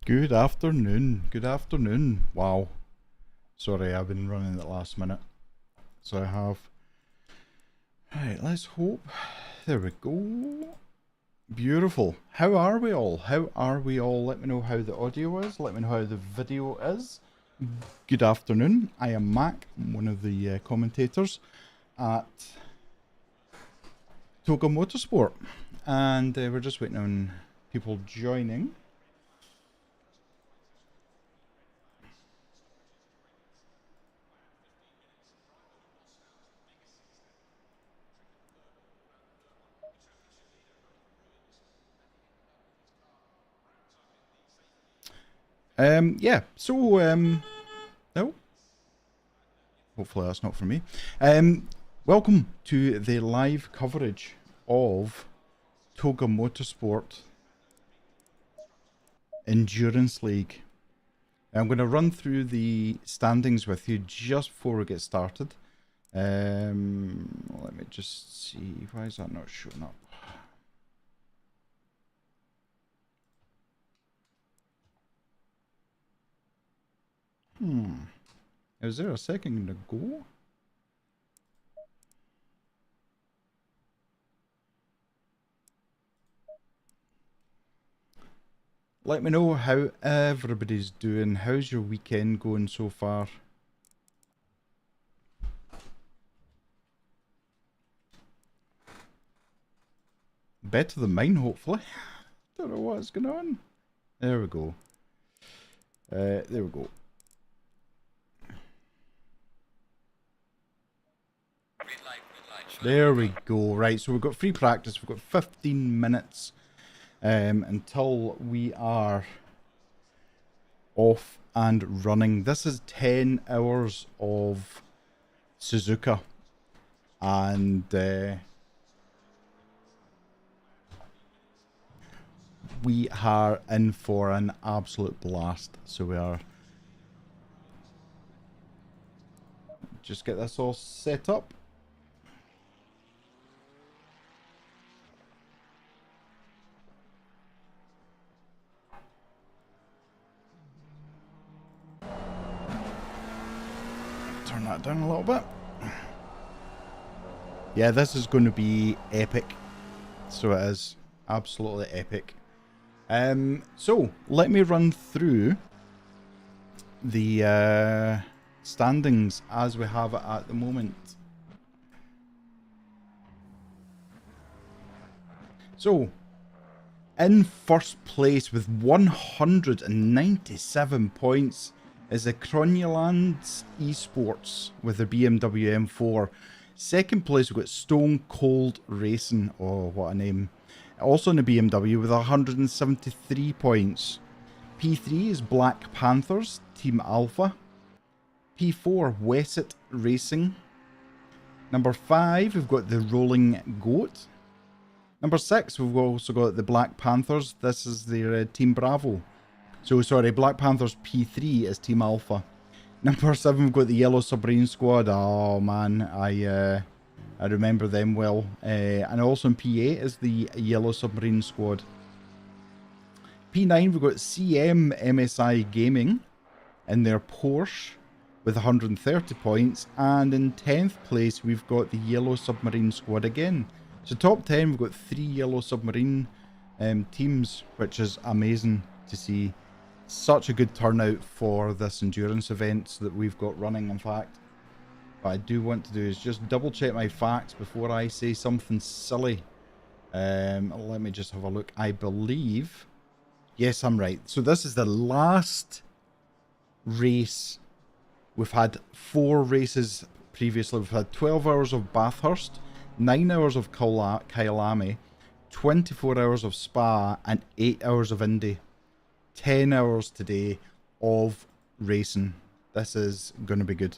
Good afternoon. Good afternoon. Wow. Sorry, I've been running at last minute. So I have. Right, let's hope. There we go. Beautiful. How are we all? How are we all? Let me know how the audio is. Let me know how the video is. Good afternoon. I am Mac. I'm one of the commentators at TOGA Motorsport. And we're just waiting on people joining. Yeah, so, no, hopefully that's not for me. Welcome to the live coverage of TOGA Motorsport Endurance League. I'm going to run through the standings with you just before we get started. Let me just see, why is that not showing up? Is there a second ago? Let me know how everybody's doing. How's your weekend going so far? Better than mine, hopefully. Don't know what's going on. There we go. There we go. There we go. Right, so we've got free practice. We've got 15 minutes until we are off and running. This is 10 hours of Suzuka. And we are in for an absolute blast. So we are. Just get this all set up. Turn that down a little bit. Yeah, this is going to be epic. So it is absolutely epic. So let me run through the standings as we have it at the moment. So, in first place with 197 points is the Cronjelands Esports with the BMW M4. Second place, we've got Stone Cold Racing. Oh, what a name. Also in the BMW with 173 points. P3 is Black Panthers, Team Alpha. P4, Wesset Racing. Number 5, we've got the Rolling Goat. Number 6, we've also got the Black Panthers. This is their Team Bravo. So, sorry, Black Panthers P3 is Team Alpha. Number 7, we've got the Yellow Submarine Squad. Oh, man, I remember them well. And also in P8 is the Yellow Submarine Squad. P9, we've got CM MSI Gaming in their Porsche with 130 points. And in 10th place, we've got the Yellow Submarine Squad again. So top 10, we've got 3 Yellow Submarine teams, which is amazing to see. Such a good turnout for this endurance event that we've got running, in fact. What I do want to do is just double check my facts before I say something silly. Let me just have a look. I believe... Yes, I'm right. So this is the last race. We've had 4 races previously. We've had 12 hours of Bathurst, 9 hours of Kyalami, 24 hours of Spa, and 8 hours of Indy. 10 hours today of racing. This is going to be good.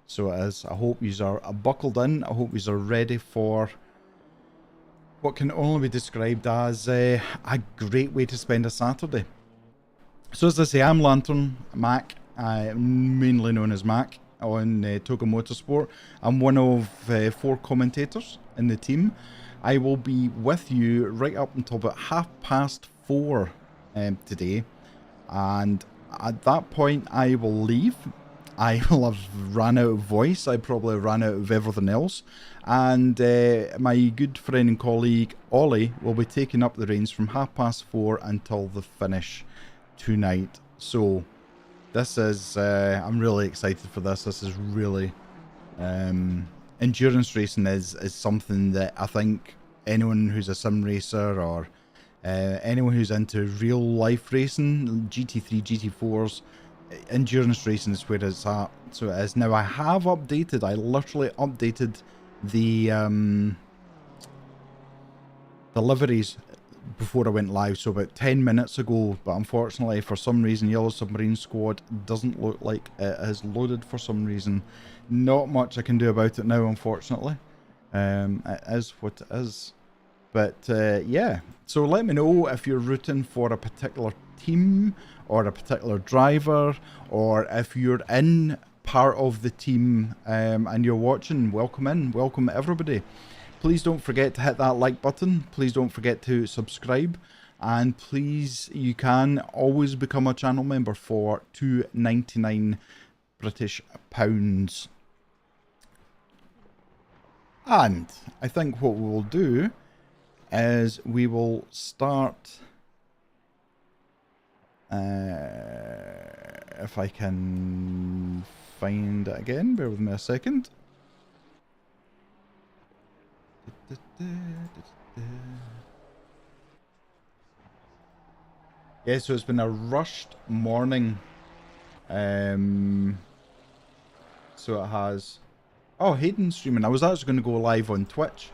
So it is. I hope you are buckled in. I hope you are ready for what can only be described as a great way to spend a Saturday. So as I say, I'm Lantern Mac, mainly known as Mac on TOGA Motorsport. I'm one of 4 commentators in the team. I will be with you right up until about 4:30 today. And at that point, I will leave. I will have ran out of voice. I probably ran out of everything else. And my good friend and colleague, Ollie, will be taking up the reins from 4:30 until the finish tonight. So this is, I'm really excited for this. This is really, endurance racing is something that I think anyone who's a sim racer or anyone who's into real life racing, GT3, GT4s, endurance racing is where it's at. So it is. Now I have updated, I literally updated the liveries before I went live, so about 10 minutes ago, but unfortunately for some reason Yellow Submarine Squad doesn't look like it has loaded for some reason. Not much I can do about it now, unfortunately. It is what it is. But yeah, so let me know if you're rooting for a particular team or a particular driver, or if you're in part of the team and you're watching. Welcome in, welcome everybody. Please don't forget to hit that like button. Please don't forget to subscribe. And please, you can always become a channel member for £2.99 British pounds. And I think what we will do is we will start, if I can find it again, bear with me a second. Yeah, so it's been a rushed morning. So it has... Oh, Hayden's streaming. I was actually going to go live on Twitch.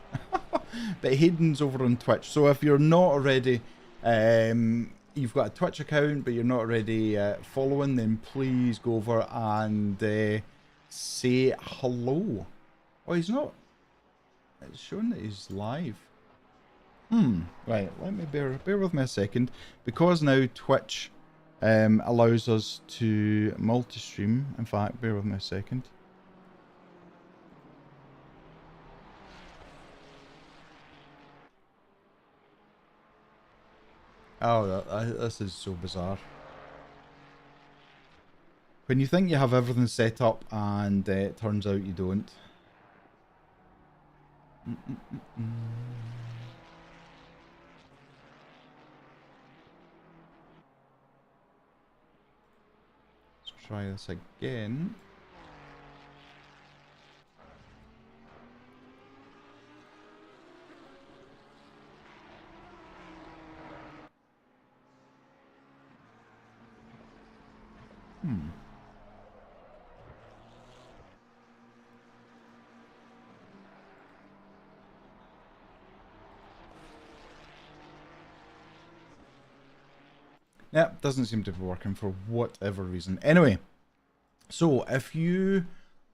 But Hayden's over on Twitch. So if you're not already... you've got a Twitch account, but you're not already following, then please go over and say hello. Oh, he's not... It's showing that he's live. Right, let me bear with me a second. Because now Twitch allows us to multi-stream. In fact, bear with me a second. Oh, this is so bizarre. When you think you have everything set up and it turns out you don't. Let's try this again. Yep, doesn't seem to be working for whatever reason. Anyway, so if you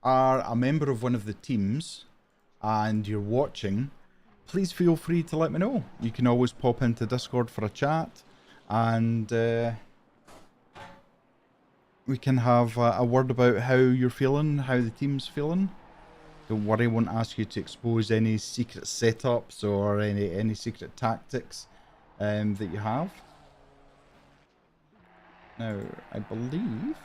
are a member of one of the teams and you're watching, please feel free to let me know. You can always pop into Discord for a chat and we can have a word about how you're feeling, how the team's feeling. Don't worry, I won't ask you to expose any secret setups or any secret tactics that you have. Now, I believe...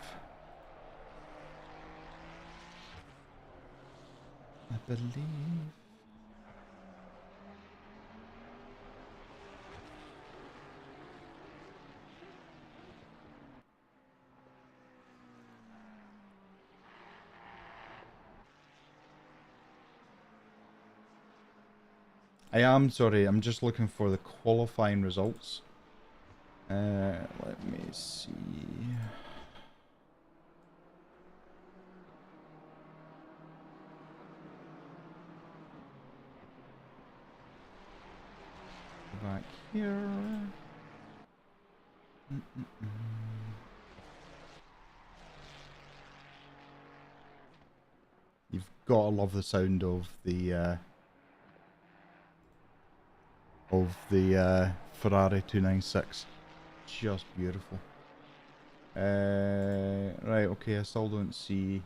I am sorry, I'm just looking for the qualifying results. Let me see. Go back here. You've got to love the sound of the Ferrari 296. Just beautiful. Right, okay, I still don't see...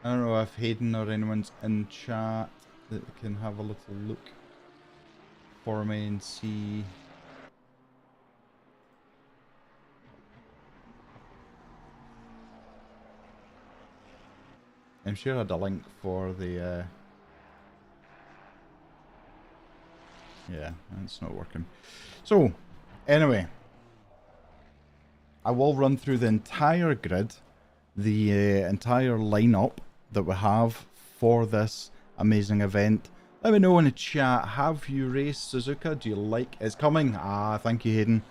I don't know if Hayden or anyone's in chat that can have a little look for me and see I'm sure I had a link for the... Yeah, it's not working. So, anyway, I will run through the entire grid, the entire lineup that we have for this amazing event. Let me know in the chat, have you raced Suzuka? Do you like it's coming? Ah, thank you, Hayden.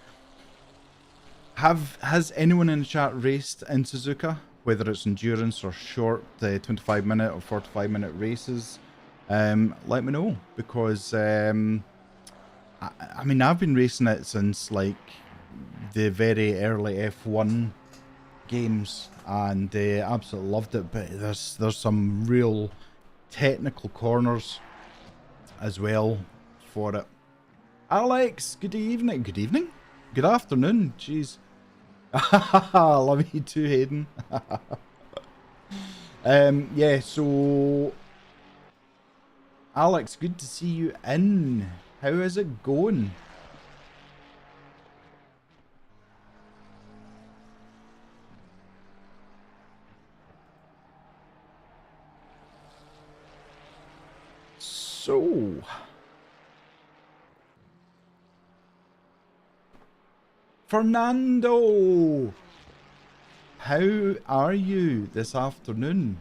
Has anyone in the chat raced in Suzuka? Whether it's endurance or short 25-minute or 45-minute races? Let me know, because I mean, I've been racing it since like the very early F1 games, and absolutely loved it. But there's some real technical corners as well for it. Alex, good evening. Good evening? Good afternoon. Jeez. Love you too, Hayden. Yeah, so Alex, good to see you in. How is it going? So, Fernando, how are you this afternoon?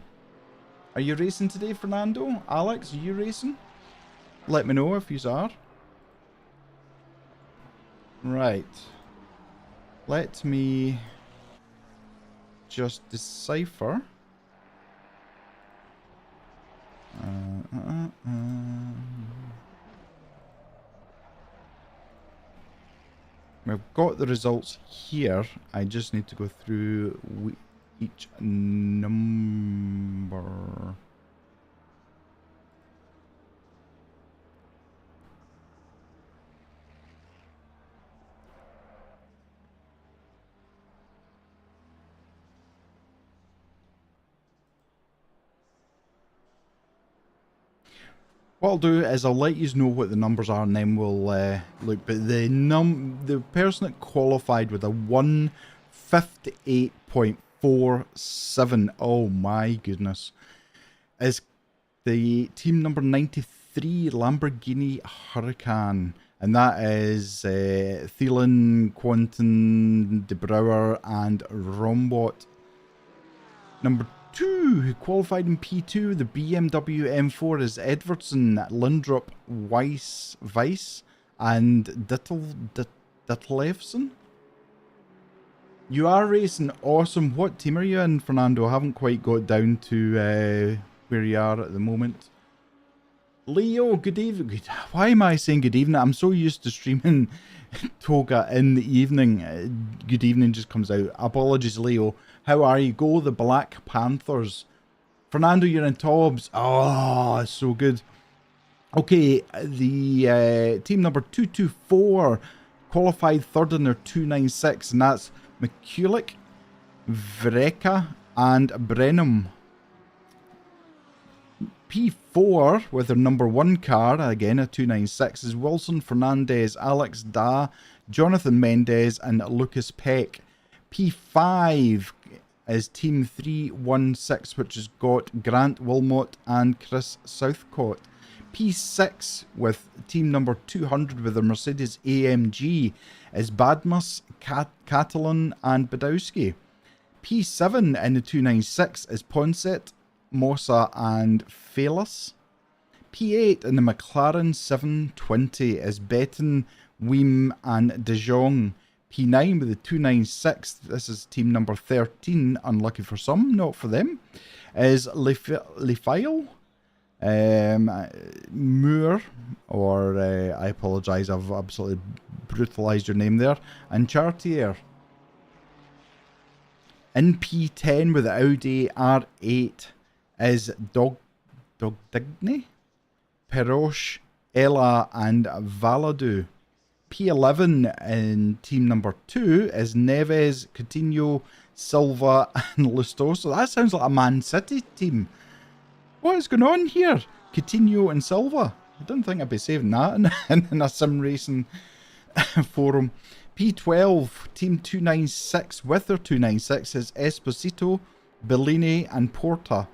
Are you racing today, Fernando? Alex, are you racing? Let me know if you are. Right. Let me just decipher. We've got the results here. I just need to go through each number. What I'll do is I'll let you know what the numbers are, and then we'll look. But the person that qualified with a 158.47, oh my goodness, is the team number 93 Lamborghini Huracan, and that is Thielen, Quentin, De Brouwer, and Rombot. Number 2, who qualified in P2, the BMW M4, is Edvardson, Lindrup, Weiss, and Dittlefson. You are racing, awesome. What team are you in, Fernando? I haven't quite got down to where you are at the moment. Leo, good evening. Why am I saying good evening? I'm so used to streaming TOGA in the evening. Good evening just comes out. Apologies, Leo. How are you? Go the Black Panthers. Fernando, you're in Tobbs. Oh, so good. Okay, the team number 224 qualified third in their 296, and that's McCulloch, Vreka, and Brenham. P4 with their number 1 car, again a 296, is Wilson Fernandez, Alex Da, Jonathan Mendez, and Lucas Peck. P5 is Team 316, which has got Grant Wilmot and Chris Southcott. P6 with team number 200 with their Mercedes AMG is Badmus, Catalan, and Badowski. P7 in the 296 is Ponset, Mossa, and Felis. P8 in the McLaren 720 is Betten, Weem, and De Jong. P9 with the 296, this is team number 13, unlucky for some, not for them, is Lefail, Moore, or I apologise, I've absolutely brutalised your name there, and Chartier. In P10 with the Audi R8 is Dogdigny, Peroche, Ella, and Valadu. P11 in team number 2 is Neves, Coutinho, Silva, and Lustoso. That sounds like a Man City team. What is going on here? Coutinho and Silva. I don't think I'd be saving that in a sim racing forum. P12, team 296 with their 296 is Esposito, Bellini, and Porta.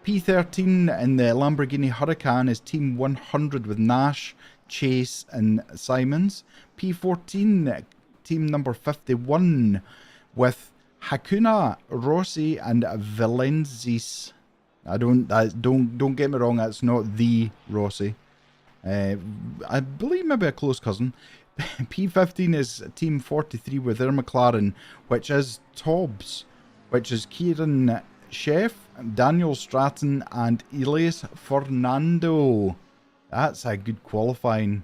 P13 in the Lamborghini Huracan is Team 100 with Nash, Chase and Simons. P14, team number 51 with Hakuna, Rossi and Valenzis. Don't get me wrong, that's not the Rossi. I believe maybe a close cousin. P15 is Team 43 with their McLaren, which is Tobbs, which is Kieran Chef, Daniel Stratton, and Elias Fernando. That's a good qualifying.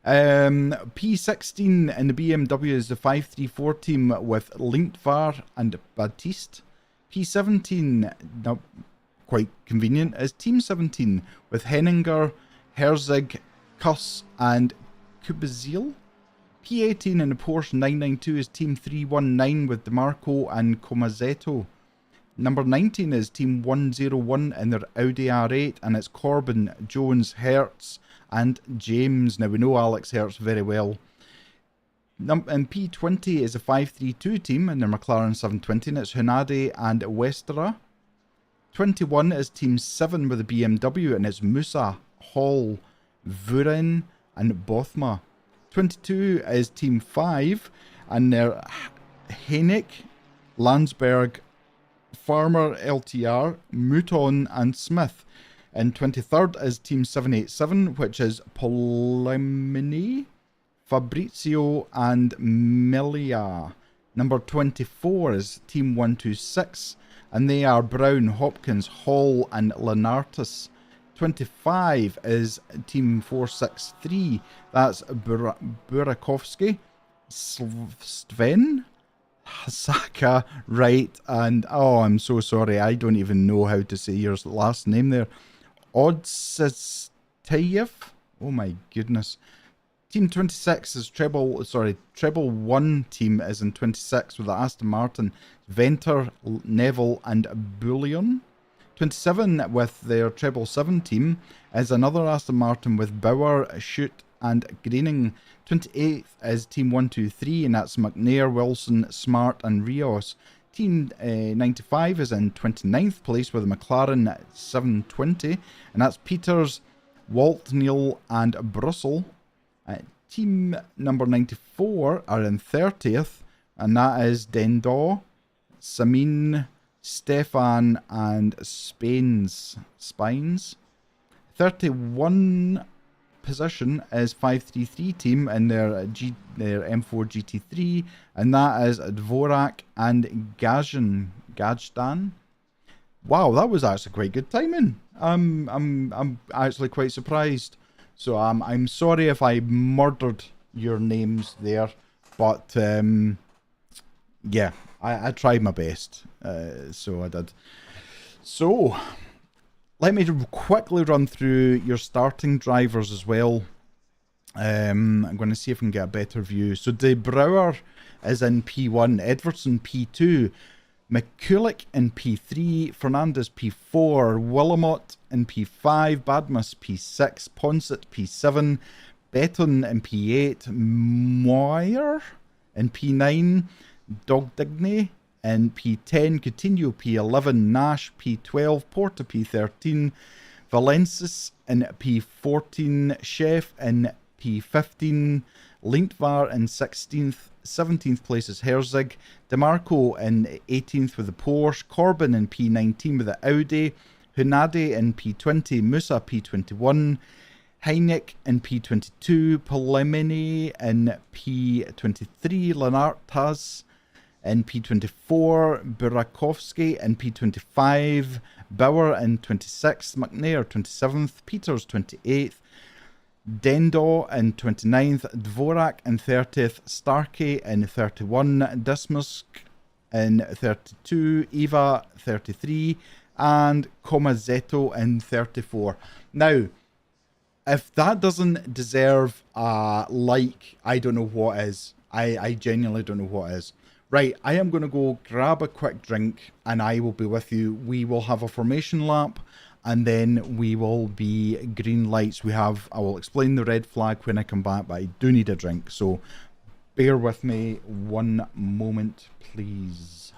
P16 in the BMW is the 534 team with Lintvar and Baptiste. P17, no, quite convenient, is Team 17 with Henninger, Herzig, Kuss and Kubizil. P18 in the Porsche 992 is Team 319 with DeMarco and Comazetto. Number 19 is Team 101 in their Audi R8, and it's Corbin, Jones, Hertz and James. Now we know Alex Hertz very well. And P20 is a 532 team in their McLaren 720, and it's Hunade and Westera. 21 is Team 7 with the BMW, and it's Musa, Hall, Vuren and Bothma. 22 is Team 5, and they're Hennick, Landsberg, Farmer, LTR, Mouton and Smith. And 23rd is Team 787, which is Polemini, Fabrizio and Melia. Number 24 is Team 126, and they are Brown, Hopkins, Hall and Lenartis. 25 is Team 463, that's Burakovsky, Sven, Saka, Wright, and oh, I'm so sorry, I don't even know how to say your last name there. Odsisteyev, oh my goodness. Team 26 is treble 1 team is in 26 with the Aston Martin, Venter, Neville and Bullion. 27 with their treble 7 team is another Aston Martin with Bauer, Schutt and Greening. 28th is Team 123, and that's McNair, Wilson, Smart and Rios. Team 95 is in 29th place with the McLaren 720, and that's Peters, Waltneil and Brussel. Team number 94 are in 30th, and that is Dendau, Samin, Stefan and Spines. 31 position is 533 team in their M4 GT3, and that is Dvorak and Gajdan. Wow, that was actually quite good timing. I'm actually quite surprised. So I'm sorry if I murdered your names there, but yeah, I tried my best. So I did. So let me quickly run through your starting drivers as well. I'm going to see if I can get a better view. So De Brouwer is in P1, Edvardson P2, McCulloch in P3, Fernandez P4, Willamot in P5, Badmus P6, Ponset P7, Beton in P8, Moyer in P9, Dogdigney in P10, Coutinho P11, Nash P12, Porta P13, Valensis in P14, Chef in P15, Lintvar in 16th, 17th place is Herzig, DeMarco in 18th with the Porsche, Corbin in P19 with the Audi, Hunade in P20, Musa P21, Heineck in P22, Polemini in P23, Lenartas in P24, Burakovsky in P25, Bauer in 26th, McNair 27th, Peters 28th, Dendo in 29th, Dvorak in 30th, Starkey in 31, Dismusk in 32, Eva 33, and Comazetto in 34. Now, if that doesn't deserve a like, I don't know what is. I genuinely don't know what is. Right, I am going to go grab a quick drink and I will be with you. We will have a formation lap and then we will be green lights. I will explain the red flag when I come back, but I do need a drink. So bear with me one moment, please.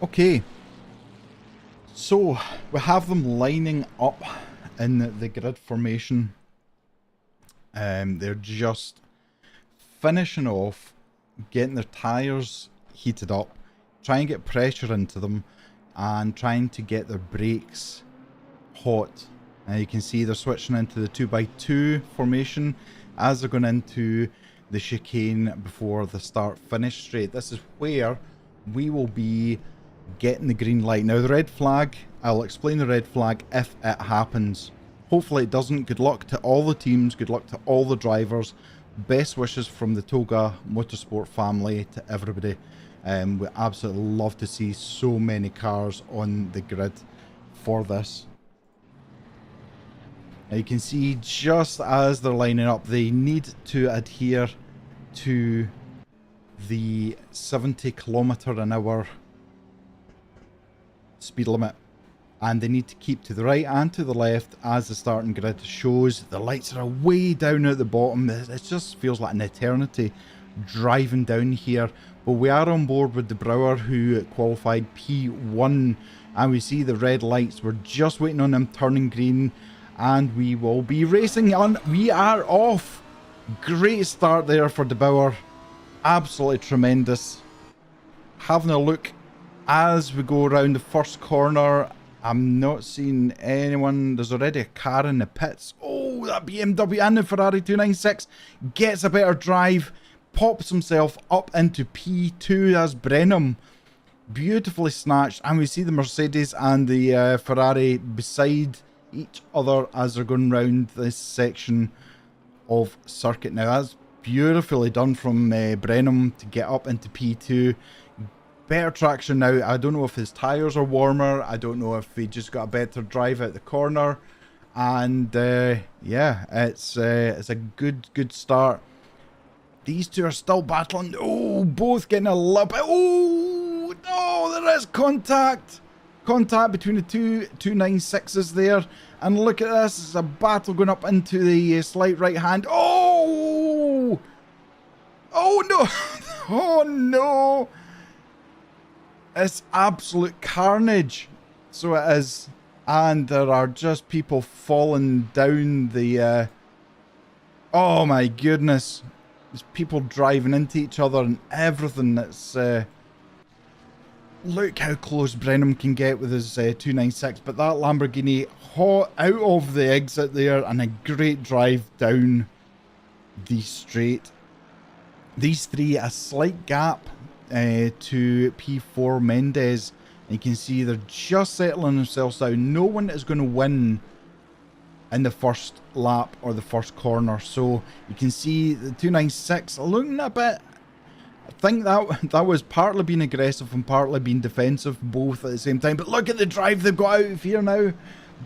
Okay, so we have them lining up in the grid formation. They're just finishing off, getting their tyres heated up, trying to get pressure into them, and trying to get their brakes hot. You can see they're switching into the 2x2 formation as they're going into the chicane before the start-finish straight. This is where we will be getting the green light. Now the red flag, I'll explain the red flag if it happens. Hopefully it doesn't. Good luck to all the teams, good luck to all the drivers. Best wishes from the TOGA Motorsport family to everybody. We absolutely love to see so many cars on the grid for this. Now you can see just as they're lining up, they need to adhere to the 70 km/h speed limit, and they need to keep to the right and to the left as the starting grid shows. The lights are way down at the bottom. It just feels like an eternity driving down here, but we are on board with the Brouwer, who qualified P1, and we see the red lights. We're just waiting on them turning green, and we will be racing on. We are off. Great start there for the Brouwer, absolutely tremendous. Having a look as we go around the first corner, I'm not seeing anyone. There's already a car in the pits. Oh, that BMW and the Ferrari 296 gets a better drive, pops himself up into P2 as Brenham. Beautifully snatched, and we see the Mercedes and the Ferrari beside each other as they're going round this section of circuit. Now that's beautifully done from Brenham to get up into P2. Better traction now. I don't know if his tyres are warmer. I don't know if he just got a better drive out the corner. And yeah, it's a good start. These two are still battling. Oh, both getting a little bit. Oh, no, there is contact. Contact between the two 296s there. And look at this. It's a battle going up into the slight right hand. Oh! Oh, no. Oh, no. It's absolute carnage. So it is. And there are just people falling down the... oh, my goodness. There's people driving into each other and everything. That's... look how close Brenham can get with his 296, but that Lamborghini hot out of the exit there, and a great drive down the straight. These three, a slight gap to P4 Mendes, and you can see they're just settling themselves down. No one is going to win in the first lap or the first corner, so you can see the 296 looking a bit... I think that was partly being aggressive and partly being defensive, both at the same time. But look at the drive they've got out of here now.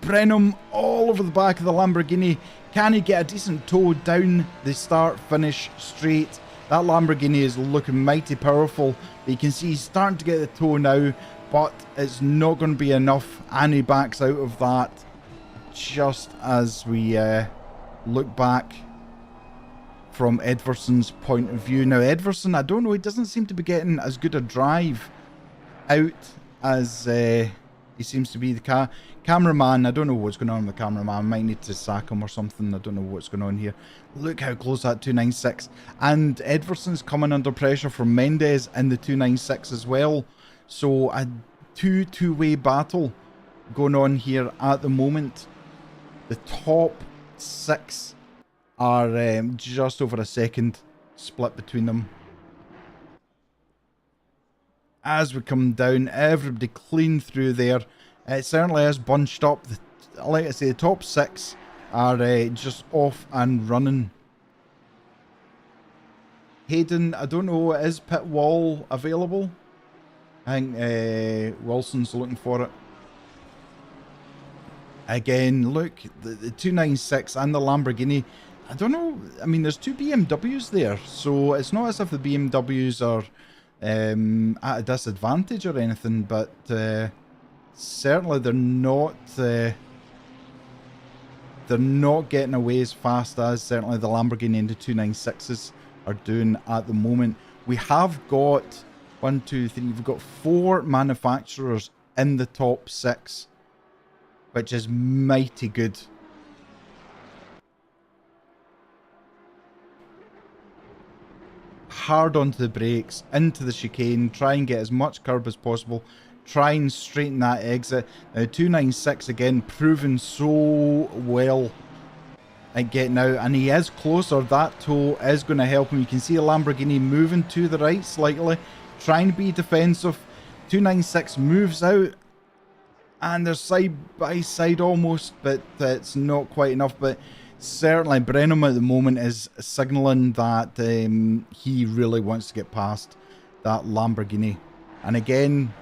Brenham all over the back of the Lamborghini. Can he get a decent tow down the start-finish straight? That Lamborghini is looking mighty powerful. But you can see he's starting to get the tow now, but it's not going to be enough. And he backs out of that just as we look back from Edvarson's point of view. Now Edvarson, I don't know, he doesn't seem to be getting as good a drive out as he seems to be. The cameraman, I don't know what's going on with the cameraman. I might need to sack him or something. I don't know what's going on here. Look how close that 296. And Edvarson's coming under pressure from Mendes in the 296 as well. So a two-way battle going on here at the moment. The top six are just over a second split between them. As we come down, everybody clean through there. It certainly is bunched up. Like I say, the top six are just off and running. Hayden, I don't know, is pit wall available? I think Wilson's looking for it. Again, look, the 296 and the Lamborghini. I don't know, I mean, there's two BMWs there, so it's not as if the BMWs are at a disadvantage or anything, but certainly they're not getting away as fast as certainly the Lamborghini and the 296s are doing at the moment. We have got 1, 2, 3. We've got 4 manufacturers in the top 6, which is mighty good. Hard onto the brakes, into the chicane, try and get as much curb as possible, try and straighten that exit. Now 296 again, proven so well at getting out, and he is closer. That toe is going to help him. You can see a Lamborghini moving to the right slightly, trying to be defensive. 296 moves out, and they're side by side almost, but it's not quite enough. But certainly Brenham at the moment is signalling that he really wants to get past that Lamborghini. And again,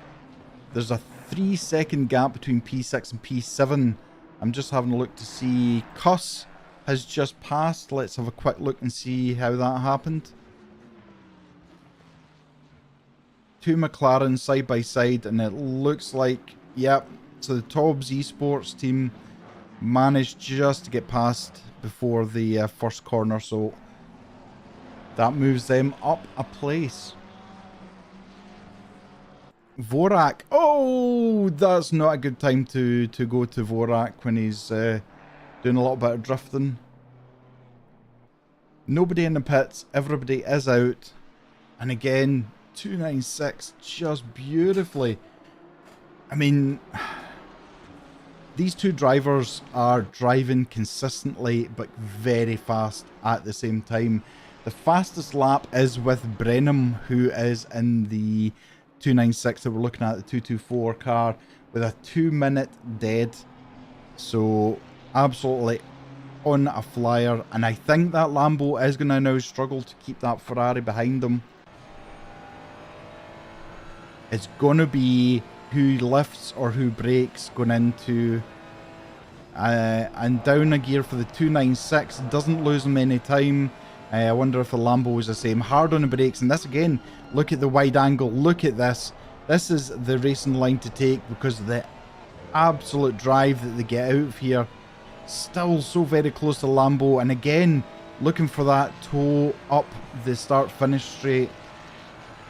there's a 3-second gap between P6 and P7. I'm just having a look to see. Cuss has just passed. Let's have a quick look and see how that happened. 2 McLaren side by side, and it looks like, yep, so the Tobbs Esports team managed just to get past before the first corner, so that moves them up a place. Vorak, oh, that's not a good time to go to Vorak when he's doing a little bit of drifting. Nobody in the pits, everybody is out, and again 296 just beautifully. I mean, these two drivers are driving consistently but very fast at the same time. The fastest lap is with Brenham, who is in the 296 that we're looking at, the 224 car, with a 2-minute dead. So absolutely on a flyer, and I think that Lambo is going to now struggle to keep that Ferrari behind them. It's going to be who lifts or who brakes going into and down a gear for the 296. Doesn't lose them any time. I wonder if the Lambo is the same. Hard on the brakes, and this again, look at the wide angle, look at this. This is the racing line to take because of the absolute drive that they get out of here. Still so very close to Lambo, and again looking for that toe up the start finish straight.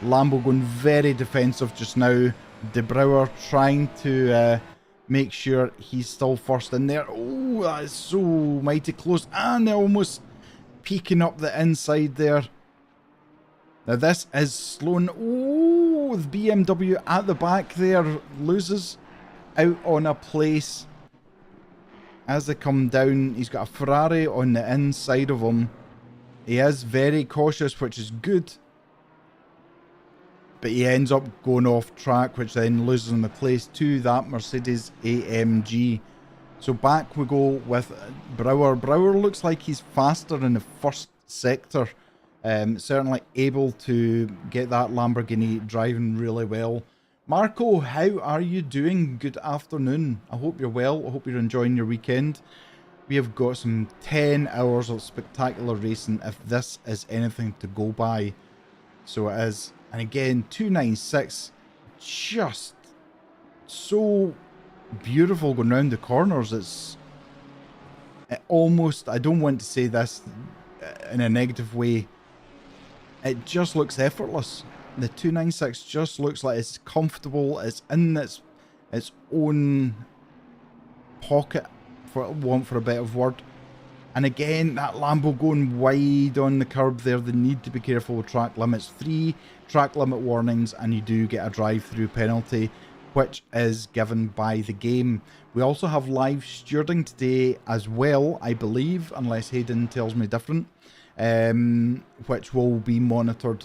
Lambo going very defensive just now. De Brouwer trying to make sure he's still first in there. Oh, that is so mighty close, and they're almost peeking up the inside there. Now this is slowing. Oh, the BMW at the back there loses out on a place as they come down. He's got a Ferrari on the inside of him. He is very cautious, which is good, but he ends up going off track, which then loses him the place to that Mercedes AMG. So back we go with Brouwer. Brouwer looks like he's faster in the first sector. Certainly able to get that Lamborghini driving really well. Marco, how are you doing? Good afternoon. I hope you're well. I hope you're enjoying your weekend. We have got some 10 hours of spectacular racing, if this is anything to go by. So it is. And again, 296, just so beautiful going round the corners. It almost, I don't want to say this in a negative way, it just looks effortless. The 296 just looks like it's comfortable, it's in its own pocket, for want for a better word. And again, that Lambo going wide on the curb there. They need to be careful with track limits. 3 track limit warnings, and you do get a drive-through penalty, which is given by the game. We also have live stewarding today as well, I believe, unless Hayden tells me different, which will be monitored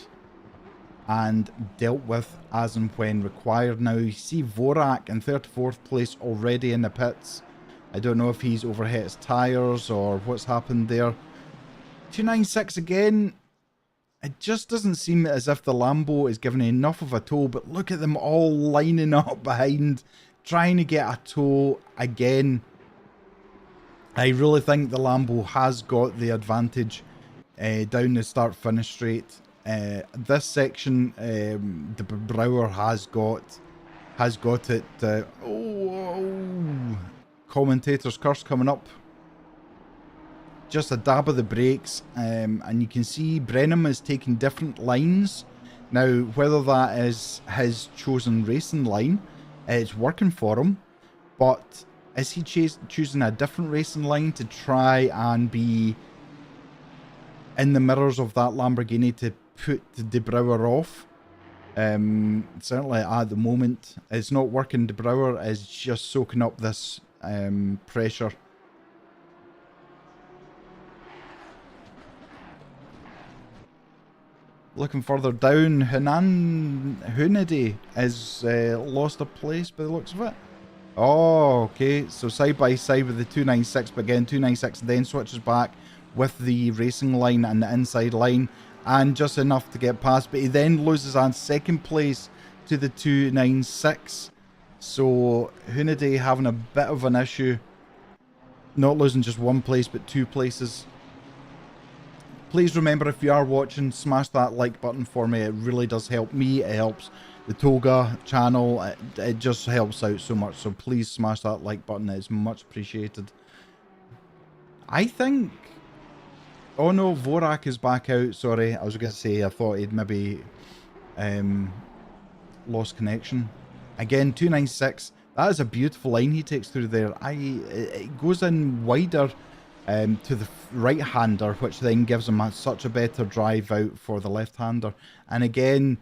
and dealt with as and when required. Now, you see Vorak in 34th place already in the pits. I don't know if he's overhit his tyres or what's happened there. 296 again. It just doesn't seem as if the Lambo is giving enough of a tow, but look at them all lining up behind, trying to get a tow again. I really think the Lambo has got the advantage down the start-finish straight. This section, the Brouwer has got it. Commentator's curse coming up. Just a dab of the brakes, and you can see Brenham is taking different lines Now, whether that is his chosen racing line, it's working for him, but is he choosing a different racing line to try and be in the mirrors of that Lamborghini to put De Brouwer off? Certainly at the moment, it's not working. De Brouwer is just soaking up this pressure. Looking further down, Hunedi has lost a place by the looks of it. Oh, okay. So side by side with the 296, but again, 296 then switches back with the racing line and the inside line, and just enough to get past. But he then loses on second place to the 296. So Hunedi having a bit of an issue, not losing just one place, but two places. Please remember, if you are watching, smash that like button for me. It really does help me. It helps the TOGA channel. It just helps out so much. So please smash that like button. It's much appreciated. I think... Oh no, Vorak is back out. Sorry, I was going to say I thought he'd maybe lost connection. Again, 296. That is a beautiful line he takes through there. It goes in wider to the right-hander, which then gives him such a better drive out for the left-hander. And again,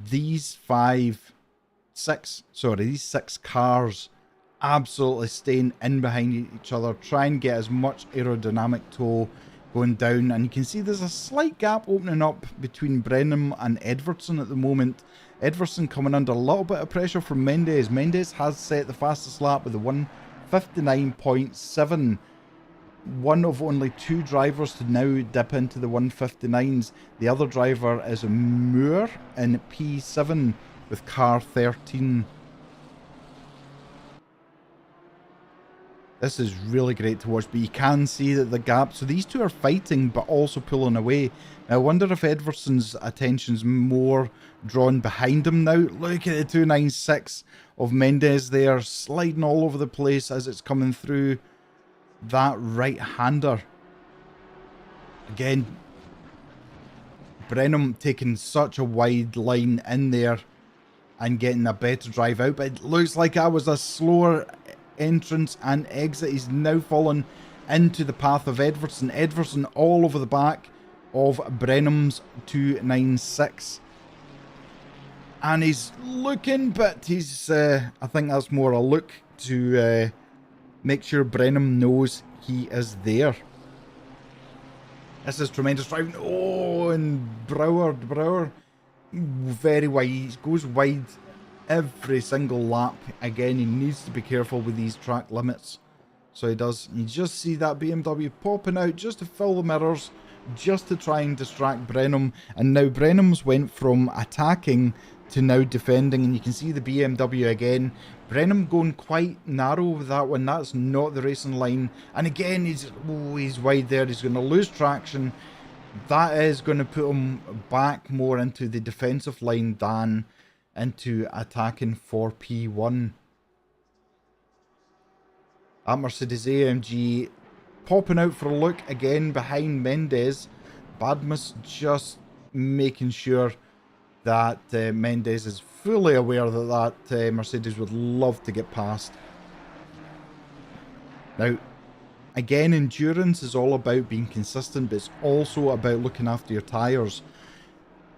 these six cars absolutely staying in behind each other, try and get as much aerodynamic tow going down. And you can see there's a slight gap opening up between Brenham and Edvardsen at the moment. Edvardsen coming under a little bit of pressure from Mendes. Mendes has set the fastest lap with a 159.7. One of only two drivers to now dip into the 159s. The other driver is Moore in P7 with car 13. This is really great to watch, but you can see that the gap... So these two are fighting, but also pulling away. Now, I wonder if Edvardsen's attention's more drawn behind him now. Look at the 296 of Mendes there, sliding all over the place as it's coming through that right-hander. Again, Brenham taking such a wide line in there and getting a better drive out, but it looks like that was a slower entrance and exit. He's now fallen into the path of Edvardsen. Edvardsen all over the back of Brenham's 296. And he's looking, but he's, I think that's more a look to make sure Brenham knows he is there. This is tremendous driving. Oh, and Brouwer very wide. He goes wide every single lap. Again, he needs to be careful with these track limits. So he does. You just see that BMW popping out just to fill the mirrors, just to try and distract Brenham. And now Brenham's went from attacking to now defending, and you can see the BMW again. Brenham going quite narrow with that one. That's not the racing line. And again, he's wide there. He's going to lose traction. That is going to put him back more into the defensive line than into attacking for P1. That Mercedes AMG popping out for a look again behind Mendes. Badmus just making sure that Mendes is fully aware that Mercedes would love to get past. Now, again, endurance is all about being consistent, but it's also about looking after your tyres.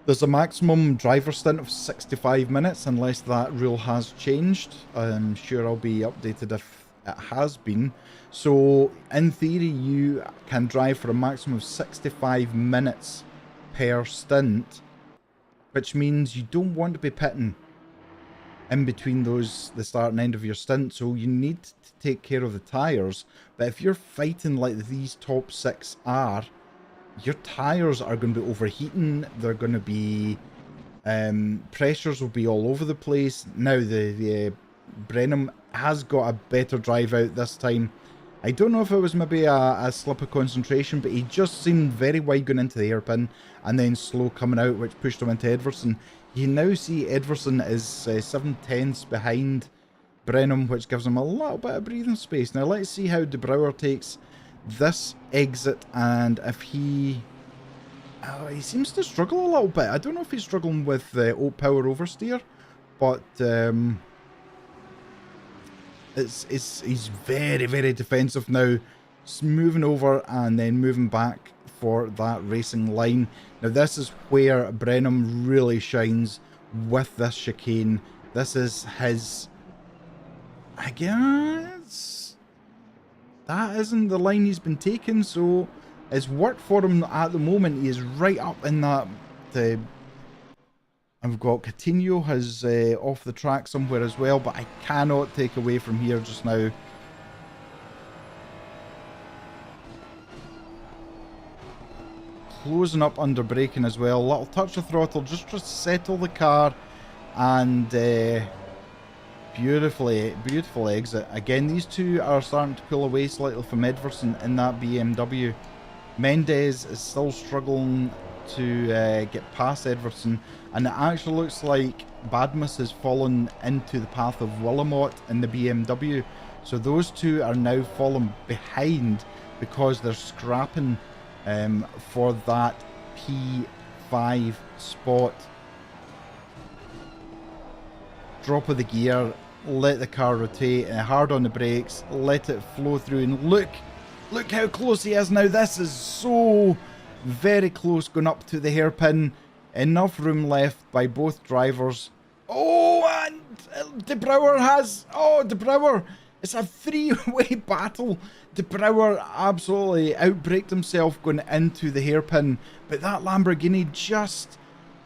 There's a maximum driver stint of 65 minutes, unless that rule has changed. I'm sure I'll be updated if it has been. So, in theory, you can drive for a maximum of 65 minutes per stint, which means you don't want to be pitting in between the start and end of your stint, so you need to take care of the tyres. But if you're fighting like these top six are, your tyres are going to be overheating. They're going to be... pressures will be all over the place. Now, the Brenham has got a better drive out this time. I don't know if it was maybe a slip of concentration, but he just seemed very wide going into the hairpin and then slow coming out, which pushed him into Edvardsen. You now see Edvardsen is 7/10 behind Brenham, which gives him a little bit of breathing space. Now let's see how De Brouwer takes this exit, and if he He seems to struggle a little bit. I don't know if he's struggling with power oversteer, but he's very, very defensive now. Just moving over and then moving back for that racing line. Now this is where Brenham really shines with this chicane. This is his, I guess, that isn't the line he's been taking, so it's worked for him at the moment. He is right up in that. I've got Coutinho has off the track somewhere as well, but I cannot take away from here just now. Closing up under braking as well. Little touch of throttle just to settle the car, and beautiful exit. Again, these two are starting to pull away slightly from Edverson in that BMW. Mendes is still struggling to get past Edverson, and it actually looks like Badmus has fallen into the path of Willamot in the BMW. So those two are now falling behind because they're scrapping for that P5 spot. Drop of the gear, let the car rotate, hard on the brakes, let it flow through, and look how close he is now. This is so very close, going up to the hairpin. Enough room left by both drivers. Oh, and De Brouwer it's a three-way battle. De Brouwer absolutely outbraked himself going into the hairpin, but that Lamborghini just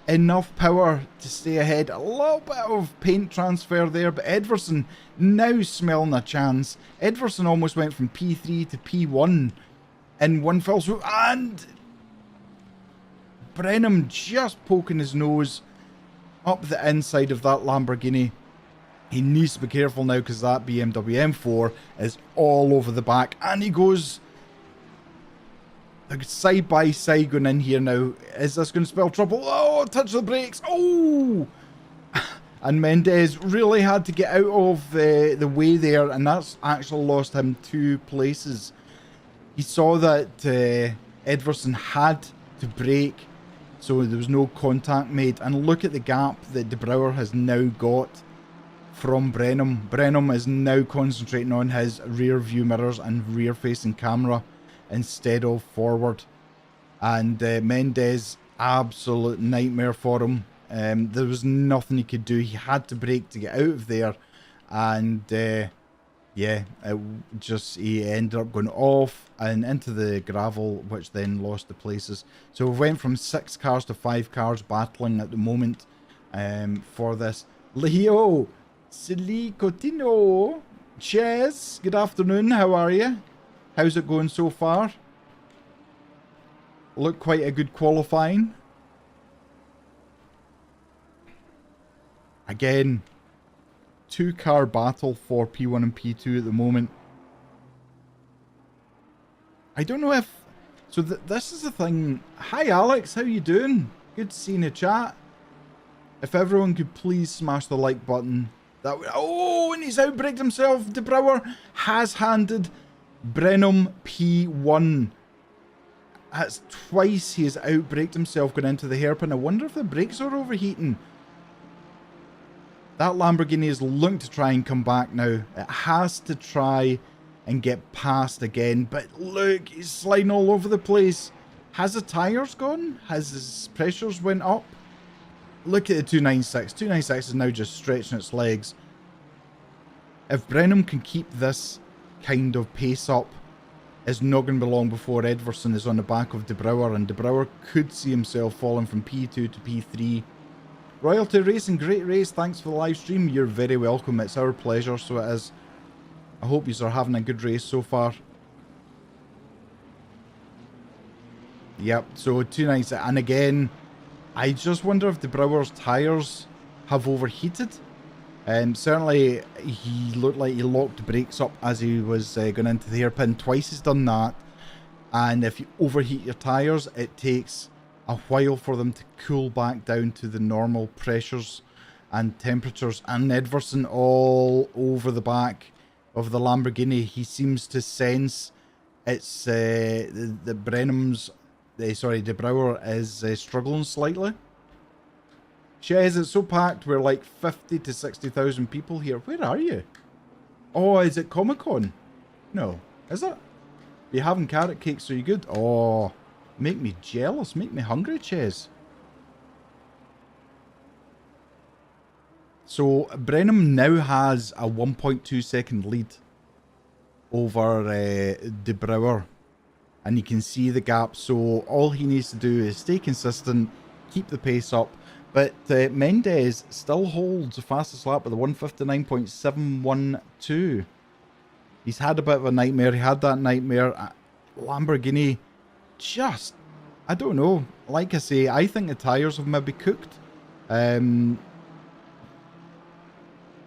enough power to stay ahead. A little bit of paint transfer there, but Edverson now smelling a chance. Edverson almost went from P3 to P1 in one fell swoop, and Brenham just poking his nose up the inside of that Lamborghini. He needs to be careful now because that BMW M4 is all over the back, and he goes side by side going in here now. Is this going to spell trouble? Oh, touch the brakes. Oh! And Mendes really had to get out of the way there, and that's actually lost him 2 places. He saw that Edverson had to brake, so there was no contact made. And look at the gap that De Brouwer has now got from Brenham. Brenham is now concentrating on his rear view mirrors and rear facing camera instead of forward. And Mendes, absolute nightmare for him. There was nothing he could do. He had to brake to get out of there, and yeah, he ended up going off and into the gravel, which then lost the places. So we went from 6 cars to 5 cars battling at the moment for this. Leo Silicotino, Ches, good afternoon, how are you? How's it going so far? Look, quite a good qualifying. Again, 2-car battle for P1 and P2 at the moment. I don't know if... So this is the thing. Hi Alex, how you doing? Good to see you in the chat. If everyone could please smash the like button. That would... Oh, and he's outbraked himself. De Brouwer has handed Brenham P1. That's twice he has outbraked himself going into the hairpin. I wonder if the brakes are overheating. That Lamborghini is looking to try and come back now. It has to try and get past again. But look, he's sliding all over the place. Has the tyres gone? Has his pressures went up? Look at the 296. 296 is now just stretching its legs. If Brenham can keep this kind of pace up, it's not going to be long before Edverson is on the back of De Brouwer, and De Brouwer could see himself falling from P2 to P3. Royalty Racing, great race. Thanks for the live stream. You're very welcome. It's our pleasure, so it is. I hope you are having a good race so far. Yep, so 296. And again, I just wonder if De Brouwer's tyres have overheated. Certainly, he looked like he locked the brakes up as he was going into the hairpin. Twice he's done that. And if you overheat your tyres, it takes a while for them to cool back down to the normal pressures and temperatures. And Edverson all over the back of the Lamborghini. He seems to sense it's the Brenham's sorry, De Brouwer is struggling slightly. Shez, it's so packed. We're like 50 to 60,000 people here. Where are you? Oh, is it Comic-Con? No. Is it? You having carrot cakes? Are you good? Oh, make me jealous. Make me hungry, Shez. So, Brenham now has a 1.2 second lead over De Brouwer. And you can see the gap. So, all he needs to do is stay consistent, keep the pace up. But Mendez still holds the fastest lap with a 159.712. He's had a bit of a nightmare. He had that nightmare. Lamborghini, just, I don't know. Like I say, I think the tyres have maybe cooked. And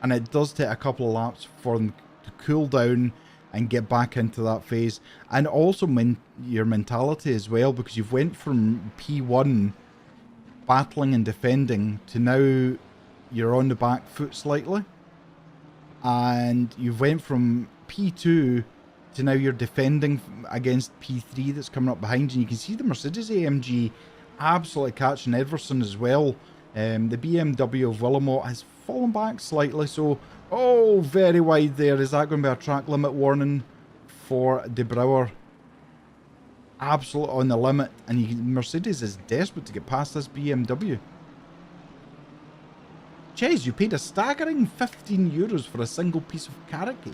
it does take a couple of laps for them to cool down and get back into that phase. And also your mentality as well, because you've went from P1 battling and defending to now you're on the back foot slightly. And you've went from P2 to now you're defending against P3 that's coming up behind you. And you can see the Mercedes AMG absolutely catching Edverson as well. The BMW of Willamot has fallen back slightly, so oh, very wide there. Is that going to be a track limit warning for De Brouwer? Absolute on the limit, and Mercedes is desperate to get past this BMW. Ches, you paid a staggering €15 for a single piece of carrot cake.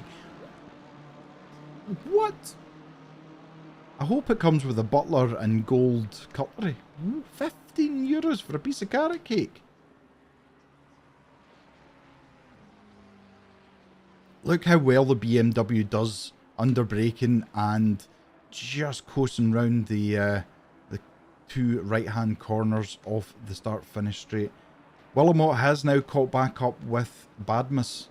What? I hope it comes with a butler and gold cutlery. €15 for a piece of carrot cake. Look how well the BMW does under braking and just coasting round the two right-hand corners of the start-finish straight. Willamot has now caught back up with Badmus.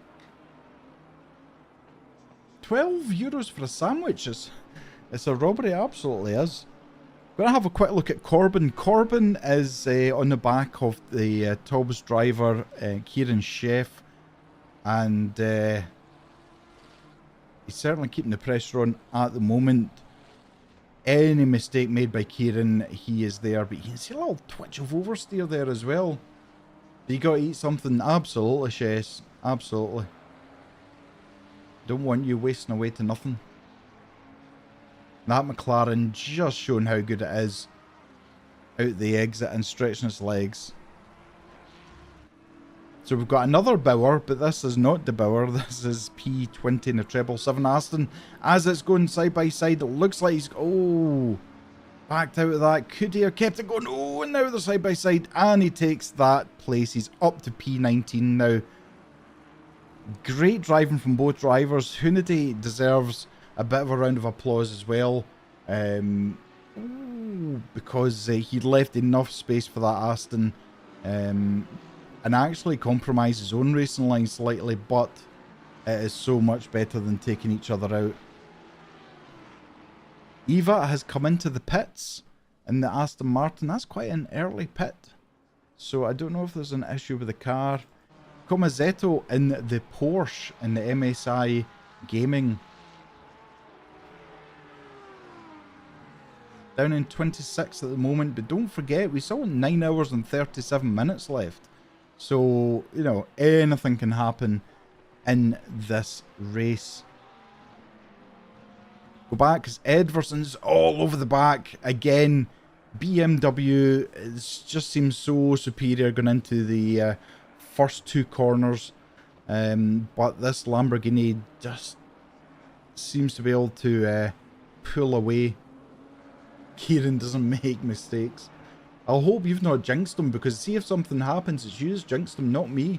€12 for a sandwich. It's a robbery, it absolutely is. We're going to have a quick look at Corbin. Corbin is on the back of the Tobbs driver, Kieran Sheff, and he's certainly keeping the pressure on at the moment. Any mistake made by Kieran, he is there. But you can see a little twitch of oversteer there as well. You got to eat something. Absolutely, Chess. Absolutely. Don't want you wasting away to nothing. That McLaren just showing how good it is. Out the exit and stretching its legs. So we've got another Bauer, but this is not the Bauer. This is P20 in the 777 Aston. As it's going side by side, it looks like he's... Oh, backed out of that. Could he have kept it going? Oh, and now they're side by side. And he takes that place. He's up to P19 now. Great driving from both drivers. Hunedy deserves a bit of a round of applause as well. Because he left enough space for that Aston. And actually compromise his own racing line slightly, but it is so much better than taking each other out. Eva has come into the pits in the Aston Martin. That's quite an early pit, so I don't know if there's an issue with the car. Comazetto in the Porsche in the MSI Gaming. Down in 26 at the moment, but don't forget, we still have 9 hours and 37 minutes left. So, you know, anything can happen in this race. Go back, because Edverson's all over the back. Again, BMW just seems so superior going into the first two corners. But this Lamborghini just seems to be able to pull away. Kieran doesn't make mistakes. I'll hope you've not jinxed him, because see if something happens, it's you jinxed him, not me.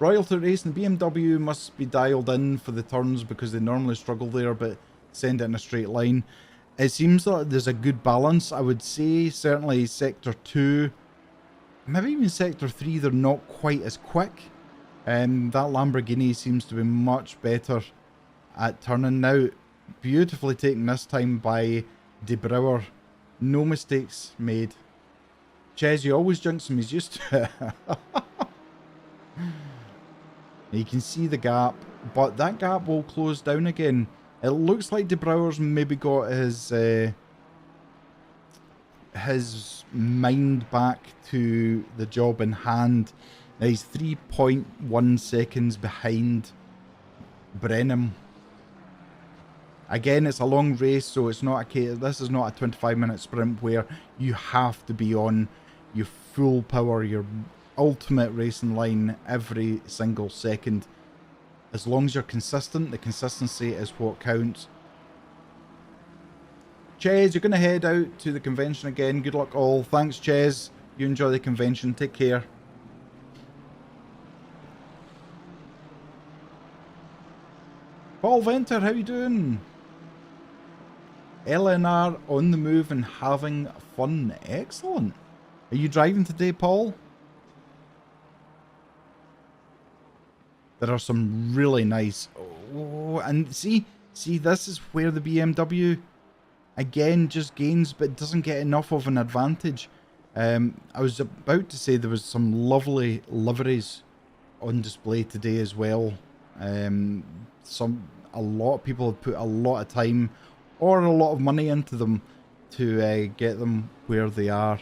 Royalty Racing, BMW must be dialed in for the turns because they normally struggle there, but send it in a straight line. It seems that there's a good balance. I would say certainly Sector 2, maybe even Sector 3, they're not quite as quick. That Lamborghini seems to be much better at turning. Now, beautifully taken this time by De Brouwer. No mistakes made. Ches, you always jinx him, he's used to it. You can see the gap, but that gap will close down again. It looks like De Brouwer's maybe got his his mind back to the job in hand. Now he's 3.1 seconds behind Brenham. Again, it's a long race, so it's not a case. This is not a 25-minute sprint where you have to be on your full power, your ultimate racing line every single second. As long as you're consistent, the consistency is what counts. Ches, you're going to head out to the convention again. Good luck all. Thanks, Ches. You enjoy the convention. Take care. Paul Venter, how you doing? LNR on the move and having fun. Excellent. Are you driving today, Paul? There are some really nice... Oh, and see, this is where the BMW, again, just gains, but doesn't get enough of an advantage. I was about to say there was some lovely liveries on display today as well. A lot of people have put a lot of time or a lot of money into them to get them where they are.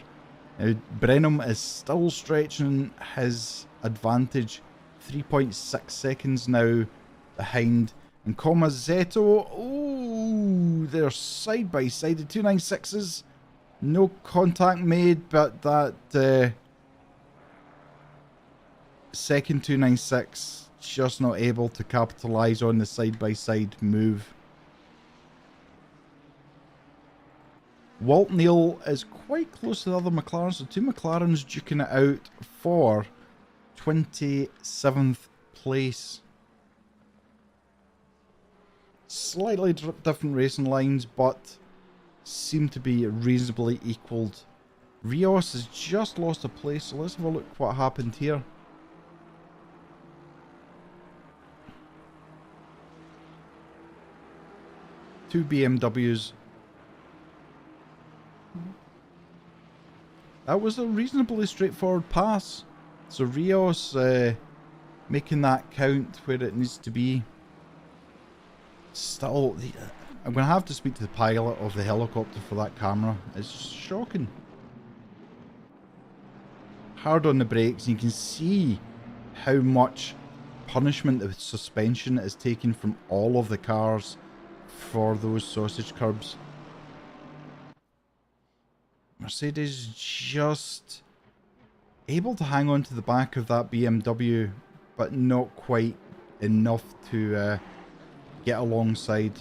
Now, Brenham is still stretching his advantage, 3.6 seconds now behind. And Zetto, oh, they're side by side, the 296s. No contact made, but that second 296 just not able to capitalise on the side-by-side move. Walt Neal is quite close to the other McLarens, so two McLarens duking it out for 27th place. Slightly different racing lines, but seem to be reasonably equalled. Rios has just lost a place, so let's have a look what happened here. Two BMWs. That was a reasonably straightforward pass. So Rios making that count where it needs to be. Still, I'm going to have to speak to the pilot of the helicopter for that camera. It's shocking. Hard on the brakes, and you can see how much punishment the suspension is taking from all of the cars for those sausage curbs. Mercedes just able to hang on to the back of that BMW, but not quite enough to get alongside.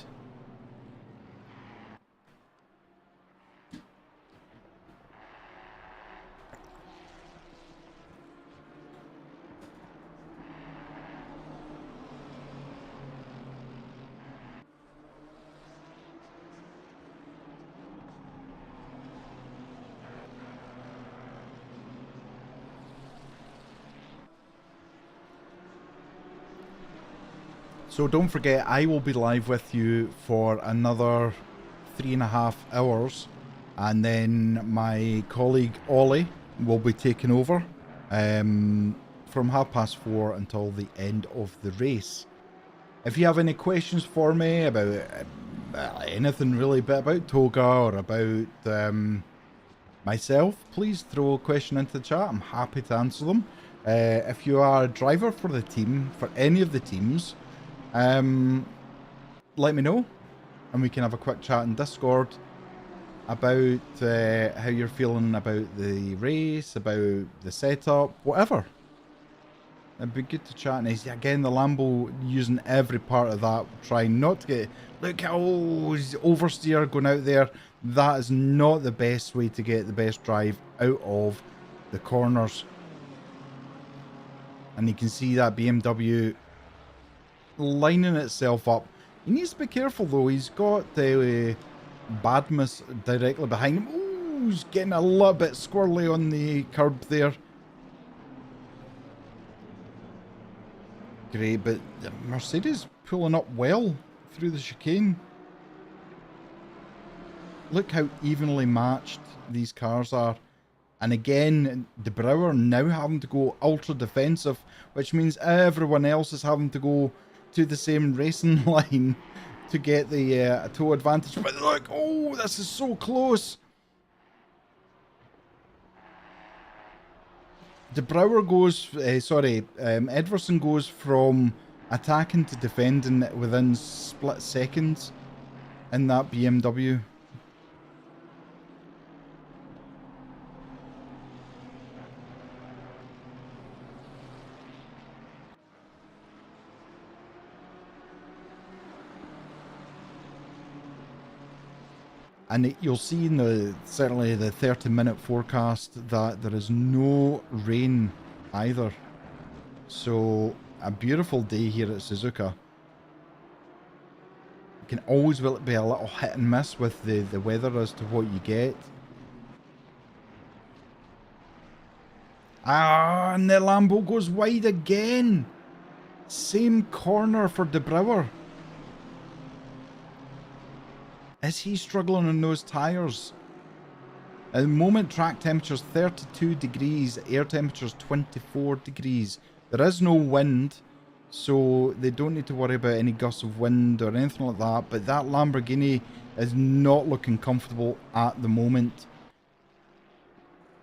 So don't forget, I will be live with you for another 3.5 hours, and then my colleague Ollie will be taking over from 4:30 until the end of the race. If you have any questions for me about anything really, but about TOGA or about myself, please throw a question into the chat. I'm happy to answer them. If you are a driver for the team, for any of the teams, let me know, and we can have a quick chat in Discord about how you're feeling about the race, about the setup, whatever. It'd be good to chat. And again, the Lambo using every part of that, trying not to get... Look how he's oversteer going out there. That is not the best way to get the best drive out of the corners. And you can see that BMW lining itself up. He needs to be careful though. He's got Badmus directly behind him. Ooh, he's getting a little bit squirrely on the curb there. Great, but the Mercedes pulling up well through the chicane. Look how evenly matched these cars are. And again, De Brouwer now having to go ultra defensive, which means everyone else is having to go to the same racing line to get the toe advantage. But look, oh, this is so close. De Brouwer goes, Edverson goes from attacking to defending within split seconds in that BMW. And you'll see in certainly the 30-minute forecast that there is no rain either. So a beautiful day here at Suzuka. It can always be a little hit and miss with the weather as to what you get. And the Lambo goes wide again. Same corner for De Brouwer. Is he struggling on those tyres? At the moment, track temperature's 32 degrees, air temperature's 24 degrees. There is no wind, so they don't need to worry about any gusts of wind or anything like that. But that Lamborghini is not looking comfortable at the moment.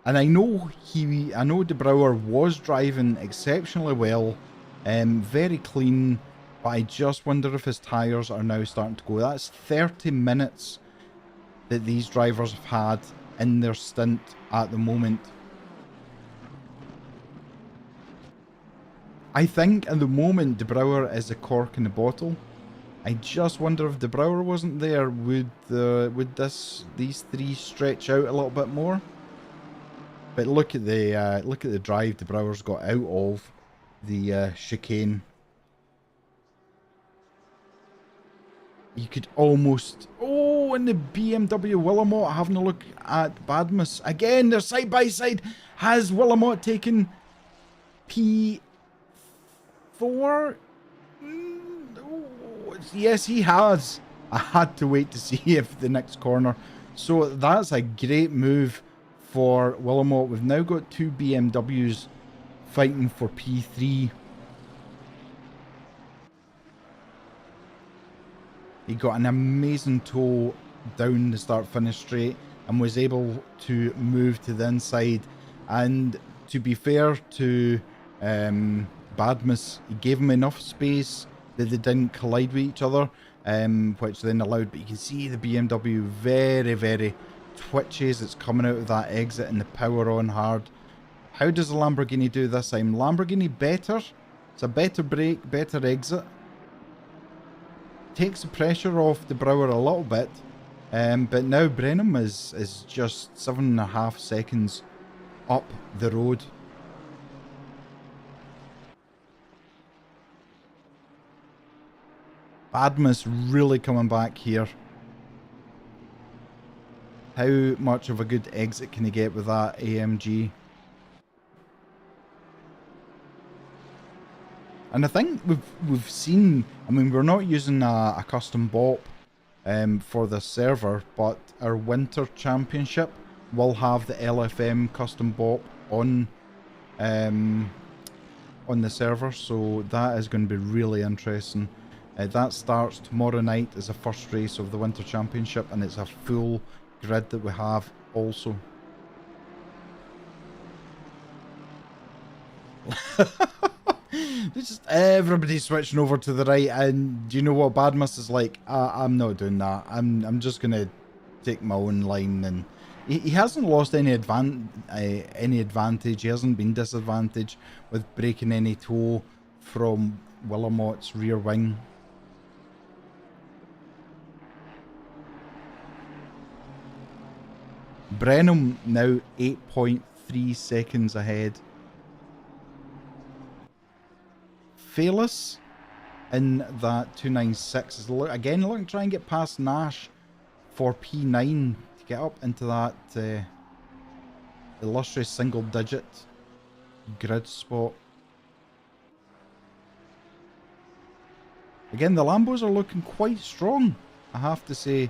And I know De Brouwer was driving exceptionally well, very clean. But I just wonder if his tyres are now starting to go. That's 30 minutes that these drivers have had in their stint at the moment. I think at the moment De Brouwer is a cork in the bottle. I just wonder if De Brouwer wasn't there, would these three stretch out a little bit more? But look at the drive De Brouwer's got out of the chicane. You could almost... Oh, and the BMW Willamette having a look at Badmus. Again, they're side by side. Has Willamette taken P4? Oh, yes, he has. I had to wait to see if the next corner. So that's a great move for Willamette. We've now got two BMWs fighting for P3. He got an amazing tow down the start-finish straight and was able to move to the inside. And to be fair to Badmus, he gave him enough space that they didn't collide with each other, which then allowed... But you can see the BMW very, very twitchy as it's coming out of that exit and the power on hard. How does the Lamborghini do this time? Lamborghini better. It's a better brake, better exit. Takes the pressure off De Brouwer a little bit, but now Brenham is just 7.5 seconds up the road. Badmus really coming back here. How much of a good exit can he get with that AMG? And I think we've seen, I mean, we're not using a custom BOP for the server, but our Winter Championship will have the LFM custom BOP on the server, so that is going to be really interesting. That starts tomorrow night as the first race of the Winter Championship, and it's a full grid that we have also. Just everybody switching over to the right, and do you know what Badmus is like? I'm not doing that. I'm just gonna take my own line, and he hasn't lost any advantage. He hasn't been disadvantaged with breaking any toe from Willamette's rear wing. Brenham now 8.3 seconds ahead. Fearless in that 296 is again looking to try and get past Nash for P9 to get up into that illustrious single digit grid spot. Again, the Lambos are looking quite strong, I have to say.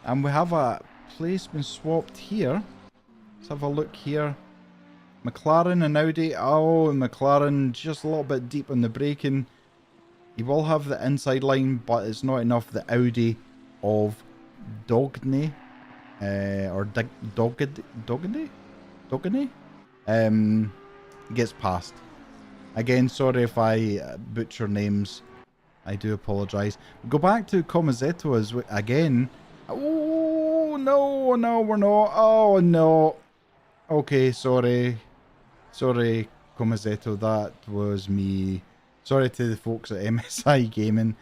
And we have a place been swapped here. Let's have a look here. McLaren and Audi. Oh, McLaren just a little bit deep on the braking. He will have the inside line, but it's not enough. The Audi of Dogney or Doggedy? gets passed. Again, sorry if I butcher names. I do apologise. Go back to Comazetto as again. Oh, no, no, we're not. Oh, no. Okay, sorry. Sorry, Comazetto, that was me. Sorry to the folks at MSI Gaming.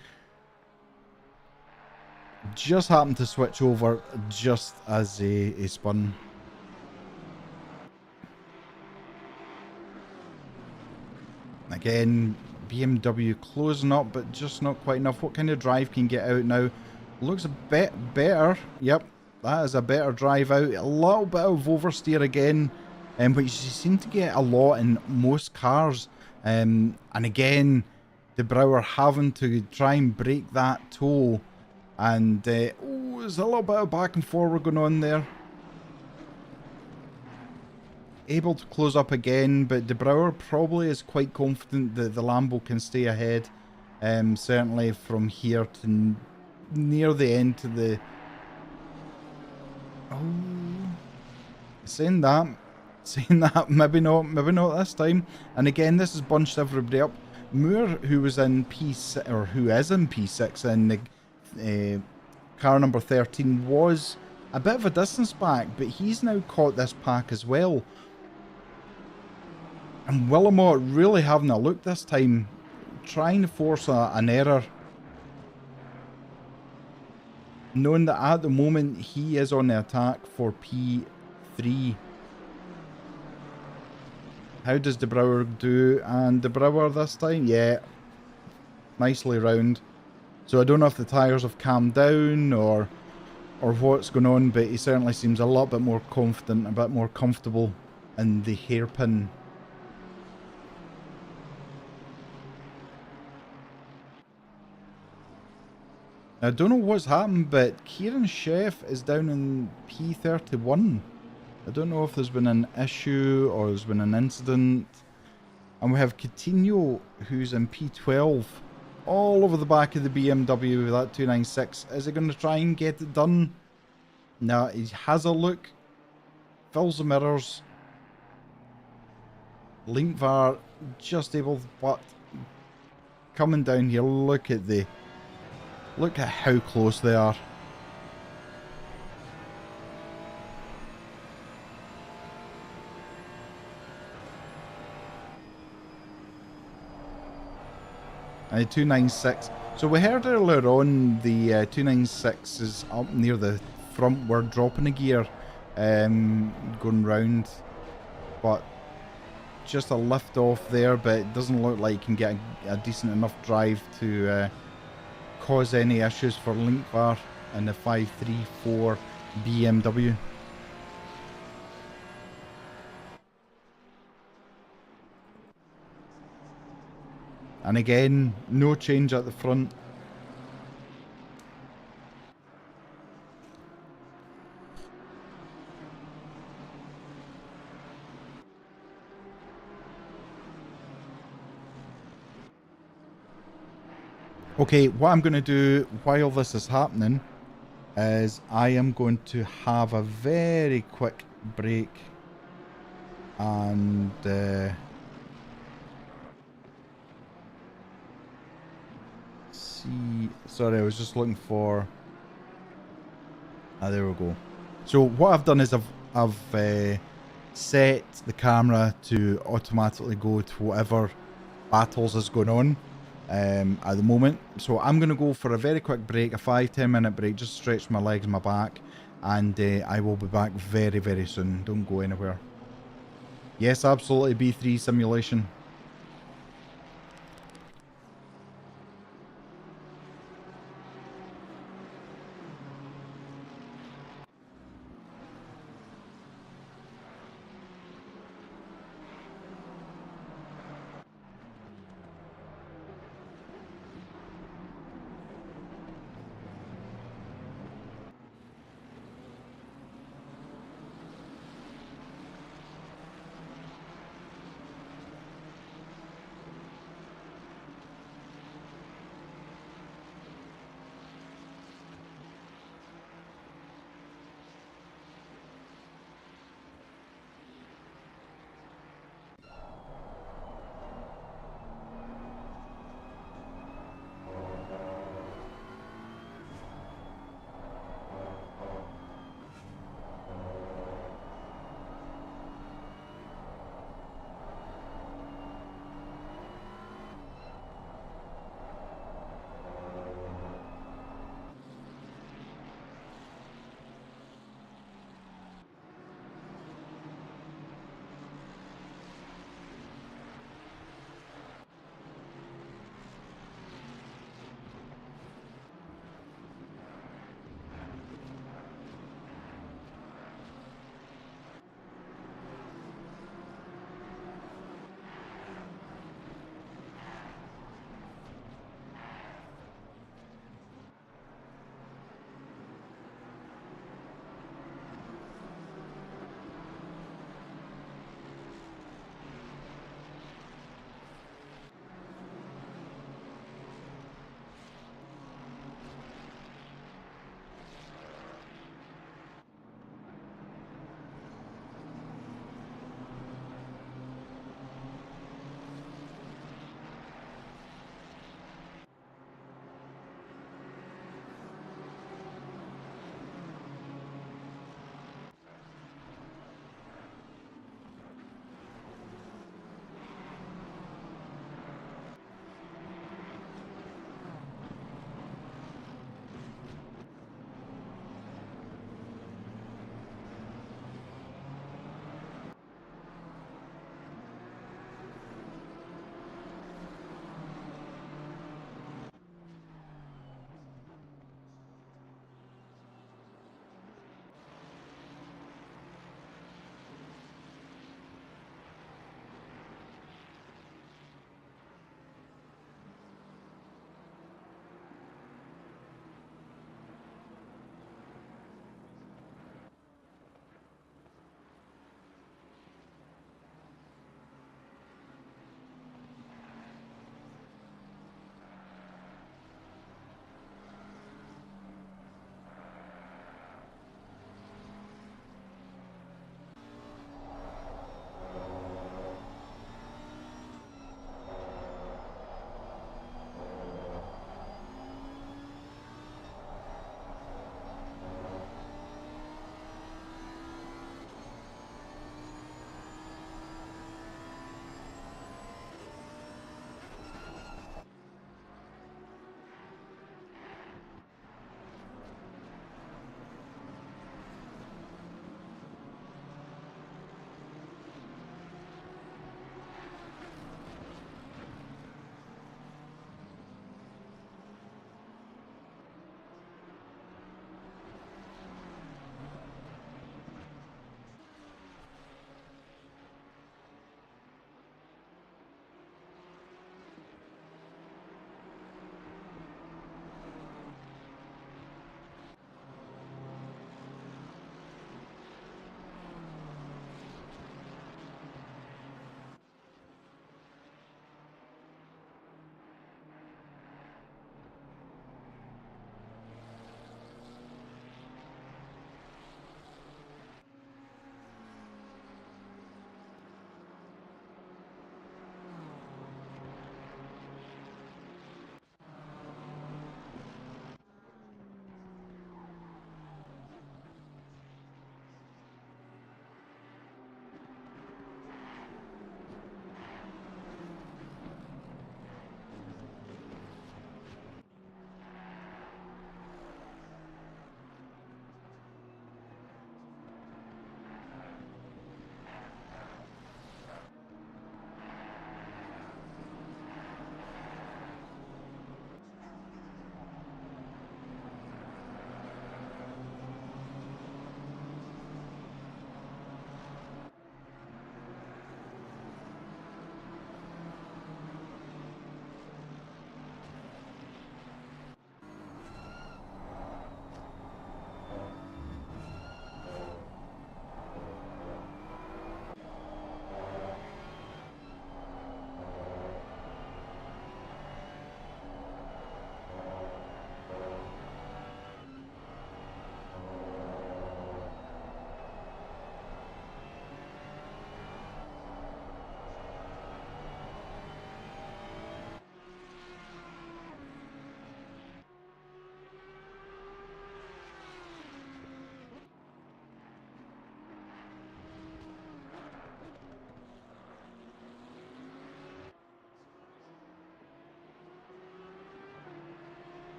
Just happened to switch over just as a spun. Again, BMW closing up, but just not quite enough. What kind of drive can you get out now? Looks a bit better. Yep, that is a better drive out. A little bit of oversteer again, which you seem to get a lot in most cars. And again, De Brouwer having to try and break that toe. And, oh, there's a little bit of back and forward going on there. Able to close up again, but De Brouwer probably is quite confident that the Lambo can stay ahead. Certainly from here to near the end to the... Oh... Saying that, maybe not this time. And again, this has bunched everybody up. Moore, who was in P6, or who is in P6 in the car number 13, was a bit of a distance back, but he's now caught this pack as well. And Willamot really having a look this time, trying to force an error. Knowing that at the moment he is on the attack for P3. How does De Brouwer do? And De Brouwer this time? Yeah. Nicely round. So I don't know if the tyres have calmed down or what's going on, but he certainly seems a lot bit more confident, a bit more comfortable in the hairpin. I don't know what's happened, but Kieran Chef is down in P31. I don't know if there's been an issue or there's been an incident. And we have Coutinho, who's in P12, all over the back of the BMW with that 296. Is he going to try and get it done? No, he has a look. Fills the mirrors. Linkvar just able, but coming down here, look at how close they are. And 296. So we heard earlier on the 296 is up near the front. We're dropping a gear, going round, but just a lift off there. But it doesn't look like you can get a decent enough drive to cause any issues for Linkvar and the 534 BMW. And again, no change at the front. Okay, what I'm going to do while this is happening is I am going to have a very quick break and see. Sorry, I was just looking for. Ah, there we go. So what I've done is I've set the camera to automatically go to whatever battles is going on at the moment. So I'm going to go for a very quick break, a 5-10 minute break, just stretch my legs, my back, and I will be back very, very soon. Don't go anywhere. Yes, absolutely, B3 simulation.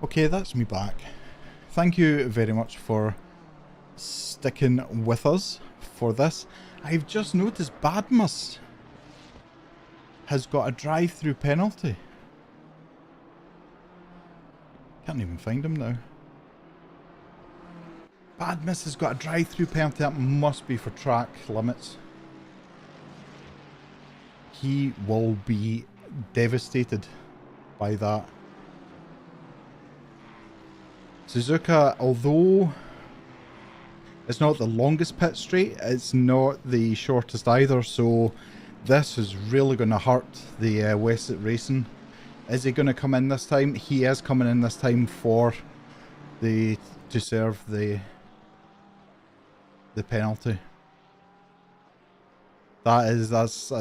Okay, that's me back. Thank you very much for sticking with us for this. I've just noticed Badmus has got a drive-through penalty. Can't even find him now. Badmus has got a drive-through penalty. That must be for track limits. He will be devastated by that. Suzuka, although it's not the longest pit straight, it's not the shortest either, so this is really going to hurt the Wesset Racing. Is he going to come in this time? He is coming in this time for to serve the penalty. That's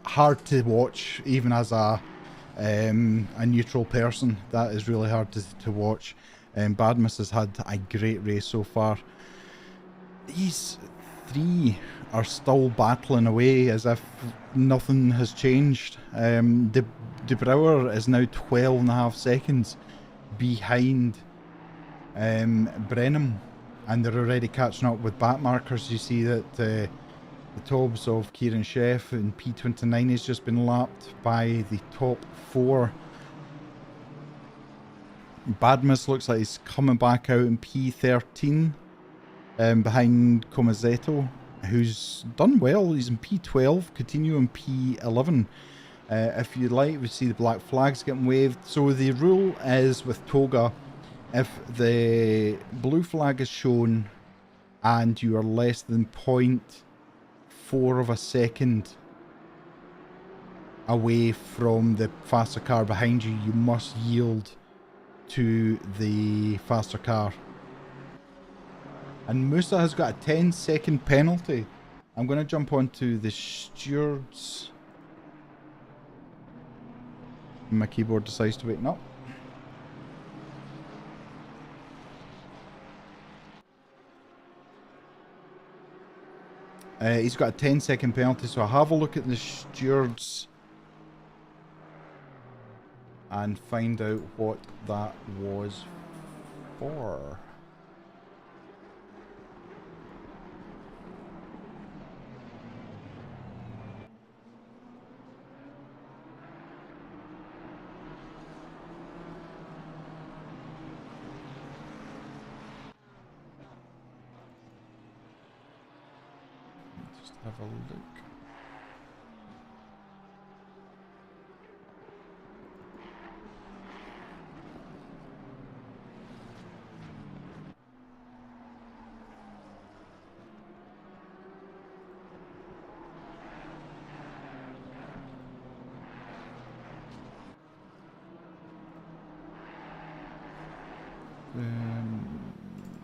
hard to watch, even as a neutral person. That is really hard to watch. Badmus has had a great race so far. These three are still battling away as if nothing has changed. De Brouwer is now 12.5 seconds behind Brenham, and they're already catching up with back markers. You see that the tops of Kieran Sheff in P29 has just been lapped by the top 4. Badmus looks like he's coming back out in P13 behind Comazetto, who's done well. He's in P12, Coutinho in P11. If you like, we see the black flags getting waved. So the rule is with TOGA, if the blue flag is shown and you are less than 0.4 of a second away from the faster car behind you, you must yield to the faster car. And Musa has got a 10-second penalty. I'm going to jump onto the stewards. My keyboard decides to wake up. He's got a 10-second penalty, so I'll have a look at the stewards and find out what that was for. Just have a look.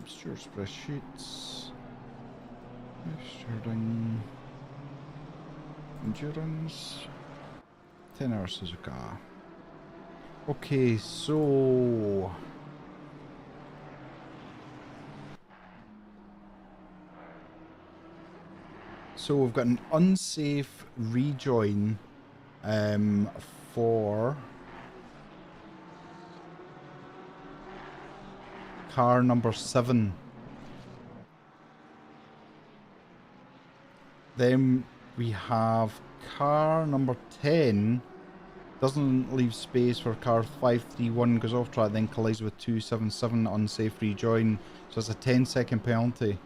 Steward spreadsheets. Stewarding. Endurance. 10-hour Suzuka. Okay, so we've got an unsafe rejoin for car number 7. Then we have car number 10. Doesn't leave space for car 531, goes off track, then collides with 277, unsafe rejoin. So it's a 10-second penalty.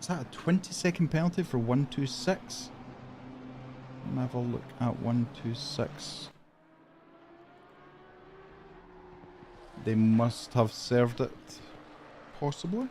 Is that a 20-second penalty for 126? Let me have a look at 126. They must have served it, possibly.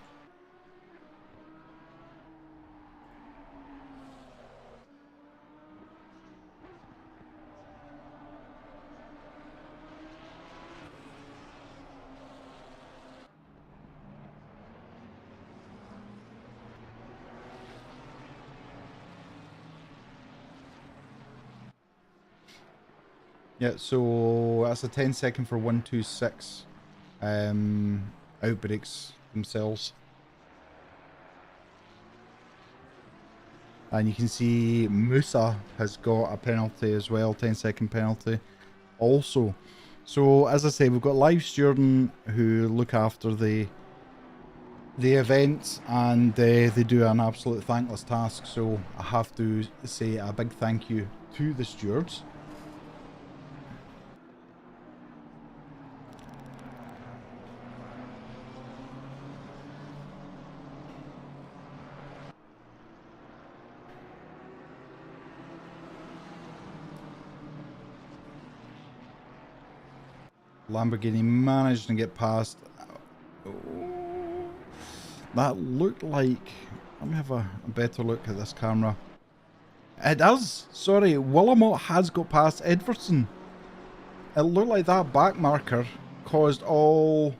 Yeah, so that's a 10-second for 126 outbreaks themselves. And you can see Musa has got a penalty as well, 10-second penalty also. So as I say, we've got live stewarding who look after the events, and they do an absolute thankless task. So I have to say a big thank you to the stewards. Lamborghini managed to get past. That looked like... Let me have a better look at this camera. It does. Sorry, Willamot has got past Edvardsen. It looked like that back marker caused all...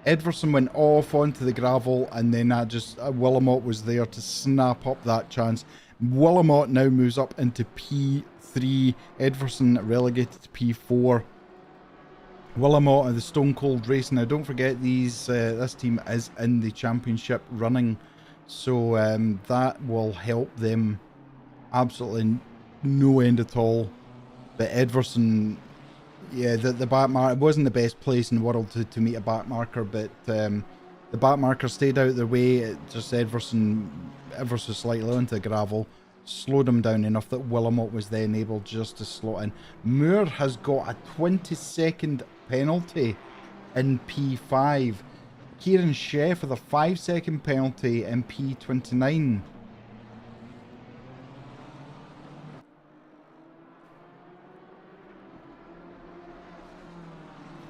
Edvardsen went off onto the gravel, and then that just... Willamot was there to snap up that chance. Willamot now moves up into P3. Edvardsen relegated to P4. Willamot and the Stone Cold Racing. Now, don't forget this team is in the championship running, so that will help them absolutely no end at all. But Edvardsen, yeah, the back marker, it wasn't the best place in the world to meet a back marker, but the back marker stayed out of their way. It just Edvardsen ever so slightly onto the gravel, slowed him down enough that Willamot was then able just to slot in. Moore has got a 20-second penalty in P5. Kieran Sheff with a 5-second penalty in P29.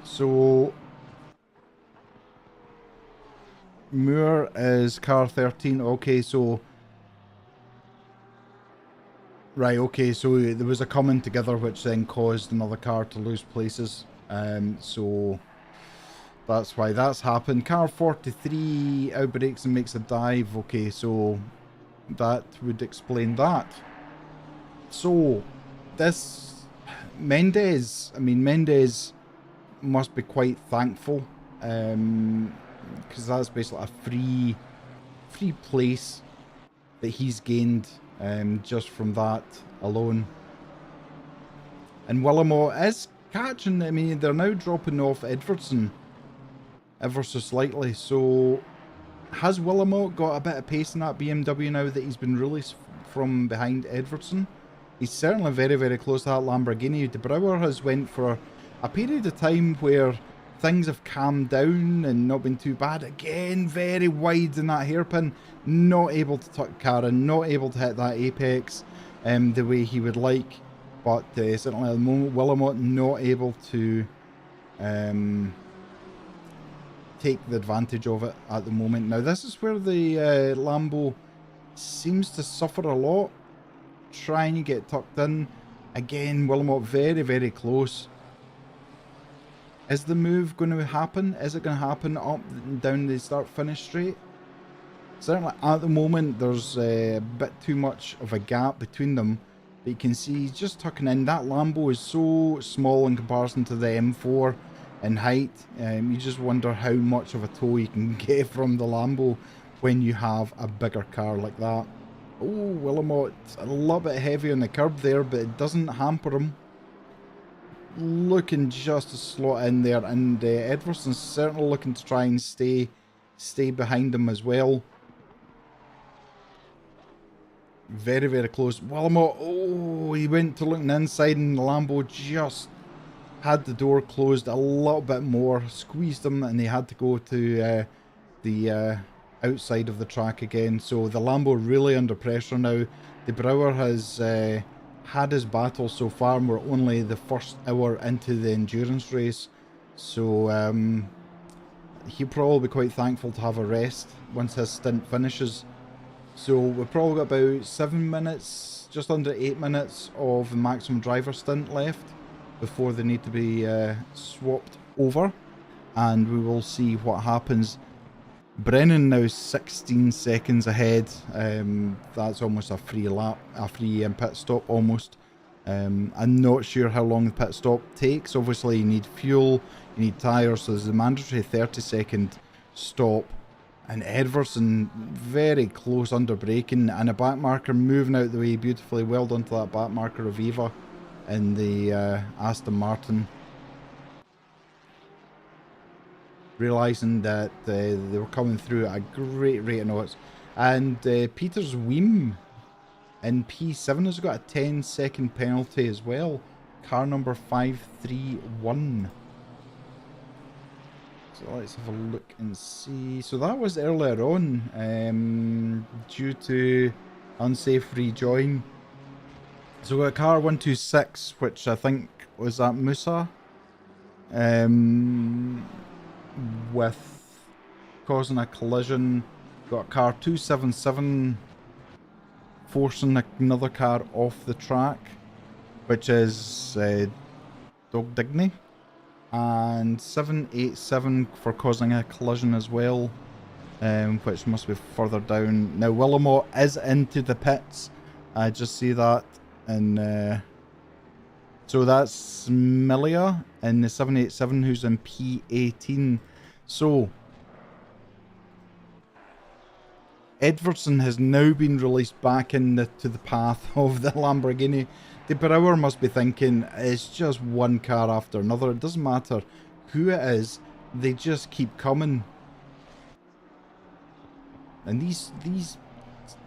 So Moore is car 13. Okay, so right, okay, so there was a coming together which then caused another car to lose places. So that's why that's happened. Car 43 outbreaks and makes a dive. Okay, so that would explain that. So this Mendes, I mean, Mendes must be quite thankful, because that's basically a free place that he's gained just from that alone. And Willamot is catching, I mean, they're now dropping off Edvardsen ever so slightly. So has Willamot got a bit of pace in that BMW now that he's been released from behind Edvardsen? He's certainly very, very close to that Lamborghini. De Brouwer has went for a period of time where things have calmed down and not been too bad. Again, very wide in that hairpin. Not able to tuck Karen, not able to hit that apex the way he would like. But certainly at the moment, Willamot not able to take the advantage of it at the moment. Now, this is where the Lambo seems to suffer a lot. Trying to get tucked in. Again, Willamot very, very close. Is the move going to happen? Is it going to happen up and down the start-finish straight? Certainly at the moment, there's a bit too much of a gap between them. But you can see he's just tucking in. That Lambo is so small in comparison to the M4 in height. You just wonder how much of a tow you can get from the Lambo when you have a bigger car like that. Oh, Willamot a little bit heavy on the curb there, but it doesn't hamper him. Looking just to slot in there, and Edvardsen's certainly looking to try and stay behind him as well. Very, very close. Willamot, oh, he went to looking inside, and the Lambo just had the door closed a little bit more, squeezed him, and they had to go to the outside of the track again. So the Lambo really under pressure now. De Brouwer has had his battle so far, and we're only the first hour into the endurance race. So he'll probably be quite thankful to have a rest once his stint finishes. So we've probably got about 7 minutes, just under 8 minutes of the maximum driver stint left before they need to be swapped over, and we will see what happens. Brennan now 16 seconds ahead. That's almost a free lap, a free pit stop almost. I'm not sure how long the pit stop takes. Obviously you need fuel, you need tyres, so there's a mandatory 30-second stop. And Edverson very close under braking, and a back marker moving out the way beautifully. Well done to that back marker of Eva in the Aston Martin. Realising that they were coming through at a great rate of knots. And Peter's Weem in P7 has got a 10-second penalty as well. Car number 531. So let's have a look and see. So that was earlier on, due to unsafe rejoin. So we got car 126, which I think was at Musa, with causing a collision. Got car 277 forcing another car off the track, which is Dog Digney. And 787 for causing a collision as well, which must be further down. Now Willamot is into the pits. I just see that, and so that's Milia in the 787 who's in P18. So Edverson has now been released back to the path of the Lamborghini. De Brouwer must be thinking, it's just one car after another. It doesn't matter who it is, they just keep coming. And these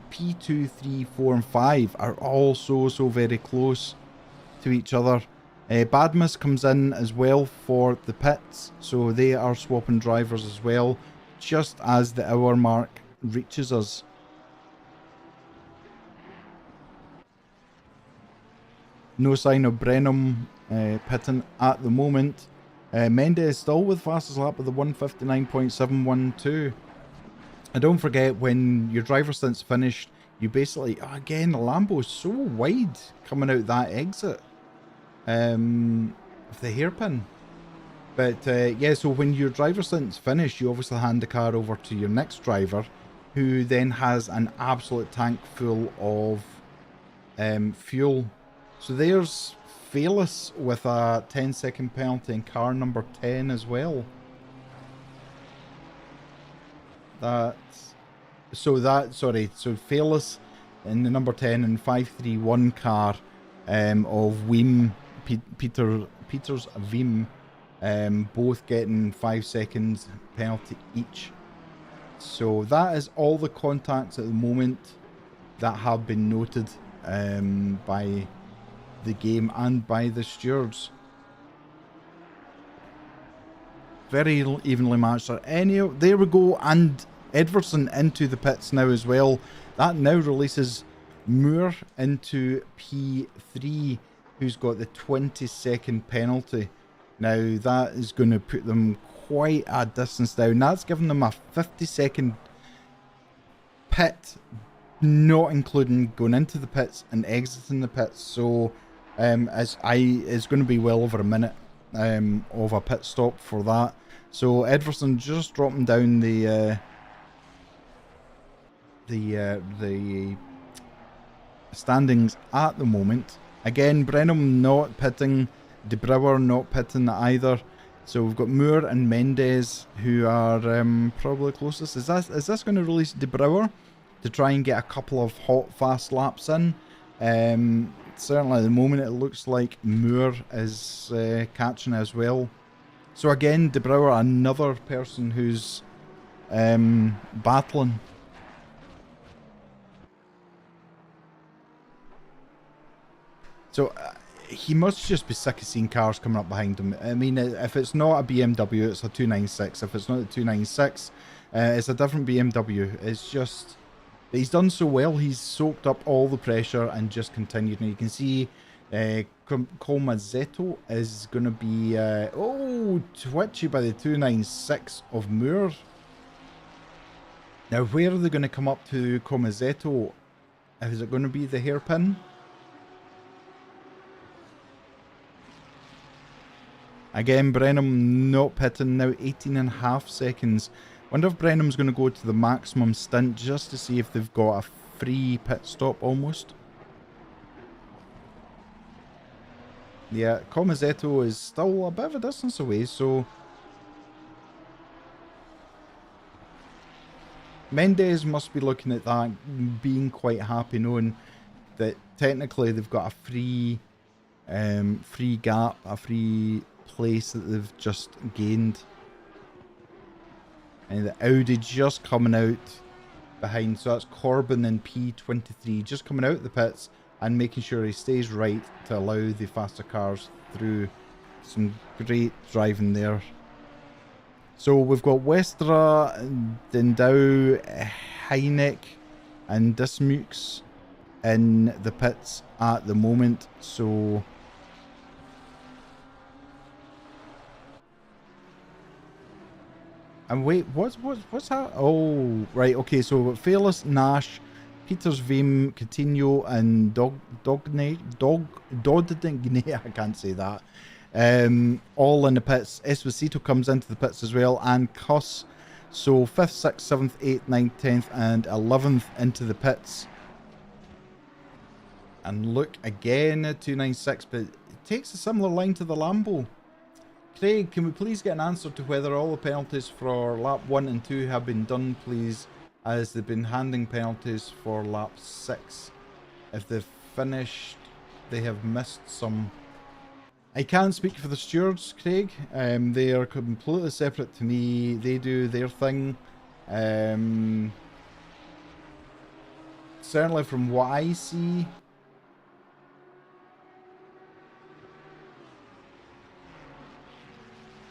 P2, 3, 4 and 5 are all so very close to each other. Badmus comes in as well for the pits, so they are swapping drivers as well, just as the hour mark reaches us. No sign of Brenham pitting at the moment. Mendes still with fastest lap with the 159.712. And don't forget, when your driver stint's finished, you basically, again, the Lambo's so wide coming out that exit of the hairpin. But yeah, so when your driver stint's finished, you obviously hand the car over to your next driver, who then has an absolute tank full of fuel. So there's Fearless with a 10-second penalty in car number 10 as well. So Fearless in the number 10 and 531 car of Weem, Peter's Weem, both getting 5 seconds penalty each. So that is all the contacts at the moment that have been noted by the game and by the stewards. Very evenly matched. There we go, and Edverson into the pits now as well. That now releases Moore into P3, who's got the 20-second penalty. Now that is going to put them quite a distance down. That's given them a 50-second pit, not including going into the pits and exiting the pits. So it's going to be well over a minute of a pit stop for that. So Edverson just dropping down the standings at the moment. Again, Brenham not pitting, De Brouwer not pitting either. So we've got Moore and Mendes who are probably closest. Is this going to release De Brouwer to try and get a couple of hot, fast laps in? Certainly at the moment it looks like Moore is catching as well. So again, De Brouwer, another person who's battling. So he must just be sick of seeing cars coming up behind him. I mean, if it's not a BMW, it's a 296. If it's not a 296, it's a different BMW. It's just, he's done so well. He's soaked up all the pressure and just continued. And you can see Colmazetto is going to be, twitchy by the 296 of Moore. Now, where are they going to come up to Colmazetto? Is it going to be the hairpin? Again, Brenham not pitting now, 18.5 seconds. Wonder if Brenham's going to go to the maximum stint just to see if they've got a free pit stop almost. Yeah, Colmazetto is still a bit of a distance away, so Mendes must be looking at that, being quite happy knowing that technically they've got a free gap, a free place that they've just gained. And the Audi just coming out behind, so that's Corbin in P23 just coming out the pits and making sure he stays right to allow the faster cars through. Some great driving there. So we've got Westra, Dindau, Heineck and Dismukes in the pits at the moment. So and wait, what's that? Oh, right, okay. So Fearless, Nash, Peters, Veem, Coutinho, and Doddigne. I can't say that. All in the pits. Esposito comes into the pits as well, and Cuss. So 5th, 6th, 7th, 8th, 9th, 10th, and 11th into the pits. And look again at 296, but it takes a similar line to the Lambo. Craig, can we please get an answer to whether all the penalties for lap 1 and 2 have been done, please, as they've been handing penalties for lap 6. If they've finished, they have missed some. I can't speak for the stewards, Craig. They are completely separate to me. They do their thing. Certainly from what I see,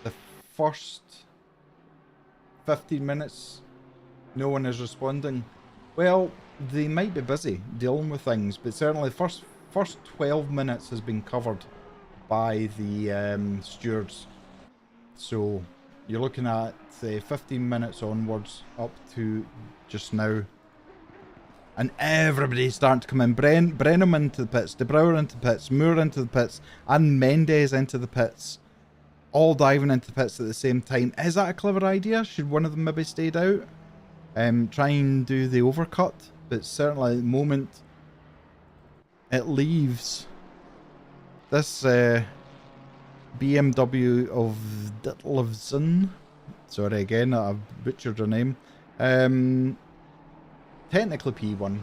the first 15 minutes, no one is responding. Well, they might be busy dealing with things, but certainly the first 12 minutes has been covered by the stewards. So you're looking at 15 minutes onwards up to just now. And everybody's starting to come in. Brenham into the pits, De Brouwer into the pits, Moore into the pits, and Mendes into the pits. All diving into the pits at the same time. Is that a clever idea? Should one of them maybe stayed out? Try and do the overcut. But certainly at the moment, it leaves this BMW of Dittlevsen. Sorry again, I've butchered her name. Technically P1.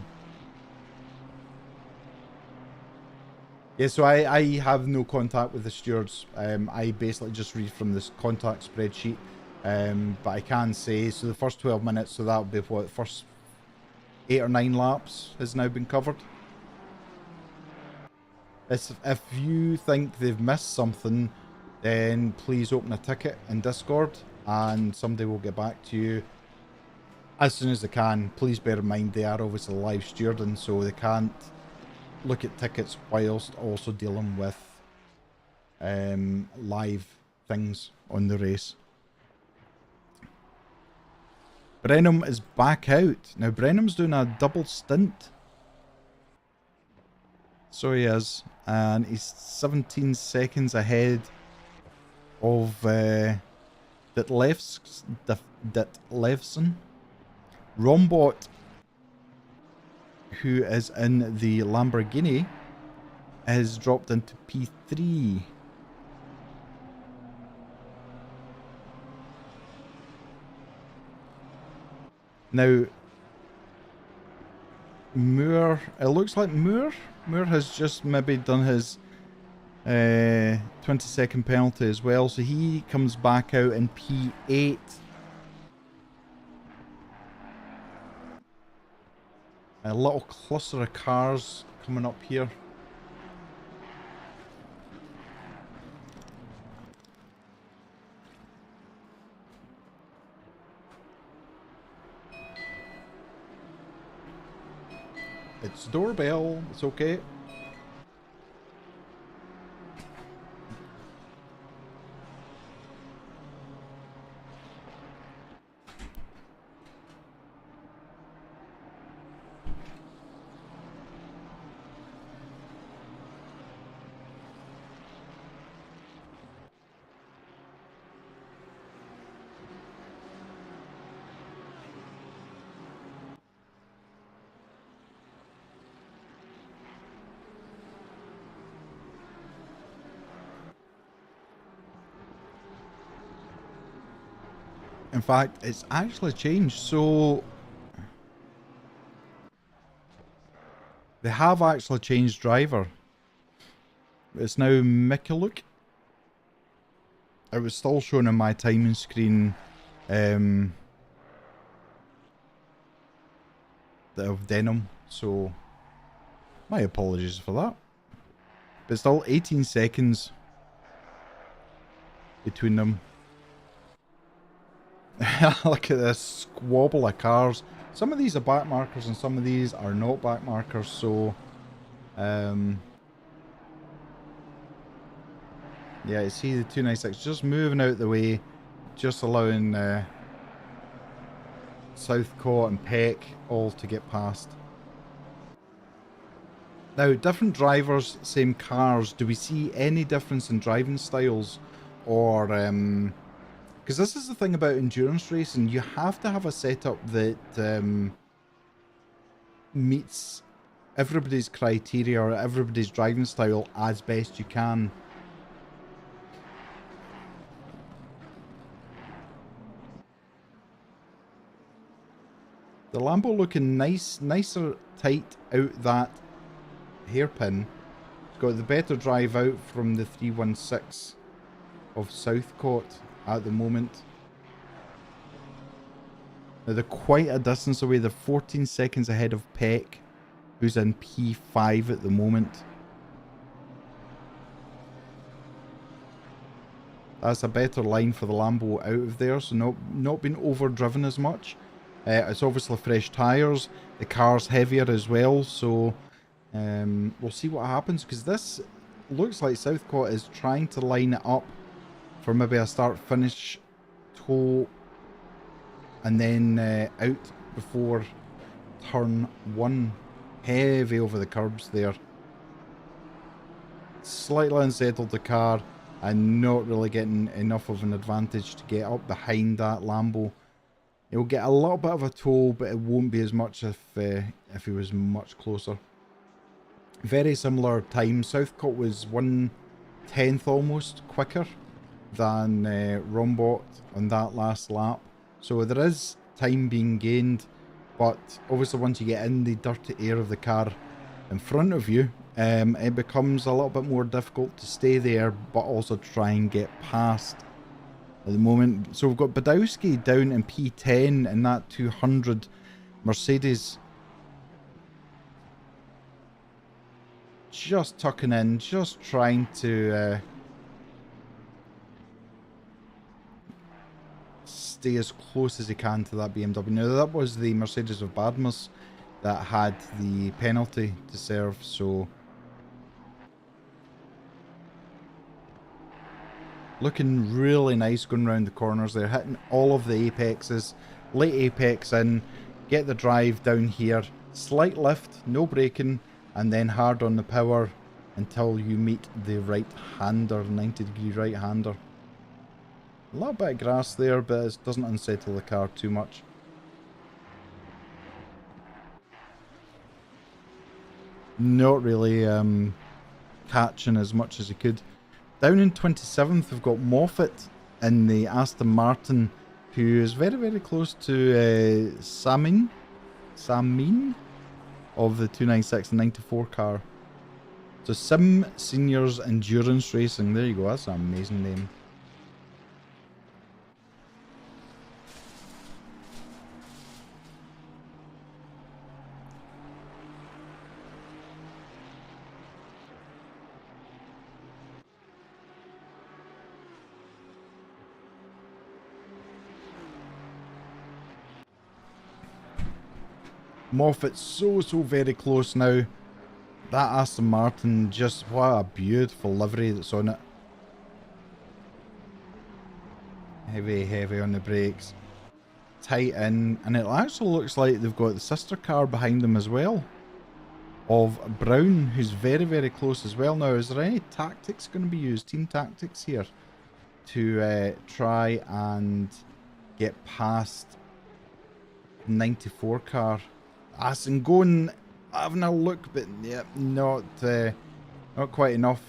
Yeah, so I have no contact with the stewards. I basically just read from this contact spreadsheet. But I can say, so the first 12 minutes, so that would be what, first 8 or 9 laps has now been covered. If you think they've missed something, then please open a ticket in Discord and somebody will get back to you as soon as they can. Please bear in mind they are obviously live stewarding, so they can't look at tickets whilst also dealing with live things on the race. Brenham is back out. Now Brenham's doing a double stint. So he is. And he's 17 seconds ahead of Ditlevsen. Rombot, who is in the Lamborghini, has dropped into P3. Now, Moore, it looks like Moore has just maybe done his 20-second penalty as well, so he comes back out in P8. A little cluster of cars coming up here. It's doorbell, it's okay. In fact, it's actually changed. So They have actually changed driver. It's now Mikuluk. It was still showing on my timing screen of Denim, so my apologies for that. But still 18 seconds between them. Look at this squabble of cars. Some of these are back markers and some of these are not back markers, so yeah, you see the 296 just moving out the way, just allowing Southcote and Peck all to get past. Now, different drivers, same cars. Do we see any difference in driving styles, or because this is the thing about endurance racing, you have to have a setup that meets everybody's criteria or everybody's driving style as best you can. The Lambo looking nicer tight out that hairpin. It's got the better drive out from the 316 of Southcote at the moment. Now they're quite a distance away. They're 14 seconds ahead of Peck, who's in P5 at the moment. That's a better line for the Lambo out of there, so not been overdriven as much. It's obviously fresh tyres. The car's heavier as well, so we'll see what happens, because this looks like Southcote is trying to line it up for maybe a start-finish toe and then out before turn 1. Heavy over the curbs there. Slightly unsettled the car and not really getting enough of an advantage to get up behind that Lambo. He'll get a little bit of a toll, but it won't be as much if he was much closer. Very similar time. Southcote was 1/10 almost quicker than Rombot on that last lap. So there is time being gained, but obviously once you get in the dirty air of the car in front of you, it becomes a little bit more difficult to stay there, but also try and get past at the moment. So we've got Badowski down in P10 in that 200 Mercedes. Just tucking in, just trying to stay as close as he can to that BMW. Now that was the Mercedes of Badmus that had the penalty to serve, so looking really nice going around the corners there, hitting all of the apexes, late apex in, get the drive down here, slight lift, no braking, and then hard on the power until you meet the right-hander, 90-degree right-hander. A little bit of grass there, but it doesn't unsettle the car too much. Not really catching as much as he could. Down in 27th, we've got Moffat in the Aston Martin, who is very, very close to Samin of the 296 and 94 car. So Sim Seniors Endurance Racing. There you go. That's an amazing name. Moffat's so very close now. That Aston Martin, just what a beautiful livery that's on it. Heavy on the brakes. Tight in, and it actually looks like they've got the sister car behind them as well, of Brown, who's very, very close as well. Now, is there any tactics going to be used, team tactics here, to try and get past 94 car? And going, having a look, but yeah, not quite enough.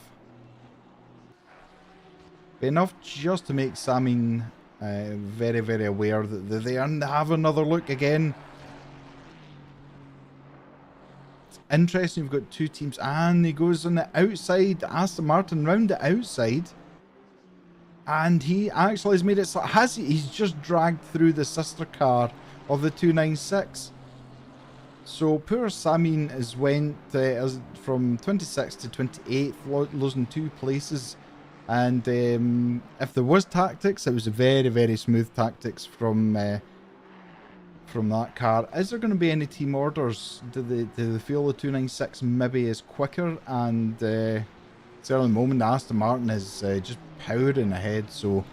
But enough just to make Samin very, very aware that they have another look again. interesting. We've got two teams, and he goes on the outside. Aston Martin round the outside, and he actually has made it. Has he? He's just dragged through the sister car of the 296. So poor Samin has went from 26th to 28th, losing 2 places. And if there was tactics, it was a very, very smooth tactics from that car. Is there going to be any team orders? Do they feel the 296 maybe is quicker? And certainly at the moment, the Aston Martin is just powering ahead. So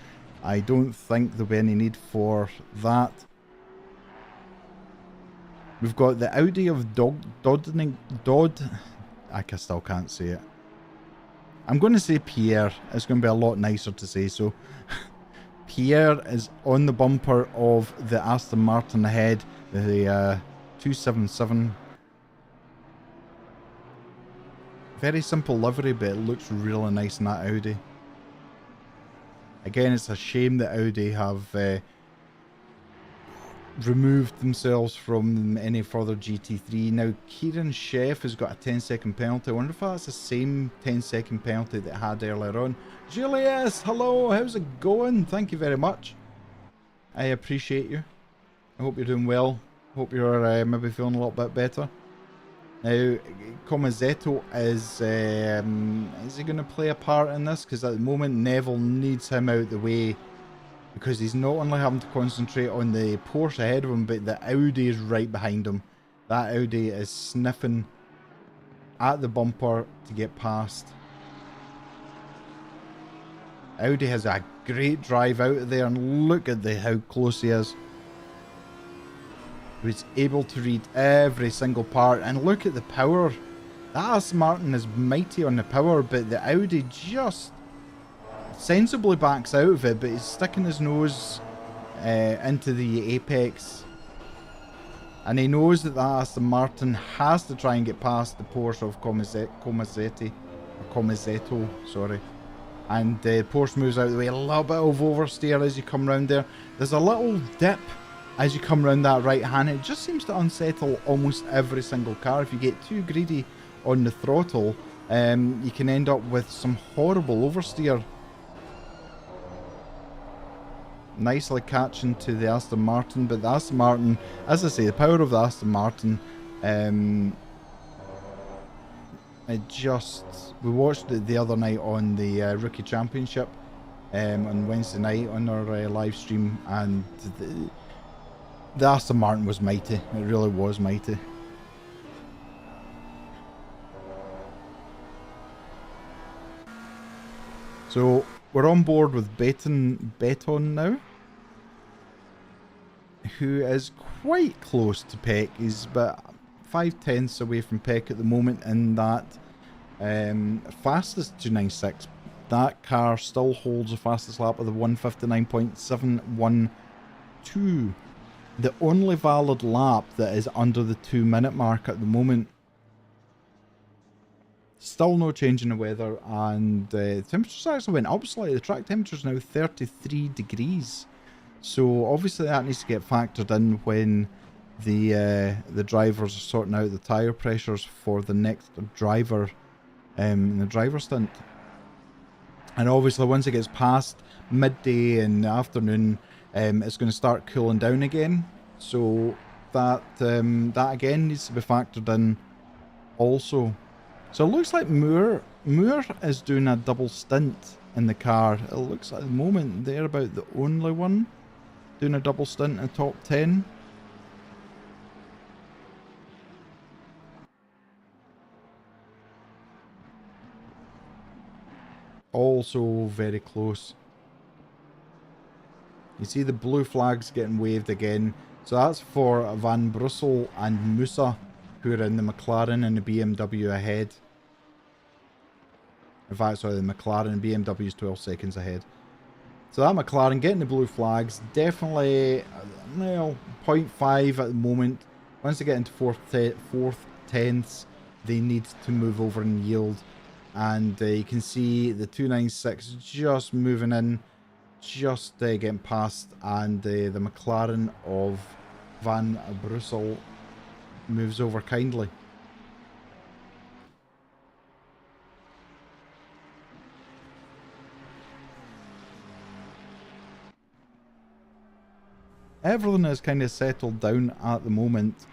I don't think there'll be any need for that. We've got the Audi of Dodd. I still can't say it. I'm going to say Pierre. It's going to be a lot nicer to say so. Pierre is on the bumper of the Aston Martin ahead. The 277. Very simple livery, but it looks really nice in that Audi. Again, it's a shame that Audi have removed themselves from any further GT3. Now, Kieran Sheff has got a 10-second penalty. I wonder if that's the same 10-second penalty that it had earlier on. Julius, hello, how's it going? Thank you very much. I appreciate you. I hope you're doing well. Hope you're maybe feeling a little bit better. Now, Comazetto is he going to play a part in this? Because at the moment, Neville needs him out the way, because he's not only having to concentrate on the Porsche ahead of him, but the Audi is right behind him. That Audi is sniffing at the bumper to get past. Audi has a great drive out of there, and look at how close he is. He's able to read every single part, and look at the power. That Aston Martin is mighty on the power, but the Audi just sensibly backs out of it, but he's sticking his nose into the apex, and he knows that Aston Martin has to try and get past the Porsche of Comazetto, sorry. And Porsche moves out of the way. A little bit of oversteer as you come round there. There's a little dip as you come round that right hand. It just seems to unsettle almost every single car. If you get too greedy on the throttle, you can end up with some horrible oversteer. Nicely catching to the Aston Martin, but the Aston Martin, as I say, the power of the Aston Martin, we watched it the other night on the Rookie Championship on Wednesday night on our live stream, and the Aston Martin was mighty. It really was mighty. So we're on board with Pateron now, who is quite close to Peck. He's about 5/10 away from Peck at the moment in that fastest 296. That car still holds the fastest lap of the 159.712. The only valid lap that is under the 2-minute mark at the moment. Still no change in the weather, and the temperatures actually went up slightly. The track temperature is now 33 degrees. So obviously that needs to get factored in when the drivers are sorting out the tyre pressures for the next driver in the driver stint. And obviously once it gets past midday in the afternoon, it's going to start cooling down again. So that again needs to be factored in also. So it looks like Moore is doing a double stint in the car. It looks like at the moment they're about the only one doing a double stint in the top 10. Also very close. You see the blue flags getting waved again. So that's for Van Brussel and Musa, who are in the McLaren and the BMW ahead. In fact, sorry, the McLaren and BMW is 12 seconds ahead. So that McLaren getting the blue flags, definitely, well, 0.5 at the moment. Once they get into fourth tenths, they need to move over and yield. And you can see the 296 just moving in, just getting past, and the McLaren of Van Brussel moves over kindly. everything has kind of settled down at the moment.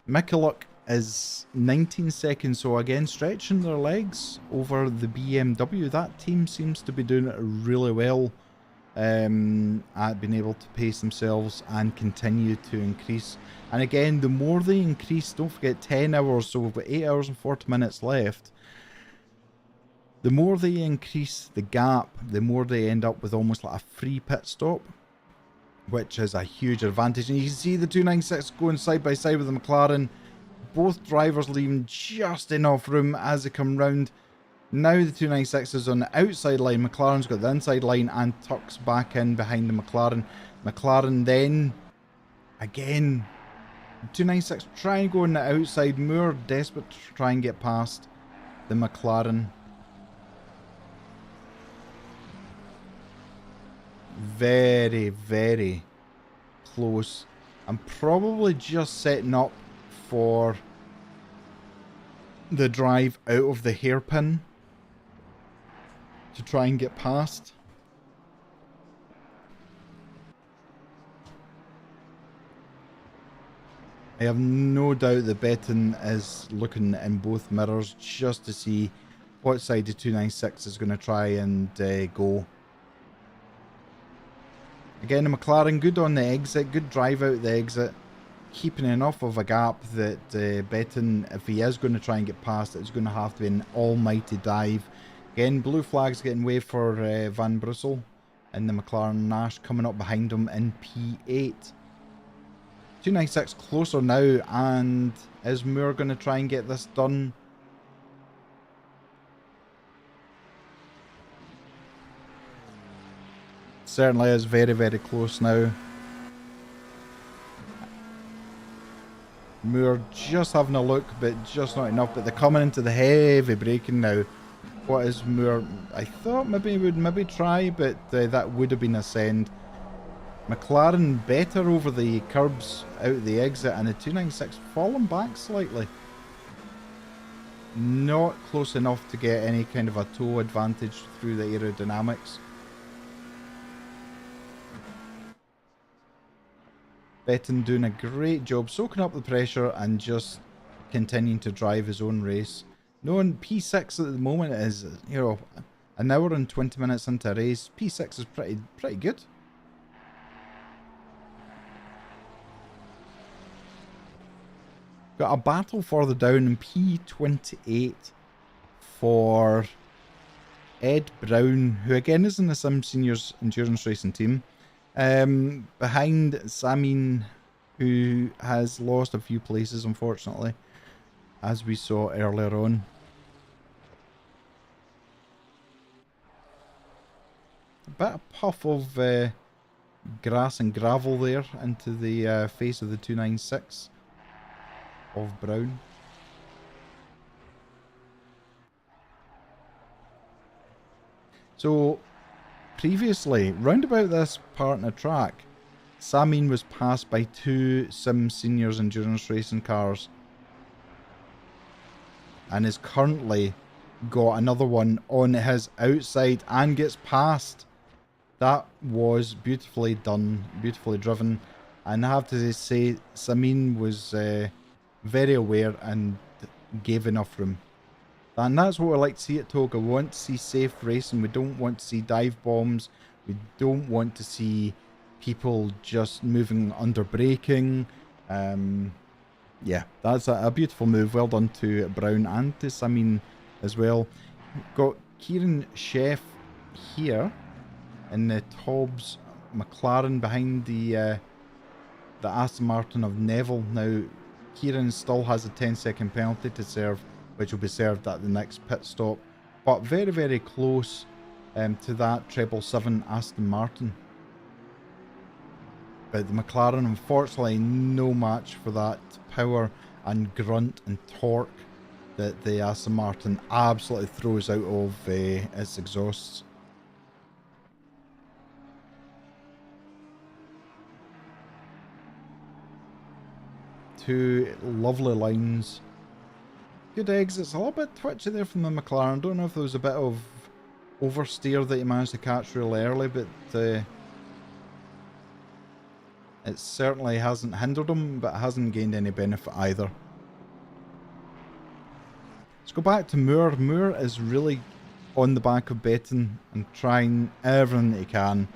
Mikuluk is 19 seconds, so again stretching their legs over the BMW. That team seems to be doing it really well at being able to pace themselves and continue to increase. And again, the more they increase, don't forget 10 hours, so we've got 8 hours and 40 minutes left. The more they increase the gap, the more they end up with almost like a free pit stop, which is a huge advantage. And you can see the 296 going side by side with the McLaren. Both drivers leaving just enough room as they come round. Now the 296 is on the outside line. McLaren's got the inside line and tucks back in behind the McLaren. McLaren then, again, 296 try and go on the outside. Moore desperate to try and get past the McLaren. Very, very close. I'm probably just setting up for the drive out of the hairpin to try and get past. I have no doubt that Pateron is looking in both mirrors just to see what side the 296 is going to try and go. Again, the McLaren good on the exit, good drive out the exit, keeping enough of a gap that Pateron, if he is going to try and get past it, it's going to have to be an almighty dive. Again, blue flags getting way for Van Brussel, and the McLaren Nash coming up behind him in P8. 296 closer now, and is Moore going to try and get this done? Certainly is very, very close now. Moore just having a look, but just not enough. But they're coming into the heavy braking now. What is Moore? I thought maybe he would try, but that would have been a send. McLaren better over the curbs out the exit, and the 296 falling back slightly. Not close enough to get any kind of a toe advantage through the aerodynamics. Pateron doing a great job soaking up the pressure and just continuing to drive his own race. Knowing P6 at the moment is, you know, an hour and 20 minutes into a race. P6 is pretty good. Got a battle further down in P28 for Ed Brown, who again is in the Sim Seniors Endurance Racing team. Behind Samin, who has lost a few places, unfortunately, as we saw earlier on. A bit of puff of grass and gravel there into the face of the 296 of Brown. So previously, round about this part in the track, Samin was passed by two Sim Seniors Endurance Racing cars and is currently got another one on his outside and gets past. That was beautifully done, beautifully driven, and I have to say Samin was very aware and gave enough room. And that's what we like to see at TOGA. We want to see safe racing. We don't want to see dive bombs. We don't want to see people just moving under braking. Yeah, that's a beautiful move. Well done to Brown and to Samin as well. Got Kieran Chef here in the Tobbs McLaren behind the Aston Martin of Neville. Now, Kieran still has a 10-second penalty to serve, which will be served at the next pit stop, but very, very close to that 777 Aston Martin. But the McLaren, unfortunately, no match for that power and grunt and torque that the Aston Martin absolutely throws out of its exhausts. Two lovely lines. Good exits. A little bit twitchy there from the McLaren. Don't know if there was a bit of oversteer that he managed to catch real early, but It certainly hasn't hindered him, but hasn't gained any benefit either. Let's go back to Moore. Moore is really on the back of Betten and trying everything that he can.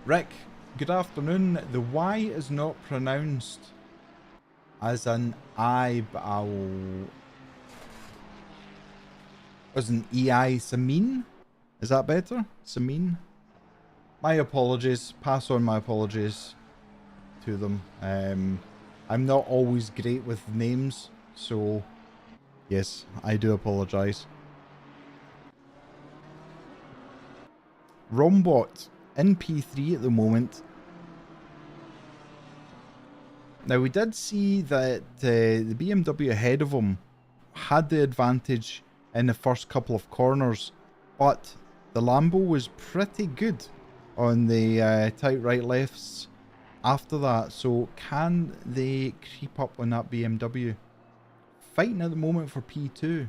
Rick, good afternoon. The Y is not pronounced as an I, but as an EI. Samin? Is that better? Samin? My apologies. Pass on my apologies to them. I'm not always great with names, so yes, I do apologise. Rombot in P3 at the moment. Now we did see that the BMW ahead of him had the advantage in the first couple of corners, but the Lambo was pretty good on the tight right lefts after that. So can they creep up on that BMW? Fighting at the moment for P2.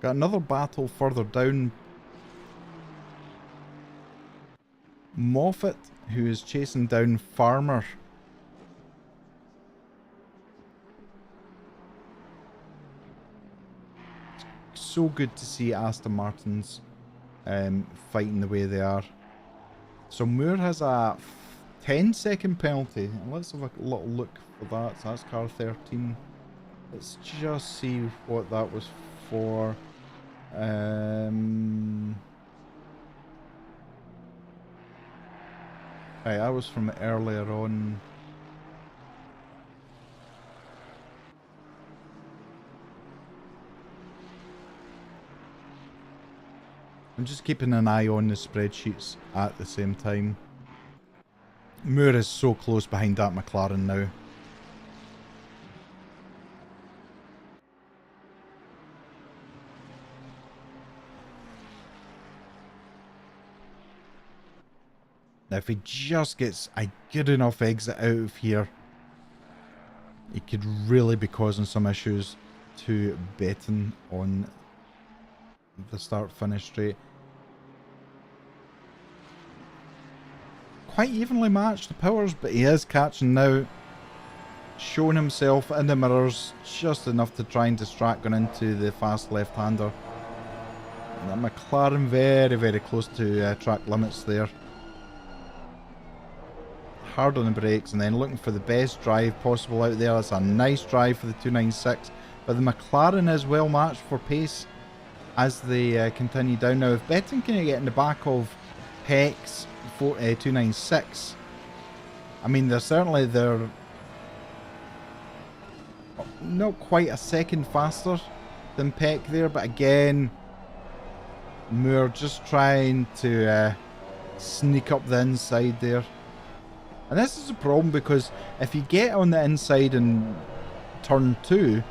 Got another battle further down. Moffat, who is chasing down Farmer. It's so good to see Aston Martins fighting the way they are. So Moore has a 10-second penalty. Let's have a little look for that. So that's car 13. Let's just see what that was for. Right, that was from earlier on. I'm just keeping an eye on the spreadsheets at the same time. Moore is so close behind that McLaren now. Now, if he just gets a good enough exit out of here, he could really be causing some issues to Betten on the start-finish straight. Quite evenly matched, the powers, but he is catching now. Showing himself in the mirrors just enough to try and distract going into the fast left-hander. And that McLaren very, very close to track limits there. Hard on the brakes and then looking for the best drive possible out there. That's a nice drive for the 296, but the McLaren is well matched for pace as they continue down. Now if Betten can get in the back of Heck's 296, I mean they're not quite a second faster than Peck there, but again Moore just trying to sneak up the inside there. And this is a problem because if you get on the inside in turn 2,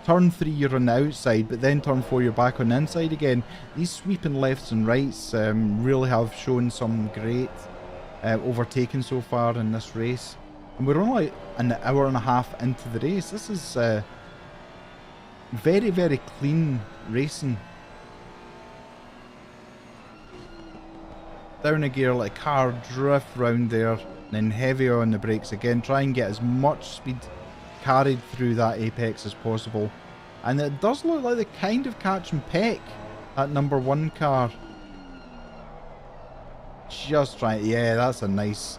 turn 3 you're on the outside, but then turn 4 you're back on the inside again. These sweeping lefts and rights really have shown some great overtaking so far in this race. And we're only an hour and a half into the race. This is very, very clean racing. Down a gear, let a car drift round there. Then heavy on the brakes again, try and get as much speed carried through that apex as possible. And it does look like they're kind of catching Peck, that number 1 car. Just trying, yeah, that's a nice,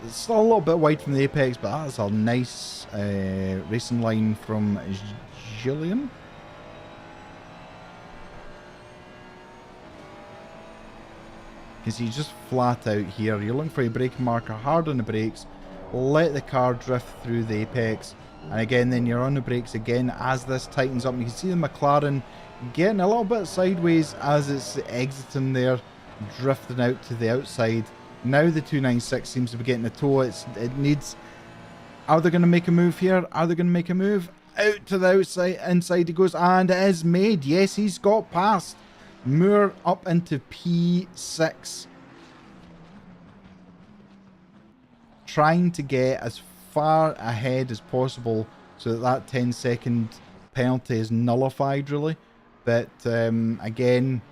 it's still a little bit wide from the apex, but that's a nice racing line from Julian. Because he's just flat out here. You're looking for a braking marker, hard on the brakes, let the car drift through the apex, and again then you're on the brakes again as this tightens up. You can see the McLaren getting a little bit sideways as it's exiting there, drifting out to the outside. Now the 296 seems to be getting a toe. It needs... Are they going to make a move here? Are they going to make a move? Out to the outside, inside he goes, and it is made. Yes, he's got past. Moore up into P6. Trying to get as far ahead as possible so that 10-second penalty is nullified, really. But again,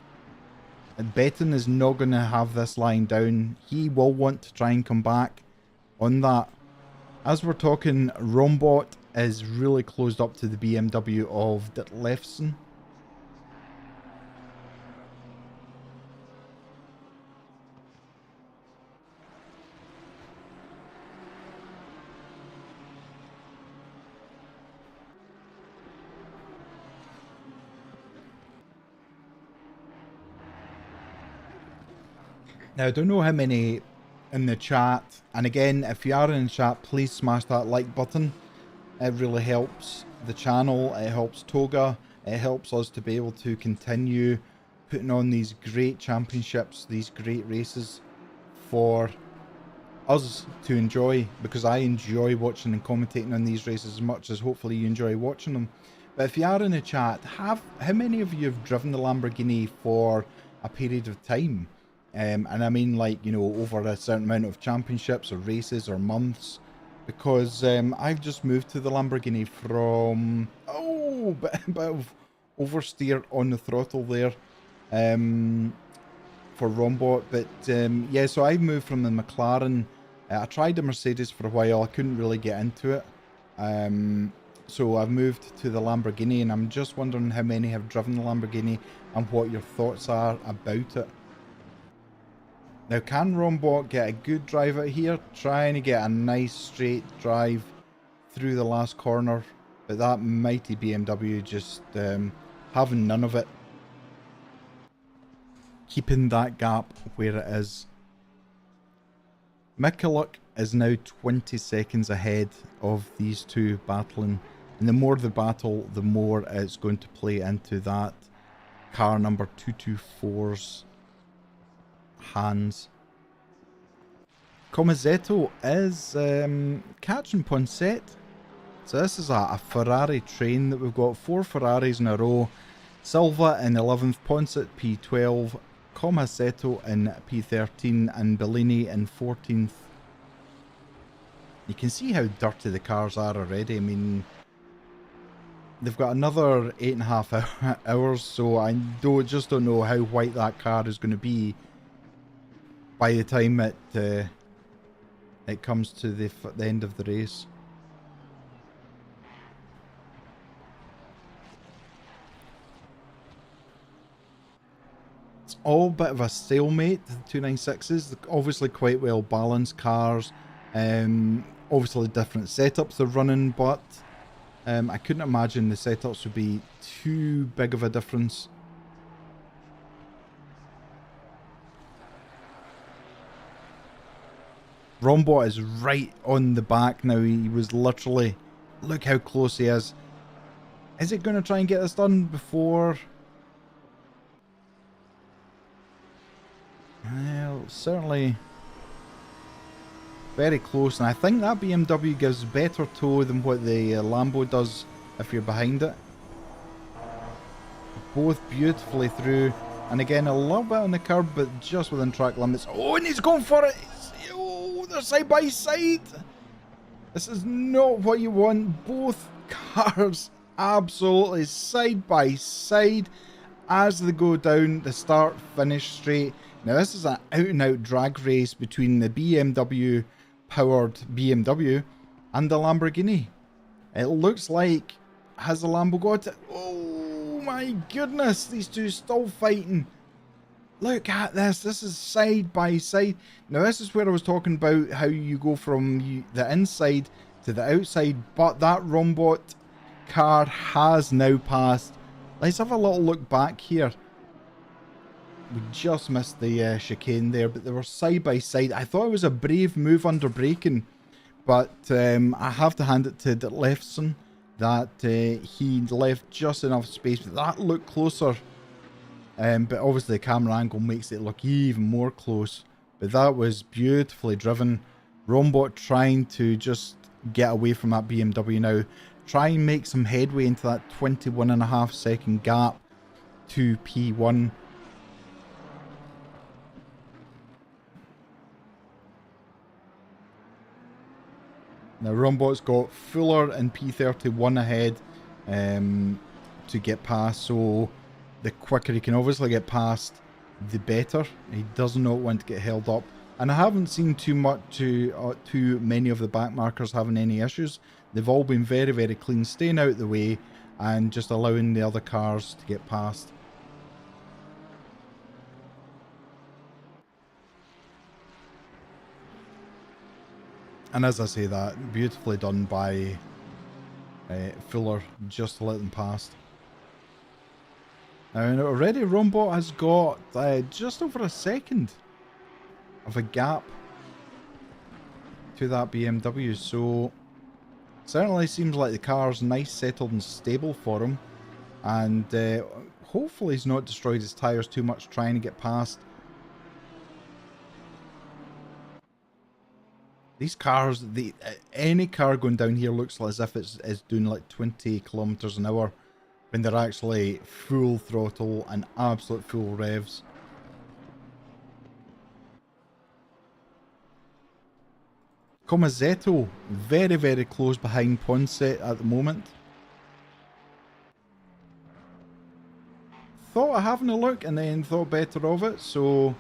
Betten is not going to have this lying down. He will want to try and come back on that. As we're talking, Rombot is really closed up to the BMW of Ditlevsen. Now, I don't know how many in the chat, and again, if you are in the chat, please smash that like button. It really helps the channel, it helps TOGA, it helps us to be able to continue putting on these great championships, these great races for us to enjoy, because I enjoy watching and commentating on these races as much as hopefully you enjoy watching them. But if you are in the chat, how many of you have driven the Lamborghini for a period of time? And I mean, like, you know, over a certain amount of championships or races or months, because I've just moved to the Lamborghini from, bit of oversteer on the throttle there for Rombot. But yeah, so I moved from the McLaren. I tried the Mercedes for a while. I couldn't really get into it. So I've moved to the Lamborghini, and I'm just wondering how many have driven the Lamborghini and what your thoughts are about it. Now, can Rombot get a good drive out here? Trying to get a nice straight drive through the last corner, but that mighty BMW just having none of it. Keeping that gap where it is. Mikuluk is now 20 seconds ahead of these two battling, and the more the battle, the more it's going to play into that car number 224's hands. Comizetto is catching Ponset. So this is a Ferrari train that we've got. 4 Ferraris in a row. Silva in 11th, Ponset P12, Comizetto in P13, and Bellini in 14th. You can see how dirty the cars are already. I mean, they've got another 8.5 hours, so I just don't know how white that car is going to be by the time it comes to the end of the race. It's all a bit of a stalemate, the 296s. Obviously quite well balanced cars. Obviously different setups they're running, but I couldn't imagine the setups would be too big of a difference. Rombot is right on the back now. He was literally... Look how close he is. Is it going to try and get this done before... Well, certainly... Very close. And I think that BMW gives better toe than what the Lambo does if you're behind it. Both beautifully through. And again, a little bit on the curb, but just within track limits. Oh, and he's going for it! They're side by side. This is not what you want. Both cars absolutely side by side as they go down the start finish straight. Now this is an out and out drag race between the BMW powered BMW and the Lamborghini. It looks like, has the Lambo got it? Oh my goodness, these two still fighting. Look at this. This is side by side. Now, this is where I was talking about how you go from the inside to the outside, but that Rombot car has now passed. Let's have a little look back here. We just missed the chicane there, but they were side by side. I thought it was a brave move under braking, but I have to hand it to Ditlevsen that he left just enough space. That looked closer. But obviously the camera angle makes it look even more close. But that was beautifully driven. Rombot trying to just get away from that BMW now. Try and make some headway into that 21.5-second gap to P1. Now Rombot's got Fuller and P31 ahead to get past, so the quicker he can obviously get past, the better. He does not want to get held up. And I haven't seen too many of the back markers having any issues. They've all been very, very clean, staying out of the way and just allowing the other cars to get past. And as I say that, beautifully done by Fuller, just to let them past. Now already Rombot has got just over a second of a gap to that BMW, so certainly seems like the car's nice, settled and stable for him, and hopefully he's not destroyed his tyres too much trying to get past. These cars, any car going down here looks as if it's doing like 20 kilometers an hour when they're actually full throttle and absolute full revs. Comazetto very, very close behind Ponce at the moment. Thought of having a look and then thought better of it, so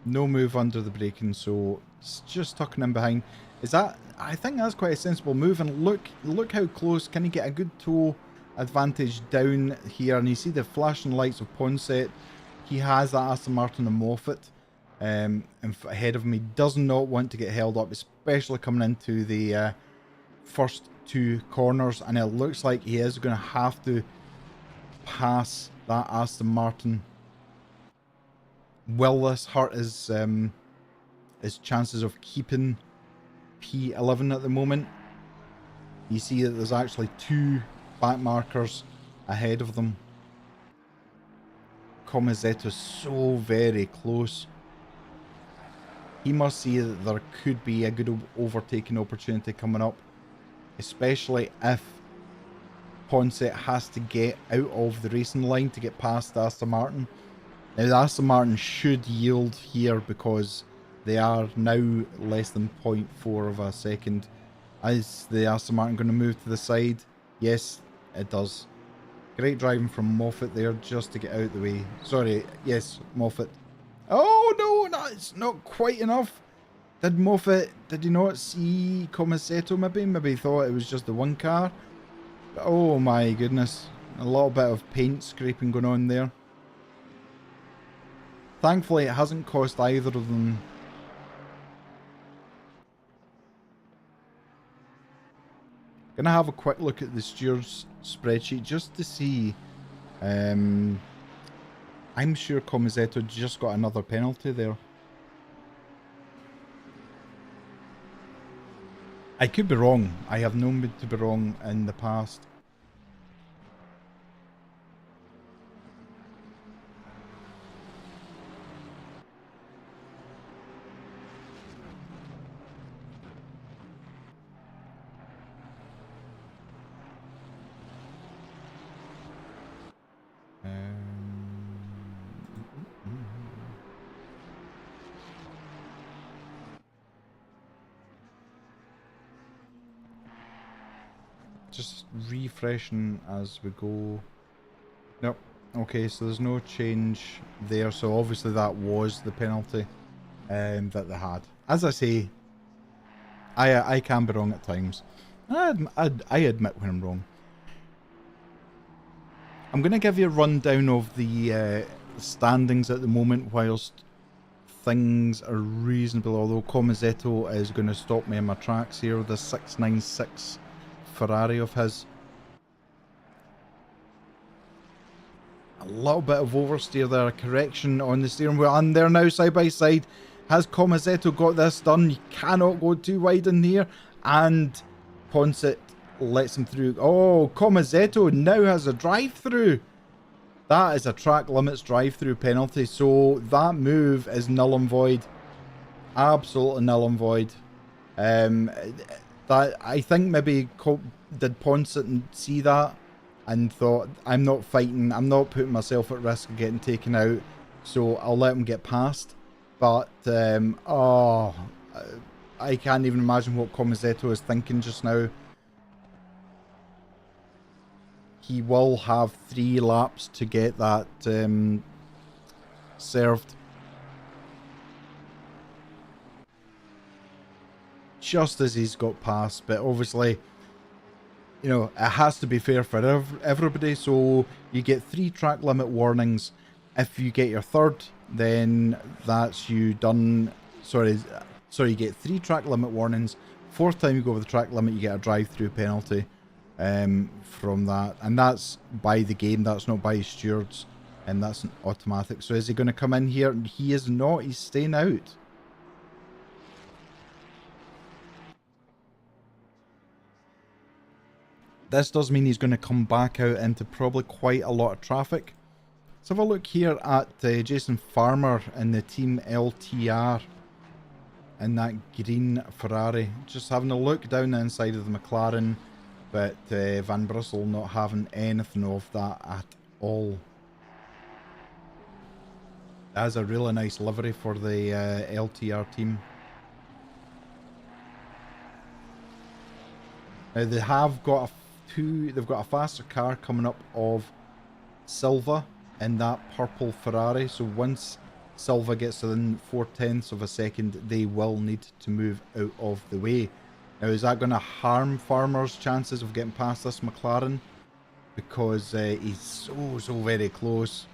no move under the braking, so it's just tucking in behind. Is that, I think that's quite a sensible move, and look how close. Can he get a good toe advantage down here? And you see the flashing lights of Ponce. He has that Aston Martin and Moffat ahead of him. He does not want to get held up, especially coming into the first two corners, and it looks like he is going to have to pass that Aston Martin. Will this hurt his chances of keeping P11 at the moment? You see that there's actually two back markers ahead of them. Comazetto so very close. He must see that there could be a good overtaking opportunity coming up, especially if Ponce has to get out of the racing line to get past the Aston Martin. Now the Aston Martin should yield here because they are now less than 0.4 of a second. Is the Aston Martin going to move to the side? Yes, it does. Great driving from Moffat there just to get out of the way. Sorry, yes, Moffat. Oh no, that's not quite enough. Did he not see Comazetto maybe? Maybe he thought it was just the one car. But oh my goodness. A little bit of paint scraping going on there. Thankfully it hasn't cost either of them. Gonna have a quick look at the stewards spreadsheet just to see. I'm sure Comazetto just got another penalty there. I could be wrong. I have known to be wrong in the past. Just refreshing as we go. Nope. Okay, so there's no change there. So obviously that was the penalty that they had. As I say, I can be wrong at times. I admit when I'm wrong. I'm going to give you a rundown of the standings at the moment whilst things are reasonable, although Comazetto is going to stop me in my tracks here with a 696 Ferrari of his. A little bit of oversteer there, a correction on the steering wheel, and they're now side by side. Has Comazetto got this done? You cannot go too wide in here, and Ponce lets him through. Oh, Comazetto now has a drive through. That is a track limits drive-through penalty, so that move is null and void. Absolutely null and void. That I think maybe did Ponset and see that and thought, I'm not fighting, I'm not putting myself at risk of getting taken out, so I'll let him get past. But oh, I can't even imagine what Comizetto is thinking just now. He will have 3 laps to get that served. Just as he's got past, but obviously, you know, it has to be fair for everybody, so you get 3 track limit warnings. If you get your 3rd, then that's you done. Sorry, you get 3 track limit warnings. 4th time you go over the track limit, you get a drive-through penalty from that, and that's by the game, that's not by stewards, and that's an automatic. So is he going to come in here? He is not, he's staying out. This does mean he's going to come back out into probably quite a lot of traffic. Let's have a look here at Jason Farmer in the Team LTR in that green Ferrari. Just having a look down the inside of the McLaren, but Van Brussel not having anything of that at all. That's a really nice livery for the LTR team. Now they have got they've got a faster car coming up of Silva in that purple Ferrari, so once Silva gets within 0.4 of a second, they will need to move out of the way. Now, is that going to harm Farmer's chances of getting past this McLaren? Because he's so very close.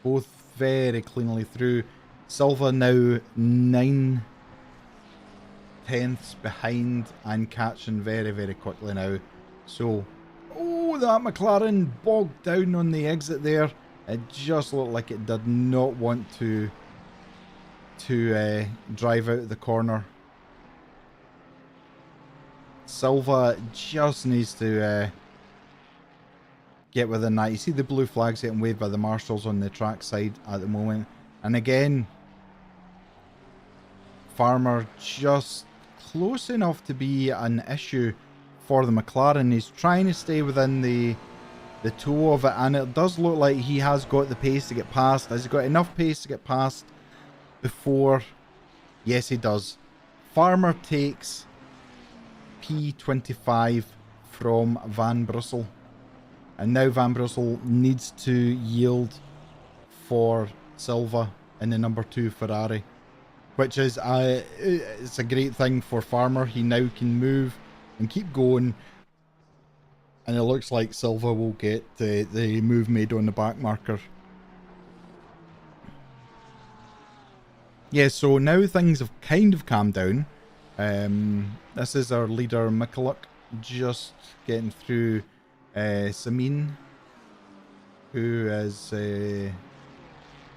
Both very cleanly through. Silva now 9/10 behind and catching very quickly now. So, oh, that McLaren bogged down on the exit there. It just looked like it did not want to drive out of the corner. Silva just needs to get within that. You see the blue flags getting waved by the marshals on the track side at the moment. And again, Farmer just close enough to be an issue for the McLaren. He's trying to stay within the toe of it, and it does look like he has got the pace to get past. Has he got enough pace to get past before? Yes, he does. Farmer takes P25 from Van Brussel, and now Van Brussel needs to yield for Silva in the number 2 Ferrari, which is it's a great thing for Farmer. He now can move and keep going, and it looks like Silva will get the move made on the back marker. Yeah, so now things have kind of calmed down. This is our leader Mikuluk just getting through Samin, who is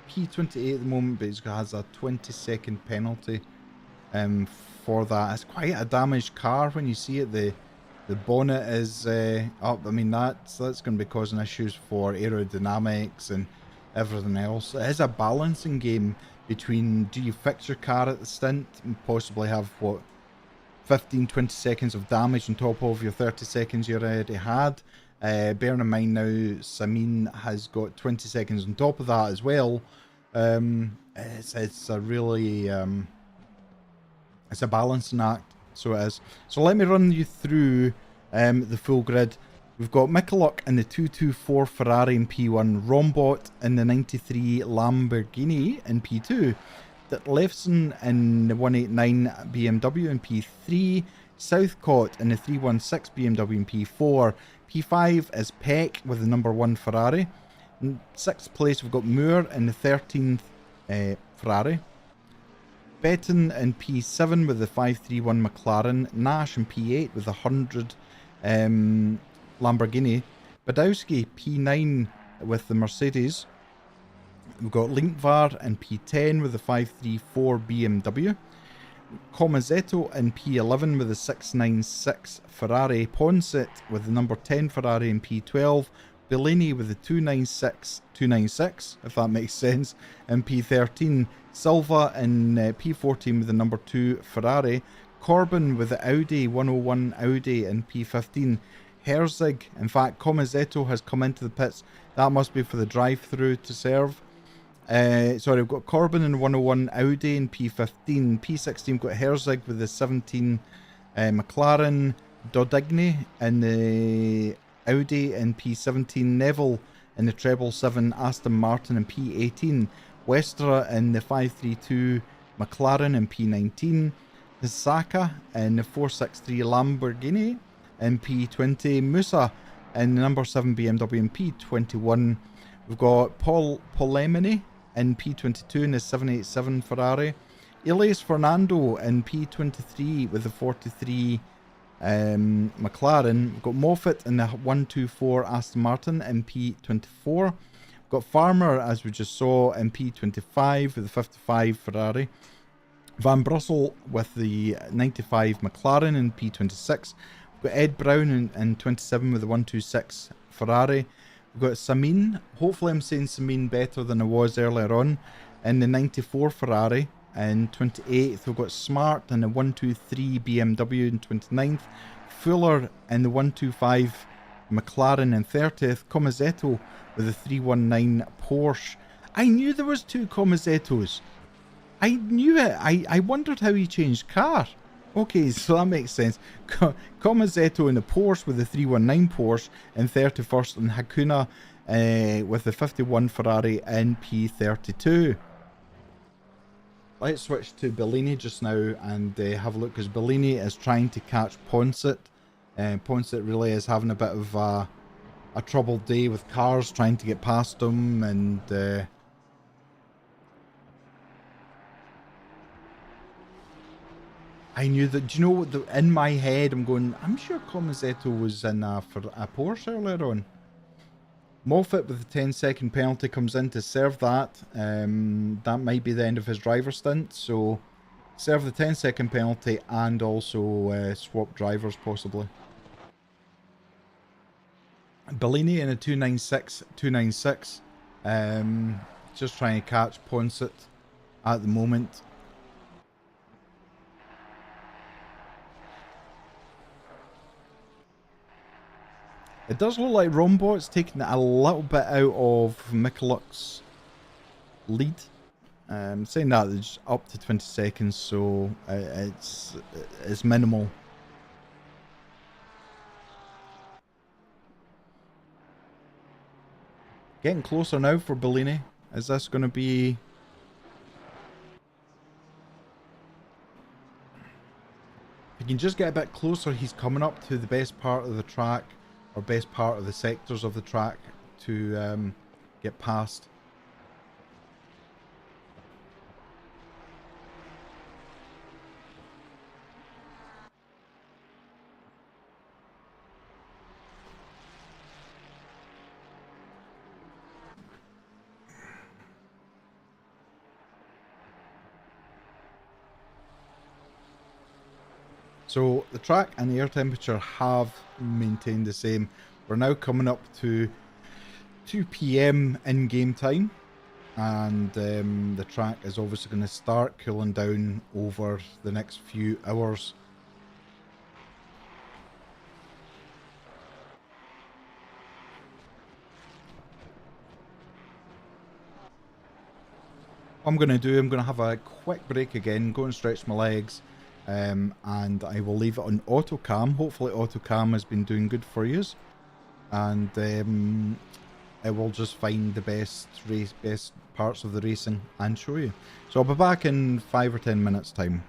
P28 at the moment, but he has a 20-second penalty for that. It's quite a damaged car when you see it. The bonnet is up. I mean, that's going to be causing issues for aerodynamics and everything else. It is a balancing game between, do you fix your car at the stint and possibly have, what, 15-20 seconds of damage on top of your 30 seconds you already had. Bearing in mind now Samin has got 20 seconds on top of that as well. It's a really it's a balancing act, so it is. So let me run you through the full grid. We've got Mikuluk in the 224 Ferrari in P1, Rombot in the 93 Lamborghini in P2, Detlefsen in the 189 BMW in P3, Southcott in the 316 BMW in P4, P5 is Peck with the number 1 Ferrari. In 6th place we've got Moore in the 13th Ferrari, Betten in P7 with the 531 McLaren, Nash in P8 with the 100 Lamborghini, Badowski P9 with the Mercedes. We've got Linkvar in P10 with the 534 BMW, Comazetto in P11 with the 696 Ferrari. Ponset with the number 10 Ferrari in P12. Bellini with the 296, if that makes sense, in P13. Silva in P14 with the number 2 Ferrari. Corbin with the Audi 101 Audi in P15. Herzig, in fact, Comazetto has come into the pits. That must be for the drive-through to serve. Sorry, we've got Corbin in 101 Audi in P15. P16, we've got Herzig with the 17 McLaren. Dodigny in the Audi in P17. Neville in the treble 7 Aston Martin in P18. Westra in the 532 McLaren in P19. Saka in the 463 Lamborghini in P20. Musa in the number 7 BMW in P21. We've got Paul Polemini in P22 in the 787 Ferrari. Elias Fernando in P23 with the 43 McLaren. We've got Moffat in the 124 Aston Martin in P24. We've got Farmer, as we just saw, in P25 with the 55 Ferrari. Van Brussel with the 95 McLaren in P26. We've got Ed Brown in 27 with the 126 Ferrari. We've got Samin, hopefully I'm saying Samin better than I was earlier on, in the 94 Ferrari. In 28th, we've got Smart in the 123 BMW in 29th. Fuller in the 125 McLaren in 30th. Comazetto with the 319 Porsche. I knew there was two Comazettos. I knew it. I wondered how he changed car. Okay, so that makes sense. Comazetto in the Porsche with the 319 Porsche in 31st, and Hakuna with the 51 Ferrari in P32. Let's switch to Bellini just now and have a look, because Bellini is trying to catch Ponset. Ponset really is having a bit of a troubled day with cars trying to get past him, and I knew that. Do you know what? In my head, I'm going, I'm sure Comazetto was in a Porsche earlier on. Moffat with the 10-second penalty comes in to serve that. That might be the end of his driver stint. So serve the 10-second penalty and also swap drivers possibly. Bellini in a 296. Just trying to catch Ponset at the moment. It does look like Rombot's taking it a little bit out of Mikulik's lead. Saying that, it's up to 20 seconds, so it's minimal. Getting closer now for Bellini. Is this going to be... If he can just get a bit closer, he's coming up to the best part of the track, or best part of the sectors of the track to get past. So the track and the air temperature have maintained the same. We're now coming up to 2 PM in game time, and the track is obviously going to start cooling down over the next few hours. What I'm going to do, I'm going to have a quick break again, go and stretch my legs. And I will leave it on auto cam. Hopefully auto cam has been doing good for you, and I will just find the best parts of the racing and show you. So I'll be back in 5 or 10 minutes time.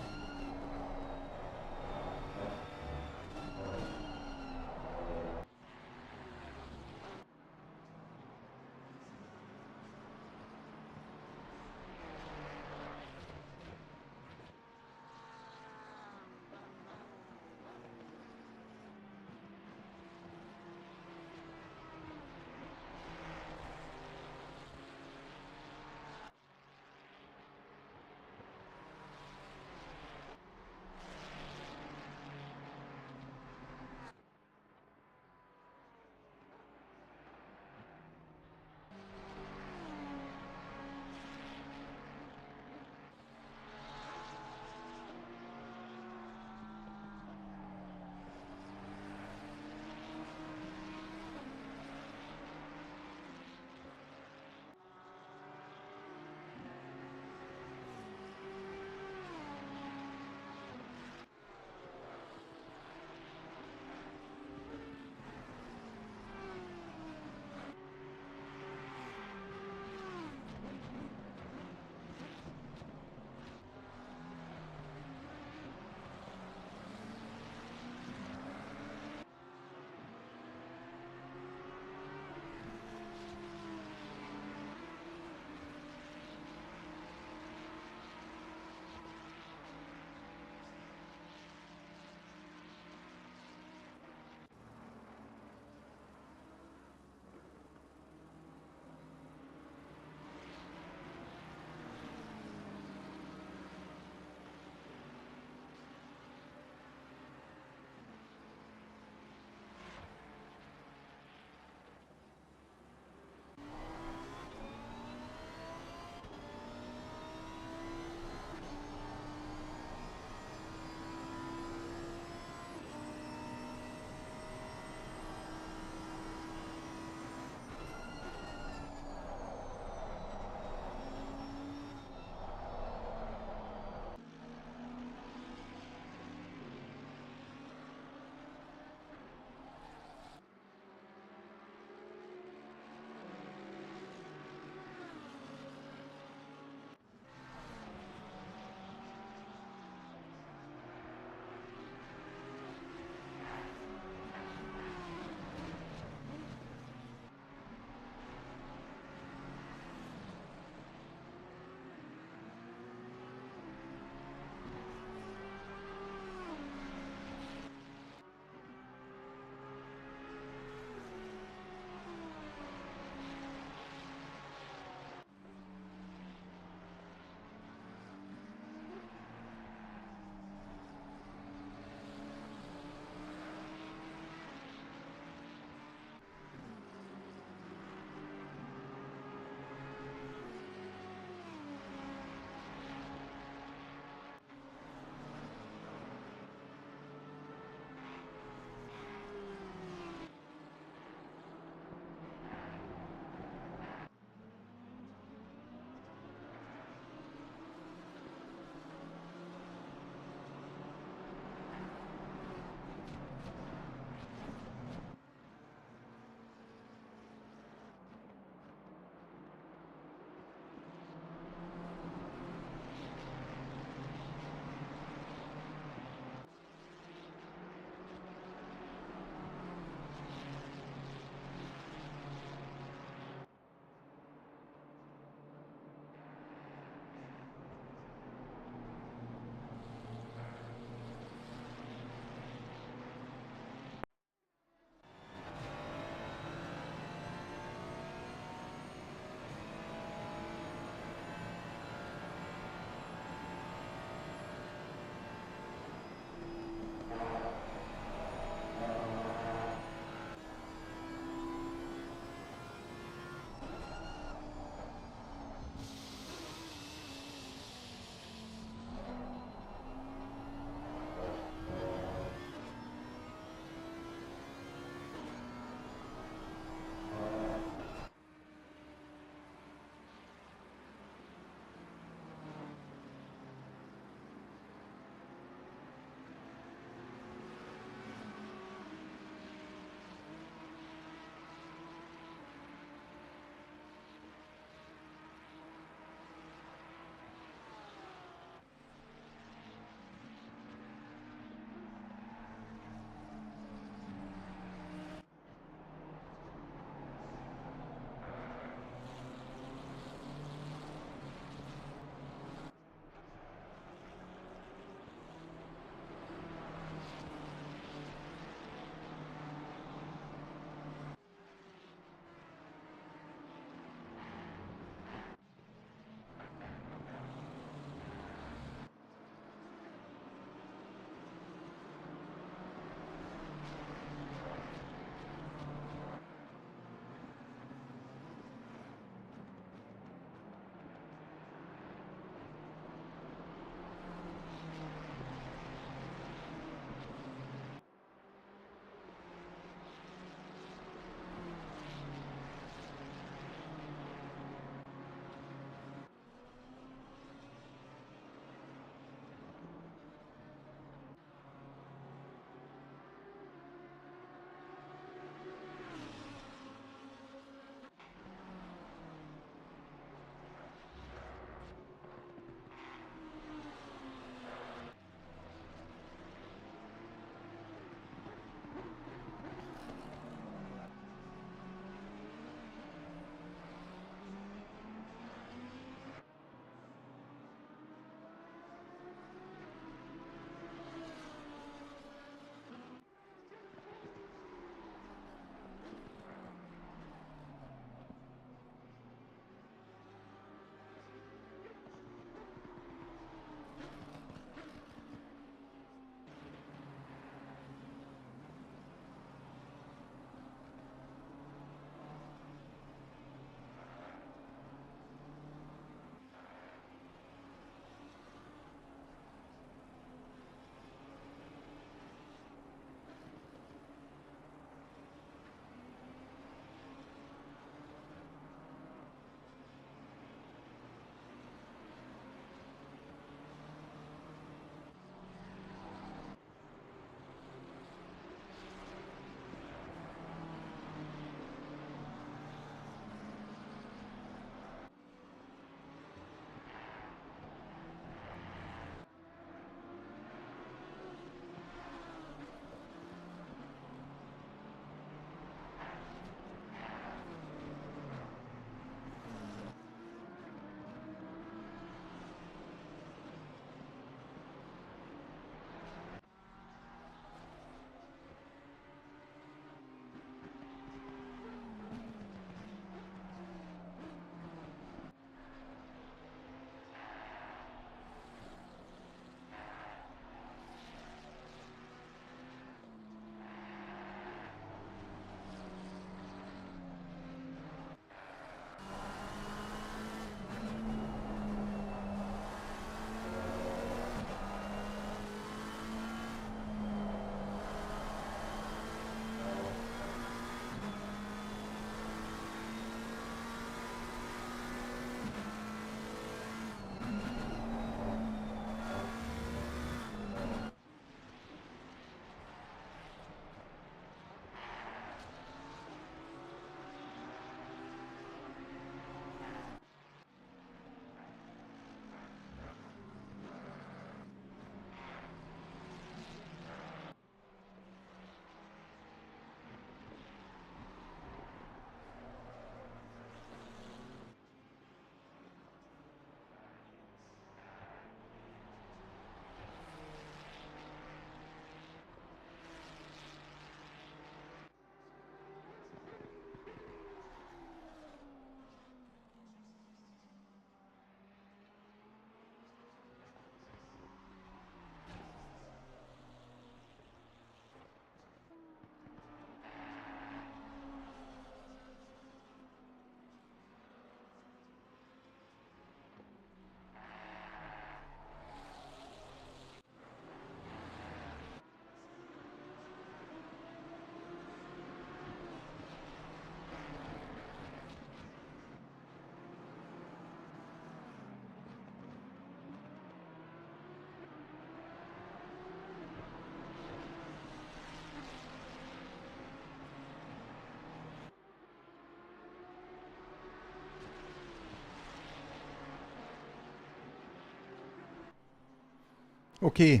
Okay,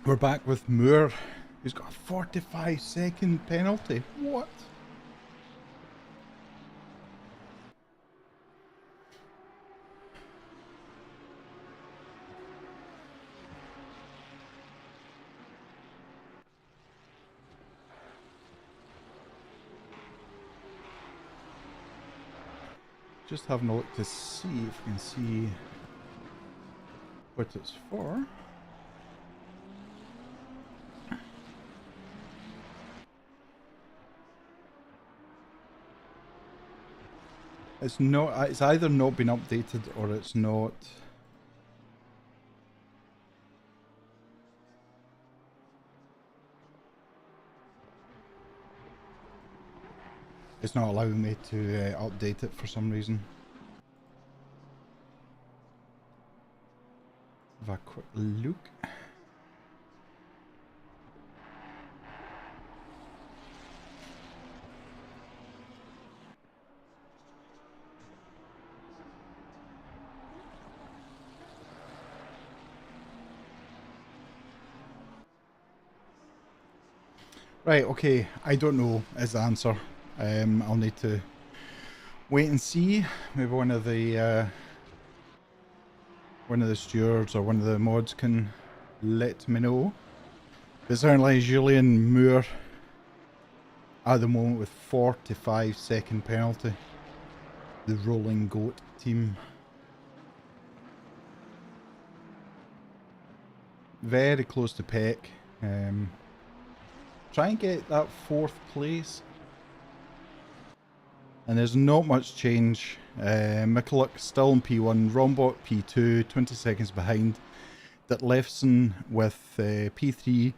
we're back with Moore, who's got a 45-second penalty. What? Just having a look to see if we can see what it's for. It's not. It's either not been updated or it's not. It's not allowing me to update it for some reason. Have a quick look. Right, okay, I don't know is the answer. I'll need to wait and see. Maybe one of the stewards or one of the mods can let me know. But it sounds like Julian Moore at the moment with 45-second penalty. The Rolling Goat team. Very close to Peck. Try and get that 4th place. And there's not much change. Mikuluk still in P1, Rombot P2, 20 seconds behind. Ditlevsen with P3,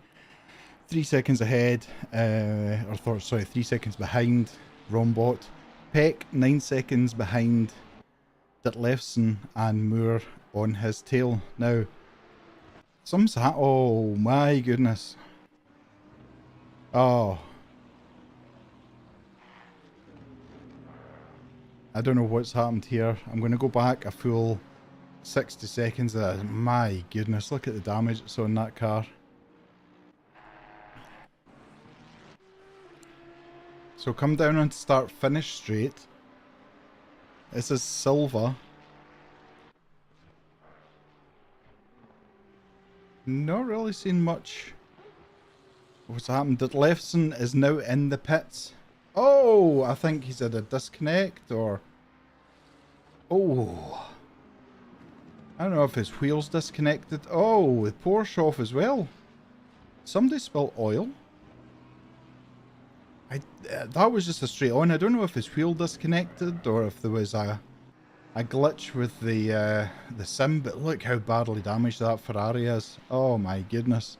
3 seconds ahead, 3 seconds behind Rombot. Peck 9 seconds behind Ditlevsen, and Moore on his tail. Now, oh my goodness. Oh. I don't know what's happened here. I'm going to go back a full 60 seconds. My goodness, look at the damage that's on that car. So come down onto start finish straight. This is Silva. Not really seen much. What's happened? Ditlevsen is now in the pits. Oh, I think he's had a disconnect or... Oh. I don't know if his wheel's disconnected. Oh, the Porsche off as well. Somebody spilled oil. That was just a straight on. I don't know if his wheel disconnected or if there was a glitch with the sim, but look how badly damaged that Ferrari is. Oh my goodness.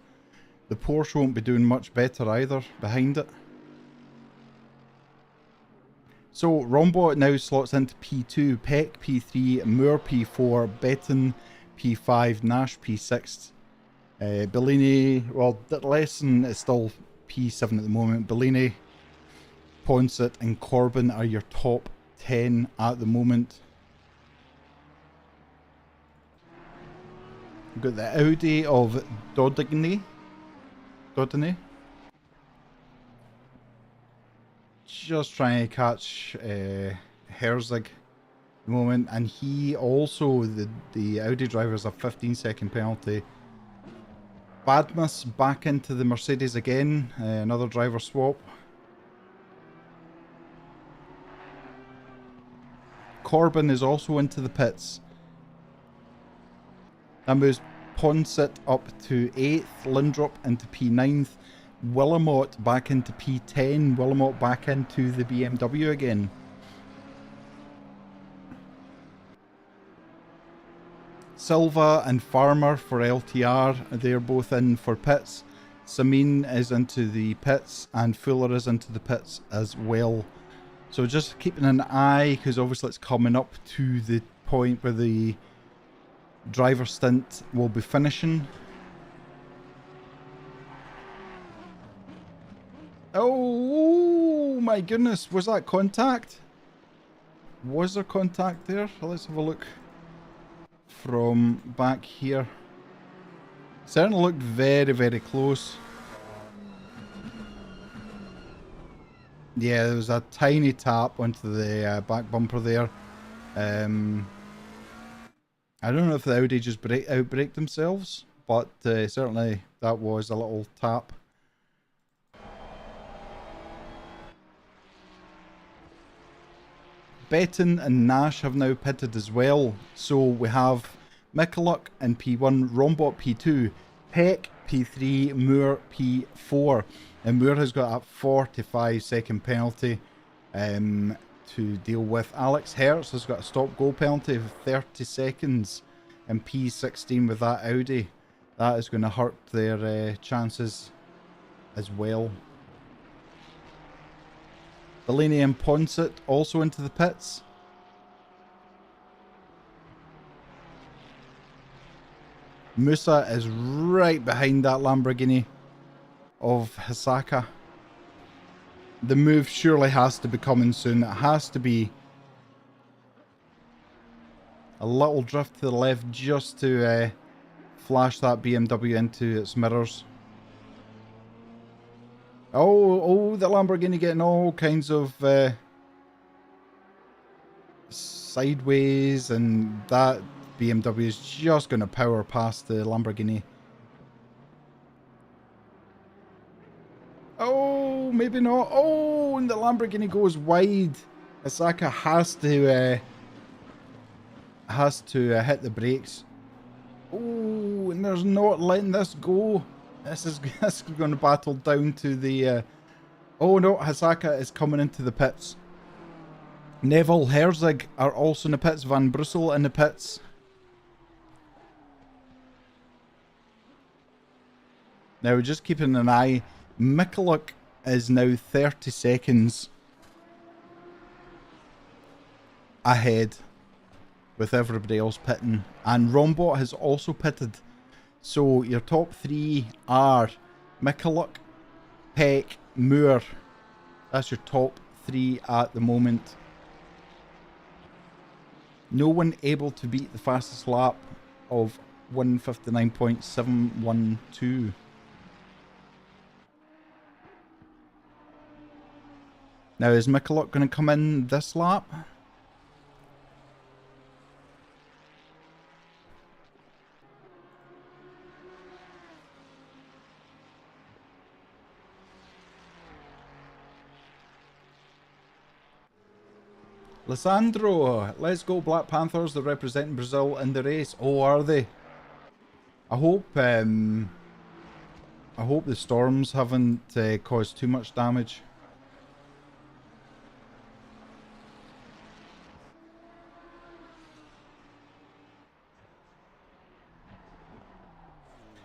The Porsche won't be doing much better either behind it. So Rombot now slots into P2, Peck P3, Moore P4, Betten P5, Nash P6, Bellini, well, Ditlevsen is still P7 at the moment. Bellini, Ponset and Corbin are your top 10 at the moment. We've got the Audi of Dodiney. Just trying to catch Herzig at the moment, and he also, the Audi driver's a 15-second penalty. Badmus back into the Mercedes again, another driver swap. Corbin is also into the pits. That moves Ponset up to 8th, Lindrop into P9th, Willamot back into P10, Willamot back into the BMW again. Silva and Farmer for LTR, they're both in for pits. Samin is into the pits and Fuller is into the pits as well. So just keeping an eye, because obviously it's coming up to the point where the driver stint will be finishing. Oh my goodness, was that contact? Was there contact there? Let's have a look from back here. Certainly looked very, very close. Yeah, there was a tiny tap onto the back bumper there. I don't know if the Audi just outbraked themselves, but certainly that was a little tap. Betton and Nash have now pitted as well. So we have Mikuluk in P1, Rombot P2, Peck P3, Moore P4. And Moore has got a 45-second penalty to deal with. Alex Hertz has got a stop-go penalty of 30 seconds in P16 with that Audi. That is going to hurt their chances as well. Bellini and Ponset also into the pits. Musa is right behind that Lamborghini of Hisaka. The move surely has to be coming soon. It has to be a little drift to the left just to flash that BMW into its mirrors. Oh, the Lamborghini getting all kinds of sideways, and that BMW is just going to power past the Lamborghini. Oh, maybe not. Oh, and the Lamborghini goes wide. Hisaka has to hit the brakes. Oh, and there's not letting this go. This is going to battle down to the... Oh no, Hisaka is coming into the pits. Neville Herzig are also in the pits. Van Brussel in the pits. Now, just keeping an eye. Mikuluk is now 30 seconds ahead with everybody else pitting. And Rombot has also pitted. So your top three are Mikuluk, Peck, Moore. That's your top three at the moment. No one able to beat the fastest lap of 159.712. Now, is Mikuluk going to come in this lap? Lissandro, let's go Black Panthers. They're representing Brazil in the race. Oh, are they? I hope the storms haven't caused too much damage.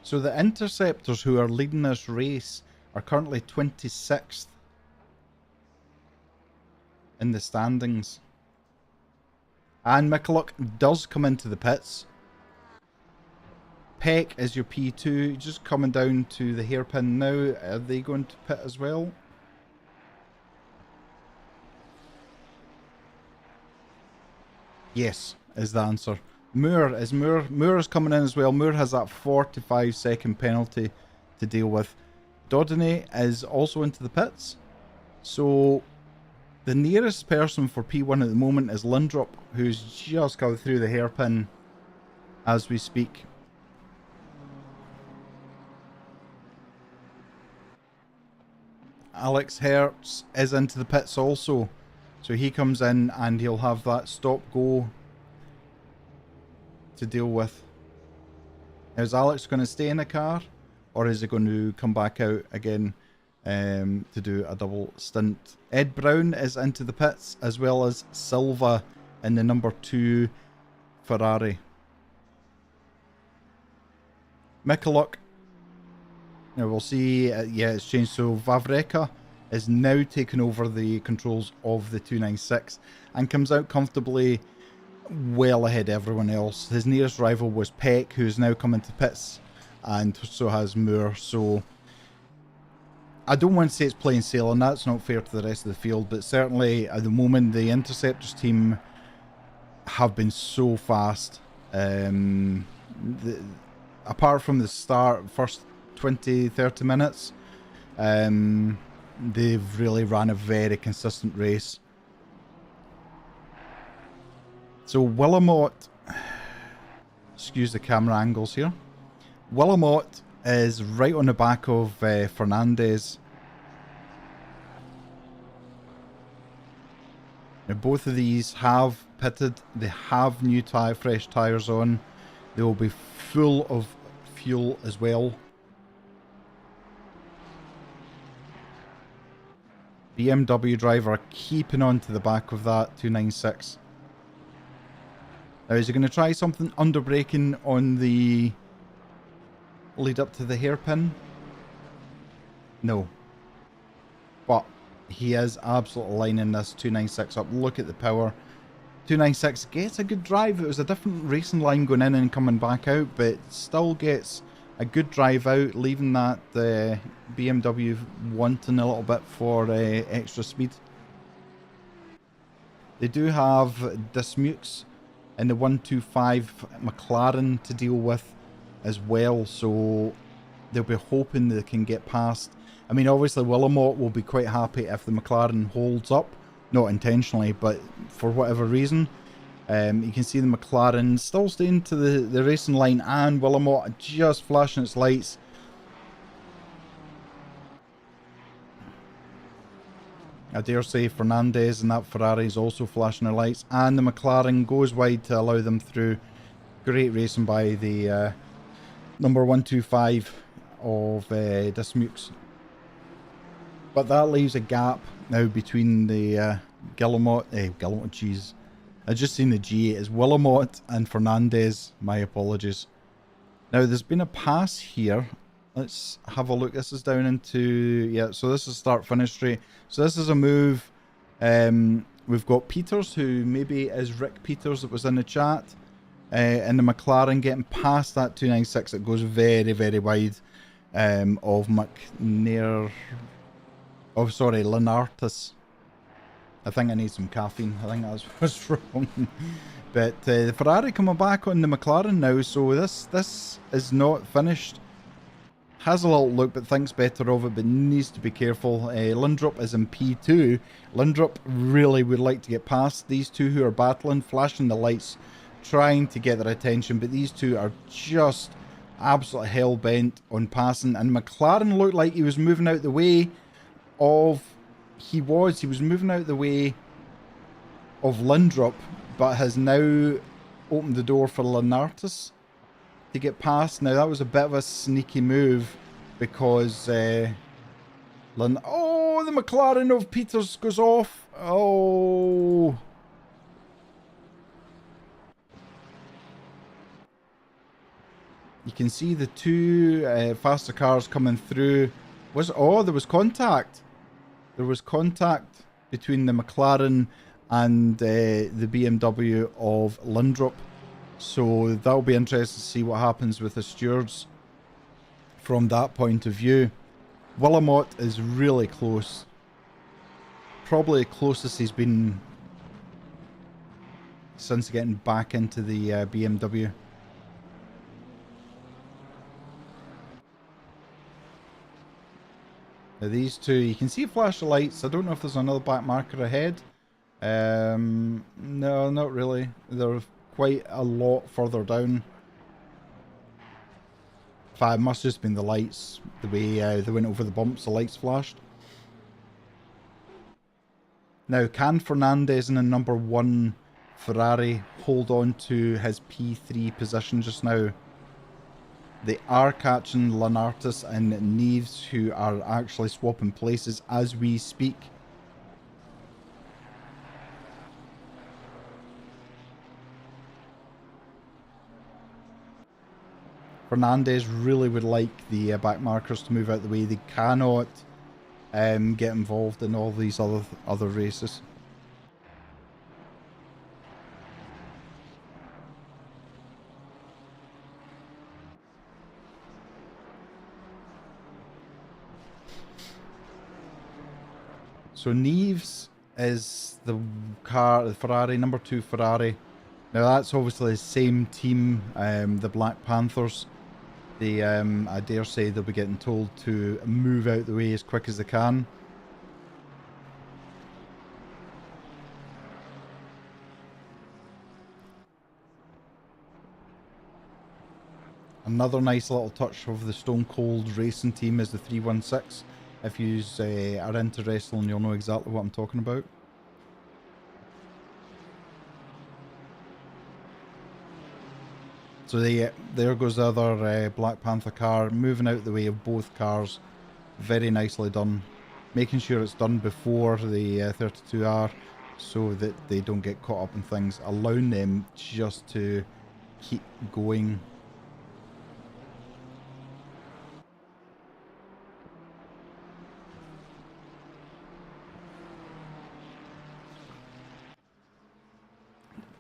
So the Interceptors, who are leading this race, are currently 26th in the standings. And Mikuluk does come into the pits. Peck is your P2, just coming down to the hairpin now. Are they going to pit as well? Yes, is the answer. Moore is coming in as well. Moore has that 45-second penalty to deal with. Dodonay is also into the pits. So the nearest person for P1 at the moment is Lindrup, who's just going through the hairpin as we speak. Alex Hertz is into the pits also. So he comes in and he'll have that stop-go to deal with. Is Alex going to stay in the car, or is he going to come back out again to do a double stint? Ed Brown is into the pits, as well as Silva in the number 2 Ferrari. Mikuluk. Now we'll see. Yeah, it's changed. So Vavreka is now taking over the controls of the 296 and comes out comfortably, well ahead of everyone else. His nearest rival was Peck, who's now come into pits, and so has Moore. So I don't want to say it's plain sailing, that's not fair to the rest of the field, but certainly at the moment the Interceptors team have been so fast. apart from the start, first 20-30 minutes, they've really ran a very consistent race. So Willamette, excuse the camera angles here. Willamette is right on the back of Fernandez. Now both of these have pitted. They have new fresh tyres on. They will be full of fuel as well. BMW driver keeping on to the back of that 296. Now is he going to try something under braking on the lead up to the hairpin? No. But he is absolutely lining this 296 up. Look at the power. 296 gets a good drive. It was a different racing line going in and coming back out, but still gets a good drive out, leaving that BMW wanting a little bit for extra speed. They do have disputes in the 125 McLaren to deal with as well, so they'll be hoping they can get past. I mean, obviously Willamette will be quite happy if the McLaren holds up, not intentionally, but for whatever reason. You can see the McLaren still staying to the racing line, and Willamette just flashing its lights. I dare say Fernandez and that Ferrari is also flashing their lights, and the McLaren goes wide to allow them through. Great racing by the number 125 of Dismukes. But that leaves a gap now between the Guillemot, jeez. I just seen the G. It's Willamette and Fernandez. My apologies. Now there's been a pass here. Let's have a look. This is down into, yeah, so this is start finish straight. So this is a move. We've got Peters, who maybe is Rick Peters that was in the chat. And the McLaren getting past that 296. It goes very, very wide of McNair. Oh, sorry, Lenartis. I think I need some caffeine. I think that's what's wrong. But the Ferrari coming back on the McLaren now, so this is not finished. Has a little look, but thinks better of it, but needs to be careful. Lindrup is in P2. Lindrup really would like to get past these two who are battling, flashing the lights, trying to get their attention, but these two are just absolutely hell-bent on passing, and McLaren looked like he was moving out the way of... He was moving out the way of Lindrup, but has now opened the door for Lenartis to get past. Now that was a bit of a sneaky move because oh, the McLaren of Peters goes off. Oh, you can see the two faster cars coming through. There was contact. There was contact between the McLaren and the BMW of Lindrup. So that'll be interesting to see what happens with the stewards from that point of view. Willamette is really close. Probably the closest he's been since getting back into the BMW. Now these two, you can see flash of lights. I don't know if there's another back marker ahead. No, not really. They're quite a lot further down. In fact, it must have just been the lights. The way they went over the bumps, the lights flashed. Now, can Fernandez in the number 1 Ferrari hold on to his P3 position just now? They are catching Lenartis and Neves, who are actually swapping places as we speak. Fernandez really would like the back markers to move out the way. They cannot get involved in all these other races. So Neves is the Ferrari, number 2 Ferrari. Now that's obviously the same team, the Black Panthers. They, I dare say they'll be getting told to move out the way as quick as they can. Another nice little touch of the Stone Cold racing team is the 316. If you are into wrestling, you'll know exactly what I'm talking about. So there goes the other Black Panther car, moving out the way of both cars. Very nicely done. Making sure it's done before the 32R so that they don't get caught up in things. Allowing them just to keep going.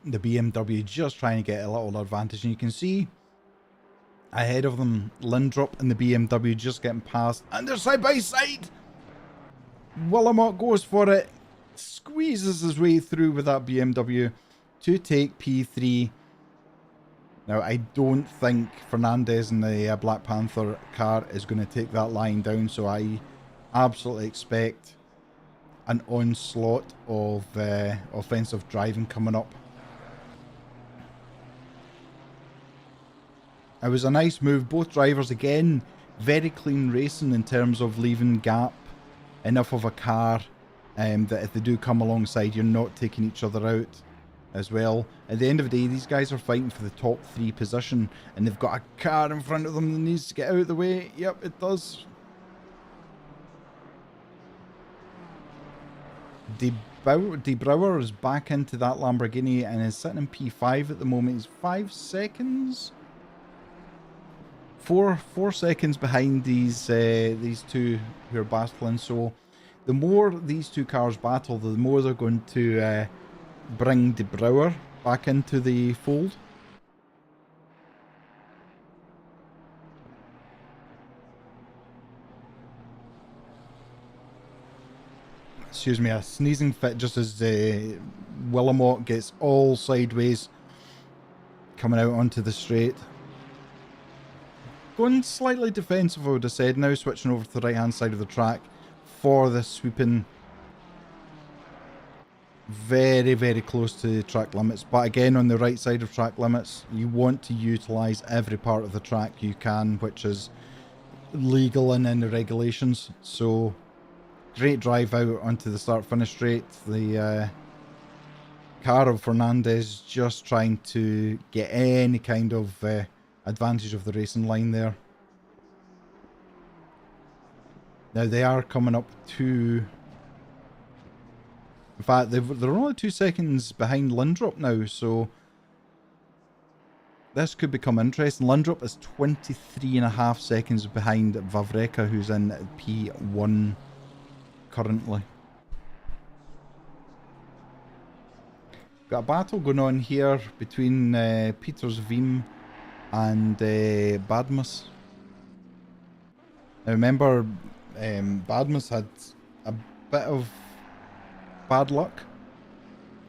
The BMW just trying to get a little advantage, and you can see ahead of them Lindrop and the BMW just getting past, and they're side by side. Willamot goes for it, squeezes his way through with that BMW to take P3. Now I don't think Fernandez in the Black Panther car is going to take that line down, so I absolutely expect an onslaught of offensive driving coming up. It was a nice move. Both drivers, again, very clean racing in terms of leaving gap enough of a car that if they do come alongside, you're not taking each other out as well. At the end of the day, these guys are fighting for the top 3 position, and they've got a car in front of them that needs to get out of the way. Yep, it does. De Brouwer is back into that Lamborghini and is sitting in P5 at the moment. He's 5 seconds... Four seconds behind these two who are battling. So the more these two cars battle, the more they're going to bring De Brouwer back into the fold. Excuse me, a sneezing fit just as Willamot gets all sideways coming out onto the straight. Going slightly defensive, I would have said, now switching over to the right hand side of the track for the sweeping. Very, very close to track limits, but again on the right side of track limits, you want to utilise every part of the track you can, which is legal and in the regulations. So great drive out onto the start finish straight. The car of Fernandez just trying to get any kind of advantage of the racing line there. Now they are coming up to... In fact, they're only 2 seconds behind Lindrop now, so this could become interesting. Lindrop is 23.5 seconds behind Vavreka, who's in P1 currently. Got a battle going on here between Peters Vim and Badmus. Now remember, Badmus had a bit of bad luck,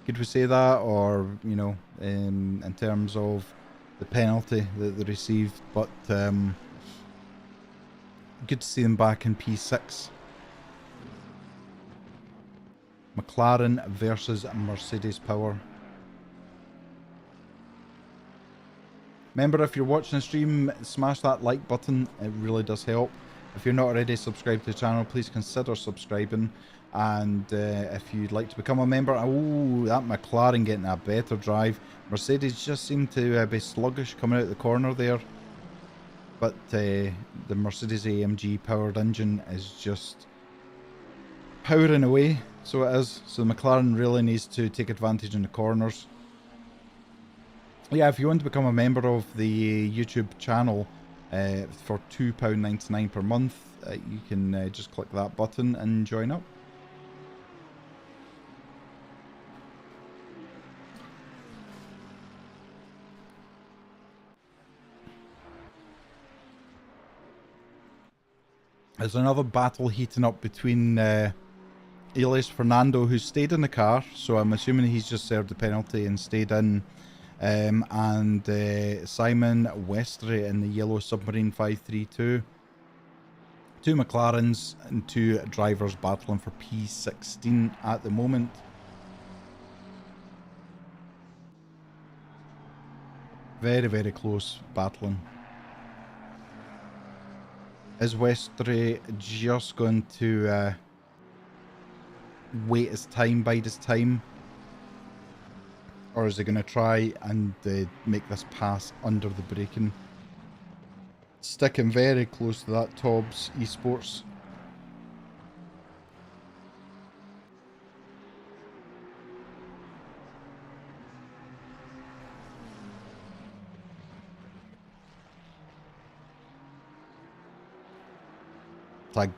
could we say that, or you know, in terms of the penalty that they received, but good to see them back in P6. McLaren versus Mercedes Power. Remember, if you're watching the stream, smash that like button, it really does help. If you're not already subscribed to the channel, please consider subscribing. And if you'd like to become a member, oh, that McLaren getting a better drive. Mercedes just seemed to be sluggish coming out the corner there. But the Mercedes AMG powered engine is just powering away, so it is. So the McLaren really needs to take advantage in the corners. Yeah, if you want to become a member of the YouTube channel for £2.99 per month, you can just click that button and join up. There's another battle heating up between Elias Fernando, who stayed in the car, so I'm assuming he's just served the penalty and stayed in, and Simon Westray in the yellow Submarine 532. Two McLarens and two drivers battling for P16 at the moment. Very, very close battling. Is Westray just going to wait his time, bide his time? Or is he going to try and make this pass under the braking? Sticking very close to that Tobbs Esports. Like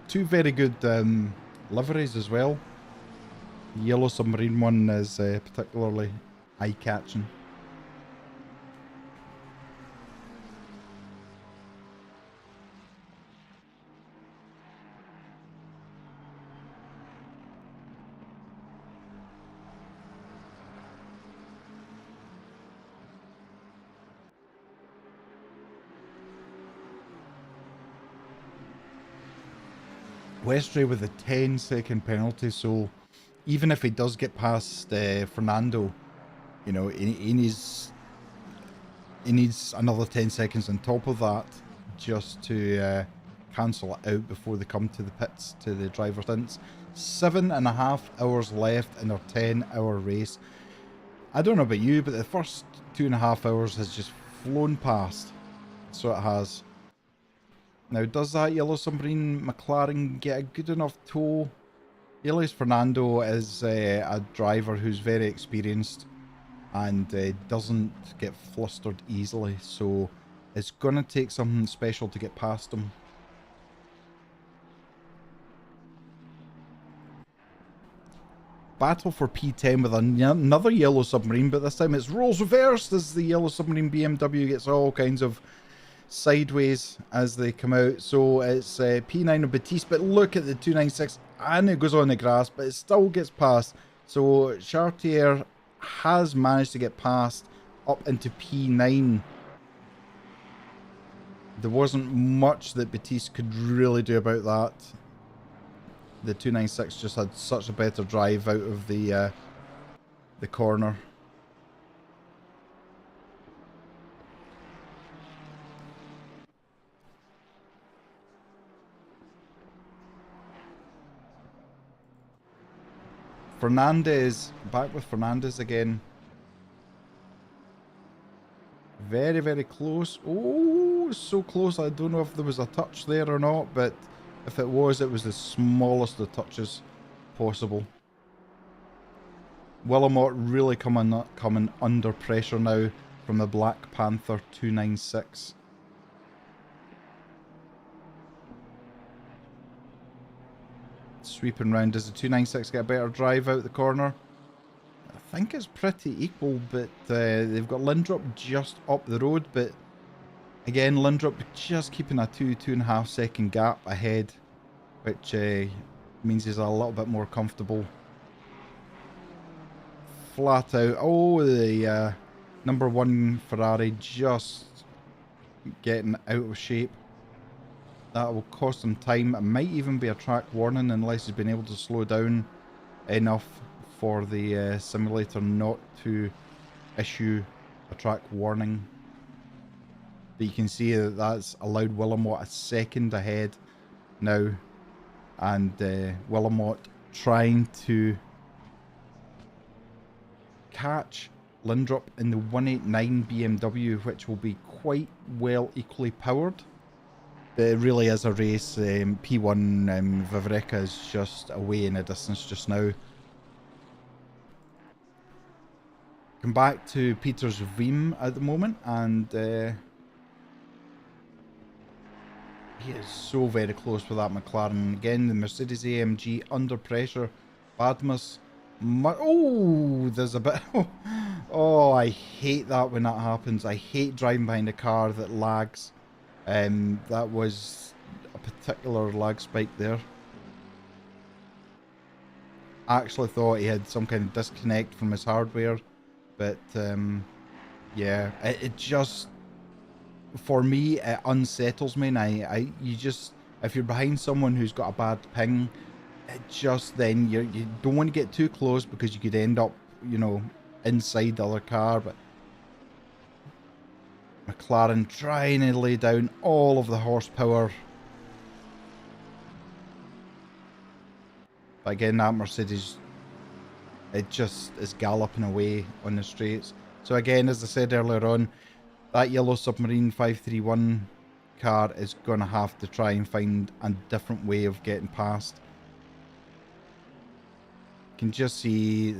two very good liveries as well. The yellow submarine one is particularly eye-catching. Westray with a 10-second penalty, so even if he does get past Fernando, you know, he needs another 10 seconds on top of that just to cancel it out before they come to the pits, to the driver stints. 7.5 hours left in our 10-hour race. I don't know about you, but the first 2.5 hours has just flown past. So it has. Now, does that yellow submarine McLaren get a good enough tow? Elias Fernando is a driver who's very experienced and doesn't get flustered easily, so it's going to take something special to get past him. Battle for P10 with another yellow submarine, but this time it's roles reversed as the yellow submarine BMW gets all kinds of sideways as they come out. So it's P9 of Batiste, but look at the 296 and it goes on the grass, but it still gets past. So Chartier has managed to get past up into P9. There wasn't much that Batiste could really do about that. The 296 just had such a better drive out of the corner. Fernandez, back with Fernandez again. Very, very close. Oh, so close. I don't know if there was a touch there or not, but if it was the smallest of touches possible. Willamot really coming under pressure now from the Black Panther 296. Sweeping round. Does the 296 get a better drive out the corner? I think it's pretty equal, but they've got Lindrup just up the road, but again, Lindrup just keeping a 2.5 second gap ahead, which means he's a little bit more comfortable. Flat out. Oh, the number one Ferrari just getting out of shape. That will cost him time. It might even be a track warning unless he's been able to slow down enough for the simulator not to issue a track warning. But you can see that that's allowed Willamot a second ahead now. And Willamot trying to catch Lindrup in the 189 BMW, which will be quite well equally powered. It really is a race. P1 Vavreca is just away in the distance just now. Come back to Peter's Veem at the moment, and he is so very close with that McLaren. Again, the Mercedes AMG under pressure. Badmus. Oh, there's a bit. Oh, I hate that when that happens. I hate driving behind a car that lags. That was a particular lag spike there. I actually thought he had some kind of disconnect from his hardware, But yeah, it just, for me, it unsettles me. And you just, if you're behind someone who's got a bad ping, it just, then you don't want to get too close because you could end up, you know, inside the other car. But McLaren trying to lay down all of the horsepower. But again, that Mercedes, it just is galloping away on the straights. So again, as I said earlier on, that yellow Submarine 531 car is going to have to try and find a different way of getting past. You can just see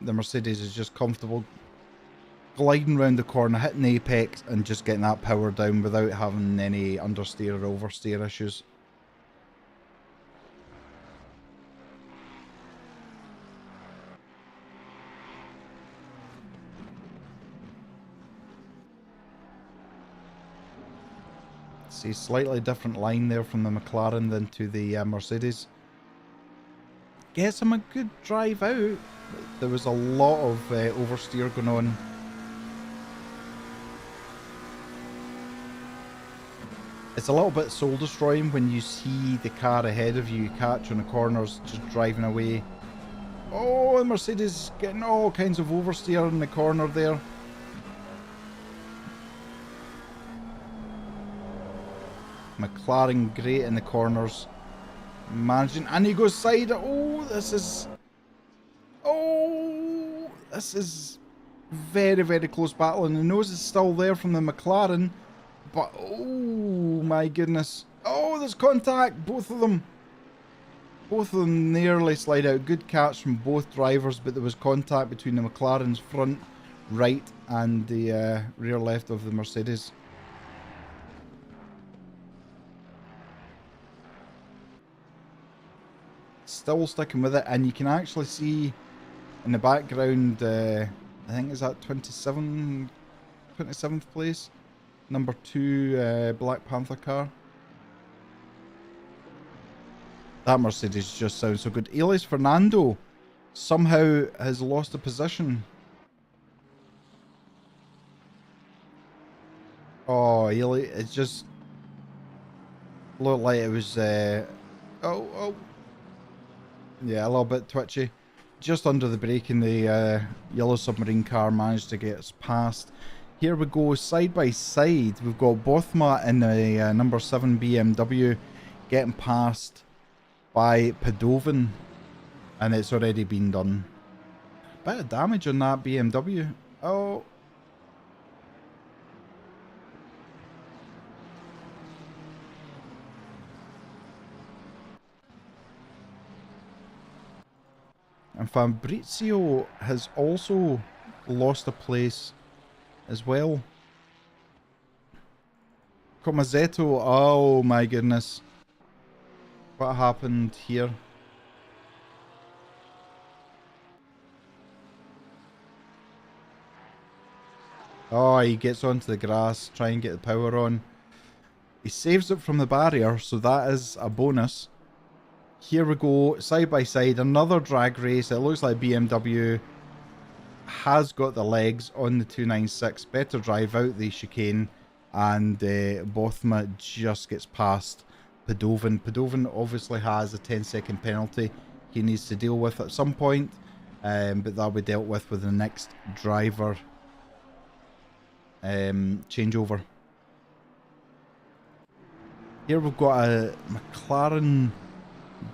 the Mercedes is just comfortable gliding around the corner, hitting the apex and just getting that power down without having any understeer or oversteer issues. See, slightly different line there from the McLaren than to the Mercedes. Gets him a good drive out. There was a lot of oversteer going on. It's a little bit soul destroying when you see the car ahead of you catch on the corners just driving away. Oh, the Mercedes getting all kinds of oversteer in the corner there. McLaren great in the corners, managing, and he goes side. Oh, this is very, very close battle, and the nose is still there from the McLaren, but oh my goodness, oh, there's contact, both of them nearly slide out. Good catch from both drivers, but there was contact between the McLaren's front right and the rear left of the Mercedes. Still sticking with it, and you can actually see in the background, I think is that 27th place, number 2 Black Panther car. That Mercedes just sounds so good. Elias Fernando somehow has lost a position. Oh, Elias, it just looked like it was yeah, a little bit twitchy. Just under the brake, and the yellow Submarine car managed to get us past. Here we go, side by side. We've got Bothma in the number 7 BMW getting passed by Pateron, and it's already been done. Bit of damage on that BMW. Oh. And Fabrizio has also lost a place as well. Comazetto, oh my goodness. What happened here? Oh, he gets onto the grass, try and get the power on. He saves it from the barrier, so that is a bonus. Here we go, side by side, another drag race. It looks like BMW has got the legs on the 296. Better drive out the chicane, and Bothma just gets past Pateron. Pateron obviously has a 10-second penalty he needs to deal with at some point, but that'll be dealt with the next driver changeover. Here we've got a McLaren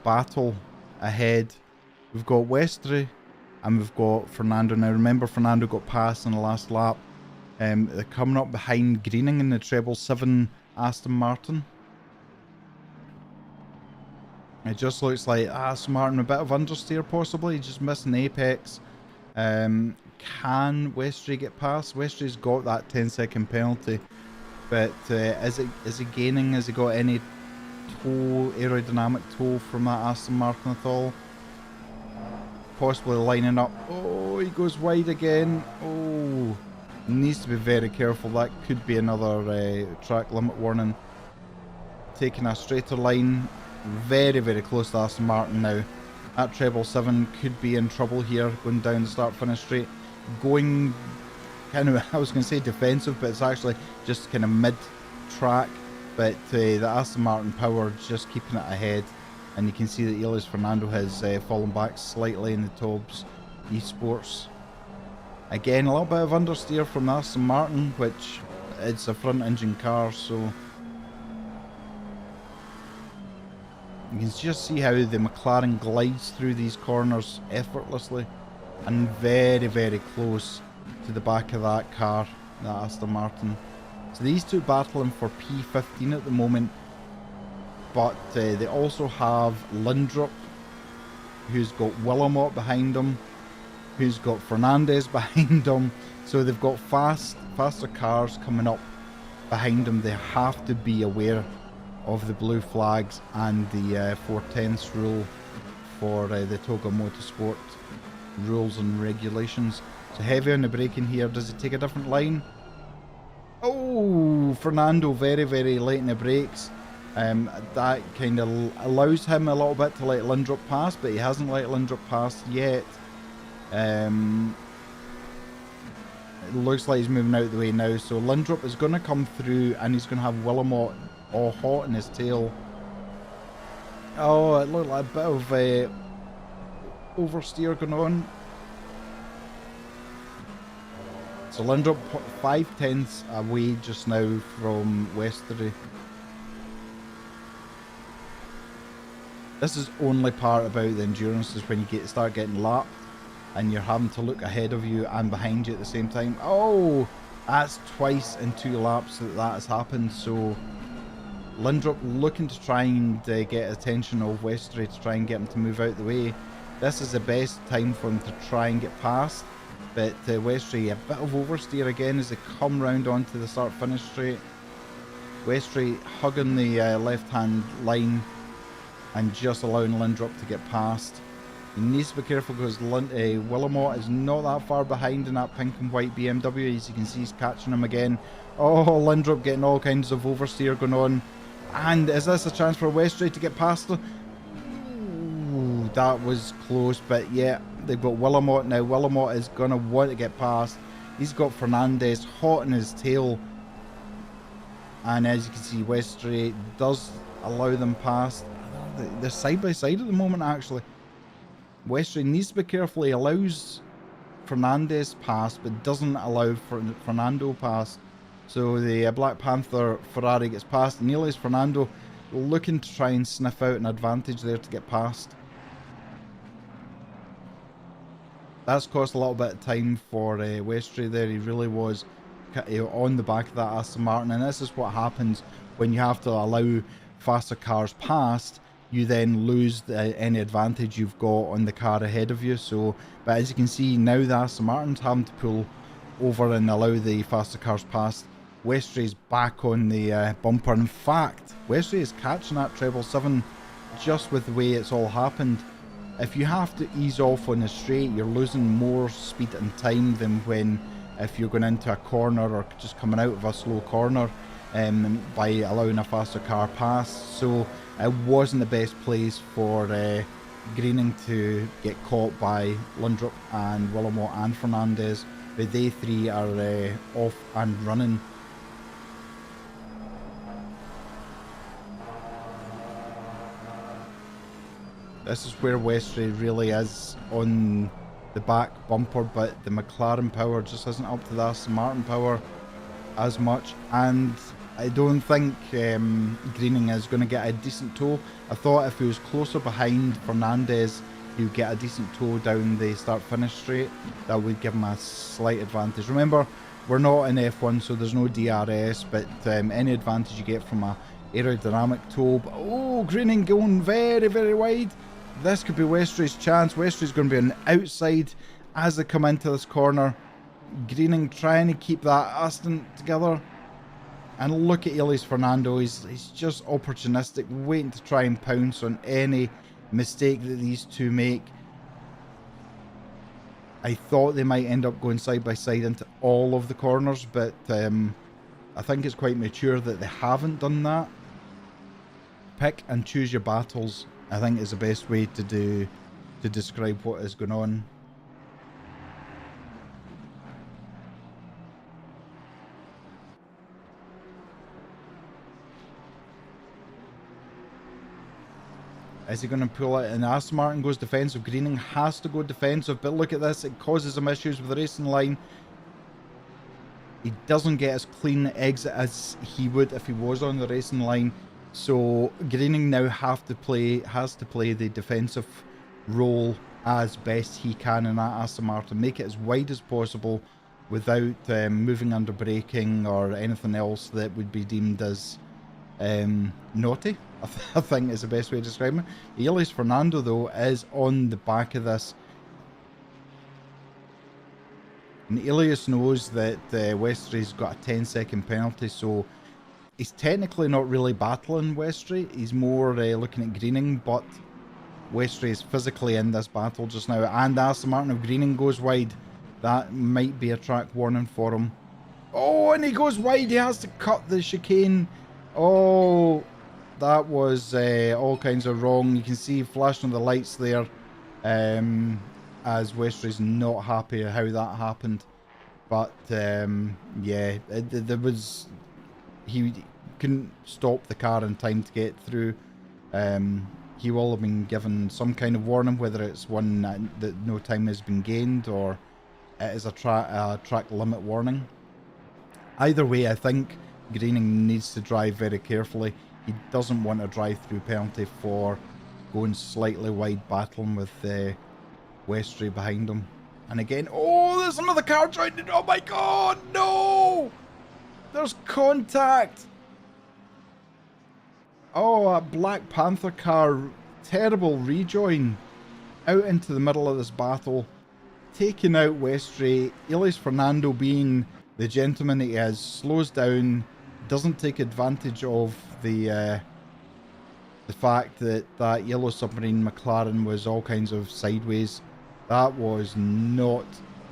battle ahead. We've got Westry and we've got Fernando. Now remember, Fernando got passed in the last lap. They're coming up behind Greening in the treble 7 Aston Martin. It just looks like Aston Martin a bit of understeer possibly, just missing the apex. Can Westry get past? Westry's got that 10-second penalty, but is he gaining? Has he got any aerodynamic tow from that Aston Martin at all? Possibly lining up. Oh, he goes wide again. Oh, needs to be very careful. That could be another track limit warning. Taking a straighter line. Very, very close to Aston Martin now. That treble 7 could be in trouble here, going down the start finish straight. going kind of, I was going to say defensive, but it's actually just kind of mid-track. But the Aston Martin power just keeping it ahead. And you can see that Elias Fernando has fallen back slightly in the Tobes Esports. Again, a little bit of understeer from the Aston Martin, which it's a front engine car, so you can just see how the McLaren glides through these corners effortlessly and very, very close to the back of that car, that Aston Martin. So these two battling for P15 at the moment, but they also have Lindrup, who's got Willamot behind him, who's got Fernandez behind him. So they've got faster cars coming up behind them. They have to be aware of the blue flags and the 4/10 rule for the TOGA Motorsport rules and regulations. So heavy on the braking here. Does it take a different line? Oh, Fernando very, very late in the brakes. That kind of allows him a little bit to let Lindrup pass, but he hasn't let Lindrup pass yet. It looks like he's moving out of the way now, so Lindrup is going to come through and he's going to have Willamot all hot in his tail. Oh, it looked like a bit of oversteer going on. So Lindrup 5/10 away just now from Westery. This is only part about the endurance, is when you start getting lapped and you're having to look ahead of you and behind you at the same time. Oh, that's twice in 2 laps that has happened. So Lindrup looking to try and get attention of Westery to try and get him to move out the way. This is the best time for him to try and get past. But Westery, a bit of oversteer again as they come round onto the start-finish straight. Westery hugging the left-hand line and just allowing Lindrup to get past. He needs to be careful because Willamot is not that far behind in that pink and white BMW. As you can see, he's catching him again. Oh, Lindrup getting all kinds of oversteer going on. And is this a chance for Westery to get past him? Ooh, that was close, but yeah, they've got Willamot now. Willamot is going to want to get past. He's got Fernandez hot in his tail. And as you can see, Westery does allow them past. They're side by side at the moment, actually. Westery needs to be careful. He allows Fernandez pass, but doesn't allow Fernando pass. So the Black Panther Ferrari gets past. Elias Fernando looking to try and sniff out an advantage there to get past. That's cost a little bit of time for Westery there. He really was on the back of that Aston Martin, and this is what happens when you have to allow faster cars past. You then lose any advantage you've got on the car ahead of you. So, but as you can see now, the Aston Martin's having to pull over and allow the faster cars past. Westery's back on the bumper. In fact, Westery is catching that 777 just with the way it's all happened. If you have to ease off on the straight, you're losing more speed and time than when if you're going into a corner or just coming out of a slow corner by allowing a faster car pass. So it wasn't the best place for Greening to get caught by Lindrup and Willamot and Fernandez, but they three are off and running. This is where Westery really is on the back bumper, but the McLaren power just isn't up to the Aston Martin power as much, and I don't think Greening is going to get a decent tow. I thought if he was closer behind Fernandez, he would get a decent tow down the start-finish straight. That would give him a slight advantage. Remember, we're not in F1, so there's no DRS, but any advantage you get from a aerodynamic tow. But, oh, Greening going very, very wide. This could be Westery's chance. Westery's going to be on the outside as they come into this corner. Greening trying to keep that Aston together. And look at Elias Fernando. He's just opportunistic, waiting to try and pounce on any mistake that these two make. I thought they might end up going side by side into all of the corners, but I think it's quite mature that they haven't done that. Pick and choose your battles, I think, is the best way to describe what is going on. Is he going to pull it? And Aston Martin goes defensive. Greening has to go defensive. But look at this. It causes him issues with the racing line. He doesn't get as clean exit as he would if he was on the racing line. So Greening now has to play the defensive role as best he can in that Aston Martin. Make it as wide as possible without moving under braking or anything else that would be deemed as naughty. I think is the best way to describe it. Elias Fernando, though, is on the back of this. And Elias knows that Westri's got a 10-second penalty, so he's technically not really battling Westry. He's more looking at Greening, but Westry is physically in this battle just now. And Aston Martin, if Greening goes wide, that might be a track warning for him. Oh, and he goes wide. He has to cut the chicane. Oh, that was all kinds of wrong. You can see flashing the lights there as Westry's not happy how that happened. But yeah, there was... He couldn't stop the car in time to get through. He will have been given some kind of warning, whether it's one that no time has been gained or it is a track limit warning. Either way, I think Greening needs to drive very carefully. He doesn't want a drive-through penalty for going slightly wide, battling with Westry behind him. And again, oh, there's another car joining in. Oh my god, no! There's contact! Oh, a Black Panther car, terrible rejoin out into the middle of this battle, taking out Westry. Elias Fernando, being the gentleman he is, slows down, doesn't take advantage of the fact that that yellow submarine McLaren was all kinds of sideways. That was not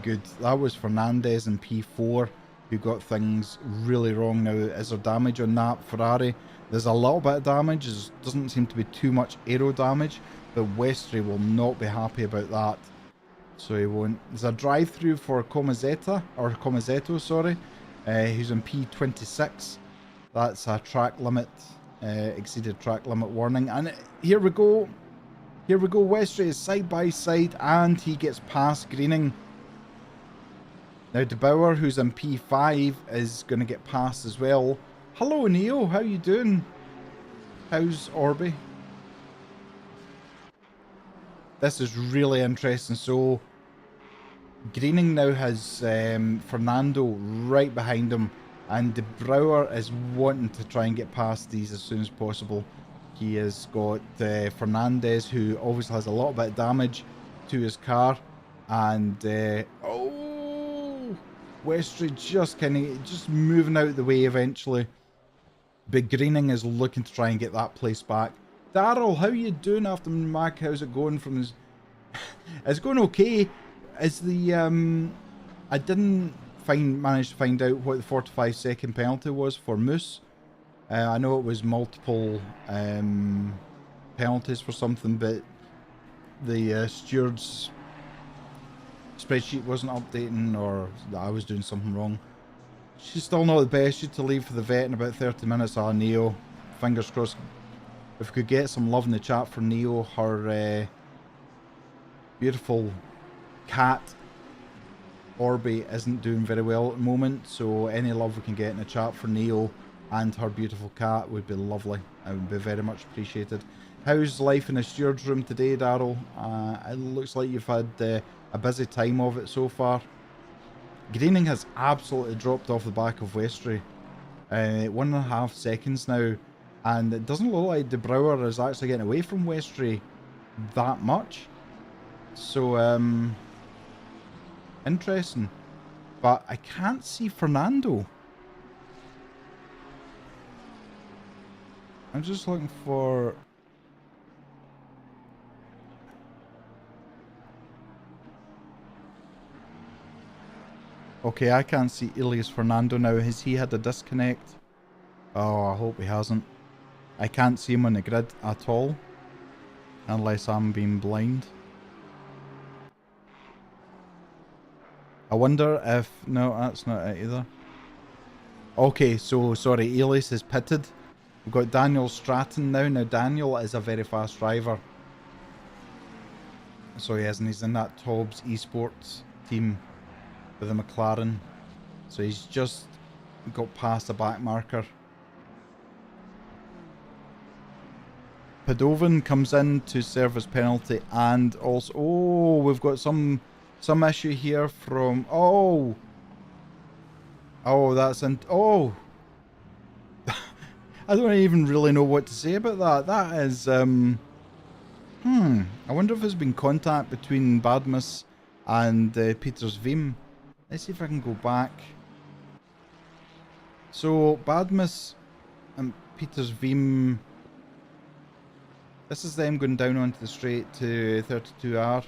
good. That was Fernandez in P4 who got things really wrong. Now, is there damage on that Ferrari? There's a little bit of damage. There doesn't seem to be too much aero damage, but Westry will not be happy about that. So he won't. There's a drive-through for Comazetto, sorry, who's in P26. That's a track limit, exceeded track limit warning. And here we go. Here we go. Westry is side by side, and he gets past Greening. Now, De Boer, who's in P5, is going to get past as well. Hello, Neo. How you doing? How's Orby? This is really interesting. So, Greening now has Fernando right behind him, and De Brouwer is wanting to try and get past these as soon as possible. He has got Fernandez, who obviously has a little bit of damage to his car, and oh, Westry just moving out the way eventually. But Greening is looking to try and get that place back. Daryl, how you doing after Mac? How's it going from his... It's going okay. Is the I didn't manage to find out what the 45-second penalty was for Moose. I know it was multiple penalties for something, but the steward's spreadsheet wasn't updating, or I was doing something wrong. She's still not the best. She's to leave for the vet in about 30 minutes. Ah, Neo. Fingers crossed. If we could get some love in the chat for Neo, her beautiful cat Orby isn't doing very well at the moment, so any love we can get in the chat for Neo and her beautiful cat would be lovely. It would be very much appreciated. How's life in the steward's room today, Daryl? It looks like you've had a busy time of it so far. Greening has absolutely dropped off the back of Westry. 1.5 seconds now, and it doesn't look like De Brouwer is actually getting away from Westry that much. So, interesting. But I can't see Fernando. I'm just looking for... Okay, I can't see Elias Fernando now. Has he had a disconnect? Oh, I hope he hasn't. I can't see him on the grid at all. Unless I'm being blind. I wonder if... No, that's not it either. Okay, so, sorry, Elias is pitted. We've got Daniel Stratton now. Now, Daniel is a very fast driver. So he is, and he's in that Tobbs esports team with the McLaren. So he's just got past the back marker. Padovan comes in to serve his penalty, and also, oh, we've got some issue here from, oh, that's in, oh, I don't even really know what to say about that. That is, I wonder if there's been contact between Badmus and Peters Veem. Let's see if I can go back. So, Badmus and Peters Veem, this is them going down onto the straight to 32R.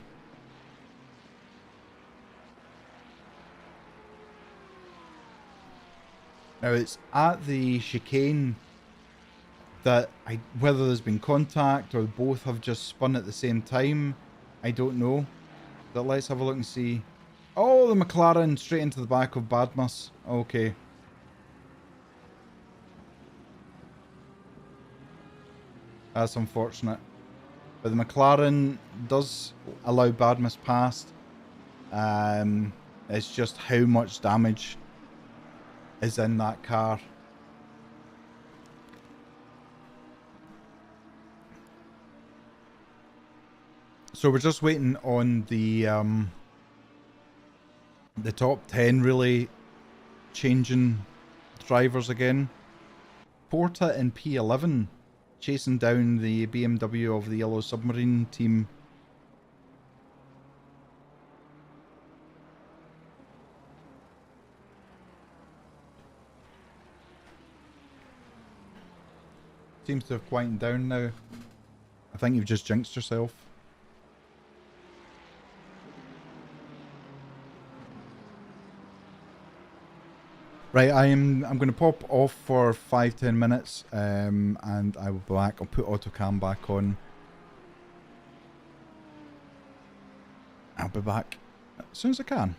Now, it's at the chicane that whether there's been contact or both have just spun at the same time, I don't know. But let's have a look and see. Oh, the McLaren straight into the back of Badmus. Okay. That's unfortunate. But the McLaren does allow Badmus past. It's just how much damage is in that car. So we're just waiting on the top 10 really changing drivers again. Porta in P11 chasing down the BMW of the Yellow Submarine team. Seems to have quietened down now. I think you've just jinxed yourself. Right, I'm going to pop off for 5-10 minutes, and I will be back. I'll put autocam back on. I'll be back as soon as I can.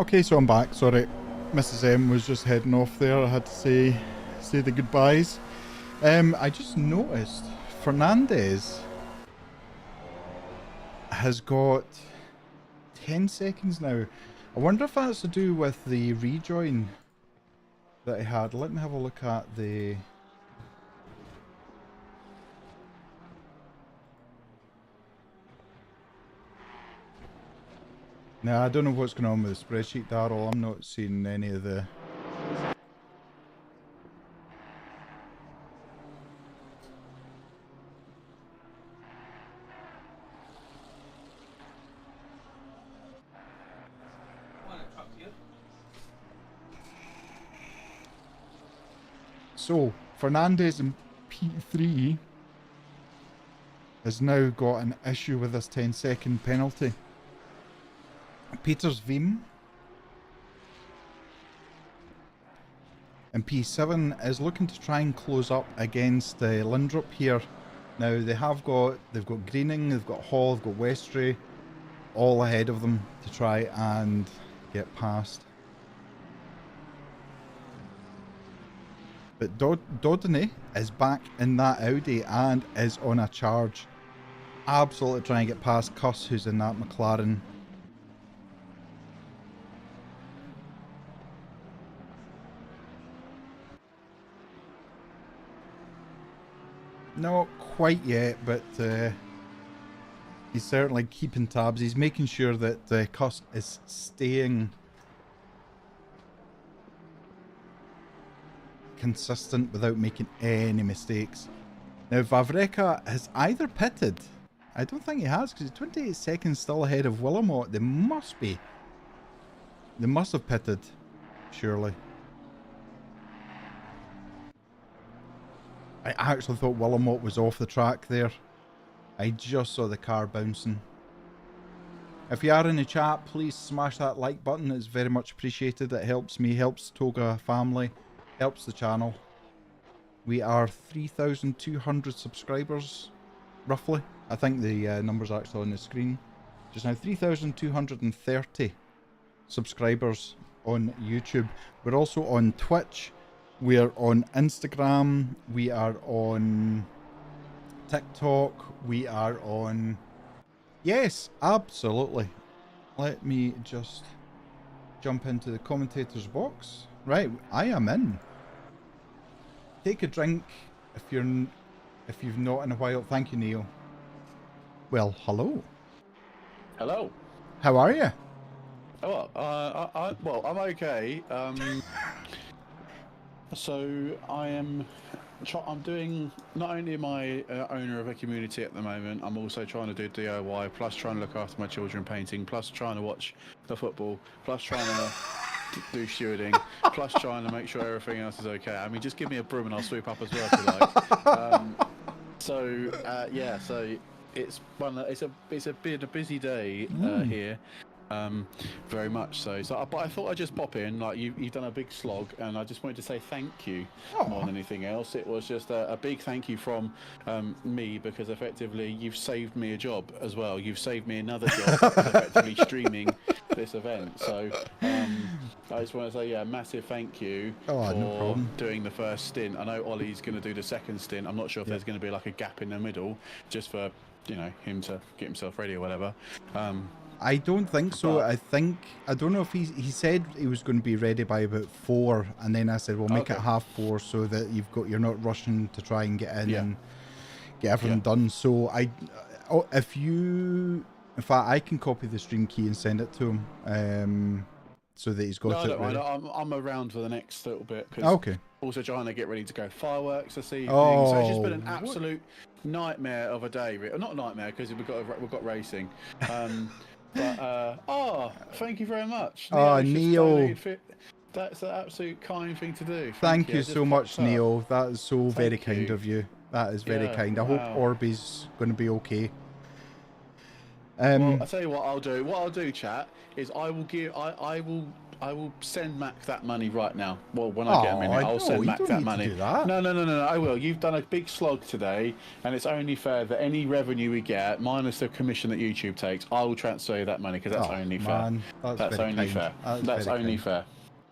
Okay, so I'm back. Sorry, Mrs. M was just heading off there. I had to say the goodbyes. I just noticed Fernandez has got 10 seconds now. I wonder if that's to do with the rejoin that he had. Let me have a look at the... Now, I don't know what's going on with the spreadsheet, Darryl. I'm not seeing any of the... So, Fernandez in P3 has now got an issue with this 10-second penalty. Peters Veem in P7 is looking to try and close up against Lindrup here. Now they've got Greening, they've got Hall, they've got Westray all ahead of them to try and get past. But Dodney is back in that Audi and is on a charge. Absolutely trying to get past Cuss, who's in that McLaren. Not quite yet, but he's certainly keeping tabs. He's making sure that Cuss is staying consistent without making any mistakes. Now Vavreka has either pitted. I don't think he has, because he's 28 seconds still ahead of Willamot. They must have pitted, surely. I actually thought Willamot was off the track there. I just saw the car bouncing. If you are in the chat, please smash that like button. It's very much appreciated. It helps me, helps TOGA family, helps the channel. We are 3,200 subscribers, roughly. I think the number's actually on the screen. Just now, 3,230 subscribers on YouTube. We're also on Twitch. We are on Instagram, we are on TikTok, we are on... Yes, absolutely. Let me just jump into the commentators box. Right, I am in. Take a drink if you've not in a while. Thank you, Neil. Well, hello. Hello. How are you? Oh, well, I'm okay. So I'm doing, not only am I owner of a community at the moment, I'm also trying to do DIY, plus trying to look after my children painting, plus trying to watch the football, plus trying to do stewarding, plus trying to make sure everything else is okay. I mean, just give me a broom and I'll sweep up as well if you like. Yeah, so it's been a busy day here. Very much so. But I thought I'd just pop in. Like you've done a big slog, and I just wanted to say thank you more than anything else. It was just a big thank you from me, because effectively you've saved me a job as well. You've saved me another job, effectively streaming this event. So I just want to say, massive thank you for doing the first stint. I know Ollie's going to do the second stint. I'm not sure if there's going to be like a gap in the middle, just for him to get himself ready or whatever. I don't think so. I don't know if he said he was going to be ready by about 4, and then I said we'll make it 4:30 so that you're not rushing to try and get in and get everything done. So in fact, I can copy the stream key and send it to him, so that he's got it ready. I'm around for the next little bit. Okay. Also trying to get ready to go fireworks this evening. Oh, so it's just been an absolute nightmare of a day. Not a nightmare, because we've got racing. But thank you very much. Neo. That's an absolute kind thing to do. Thank you so much, Neo. That is so very kind of you. That is very kind. I hope Orby's going to be okay. Well, I tell you what I'll do. What I'll do, chat, is I will send Mac that money right now. Well, when I get a minute, I'll send Mac that money. Do that. No. I will. You've done a big slog today, and it's only fair that any revenue we get, minus the commission that YouTube takes, I will transfer you that money because that's only fair. That's only fair. That's only fair.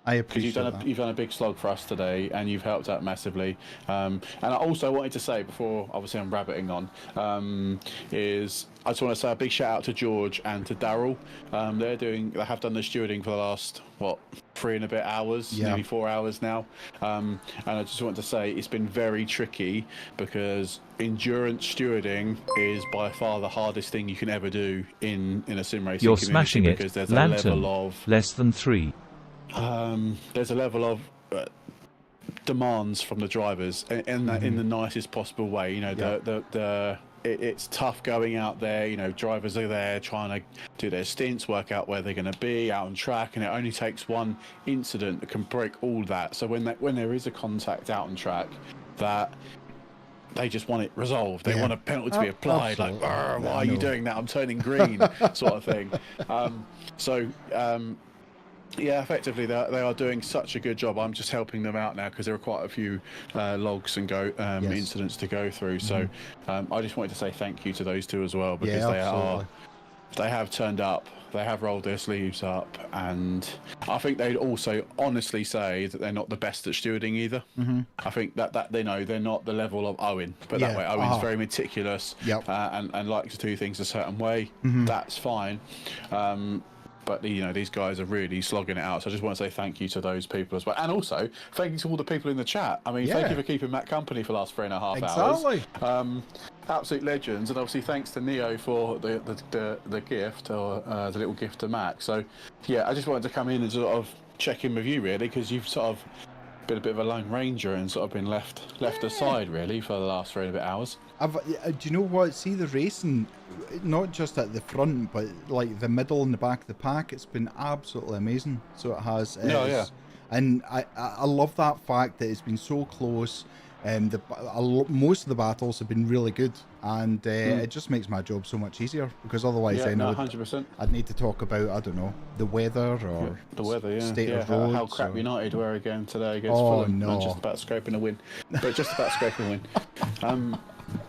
I appreciate because you've done a big slog for us today, and you've helped out massively. And I also wanted to say before, obviously, I'm rabbiting on, is I just want to say a big shout out to George and to Daryl. They have done the stewarding for the last 3 and a bit hours, nearly 4 hours now. And I just want to say it's been very tricky because endurance stewarding is by far the hardest thing you can ever do in a sim racing You're community smashing it. because there's Lantern, a level of less than 3. there's a level of demands from the drivers in the nicest possible way. You know, it's tough going out there. You know, drivers are there trying to do their stints, work out where they're going to be out on track, and it only takes one incident that can break all that. So when there is a contact out on track, that they just want it resolved. They want a penalty to be applied. Absolutely. Like, why are you doing that? I'm turning green, sort of thing. Yeah, effectively, they are doing such a good job. I'm just helping them out now because there are quite a few logs and incidents to go through. So I just wanted to say thank you to those two as well because they have turned up. They have rolled their sleeves up, and I think they'd also honestly say that they're not the best at stewarding either. I think that they know they're not the level of Owen, but that way Owen's very meticulous and likes to do things a certain way. That's fine. But these guys are really slogging it out. So I just want to say thank you to those people as well, and also thank you to all the people in the chat. I mean, thank you for keeping Matt company for the last 3.5 hours. Absolute legends, and obviously thanks to Neo for the gift or the little gift to Matt. So yeah, I just wanted to come in and sort of check in with you really because you've sort of been a bit of a lone ranger and sort of been left aside really for the last 3 and a bit hours. Do you know what? See the racing, not just at the front, but like the middle and the back of the pack. It's been absolutely amazing. So it has. And I love that fact that it's been so close. Most of the battles have been really good, and it just makes my job so much easier because otherwise I know 100%. I'd need to talk about the weather or state of roads. How crap United were again today against Fulham. No. And just about scraping a win, but just about scraping a win.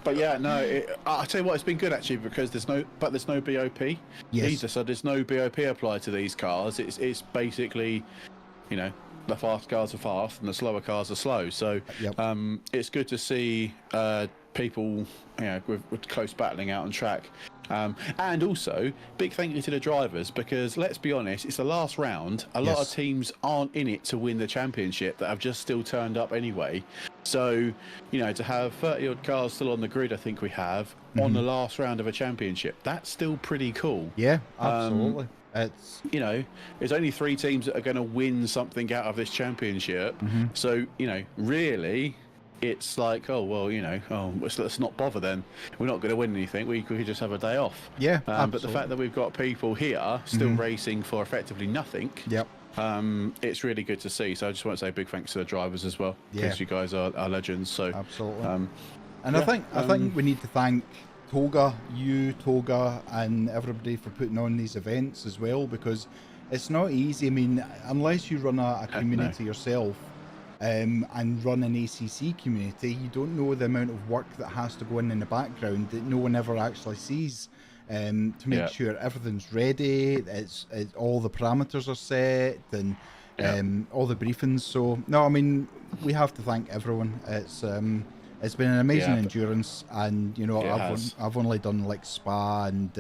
But yeah, no. I tell you what, it's been good actually because there's no BOP either. So there's no BOP applied to these cars. It's basically, the fast cars are fast and the slower cars are slow. So it's good to see people with close battling out on track. And also, big thank you to the drivers because let's be honest, it's the last round. A lot of teams aren't in it to win the championship that have just still turned up anyway. So, to have 30 odd cars still on the grid, I think we have on the last round of a championship, that's still pretty cool. Yeah, absolutely. It's there's only 3 teams that are going to win something out of this championship. So really it's like let's not bother then. We're not going to win anything. We could just have a day off. But the fact that we've got people here still racing for effectively nothing, it's really good to see. So I just want to say big thanks to the drivers as well because you guys are legends. So absolutely. And I think we need to thank TOGA, and everybody for putting on these events as well because it's not easy. I mean, unless you run a community yourself and run an ACC community, you don't know the amount of work that has to go in the background that no one ever actually sees to make sure everything's ready, it's all the parameters are set and all the briefings. So no, I mean, we have to thank everyone. It's been an amazing endurance, and I've only done like Spa and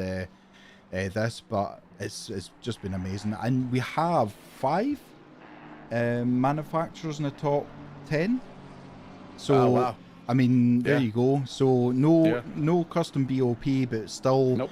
this, but it's just been amazing. And we have 5 manufacturers in the top 10. So I mean, there you go. So no custom BOP, but still,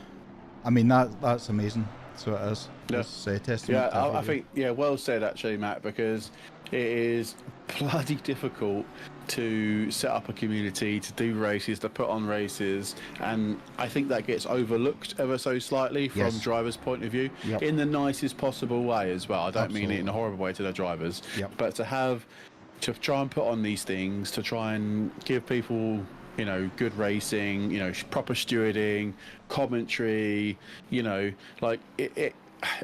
I mean that's amazing. So it is. It's testament to I think well said actually, Matt, because it is bloody difficult to set up a community, to do races, to put on races, and I think that gets overlooked ever so slightly from drivers' point of view in the nicest possible way as well. I don't mean it in a horrible way to the drivers, but to try and put on these things, to try and give people you know, good racing, you know, proper stewarding, commentary, you know, like it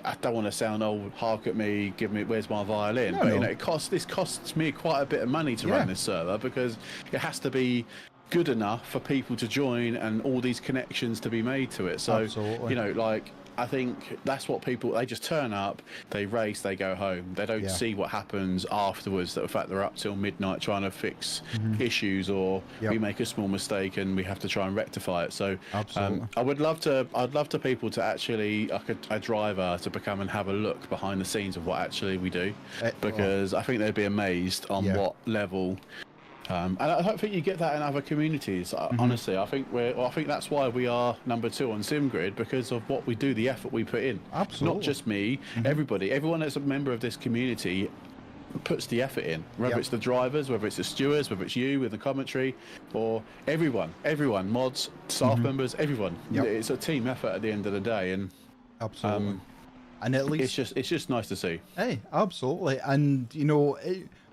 I don't want to sound old, hark at me, give me, where's my violin? No, but, no. you know, this costs me quite a bit of money to Yeah. run this server, because it has to be good enough for people to join and all these connections to be made to it. So, Absolutely. you know, like, I think that's what people, they just turn up, they race, they go home. They don't see what happens afterwards, that the fact they're up till midnight trying to fix issues, or we make a small mistake and we have to try and rectify it. So Absolutely. I'd love to people to actually, like a driver, to become and have a look behind the scenes of what actually we do, because I think they'd be amazed on what level. And I don't think you get that in other communities. Honestly, I think that's why we are number 2 on SimGrid, because of what we do, the effort we put in. Absolutely. Not just me, everyone that's a member of this community puts the effort in. Whether it's the drivers, whether it's the stewards, whether it's you with the commentary, or everyone, mods, staff members, everyone. It's a team effort at the end of the day, and absolutely. And at least it's just nice to see. Hey, absolutely. And you know,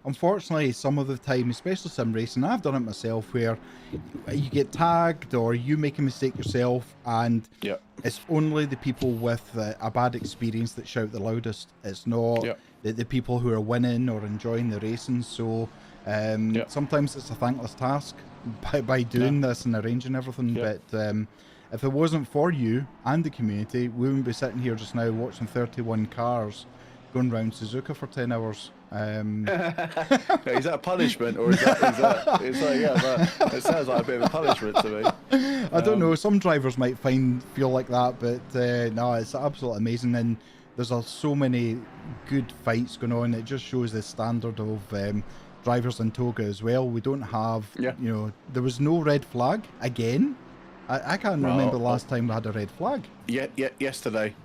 unfortunately, some of the time, especially sim racing, I've done it myself, where you get tagged or you make a mistake yourself, and it's only the people with a bad experience that shout the loudest. It's not the people who are winning or enjoying the racing. So sometimes it's a thankless task by doing this and arranging everything. But if it wasn't for you and the community, we wouldn't be sitting here just now watching 31 cars going round Suzuka for 10 hours. Is that a punishment, or is that it sounds like a bit of a punishment to me. I don't know, some drivers might feel like that, but no, it's absolutely amazing. And there's so many good fights going on. It just shows the standard of drivers in TOGA as well. We don't have, you know, there was no red flag again. I can't remember the last time we had a red flag. Yesterday.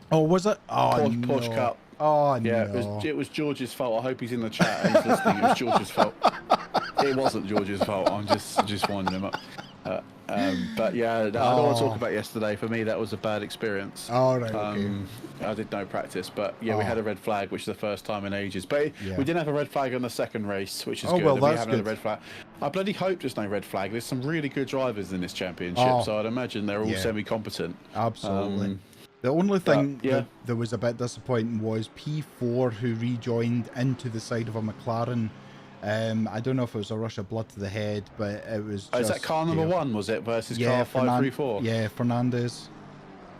Oh, was it? Oh, Porsche Cup. Oh, yeah, no. it was George's fault. I hope he's in the chat and he's listening. It was George's fault. It wasn't George's fault. I'm just winding him up. But yeah, I don't want to talk about yesterday. For me, that was a bad experience. All right, okay. I did no practice, but yeah, we had a red flag, which is the first time in ages. But we didn't have a red flag on the second race, which is good. Well, we that's haven't good. had a red flag. I bloody hope there's no red flag. There's some really good drivers in this championship, so I'd imagine they're all semi-competent. Absolutely. The only thing that was a bit disappointing was P4, who rejoined into the side of a McLaren. I don't know if it was a rush of blood to the head, but it was is that car number 1, was it, versus car 534? Yeah, Fernandez.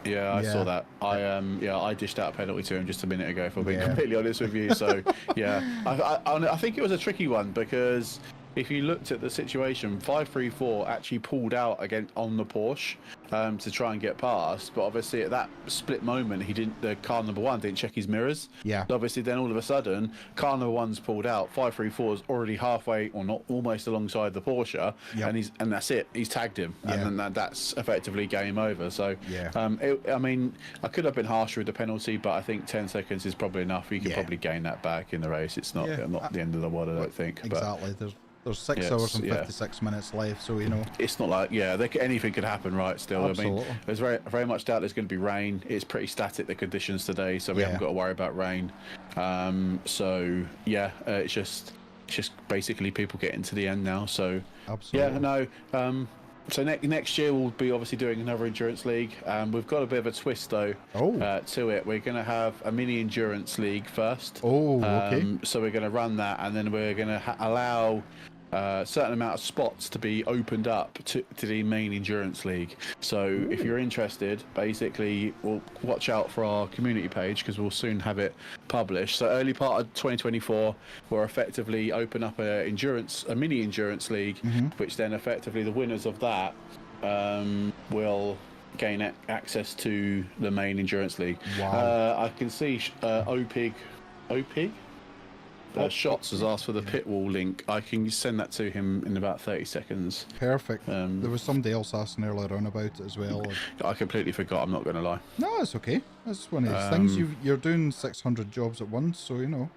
Yeah, I saw that. I dished out a penalty to him just a minute ago, if I'm being completely honest with you. So, I think it was a tricky one, because if you looked at the situation, 534 actually pulled out again on the Porsche to try and get past, but obviously at that split moment, the car number 1 didn't check his mirrors. Yeah. So obviously then all of a sudden, car number 1's pulled out, 534 is already halfway, or not, almost alongside the Porsche, and that's it. He's tagged him, and then that's effectively game over. So, I mean, I could have been harsher with the penalty, but I think 10 seconds is probably enough. You can probably gain that back in the race. It's not the end of the world, I don't think. Exactly. There's 6 hours and 56 minutes left, so you know. It's not like anything could happen, right? Still, Absolutely. I mean, there's very much doubt there's going to be rain. It's pretty static, the conditions today, so we haven't got to worry about rain. It's just basically people getting to the end now. So absolutely. So next year we'll be obviously doing another endurance league. We've got a bit of a twist though to it. We're going to have a mini endurance league first. Okay. So we're going to run that, and then we're going to allow a certain amount of spots to be opened up to the main endurance league. So if you're interested, basically, we'll watch out for our community page, because we'll soon have it published. So early part of 2024, we'll effectively open up a mini endurance league, which then effectively the winners of that will gain access to the main endurance league. Wow. I can see OPIG Shots has asked for the pit wall link. I can send that to him in about 30 seconds. Perfect. There was somebody else asking earlier on about it as well. I completely forgot, I'm not going to lie. No, it's okay. That's one of these things. You're doing 600 jobs at once, so you know.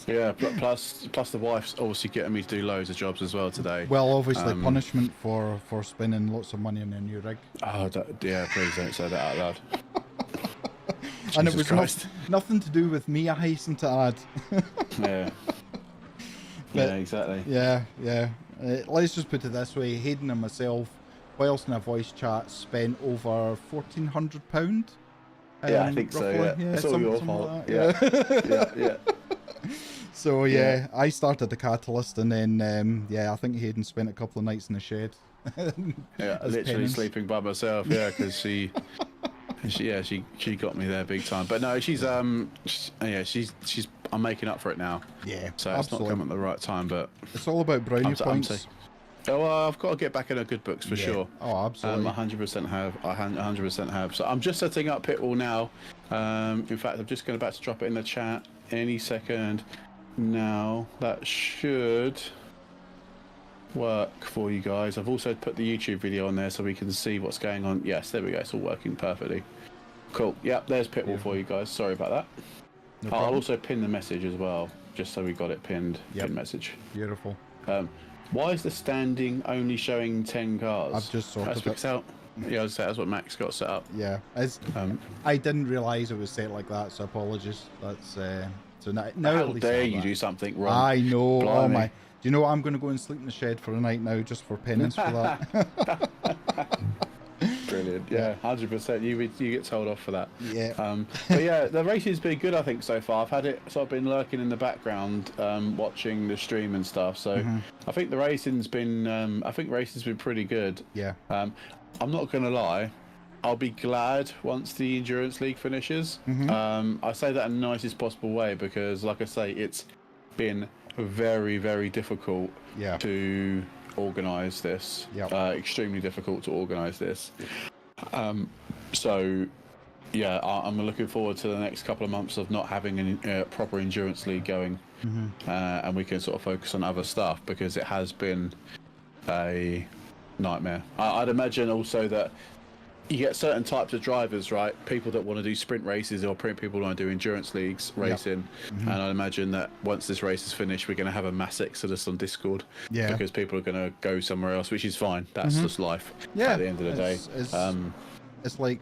Yeah, plus the wife's obviously getting me to do loads of jobs as well today. Well, obviously punishment for spending lots of money on a new rig. Oh, please don't say that out loud. And it was nothing to do with me, I hasten to add. Yeah. Yeah, exactly. Yeah. Let's just put it this way: Hayden and myself, whilst in a voice chat, spent over £1,400. Yeah, I think roughly. so. Yeah, it's all your something fault. like that. Yeah. So I started the catalyst, and then I think Hayden spent a couple of nights in the shed. Yeah, literally penance. sleeping by myself. Yeah, because she got me there big time. But no, she's I'm making up for it now. Yeah, So it's not coming at the right time, but it's all about brownie points. I've got to get back in her good books for sure. Oh, absolutely. 100% have. I 100% have. So I'm just setting up Pitwall now. In fact, I'm just going about to drop it in the chat any second. Now that should work for you guys. I've also put the YouTube video on there so we can see what's going on. Yes, there we go. It's all working perfectly. Cool. Yep, there's Pitwall for you guys. Sorry about that. No I'll also pin the message as well, just so we got it pinned. Yep. Pin message. Beautiful. Why is the standing only showing 10 cars? I've just sorted it. Out. Yeah, that's what Max got set up. Yeah, I didn't realise it was set like that, so apologies. That's so now How at least dare you do something wrong? I know. Blimey. Oh my! Do you know what? I'm going to go and sleep in the shed for a night now, just for penance for that. Brilliant. Yeah, 100%. You get told off for that. Yeah. But yeah, the racing's been good, I think, so far. I've had it sort of been lurking in the background, watching the stream and stuff. So I think the racing's been pretty good. Yeah. I'm not going to lie. I'll be glad once the Endurance League finishes. I say that in the nicest possible way because, like I say, it's been very, very difficult to organise this. Extremely difficult to organise this. So, yeah, I'm looking forward to the next couple of months of not having a proper Endurance League going. And we can sort of focus on other stuff because it has been a nightmare. I'd imagine also that you get certain types of drivers, right? People that want to do sprint races or people who want to do endurance leagues racing. And I imagine that once this race is finished, we're going to have a mass exodus on Discord. Yeah. Because people are going to go somewhere else, which is fine. That's just life. Yeah. At the end of the day. It's like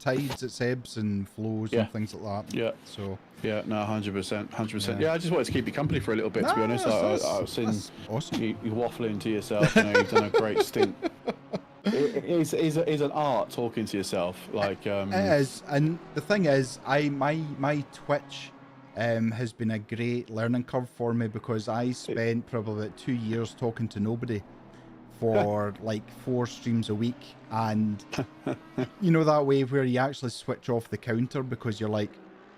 tides, it's ebbs and flows and things like that. Yeah. So. Yeah, no, 100%, 100%. Yeah, I just wanted to keep you company for a little bit, to be honest. I've seen awesome. you waffling to yourself. You've done a great stint. It is an art talking to yourself. Like it is, and the thing is, my Twitch has been a great learning curve for me because I spent probably about 2 years talking to nobody for like 4 streams a week, and you know that way where you actually switch off the counter because you're like,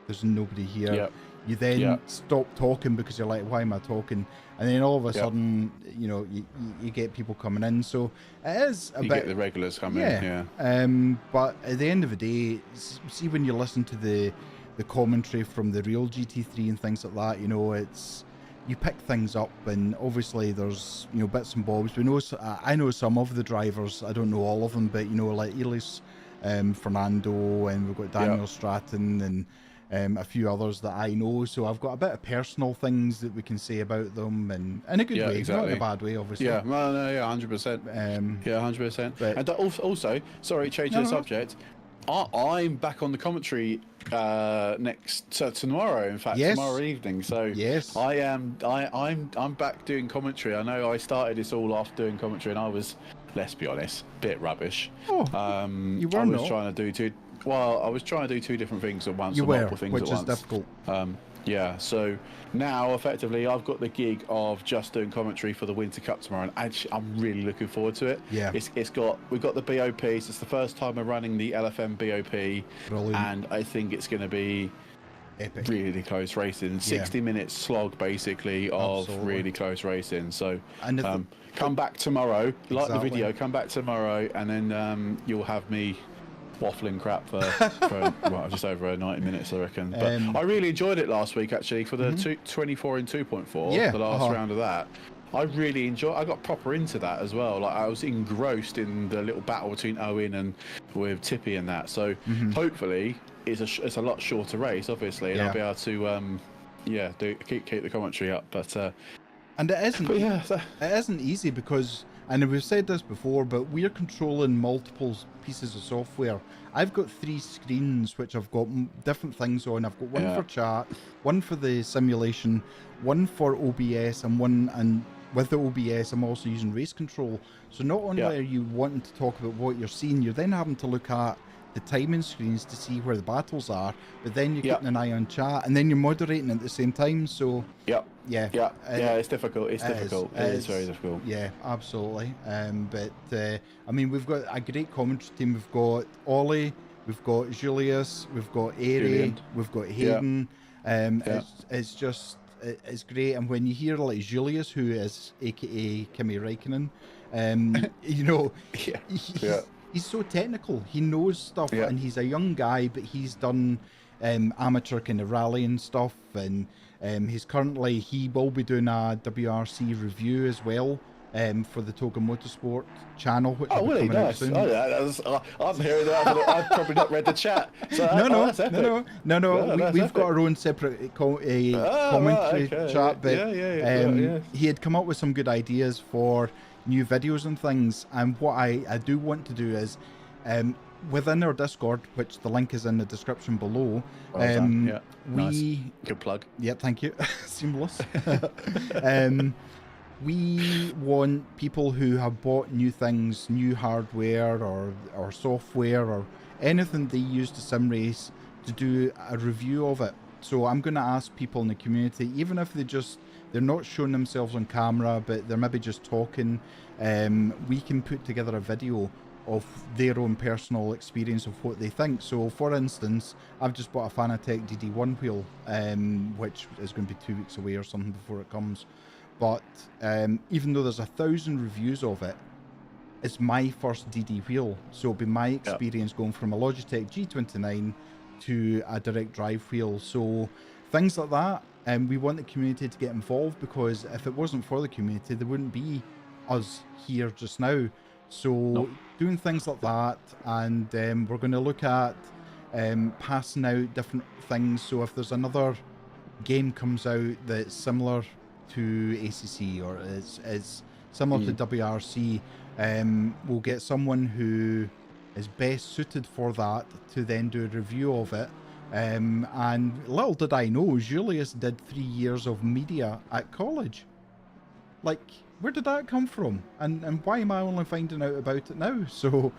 there's nobody here. Yep. You then stop talking because you're like, why am I talking? And then all of a sudden, you know, you get people coming in. So it is a bit. You get the regulars coming in, yeah. But at the end of the day, see when you listen to the commentary from the real GT3 and things like that, you know, it's, you pick things up, and obviously there's, you know, bits and bobs. We know, I know some of the drivers. I don't know all of them, but you know, like Elise Fernando, and we've got Daniel Stratton, and a few others that I know, so I've got a bit of personal things that we can say about them, and in a good way, not in a bad way, obviously. Yeah, well, no, 100%. 100%. And also, sorry, changing the subject. I'm back on the commentary tomorrow. In fact, tomorrow evening. So I'm back doing commentary. I know I started this all off doing commentary, and I was, let's be honest, a bit rubbish. You were not. Trying to do I was trying to do 2 different things at once. Multiple things which at is once. difficult. So now effectively I've got the gig of just doing commentary for the Winter Cup tomorrow, and actually I'm really looking forward to it. Yeah. We've got the BOP, so it's the first time we're running the LFM BOP. Brilliant. And I think it's going to be epic. Really close racing. 60 minutes slog basically of really close racing. So come back tomorrow, like the video, come back tomorrow, and then you'll have me waffling crap for just over 90 minutes, I reckon. But I really enjoyed it last week, actually, for the 24 and 2.4, the last round of that. I really enjoyed. I got proper into that as well. Like I was engrossed in the little battle between Owen and with Tippy and that. So hopefully it's a lot shorter race, obviously, and I'll be able to keep the commentary up. But and it isn't. It isn't easy because And we've said this before, but we're controlling multiple pieces of software. I've got 3 screens which I've got different things on. I've got one for chat, one for the simulation, one for OBS, and with the OBS, I'm also using race control. So not only are you wanting to talk about what you're seeing, you're then having to look at the timing screens to see where the battles are, but then you're keeping an eye on chat, and then you're moderating at the same time. So it's difficult. It's difficult. It is very difficult. Yeah, absolutely. But I mean, we've got a great commentary team. We've got Ollie, we've got Julius, we've got Airy, we've got Hayden. It's just it's great. And when you hear like Julius, who is AKA Kimi Räikkönen, you know, he's so technical. He knows stuff, and he's a young guy, but he's done amateur kind of rallying stuff, and he will be doing a WRC review as well for the TOGA Motorsport channel, which will be coming out soon. I'm hearing that. I've probably not read the chat. So No. We've got our own separate commentary chat, but he had come up with some good ideas for new videos and things, and what I do want to do is within our Discord, which the link is in the description below, nice. Good plug. Yeah, thank you. Seamless. We want people who have bought new things, new hardware or software or anything they use to sim race, to do a review of it. So I'm going to ask people in the community, even if they're not showing themselves on camera, but they're maybe just talking, we can put together a video of their own personal experience of what they think. So for instance, I've just bought a Fanatec DD1 wheel, which is going to be 2 weeks away or something before it comes. But even though there's 1,000 reviews of it, it's my first DD wheel. So it'll be my experience going from a Logitech G29 to a direct drive wheel. So things like that, we want the community to get involved, because if it wasn't for the community, there wouldn't be us here just now. So doing things like that, and we're going to look at passing out different things. So if there's another game comes out that's similar to ACC or is similar to WRC, we'll get someone who is best suited for that to then do a review of it. And little did I know, Julius did 3 years of media at college. Like, where did that come from? And why am I only finding out about it now? So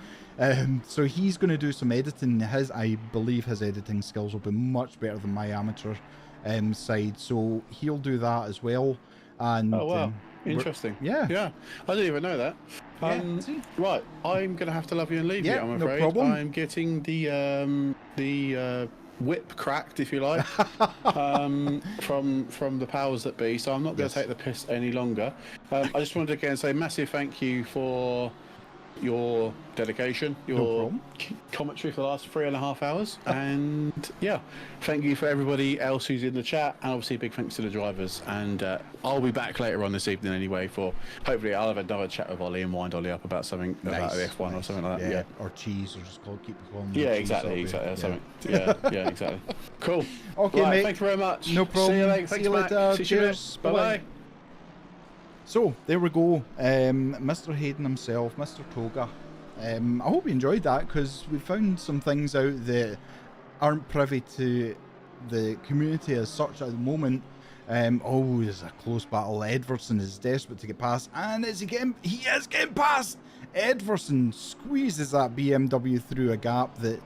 so he's going to do some editing. I believe his editing skills will be much better than my amateur side. So he'll do that as well. And oh wow, interesting. Yeah, I didn't even know that. Right, I'm going to have to love you and leave you, I'm afraid. No problem. I'm getting the whip cracked, if you like, from the powers that be, so I'm not going to take the piss any longer. I just wanted to again say massive thank you for your dedication, your commentary for the last 3.5 hours, and thank you for everybody else who's in the chat, and obviously big thanks to the drivers. And I'll be back later on this evening anyway, for hopefully I'll have another chat with Ollie and wind Ollie up about something about F1 or something like that. Or cheese, or just keep calling exactly. Something. Exactly. Cool. Okay, right, mate. Thank you very much. No problem. See you later. See you later. Cheers. Bye. So there we go, Mr. Hayden himself, Mr. Toga. I hope you enjoyed that, because we found some things out that aren't privy to the community as such at the moment. There's a close battle. Edvardsen is desperate to get past, and he is getting past. Edvardsen squeezes that BMW through a gap that,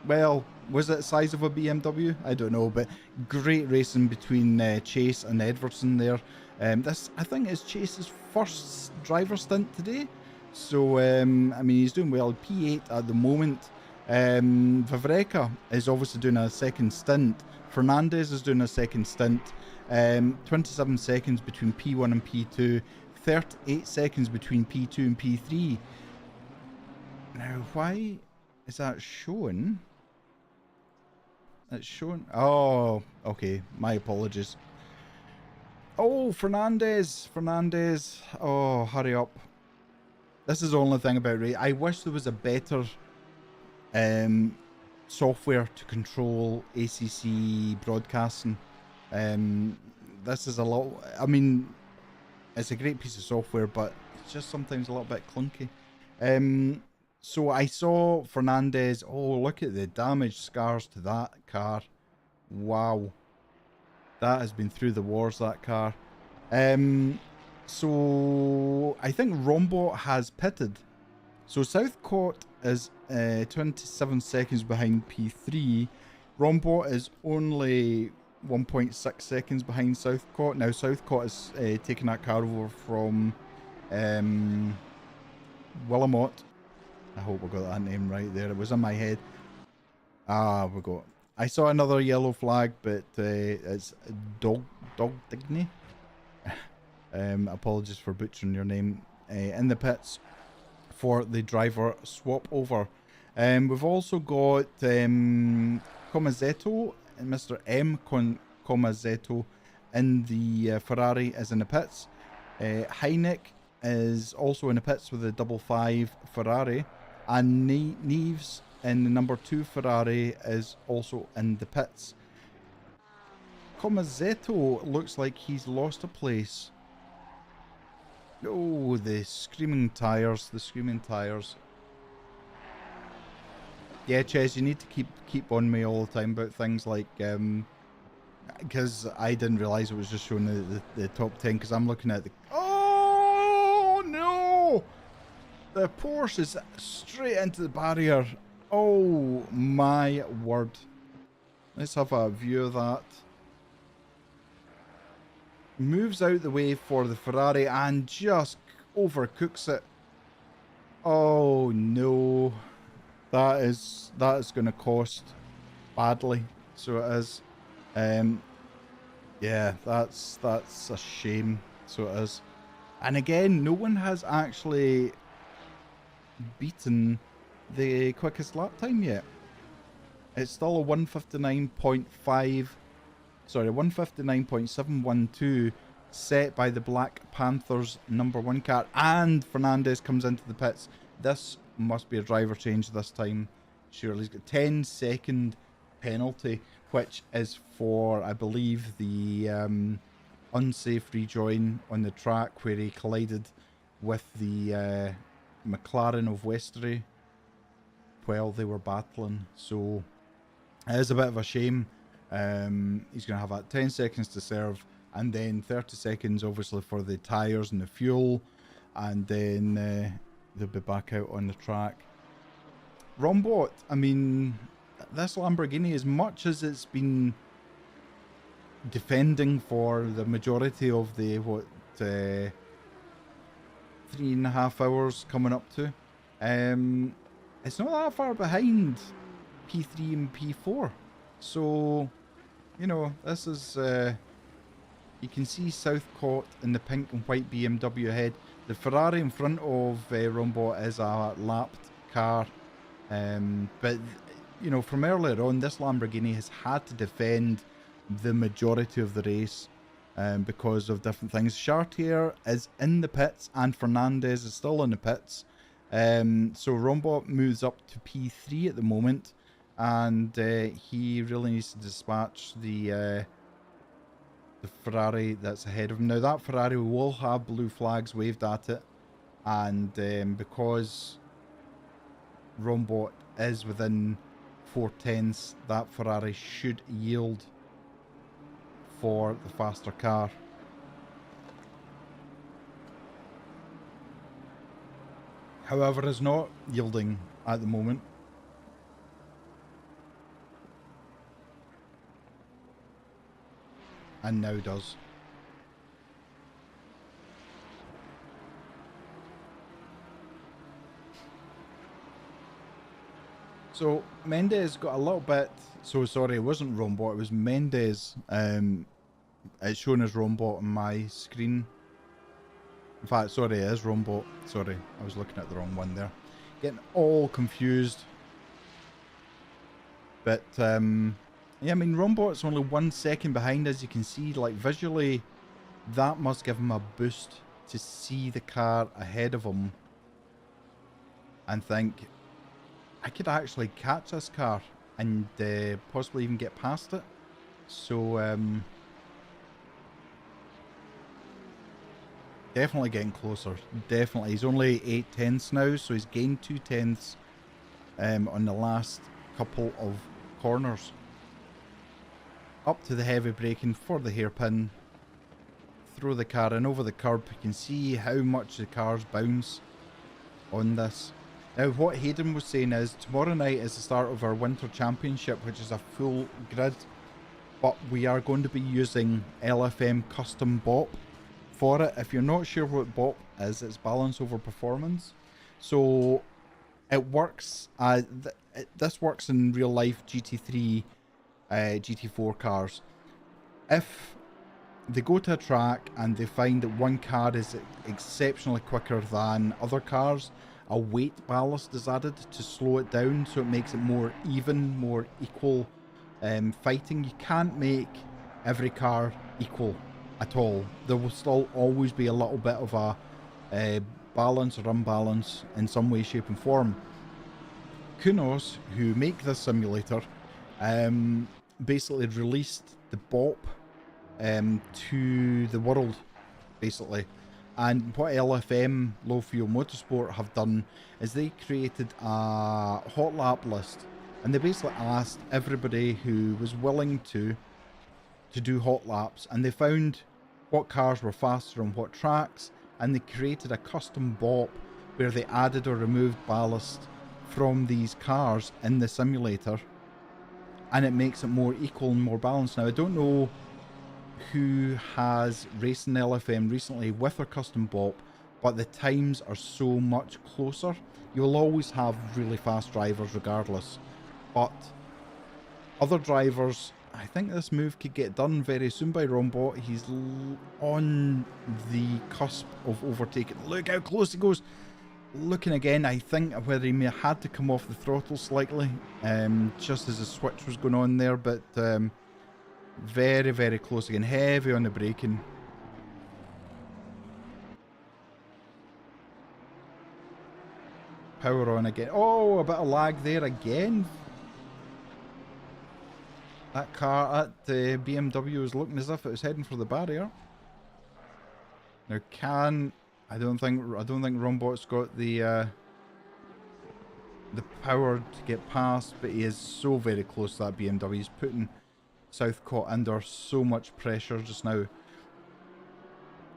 well, was it the size of a BMW? I don't know, but great racing between Chase and Edvardsen there. This, I think, is Chase's first driver stint today. So, I mean, he's doing well. P8 at the moment. Vavreka is obviously doing a second stint. Fernandez is doing a second stint. 27 seconds between P1 and P2. 38 seconds between P2 and P3. Now, why is that shown? It's shown. Oh, okay. My apologies. Oh, Fernandez. Oh, hurry up. This is the only thing about Ray. I wish there was a better software to control ACC broadcasting. This is a lot. I mean, it's a great piece of software, but it's just sometimes a little bit clunky. So I saw Fernandez. Oh, look at the damage scars to that car. Wow. That has been through the wars, that car. So I think Rombot has pitted. So Southcourt is 27 seconds behind P3. Rombot is only 1.6 seconds behind Southcourt. Now Southcourt is taking that car over from Willamot. I hope I got that name right there. It was in my head. Ah, we got. I saw another yellow flag, but it's Dogdigny. Apologies for butchering your name. In the pits for the driver swap over. We've also got Comazetto, Mr. M. Comazetto in the Ferrari is in the pits. Heineck is also in the pits with the 555 Ferrari, and Neves in the number 2 Ferrari is also in the pits. Comazetto looks like he's lost a place. Oh, the screaming tyres, the screaming tyres. Yeah, Ches, you need to keep on me all the time about things like, because I didn't realise it was just showing the top 10, because I'm looking at the... Oh, no! The Porsche is straight into the barrier. Oh, my word. Let's have a view of that. Moves out the way for the Ferrari and just overcooks it. Oh no, that is going to cost badly. So it is. Yeah, that's a shame. So it is. And again, no one has actually beaten the quickest lap time yet. It's still a 159.5. Sorry, 159.712 set by the Black Panthers number 1 car, and Fernandez comes into the pits. This must be a driver change this time. Surely he's got 10-second penalty, which is for, I believe, the unsafe rejoin on the track where he collided with the McLaren of Westery while they were battling. So it is a bit of a shame. He's going to have that 10 seconds to serve, and then 30 seconds obviously for the tyres and the fuel, and then they'll be back out on the track. Rombot, I mean, this Lamborghini, as much as it's been defending for the majority of the 3.5 hours coming up to, it's not that far behind P3 and P4. So, you know, this is, you can see Southcourt in the pink and white BMW ahead. The Ferrari in front of Rombot is a lapped car. But, you know, from earlier on, this Lamborghini has had to defend the majority of the race because of different things. Chartier is in the pits and Fernandez is still in the pits. So Rombot moves up to P3 at the moment. And he really needs to dispatch the Ferrari that's ahead of him. Now that Ferrari will have blue flags waved at it, and because Rombot is within 4/10, that Ferrari should yield for the faster car. However, is not yielding at the moment. And now does. So Mendes got a little bit. So sorry, it wasn't Rombot. It was Mendes. It's shown as Rombot on my screen. In fact, sorry, it is Rombot. Sorry, I was looking at the wrong one there. Getting all confused. But yeah, I mean, Rombot's only 1 second behind, as you can see. Like, visually, that must give him a boost to see the car ahead of him and think, I could actually catch this car and possibly even get past it. So, Definitely getting closer. Definitely. He's only 8 tenths now, so he's gained 2 tenths on the last couple of corners. Up to the heavy braking for the hairpin. Throw the car in over the curb. You can see how much the cars bounce on this. Now, what Hayden was saying is tomorrow night is the start of our winter championship, which is a full grid, but we are going to be using LFM custom BOP for it. If you're not sure what BOP is, it's balance over performance. So it works. This works in real life GT3, GT4 cars. If they go to a track and they find that one car is exceptionally quicker than other cars, a weight ballast is added to slow it down, so it makes it more even, more equal fighting. You can't make every car equal at all. There will still always be a little bit of a balance or imbalance in some way, shape and form. Kunos, who make this simulator, basically released the BOP to the world, basically. And what LFM, Low Fuel Motorsport, have done is they created a hot lap list, and they basically asked everybody who was willing to do hot laps, and they found what cars were faster on what tracks, and they created a custom BOP where they added or removed ballast from these cars in the simulator, and it makes it more equal and more balanced. Now, I don't know who has raced in LFM recently with a custom BOP, but the times are so much closer. You'll always have really fast drivers regardless, but other drivers, I think this move could get done very soon by Rombot. He's on the cusp of overtaking. Look how close he goes. Looking again, I think whether he may have had to come off the throttle slightly just as the switch was going on there, but very, very close again. Heavy on the braking. Power on again. Oh, a bit of lag there again. That car at the BMW was looking as if it was heading for the barrier. Now, I don't think Rombot's got the power to get past, but he is so very close to that BMW. He's putting Southcott under so much pressure just now.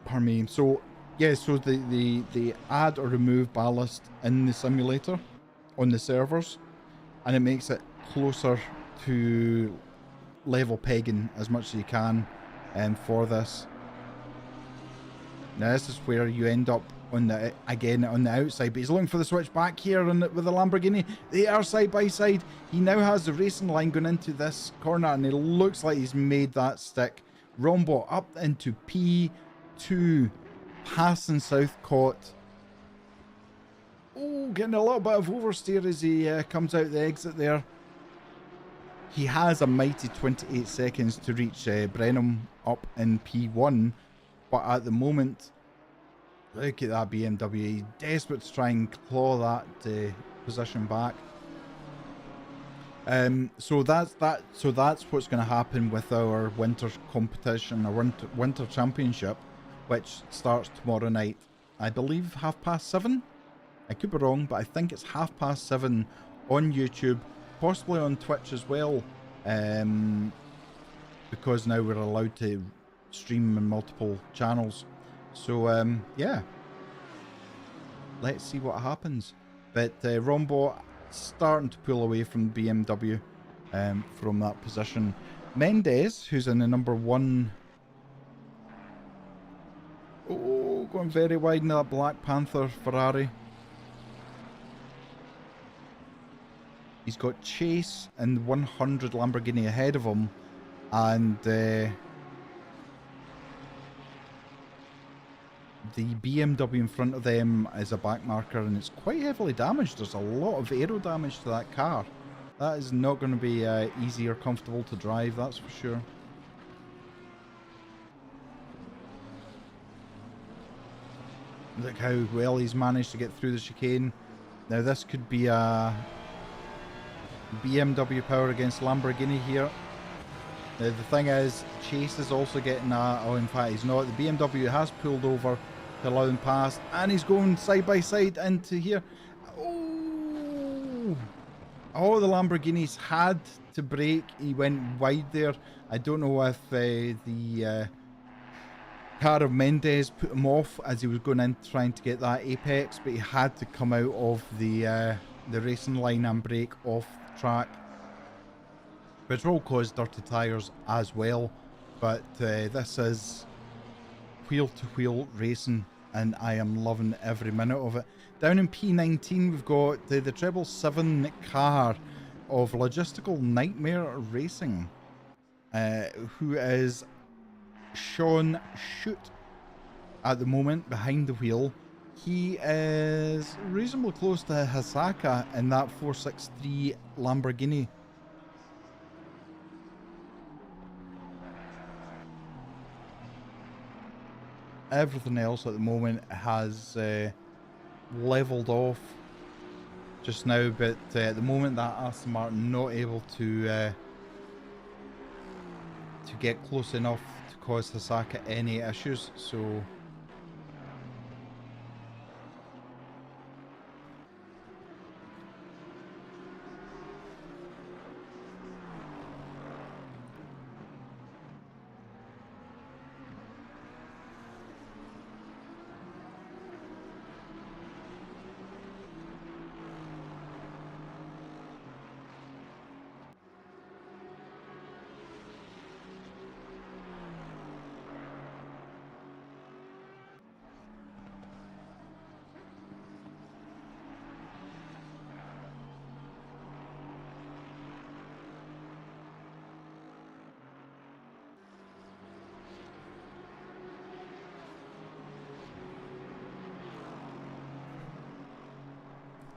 Pardon me. So yeah, so they add or remove ballast in the simulator on the servers, and it makes it closer to level pegging as much as you can for this. Now this is where you end up on the outside, but he's looking for the switch back here with the Lamborghini. They are side by side. He now has the racing line going into this corner, and it looks like he's made that stick. Rombot up into P2, passing Southcott. Oh, getting a little bit of oversteer as he comes out the exit there. He has a mighty 28 seconds to reach Brenham up in P1, but at the moment, look at that BMW. He's desperate to try and claw that position back. So that's what's going to happen with our winter competition, our winter championship, which starts tomorrow night. I believe 7:30. I could be wrong, but I think it's 7:30 on YouTube, possibly on Twitch as well, because now we're allowed to stream in multiple channels. So yeah, let's see what happens. But Rombot starting to pull away from BMW from that position. Mendes, who's in the number 1, going very wide in that Black Panther Ferrari. He's got Chase and 100 Lamborghini ahead of him, and the BMW in front of them is a back marker, and it's quite heavily damaged. There's a lot of aero damage to that car. That is not going to be easy or comfortable to drive, that's for sure. Look how well he's managed to get through the chicane. Now this could be a BMW power against Lamborghini here. Now the thing is, Chase is also getting in fact he's not. The BMW has pulled over to allow them past, and he's going side by side into here. Oh, oh, the Lamborghinis had to brake. He went wide there. I don't know if the car of Mendes put him off as he was going in trying to get that apex, but he had to come out of the racing line and brake off the track, which will cause dirty tyres as well. But this is wheel-to-wheel racing, and I am loving every minute of it. Down in P19, we've got the Treble 7 car of Logistical Nightmare Racing, who is Sean Shoot at the moment behind the wheel. He is reasonably close to Hasaka in that 463 Lamborghini. Everything else at the moment has leveled off just now, but at the moment that Aston Martin not able to get close enough to cause Hasaka any issues, so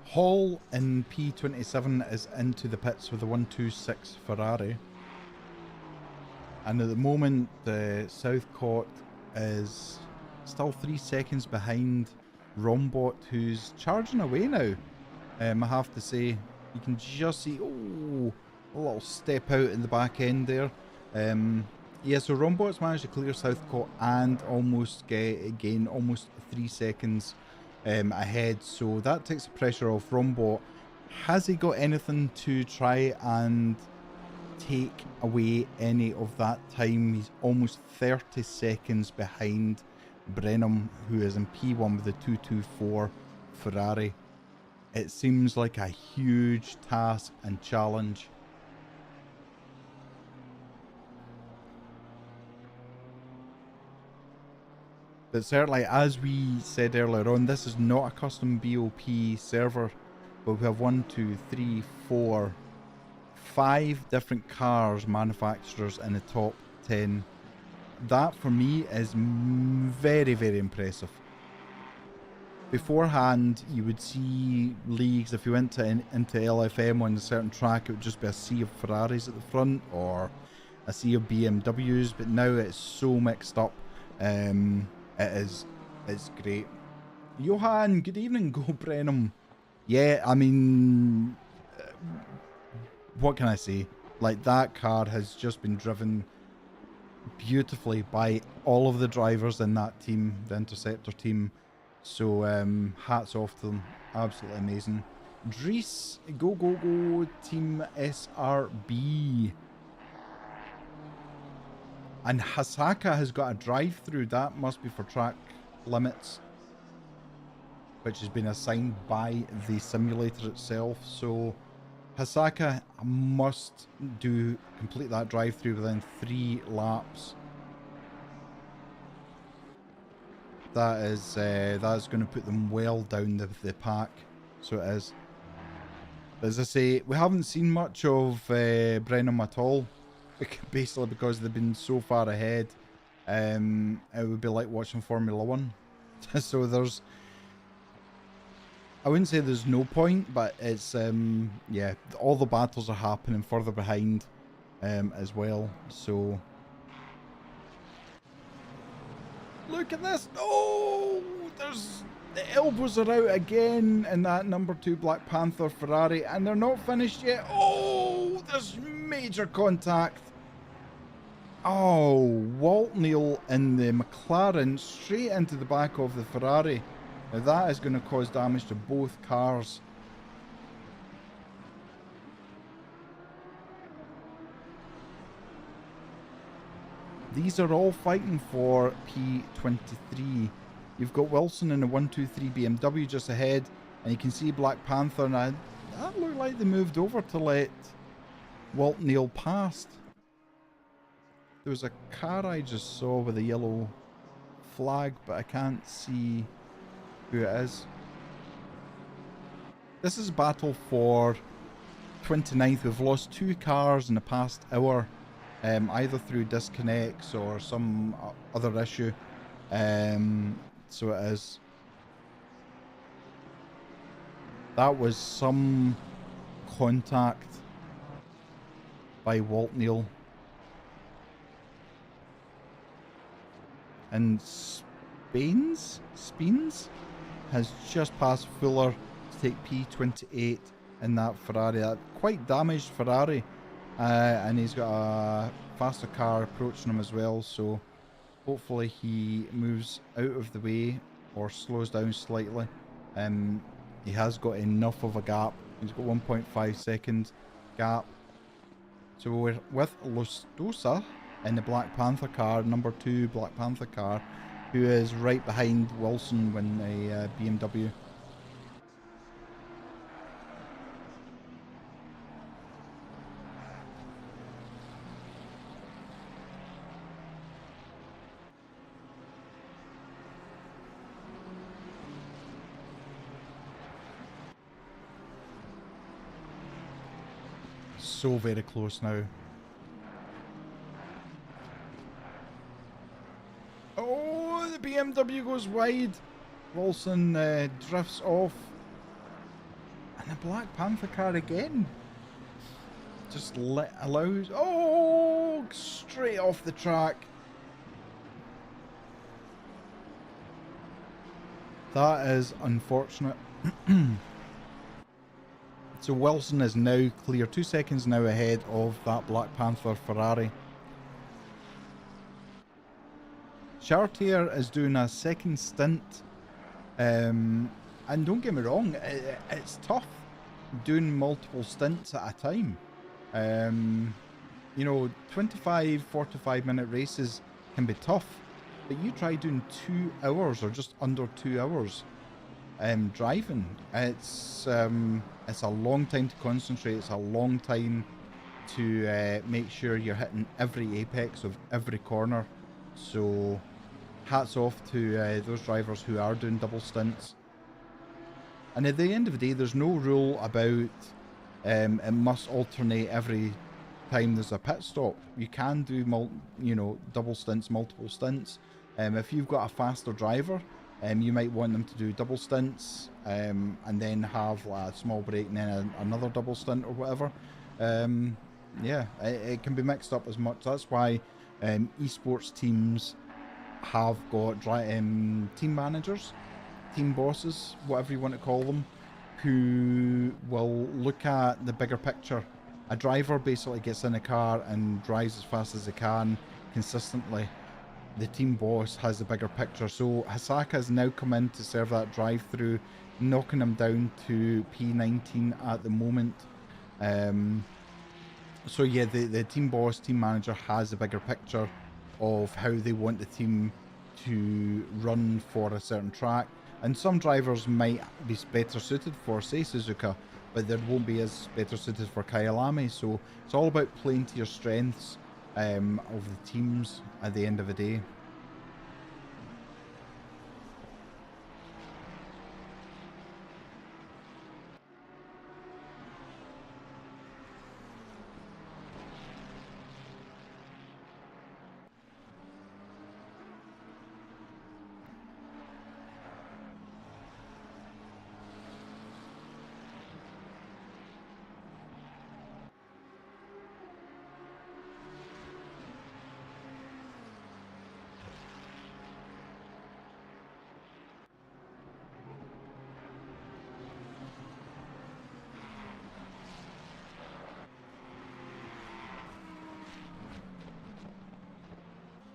Hall in P27 is into the pits with the 126 Ferrari, and at the moment the Southcott is still 3 seconds behind Rombot, who's charging away now. I have to say, you can just see, oh, a little step out in the back end there. Yeah, so Rombot's managed to clear Southcott and almost gain almost 3 seconds ahead, so that takes the pressure off Rombot. Has he got anything to try and take away any of that time? He's almost 30 seconds behind Brenham, who is in P1 with the 224 Ferrari. It seems like a huge task and challenge. But certainly, as we said earlier on, this is not a custom BOP server, but we have 1, 2, 3, 4, 5 different cars manufacturers in the top 10. That for me is very, very impressive. Beforehand, you would see leagues, if you went into LFM on a certain track, it would just be a sea of Ferraris at the front or a sea of BMWs, but now it's so mixed up. It's great. Johan, good evening, go Brenham. Yeah, I mean, what can I say? Like, that car has just been driven beautifully by all of the drivers in that team, the Interceptor team. So, hats off to them. Absolutely amazing. Dries, go, go, go, Team SRB. And Hasaka has got a drive-through. That must be for track limits, which has been assigned by the simulator itself. So Hasaka must complete that drive-through within 3 laps. That is going to put them well down the pack. So it is. As I say, we haven't seen much of Brenham at all. Basically because they've been so far ahead. It would be like watching Formula 1. So there's, I wouldn't say there's no point, but it's yeah, all the battles are happening further behind as well. So look at this. Oh, there's the elbows are out again in that number 2 Black Panther Ferrari, and they're not finished yet. Oh, there's major contact. Oh, Walt Neal in the McLaren straight into the back of the Ferrari. Now that is going to cause damage to both cars. These are all fighting for P23. You've got Wilson in the 123 BMW just ahead, and you can see Black Panther, and that looked like they moved over to let Walt Neal past. There was a car I just saw with a yellow flag, but I can't see who it is. This is a battle for 29th. We've lost 2 cars in the past hour, either through disconnects or some other issue. So it is. That was some contact by Walt Neal. And Speens has just passed Fuller to take P28 in that Ferrari. That quite damaged Ferrari. And he's got a faster car approaching him as well. So hopefully he moves out of the way or slows down slightly. He has got enough of a gap. He's got 1.5 second gap. So we're with Lustosa in the Black Panther car, number 2 Black Panther car, who is right behind Wilson in the BMW. So very close now. Oh, the BMW goes wide. Wilson drifts off. And the Black Panther car again. Just allows... Oh, straight off the track. That is unfortunate. So Wilson is now clear, 2 seconds now ahead of that Black Panther Ferrari. Chartier is doing a second stint, and don't get me wrong, it's tough doing multiple stints at a time. You know, 25, 45 minute races can be tough, but you try doing 2 hours or just under 2 hours driving. It's a long time to concentrate. It's a long time to make sure you're hitting every apex of every corner. So hats off to those drivers who are doing double stints. And at the end of the day, there's no rule about it must alternate every time there's a pit stop. You can do double stints, multiple stints. If you've got a faster driver, you might want them to do double stints and then have a small break and then another double stint or whatever. Yeah, it can be mixed up as much. That's why esports teams have got team managers, team bosses, whatever you want to call them, who will look at the bigger picture. A driver basically gets in a car and drives as fast as they can consistently. The team boss has the bigger picture. So Hisaka has now come in to serve that drive-through, knocking him down to P19 at the moment. So yeah, the team boss, team manager has a bigger picture of how they want the team to run for a certain track. And some drivers might be better suited for, say, Suzuka, but they won't be as better suited for Kyalami. So it's all about playing to your strengths of the teams at the end of the day.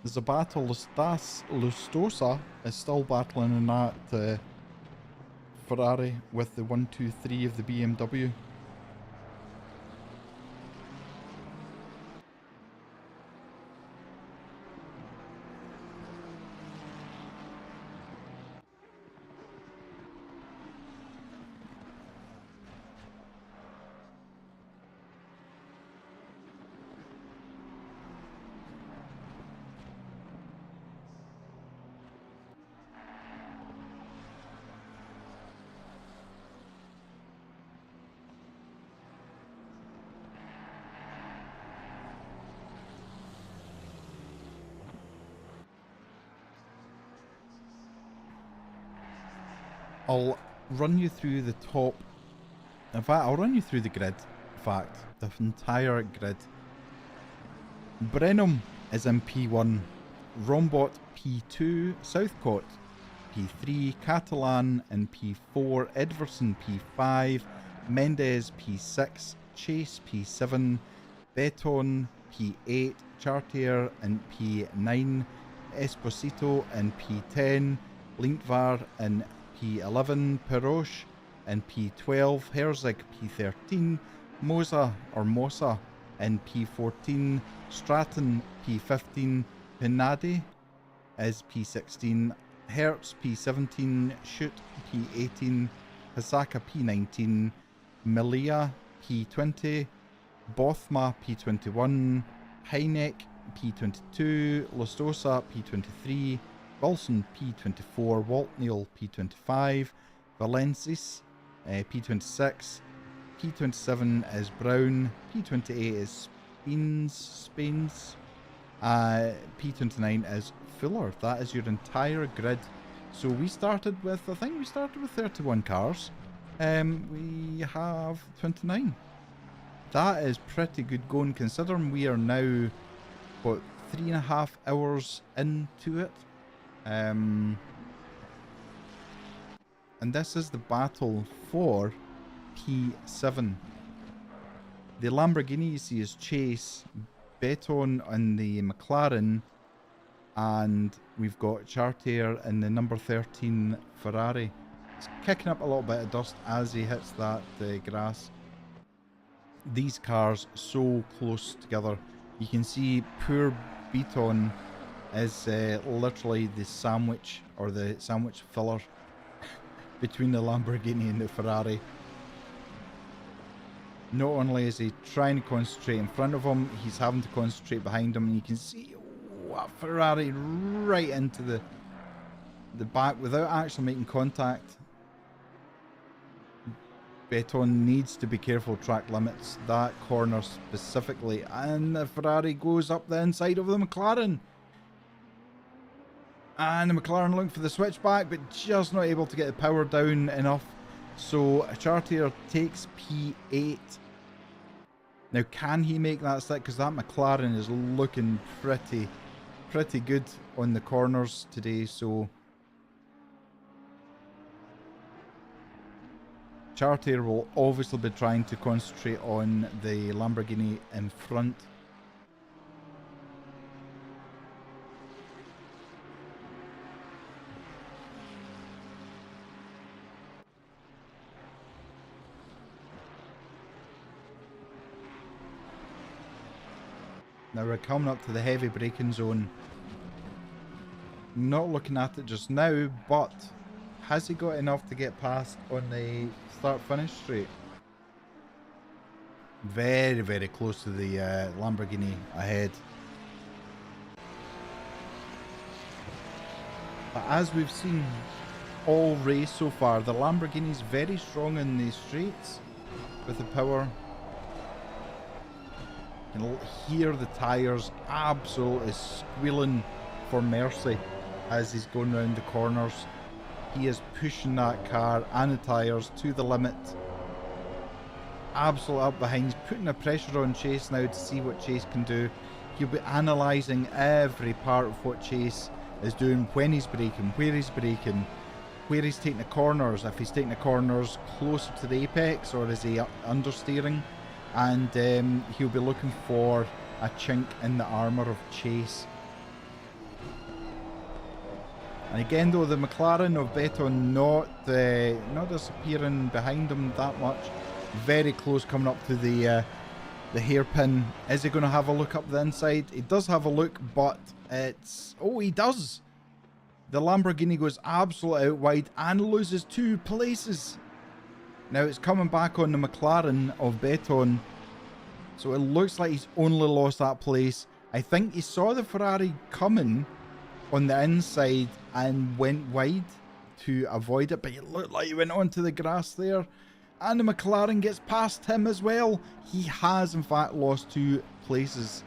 There's a battle. Lustosa is still battling in that Ferrari with the 123 of the BMW. I'll run you through the top. In fact, I'll run you through the grid. In fact, the entire grid. Brenham is in P1, Rombot P2, Southcott P3, Catalan in P4, Edverson P5, Mendez P6, Chase P7, Beton P8, Chartier in P9, Esposito in P10, Lintvar in P11, Peroche in P12, Herzig P13, Mosa in P14, Stratton P15, Pinadi is P16, Hertz P17, Schutt P18, Hasaka P19, Melia P20, Bothma P21, Heineck P22, Lustosa P23, Wilson P24, Waltneil P25, Valensis P26, P27 is Brown, P28 is Spains, P29 is Fuller. That is your entire grid. So we started with, I think we started with 31 cars. We have 29. That is pretty good going considering we are now, what, 3.5 hours into it. And this is the battle for P7. The Lamborghini you see is Chase, Beton on the McLaren, and we've got Chartier in the number 13 Ferrari. It's kicking up a little bit of dust as he hits that grass. These cars so close together. You can see poor Beton is literally the sandwich, or the sandwich filler between the Lamborghini and the Ferrari. Not only is he trying to concentrate in front of him, he's having to concentrate behind him, and you can see a Ferrari right into the back without actually making contact. Beton needs to be careful track limits, that corner specifically, and the Ferrari goes up the inside of the McLaren. And the McLaren looking for the switchback, but just not able to get the power down enough. So Chartier takes P8. Now, can he make that stick? Because that McLaren is looking pretty good on the corners today. So Chartier will obviously be trying to concentrate on the Lamborghini in front. Now we're coming up to the heavy braking zone. Not looking at it just now, but has he got enough to get past on the start-finish straight? Very, very close to the Lamborghini ahead. But as we've seen all race so far, the Lamborghini's very strong in the straights with the power. You can hear the tyres absolutely squealing for mercy as he's going around the corners. He is pushing that car and the tyres to the limit. Absolutely up behind. He's putting the pressure on Chase now to see what Chase can do. He'll be analysing every part of what Chase is doing, when he's braking, where he's taking the corners, if he's taking the corners closer to the apex or is he understeering. And he'll be looking for a chink in the armour of Chase. And again, though, the McLaren of Beton not disappearing behind him that much. Very close coming up to the hairpin. Is he going to have a look up the inside? He does have a look, but it's... Oh, he does! The Lamborghini goes absolutely out wide and loses 2 places. Now it's coming back on the McLaren of Beton. So it looks like he's only lost that place. I think he saw the Ferrari coming on the inside and went wide to avoid it, but it looked like he went onto the grass there, and the McLaren gets past him as well. He has in fact lost 2 places.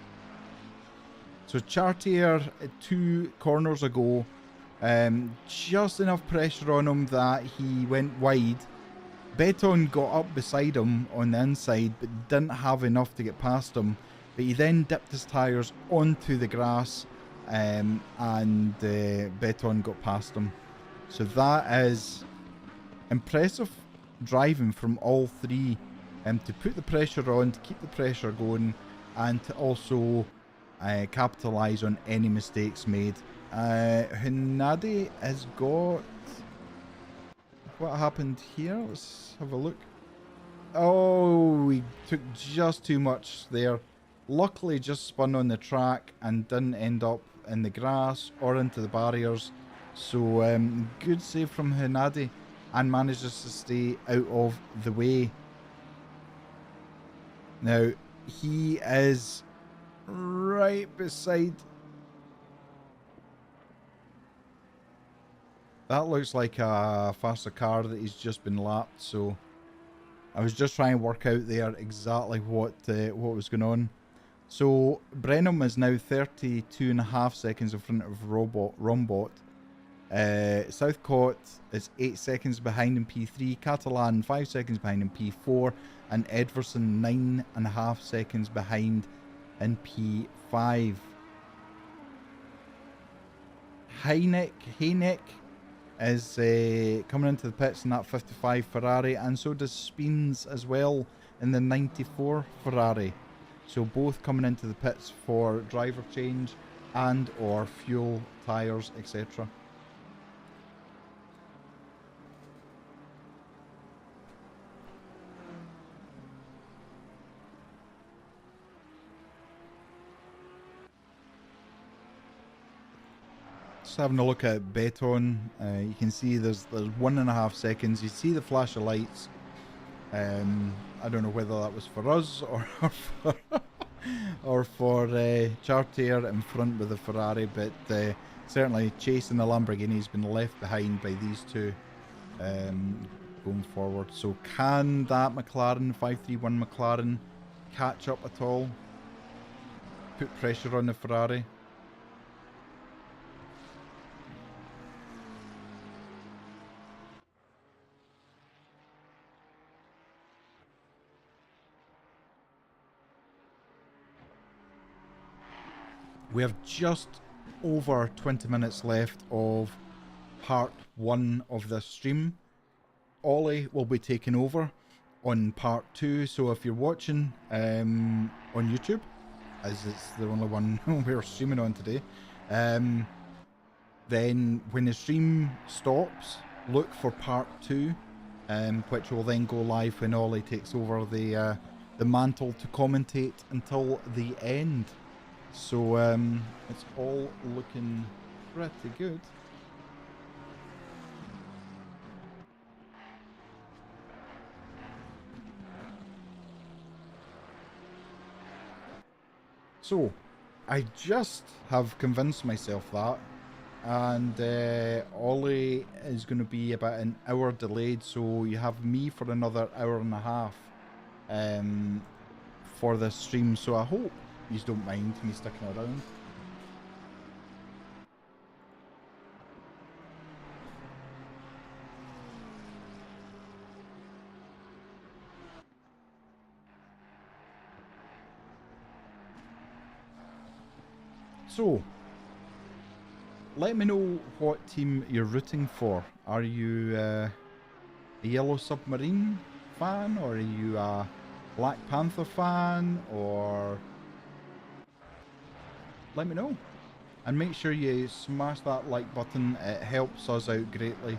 So Chartier 2 corners ago, just enough pressure on him that he went wide. Beton got up beside him on the inside but didn't have enough to get past him, but he then dipped his tyres onto the grass, and Beton got past him. So that is impressive driving from all 3, to put the pressure on, to keep the pressure going, and to also capitalise on any mistakes made. Hunadi has got... What happened here? Let's have a look. Oh, he took just too much there. Luckily just spun on the track and didn't end up in the grass or into the barriers. So good save from Hunadi, and manages to stay out of the way. Now he is right beside... That looks like a faster car that he's just been lapped, so I was just trying to work out there exactly what was going on. So Brenham is now 32.5 seconds in front of Rombot. Southcott is 8 seconds behind in P3, Catalan 5 seconds behind in P4, and Edverson 9.5 seconds behind in P5. Heineck is coming into the pits in that 55 Ferrari, and so does Speens as well in the 94 Ferrari. So both coming into the pits for driver change and or fuel, tyres, etc. Just having a look at Beton, you can see there's 1.5 seconds. You see the flash of lights. I don't know whether that was for us or for Chartier in front with the Ferrari, but certainly chasing the Lamborghini has been left behind by these two going forward. So can that McLaren, 531 McLaren, catch up at all? Put pressure on the Ferrari? We have just over 20 minutes left of part 1 of this stream. Ollie will be taking over on part 2, so if you're watching on YouTube, as it's the only one we're streaming on today, then when the stream stops, look for part 2, which will then go live when Ollie takes over the mantle to commentate until the end. So it's all looking pretty good. So I just have convinced myself that, and Ollie is going to be about an hour delayed, so you have me for another hour and a half for this stream. So I hope you don't mind me sticking around. So, let me know what team you're rooting for. Are you a Yellow Submarine fan, or are you a Black Panther fan, or... Let me know. And make sure you smash that like button. It helps us out greatly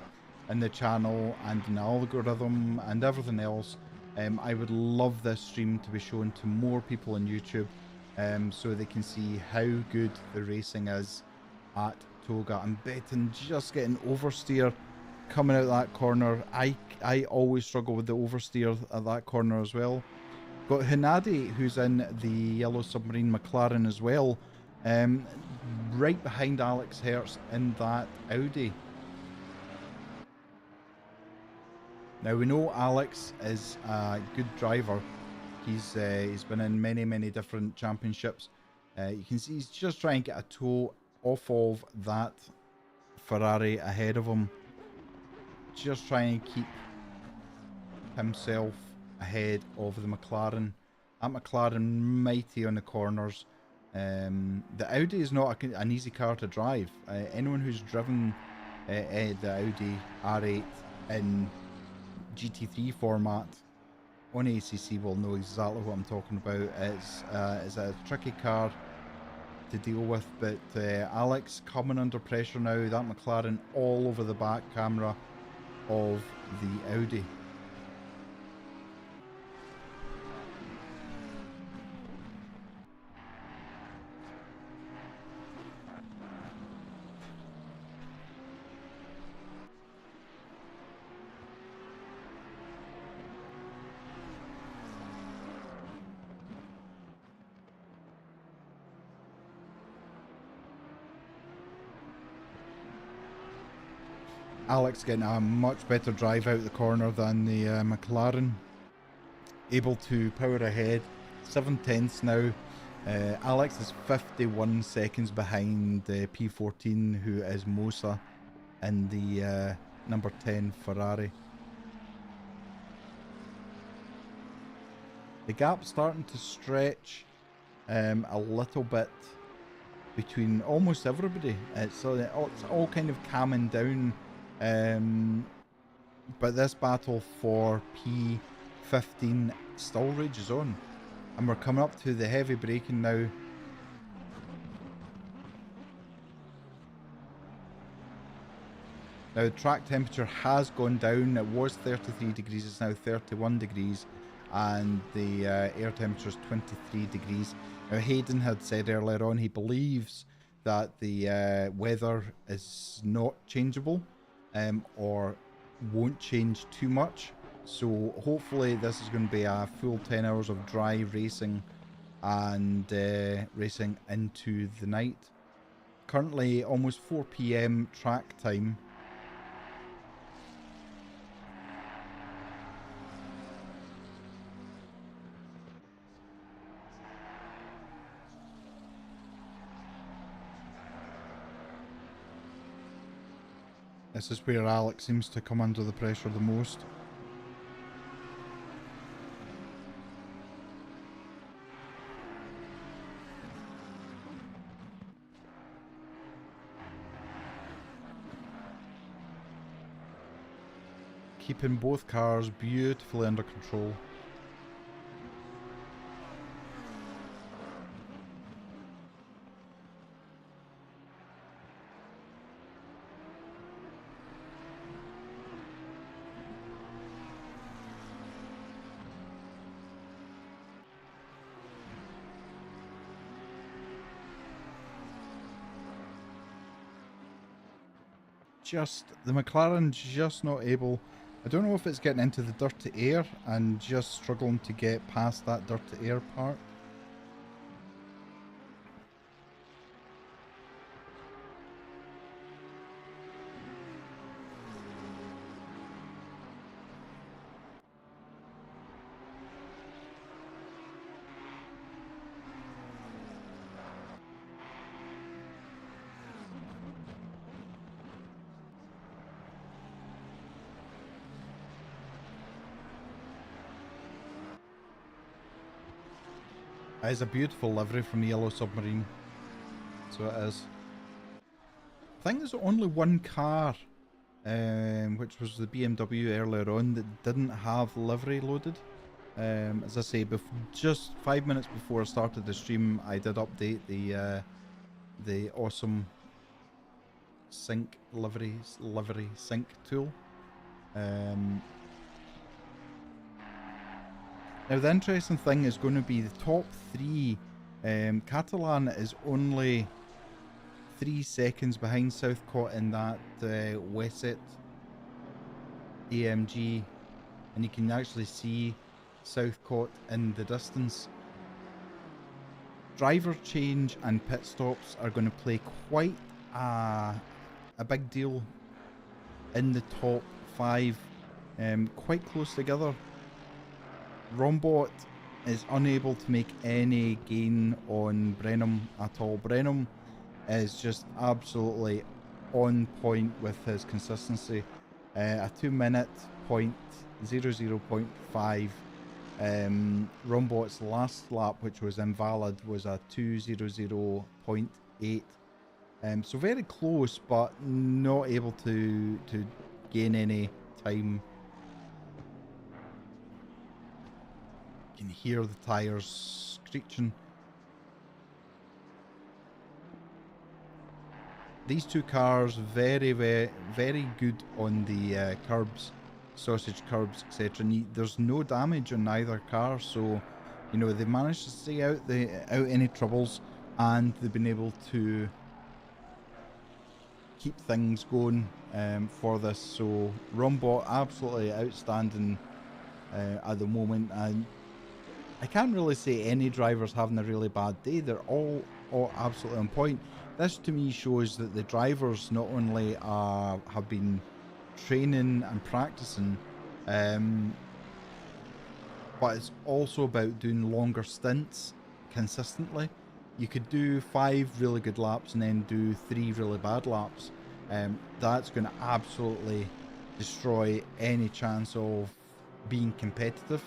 in the channel and in the algorithm and everything else. I would love this stream to be shown to more people on YouTube, so they can see how good the racing is at TOGA. I'm betting just getting oversteer coming out that corner. I always struggle with the oversteer at that corner as well. Got Hinadi, who's in the Yellow Submarine McLaren as well, right behind Alex Hertz in that Audi. Now we know Alex is a good driver. He's been in many different championships. You can see he's just trying to get a toe off of that Ferrari ahead of him. Just trying to keep himself ahead of the McLaren. That McLaren mighty on the corners. The Audi is not an easy car to drive. Anyone who's driven the Audi R8 in GT3 format on ACC will know exactly what I'm talking about. It's a tricky car to deal with, but Alex coming under pressure now. That McLaren all over the back camera of the Audi. Alex getting a much better drive out the corner than the McLaren. Able to power ahead, 7/10 now. Alex is 51 seconds behind P14, who is Mosa in the number 10 Ferrari. The gap's starting to stretch a little bit between almost everybody. It's all kind of calming down. But this battle for P15 still rages on, and we're coming up to the heavy braking now. Now the track temperature has gone down. It was 33 degrees, it's now 31 degrees, and the air temperature is 23 degrees. Now Hayden had said earlier on he believes that the weather is not changeable. Or won't change too much, so hopefully this is going to be a full 10 hours of dry racing and racing into the night. Currently almost 4 PM track time. This is where Alex seems to come under the pressure the most. Keeping both cars beautifully under control. The McLaren just not able, I don't know if it's getting into the dirty air and just struggling to get past that dirty air part. It is a beautiful livery from the Yellow Submarine. So it is. I think there's only one car, which was the BMW earlier on, that didn't have livery loaded. As I say, just 5 minutes before I started the stream, I did update the the awesome sync livery sync tool. Now the interesting thing is going to be the top three. Catalan is only 3 seconds behind Southcott in that Wesset AMG, and you can actually see Southcott in the distance. Driver change and pit stops are going to play quite a big deal in the top 5, quite close together. Rombot is unable to make any gain on Brenham at all. Brenham is just absolutely on point with his consistency. A 2-minute point 00.5. Rombot's last lap, which was invalid, was a 2:00.8. So very close, but not able to gain any time. You can hear the tyres screeching. These two cars very good on the curbs, sausage curbs, etc. There's no damage on either car, so you know they managed to stay out any troubles, and they've been able to keep things going for this. So Rombot absolutely outstanding at the moment, and I can't really say any driver's having a really bad day. They're all absolutely on point. This to me shows that the drivers not only have been training and practicing, but it's also about doing longer stints consistently. You could do 5 really good laps and then do 3 really bad laps. That's going to absolutely destroy any chance of being competitive.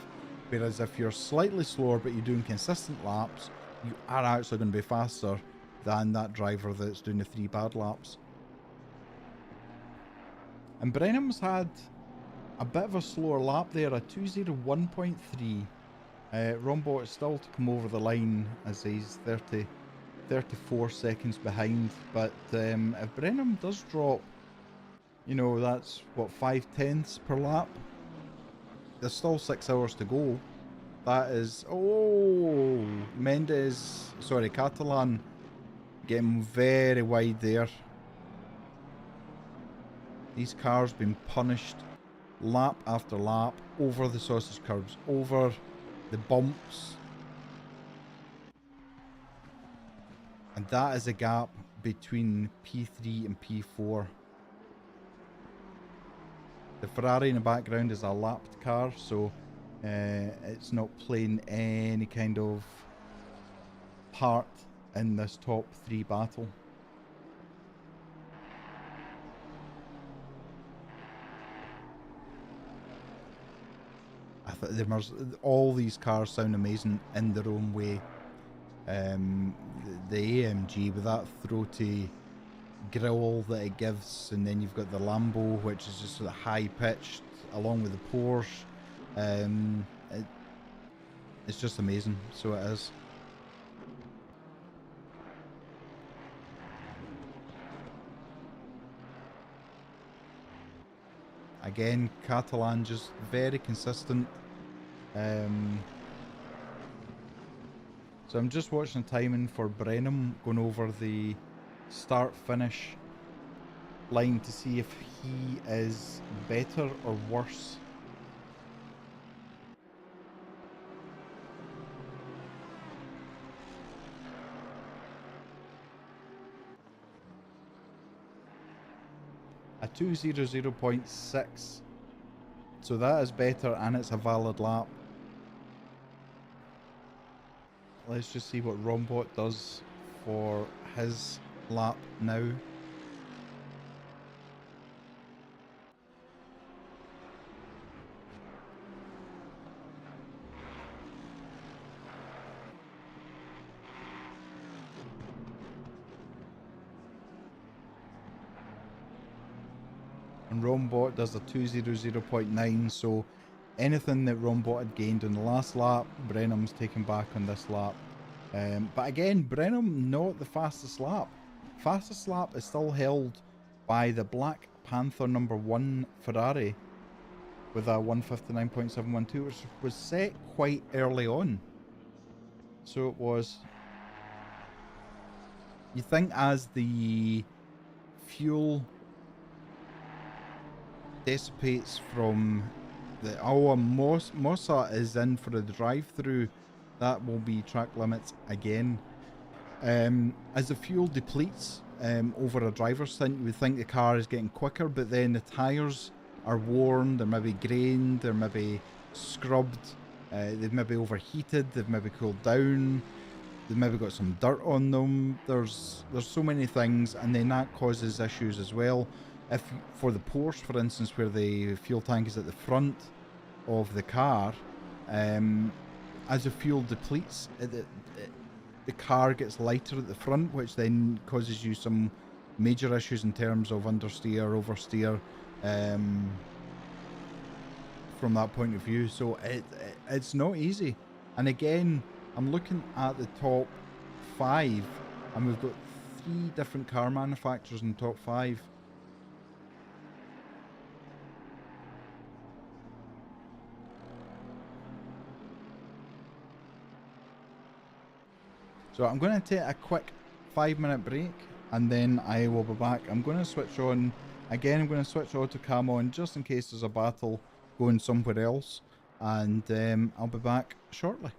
Whereas if you're slightly slower but you're doing consistent laps, you are actually going to be faster than that driver that's doing the 3 bad laps. And Brenham's had a bit of a slower lap there, a 2:01.3. Rombot is still to come over the line as he's 34 seconds behind. But if Brenham does drop, you know, that's what, 5/10 per lap. There's still 6 hours to go. That is, Catalan getting very wide there. These cars been punished lap after lap over the sausage curbs, over the bumps. And that is a gap between P3 and P4. The Ferrari in the background is a lapped car, so it's not playing any kind of part in this top 3 battle. All these cars sound amazing in their own way. The AMG with that throaty growl that it gives, and then you've got the Lambo, which is just sort of high pitched, along with the Porsche. It's just amazing. So it is. Again, Catalan just very consistent. So I'm just watching the timing for Brenham going over the start-finish line to see if he is better or worse. A 2:00.6. So that is better, and it's a valid lap. Let's just see what Rombot does for his lap now. And Rombot does a 2:00.9, so anything that Rombot had gained on the last lap, Brenham's taken back on this lap. But again, Brenham not the fastest lap. Fastest lap is still held by the Black Panther number 1 Ferrari with a 159.712, which was set quite early on. So it was... You think as the fuel dissipates from the... Oh, Mossa is in for a drive-through. That will be track limits again. As the fuel depletes over a driver's stint, you would think the car is getting quicker, but then the tyres are worn, they're maybe grained, they're maybe scrubbed, they've maybe overheated, they've maybe cooled down, they've maybe got some dirt on them. There's so many things, and then that causes issues as well. If for the Porsche, for instance, where the fuel tank is at the front of the car, as the fuel depletes, the car gets lighter at the front, which then causes you some major issues in terms of understeer, oversteer, from that point of view. So it's not easy. And again, I'm looking at the top 5, and we've got 3 different car manufacturers in the top 5. So I'm going to take a quick 5-minute break, and then I will be back. I'm going to switch on, again, I'm going to switch auto cam on just in case there's a battle going somewhere else, and I'll be back shortly.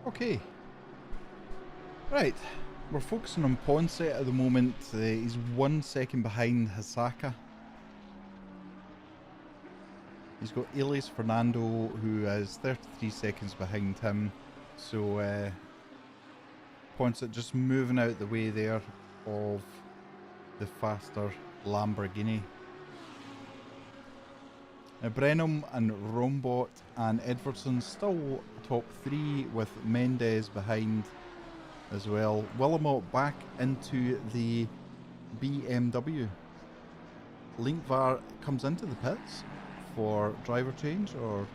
Okay. Right. We're focusing on Ponce at the moment. He's 1 second behind Hisaka. He's got Elias Fernando, who is 33 seconds behind him. So Ponce just moving out the way there of the faster Lamborghini. Now Brenham and Rombot and Edwardson still top 3 with Mendes behind as well. Willamot back into the BMW. Linkvar comes into the pits for driver change or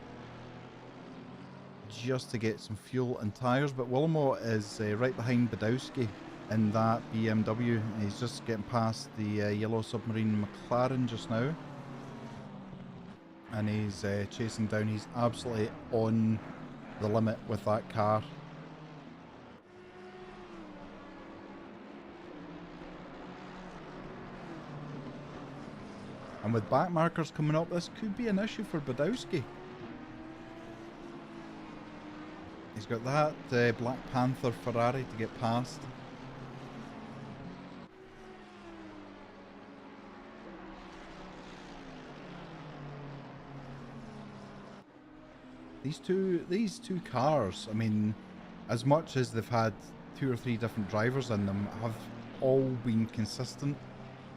just to get some fuel and tyres, but Willamot is right behind Badowski in that BMW. He's just getting past the Yellow Submarine McLaren just now, and he's chasing down. He's absolutely on the limit with that car. And with back markers coming up, this could be an issue for Badowski. He's got that Black Panther Ferrari to get past. These two cars, I mean, as much as they've had 2 or 3 different drivers in them, have all been consistent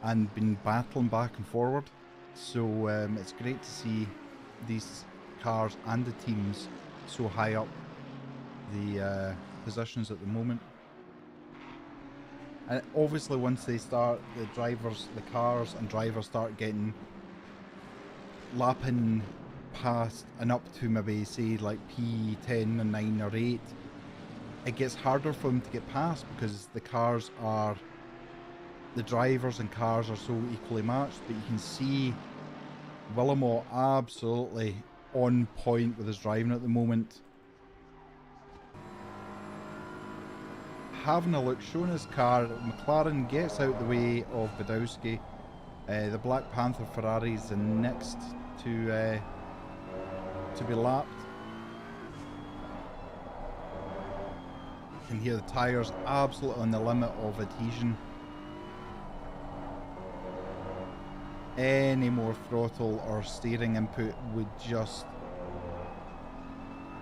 and been battling back and forward. So it's great to see these cars and the teams so high up the positions at the moment. And obviously once they start, the cars and drivers start getting lapping past and up to maybe say like P10 and 9 or 8, it gets harder for them to get past because the drivers and cars are so equally matched. But you can see Willamot absolutely on point with his driving at the moment. Having a look, showing his car, McLaren gets out the way of Badowski. The Black Panther Ferrari is the next to be lapped. You can hear the tyres absolutely on the limit of adhesion. Any more throttle or steering input would just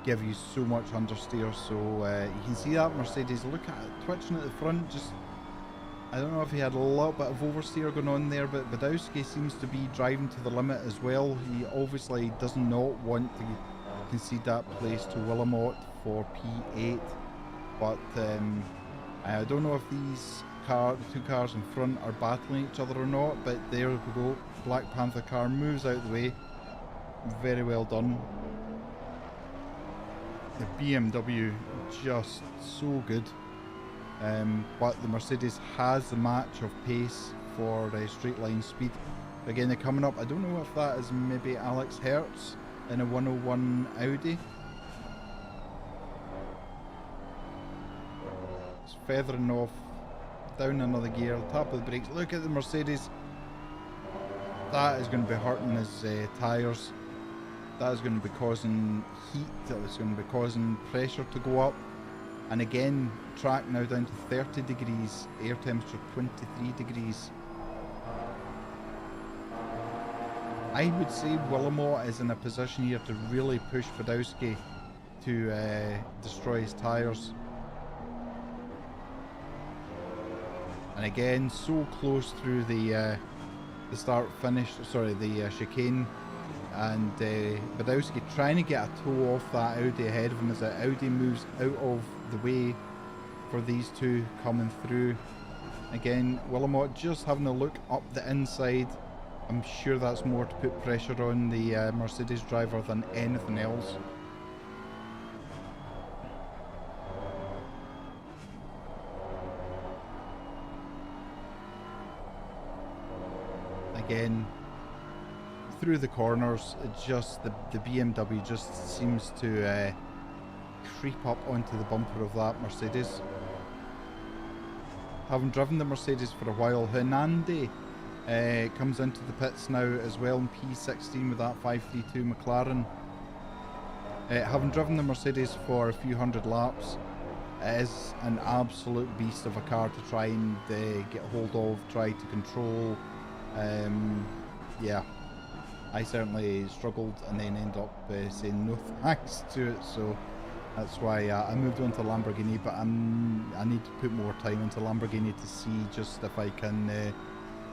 give you so much understeer. So you can see that Mercedes, look at it twitching at the front. Just, I don't know if he had a little bit of oversteer going on there, but Badowski seems to be driving to the limit as well. He obviously does not want to concede that place to Willamot for P8, but I don't know if the 2 cars in front are battling each other or not, but there we go. Black Panther car moves out the way. Very well done. The BMW just so good. But the Mercedes has the match of pace for straight line speed. Again, they're coming up. I don't know if that is maybe Alex Hertz in a 101 Audi. It's feathering off down another gear, top of the brakes. Look at the Mercedes. That is going to be hurting his tyres. That is going to be causing heat. That is going to be causing pressure to go up. And again, track now down to 30 degrees, air temperature 23 degrees. I would say Willamot is in a position here to really push Badowski to destroy his tyres. And again, so close through the chicane, and Badowski trying to get a toe off that Audi ahead of him as that Audi moves out of the way for these two coming through. Again, Willamot just having a look up the inside. I'm sure that's more to put pressure on the Mercedes driver than anything else. Again, through the corners, it just the BMW just seems to creep up onto the bumper of that Mercedes. Having driven the Mercedes for a while, Hernande comes into the pits now as well in P16 with that 532 McLaren. Having driven the Mercedes for a few hundred laps, it is an absolute beast of a car to try and get hold of, try to control. Yeah, I certainly struggled and then ended up saying no thanks to it, so that's why I moved on to Lamborghini, but I need to put more time into Lamborghini to see just if I can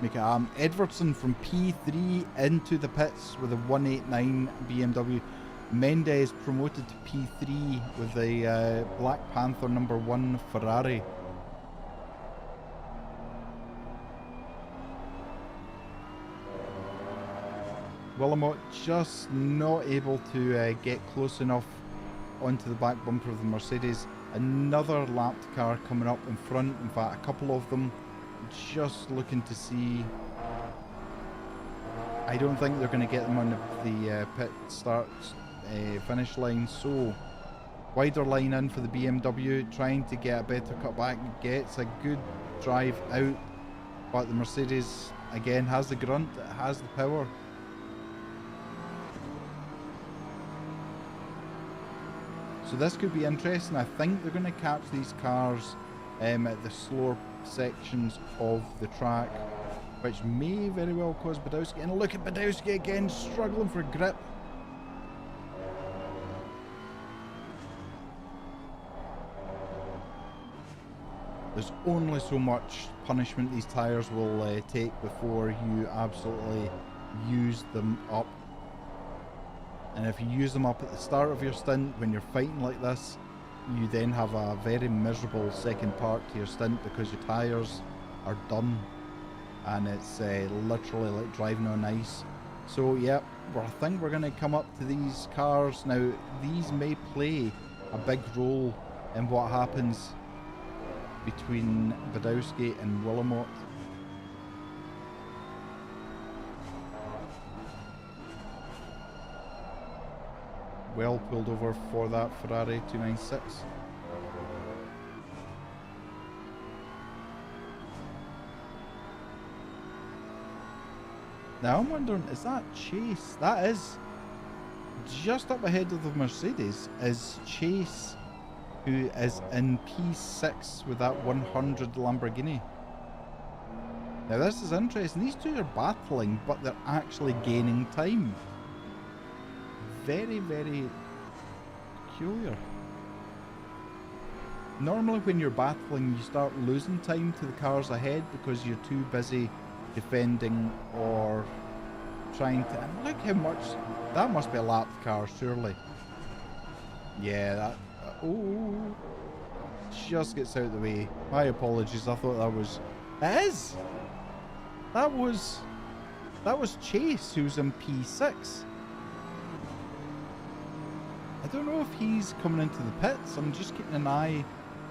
make it. Edwardson from P3 into the pits with a 189 BMW. Mendes promoted to P3 with a Black Panther #1 Ferrari. Willamot just not able to get close enough onto the back bumper of the Mercedes. Another lapped car coming up in front, in fact a couple of them, just looking to see. I don't think they're going to get them on the pit start finish line, so wider line in for the BMW, trying to get a better cutback, gets a good drive out, but the Mercedes again has the grunt, it has the power. So this could be interesting. I think they're going to catch these cars at the slower sections of the track, which may very well cause Badowski. And look at Badowski again, struggling for grip. There's only so much punishment these tyres will take before you absolutely use them up. And if you use them up at the start of your stint when you're fighting like this, you then have a very miserable second part to your stint because your tyres are done and it's literally like driving on ice. So yeah, I think we're going to come up to these cars. Now these may play a big role in what happens between Badowski and Willamot. Well pulled over for that Ferrari 296. Now I'm wondering, is that Chase? That is just up ahead of the Mercedes is Chase, who is in P6 with that 100 Lamborghini. Now this is interesting. These two are battling, but they're actually gaining time. Very, very peculiar. Normally when you're battling, you start losing time to the cars ahead because you're too busy defending or trying to... And look how much... That must be a lapped car, surely. Yeah, that... Oh, just gets out of the way. My apologies, I thought that was... It is! That was Chase, who's in P6. I don't know if he's coming into the pits. I'm just keeping an eye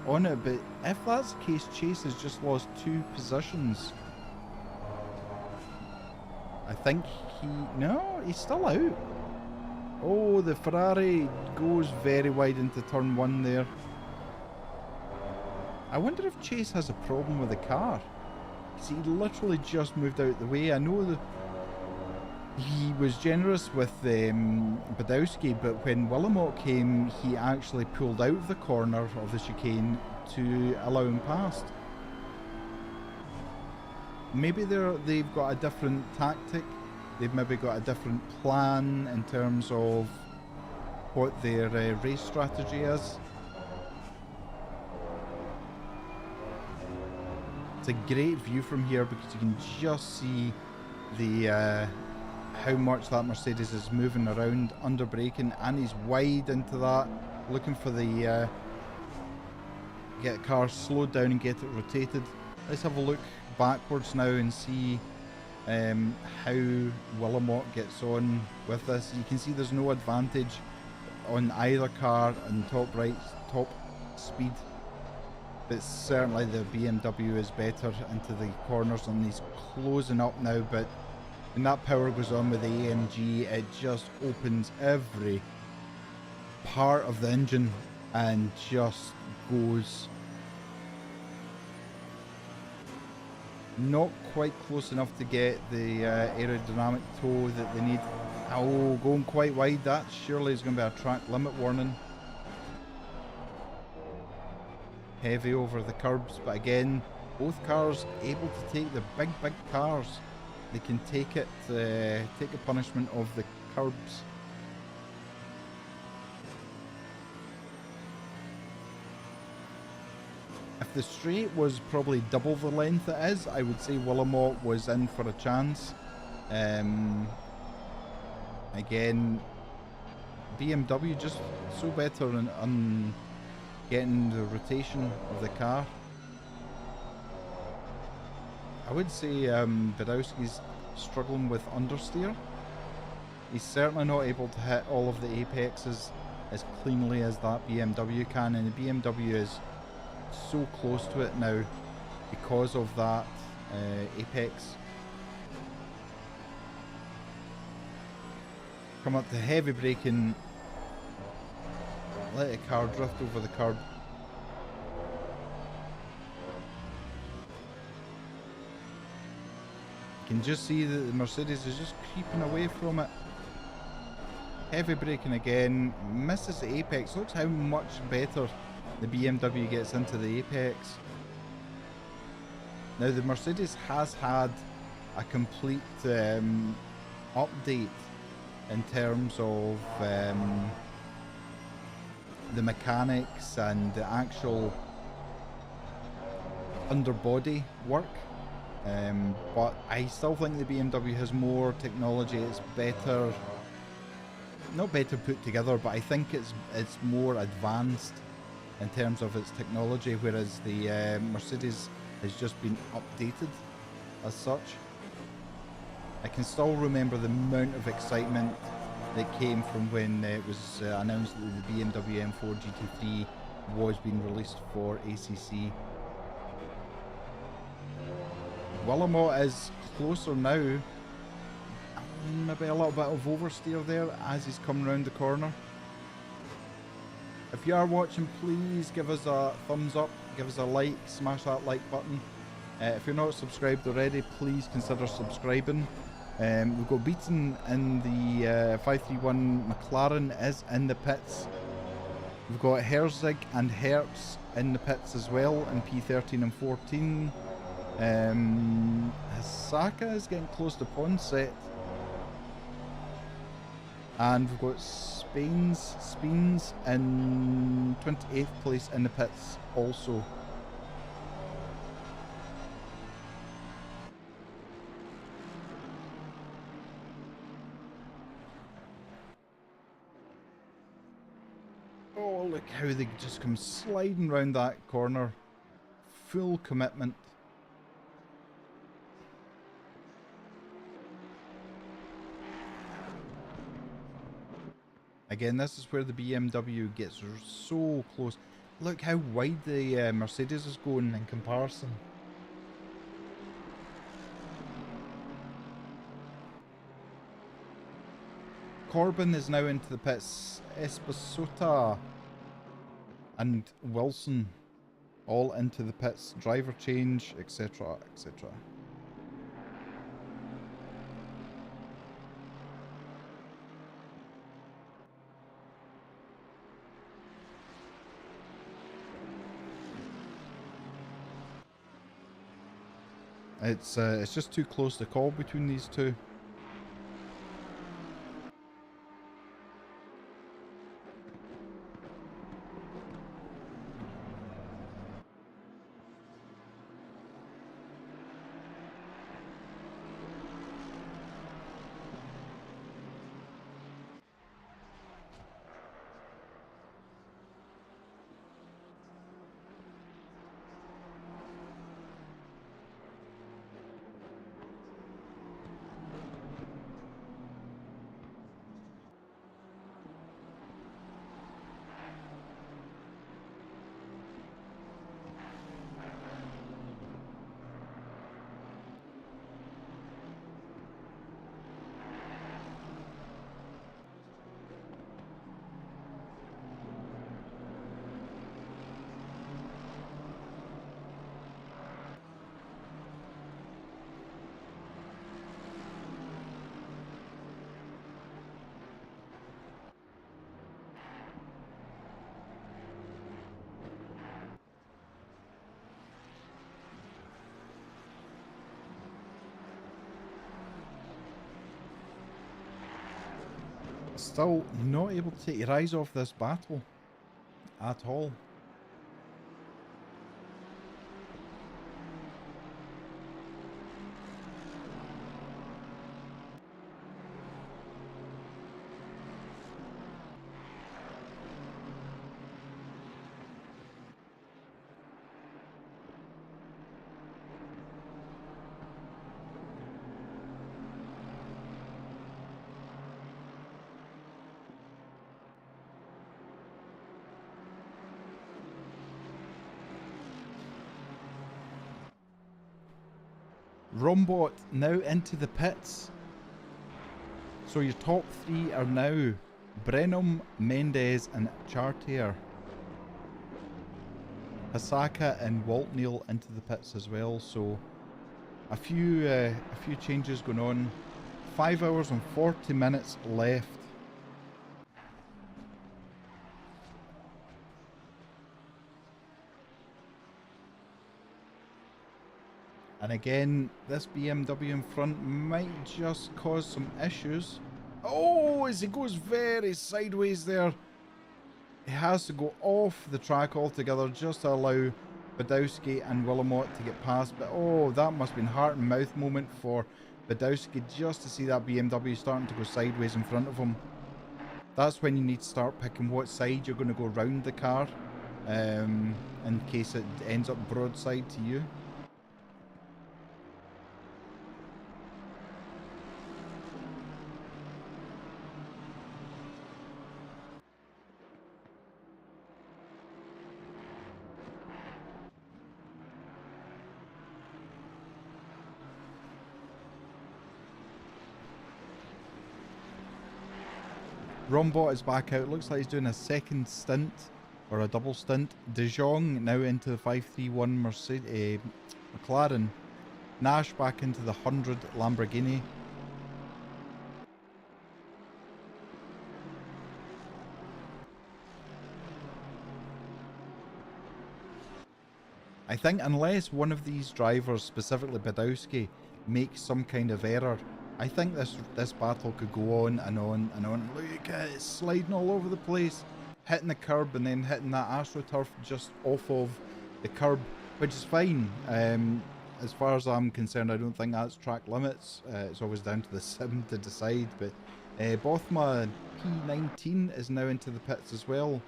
on it, but if that's the case, Chase has just lost 2 positions. I think no, he's still out. Oh, the Ferrari goes very wide into turn 1 there. I wonder if Chase has a problem with the car. Because he literally just moved out the way. I know that he was generous with Badowski, but when Willamot came, he actually pulled out of the corner of the chicane to allow him past. Maybe they've got a different tactic. They've maybe got a different plan in terms of what their race strategy is. It's a great view from here because you can just see the how much that Mercedes is moving around under braking, and he's wide into that, looking for the get the car slowed down and get it rotated. Let's have a look backwards now and see how Willamot gets on with this. You can see there's no advantage on either car on top speed, but certainly the BMW is better into the corners, and he's closing up now. But when that power goes on with the AMG, it just opens every part of the engine and just goes. Not quite close enough to get the aerodynamic tow that they need. Oh, going quite wide. That surely is going to be a track limit warning. Heavy over the curbs, but again, both cars able to take the big cars. They can take it, take the punishment of the curbs. If the straight was probably double the length it is, I would say Willamette was in for a chance. Again, BMW just so better on getting the rotation of the car. I would say Badowski's struggling with understeer. He's certainly not able to hit all of the apexes as cleanly as that BMW can, and the BMW is so close to it now because of that apex. Come up to heavy braking, let the car drift over the curb. You can just see that the Mercedes is just creeping away from it. Heavy braking again, misses the apex. Looks how much better the BMW gets into the apex. Now the Mercedes has had a complete update in terms of the mechanics and the actual underbody work. But I still think the BMW has more technology. It's better, not better put together, but I think it's more advanced in terms of its technology, whereas the Mercedes has just been updated as such. I can still remember the amount of excitement that came from when it was announced that the BMW M4 GT3 was being released for ACC. Willamette is closer now. Maybe a little bit of oversteer there as he's coming around the corner. If you are watching, please give us a thumbs up, give us a like, smash that like button. If you're not subscribed already, please consider subscribing. We've got Beaton in the 531 McLaren is in the pits. We've got Herzig and Hertz in the pits as well in P13 and 14. Hisaka is getting close to Ponset. And we've got Speens in 28th place in the pits also. Oh, look how they just come sliding round that corner. Full commitment. Again, this is where the BMW gets so close. Look how wide the Mercedes is going in comparison. Corbin is now into the pits. Esposito and Wilson all into the pits. Driver change, etc, etc. It's just too close to call between these two. Still not able to take your eyes off this battle at all. Rombot now into the pits. So your top three are now Brenham, Mendes and Chartier. Hasaka and Waltneil into the pits as well. So a few changes going on. 5 hours and 40 minutes left. And again, this BMW in front might just cause some issues. Oh, as he goes very sideways there. He has to go off the track altogether just to allow Badowski and Willamot to get past. But oh, that must have been heart and mouth moment for Badowski just to see that BMW starting to go sideways in front of him. That's when you need to start picking what side you're going to go round the car, in case it ends up broadside to you. Rombot is back out. Looks like he's doing a second stint or a double stint. De Jong now into the 531 Mercedes, McLaren. Nash back into the 100 Lamborghini. I think unless one of these drivers, specifically Badowski, makes some kind of error, I think this battle could go on and on and on. Look at it, it's sliding all over the place, hitting the curb and then hitting that AstroTurf just off of the curb, which is fine. As far as I'm concerned, I don't think that's track limits. It's always down to the sim to decide. But Bothma P19 is now into the pits as well.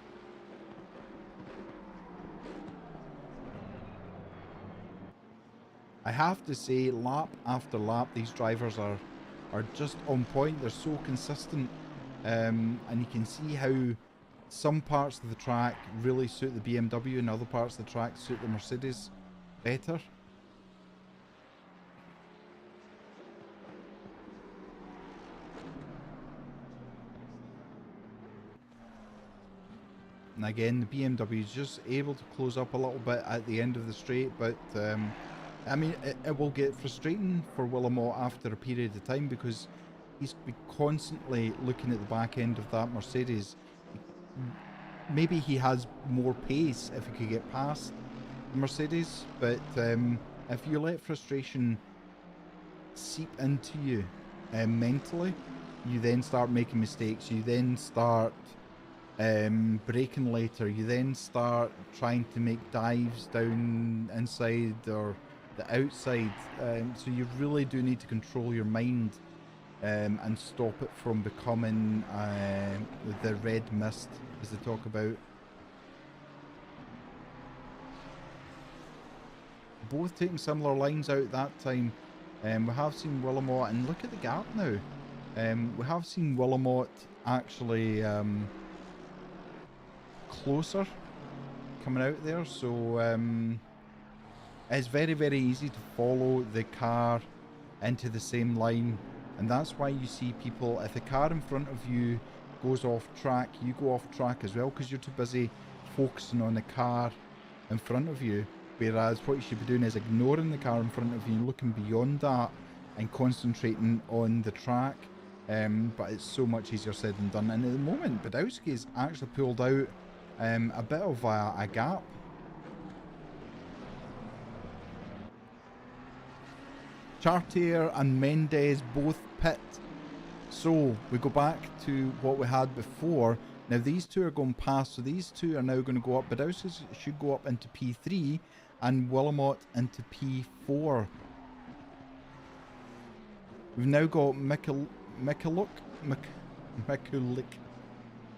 I have to say, lap after lap, these drivers are just on point. They're so consistent, and you can see how some parts of the track really suit the BMW and other parts of the track suit the Mercedes better. And again, the BMW is just able to close up a little bit at the end of the straight, but I mean, it will get frustrating for Willamot after a period of time because he's constantly looking at the back end of that Mercedes. Maybe he has more pace if he could get past the Mercedes, but if you let frustration seep into you mentally, you then start making mistakes, you then start braking later, you then start trying to make dives down inside or the outside, so you really do need to control your mind and stop it from becoming the red mist, as they talk about. Both taking similar lines out that time. We have seen Willamot, and look at the gap now. We have seen Willamot actually closer coming out there, so it's very, very easy to follow the car into the same line, and that's why you see people, if the car in front of you goes off track, you go off track as well, because you're too busy focusing on the car in front of you, whereas what you should be doing is ignoring the car in front of you, looking beyond that and concentrating on the track. But it's so much easier said than done, and at the moment Badowski's actually pulled out a bit of a gap. Chartier and Mendes both pit, So we go back to what we had before. Now these two are going past, so these two are now going to go up. Badowski should go up into P3 and Willamot into P4. We've now got Mikulik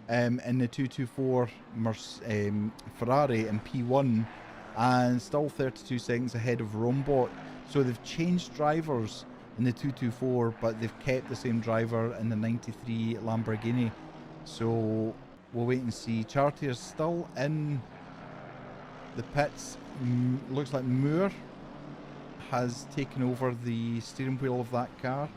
in the 224 Ferrari in P1 and still 32 seconds ahead of Rombot. So they've changed drivers in the 224, but they've kept the same driver in the 93 Lamborghini. So we'll wait and see. Chartier's still in the pits. Looks like Moore has taken over the steering wheel of that car.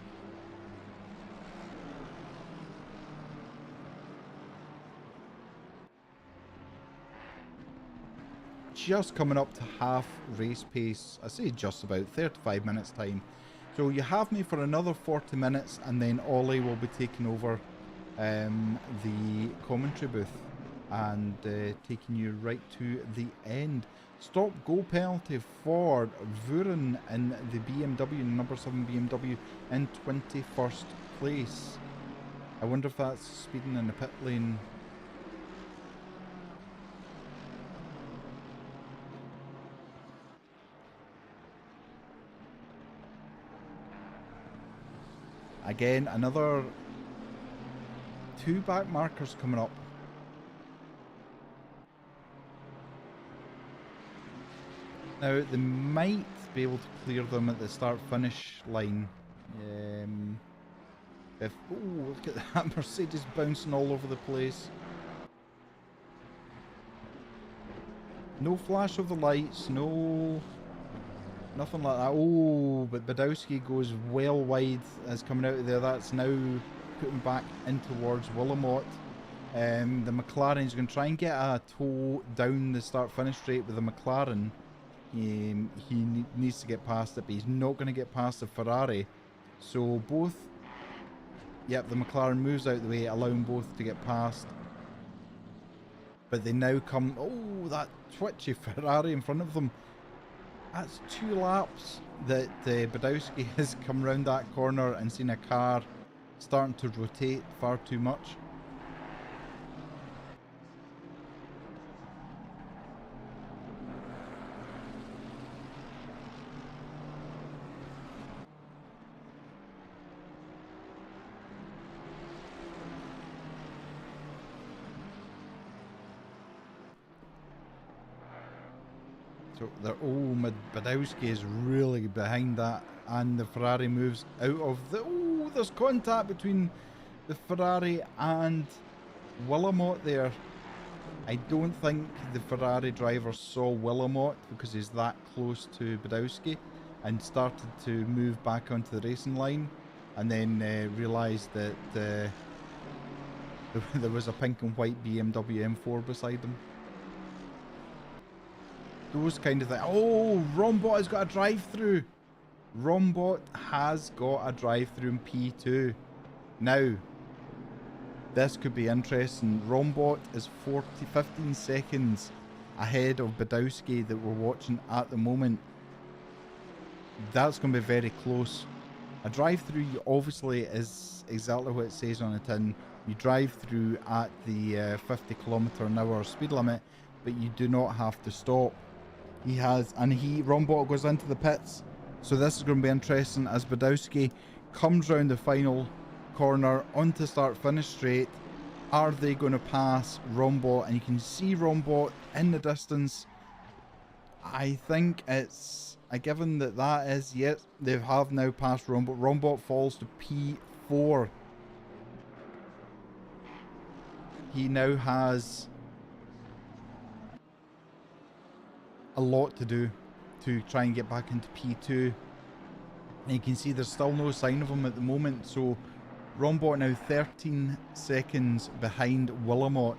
Just coming up to half race pace. I say just about 35 minutes time. So you have me for another 40 minutes and then Ollie will be taking over the commentary booth and taking you right to the end. Stop go penalty for Vuren in the BMW, number 7 BMW in 21st place. I wonder if that's speeding in the pit lane. Again, another 2 back markers coming up. Now, they might be able to clear them at the start-finish line. Oh, look at that Mercedes bouncing all over the place. No flash of the lights, no... nothing like that. Oh, but Badowski goes well wide as coming out of there. That's now putting back in towards Willamot. The McLaren's going to try and get a toe down the start-finish straight with the McLaren. He needs to get past it, but he's not going to get past the Ferrari. So both... Yep, the McLaren moves out the way, allowing both to get past. But they now come... Oh, that twitchy Ferrari in front of them. That's 2 laps that Badowski has come round that corner and seen a car starting to rotate far too much. So they're, oh, Badowski is really behind that, and the Ferrari moves out of the... Oh, there's contact between the Ferrari and Willamot there. I don't think the Ferrari driver saw Willamot because he's that close to Badowski and started to move back onto the racing line, and then realised that there was a pink and white BMW M4 beside him. Those kind of things. Oh, Rombot has got a drive-through. Rombot has got a drive-through in P2. Now, this could be interesting. Rombot is 15 seconds ahead of Badowski that we're watching at the moment. That's going to be very close. A drive-through obviously is exactly what it says on the tin. You drive through at the 50 km/h speed limit, but you do not have to stop. He has, and Rombot goes into the pits. So this is going to be interesting as Badowski comes round the final corner onto start finish straight. Are they going to pass Rombot? And you can see Rombot in the distance. I think it's a given that that is, yes, they have now passed Rombot. Rombot falls to P4. He now has a lot to do to try and get back into P2. And you can see there's still no sign of him at the moment. So Rombot now 13 seconds behind Willamot.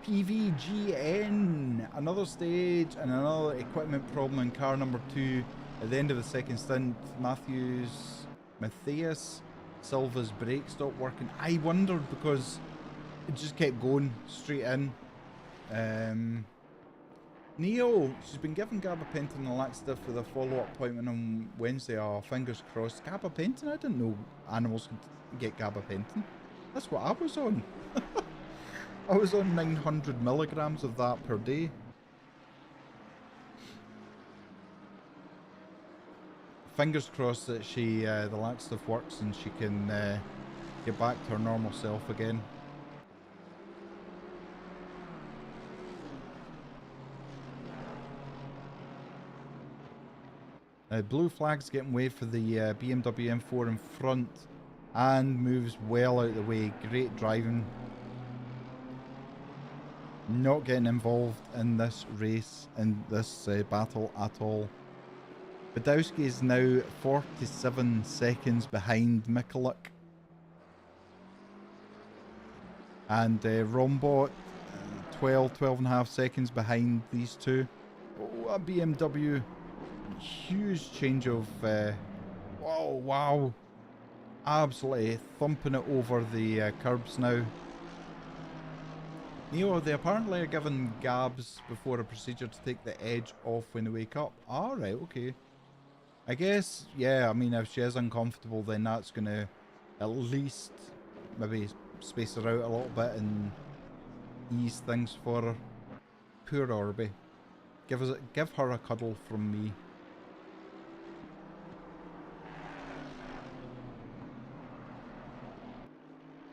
PVGN, another stage and another equipment problem in car number 2 at the end of the second stint. Matthias Silva's brake stopped working. I wondered because it just kept going straight in. Neo, she's been given gabapentin and laxative with a follow-up appointment on Wednesday. Oh, fingers crossed. Gabapentin? I didn't know animals could get gabapentin. That's what I was on. I was on 900 milligrams of that per day. Fingers crossed that the laxative works and she can get back to her normal self again. Blue flag's getting way for the BMW M4 in front and moves well out of the way. Great driving. Not getting involved in this race, in this battle at all. Badowski is now 47 seconds behind Mikulik. And Rombot, 12 and a half seconds behind these two. Oh, a BMW. Huge change of... oh, wow. Absolutely thumping it over the curbs now. Neo, they apparently are given gabs before a procedure to take the edge off when they wake up. Alright, okay. I guess, yeah, I mean, if she is uncomfortable, then that's going to at least maybe space her out a little bit and ease things for her. Poor Orby. Give her a cuddle from me.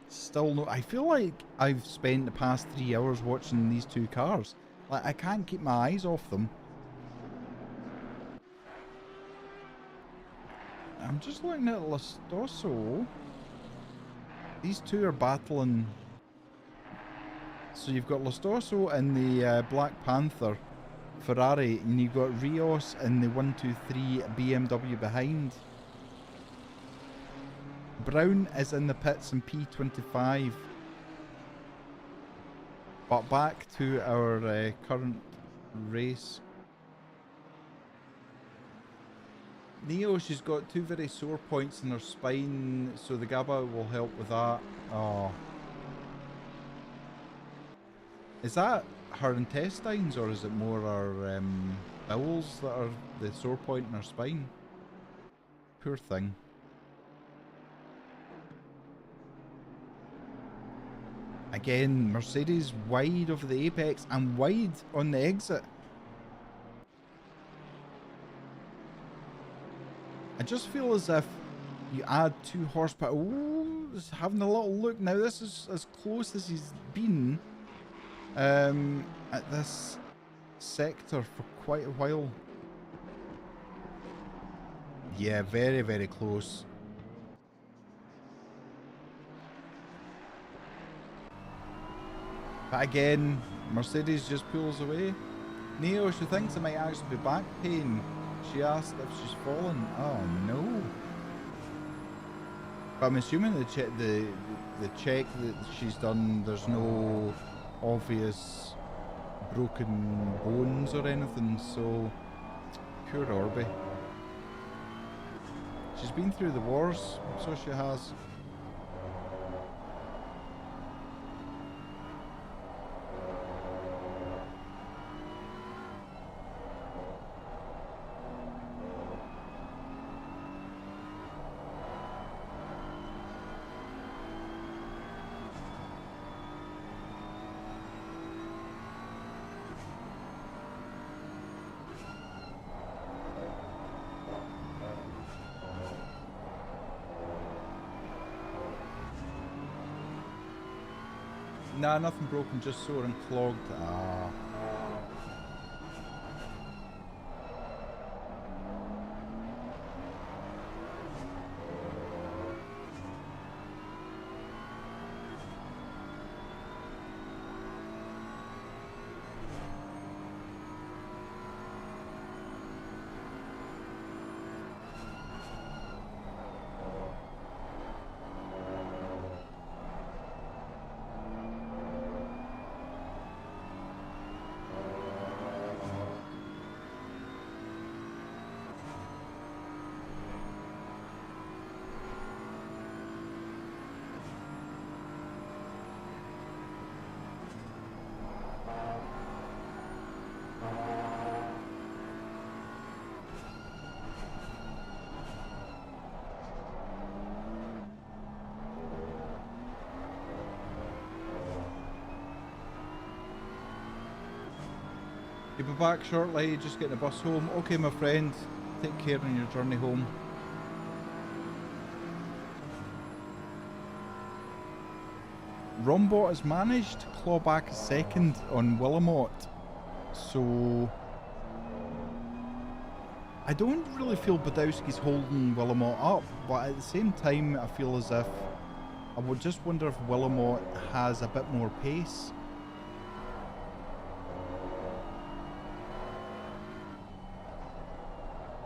Still no... I feel like I've spent the past 3 hours watching these two cars. Like, I can't keep my eyes off them. I'm just looking at Lastoso. These two are battling. So you've got Lastoso and the Black Panther Ferrari, and you've got Rios and the 123 BMW behind. Brown is in the pits in P25. But back to our current race. Neo, she's got 2 very sore points in her spine, so the GABA will help with that. Oh. Is that her intestines, or is it more her bowels that are the sore point in her spine? Poor thing. Again, Mercedes wide over the apex and wide on the exit. I just feel as if you add 2 horsepower. Ooh, just having a little look. Now this is as close as he's been at this sector for quite a while. Yeah, very, very close. But again, Mercedes just pulls away. Neo, she thinks it might actually be back pain. She asked if she's fallen. Oh no. But I'm assuming the check that she's done, there's no obvious broken bones or anything, so poor Orby. She's been through the wars, so she has. Nah, nothing broken, just sore and clogged. Ah. You'll be back shortly, just getting the bus home. Okay, my friend, take care on your journey home. Rombot has managed to claw back a second on Willamot, so I don't really feel Badowski's holding Willamot up, but at the same time I feel as if I would just wonder if Willamot has a bit more pace.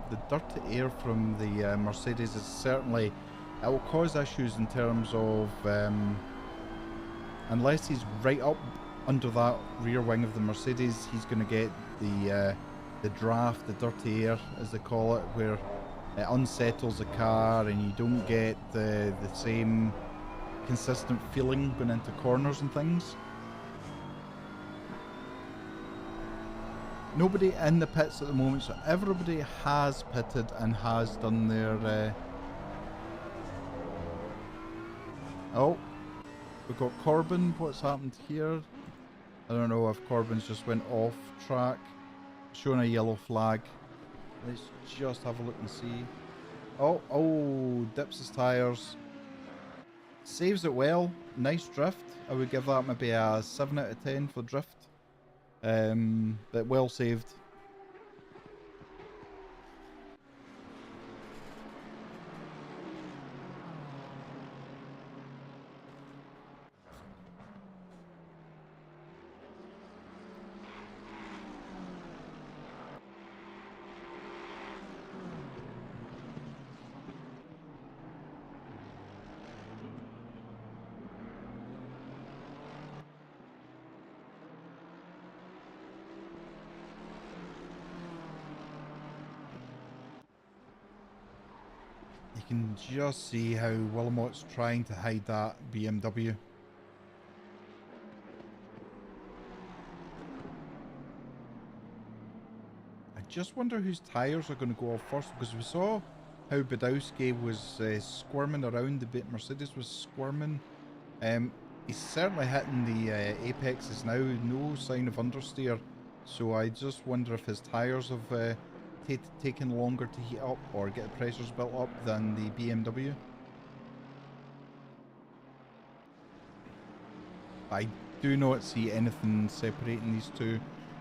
The dirty air from the Mercedes is certainly, it will cause issues in terms of unless he's right up under that rear wing of the Mercedes, he's going to get the draft, the dirty air as they call it, where it unsettles the car and you don't get the same consistent feeling going into corners and things. Nobody in the pits at the moment, so everybody has pitted and has done their oh, we've got Corbin. What's happened here? I don't know if Corbin's just went off track, showing a yellow flag. Let's just have a look and see. Oh, dips his tyres. Saves it well. Nice drift. I would give that maybe a 7 out of 10 for drift. But well saved. You can just see how Willamot's trying to hide that BMW. I just wonder whose tyres are going to go off first, because we saw how Badowski was squirming around, the bit Mercedes was squirming. He's certainly hitting the apexes now, no sign of understeer, so I just wonder if his tyres have taken longer to heat up or get the pressures built up than the BMW. I do not see anything separating these two.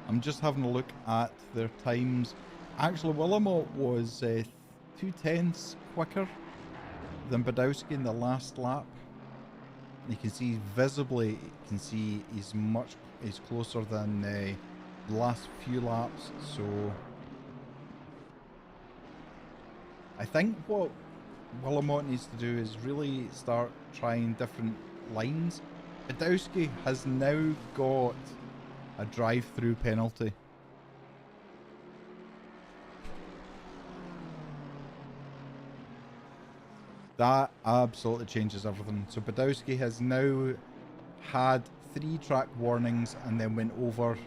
I'm just having a look at their times. Actually, Willamot was 2/10 quicker than Badowski in the last lap. You can see visibly, you can see he's closer than the last few laps. So I think what Willamot needs to do is really start trying different lines. Badowski has now got a drive-through penalty. That absolutely changes everything. So Badowski has now had 3 track warnings and then went over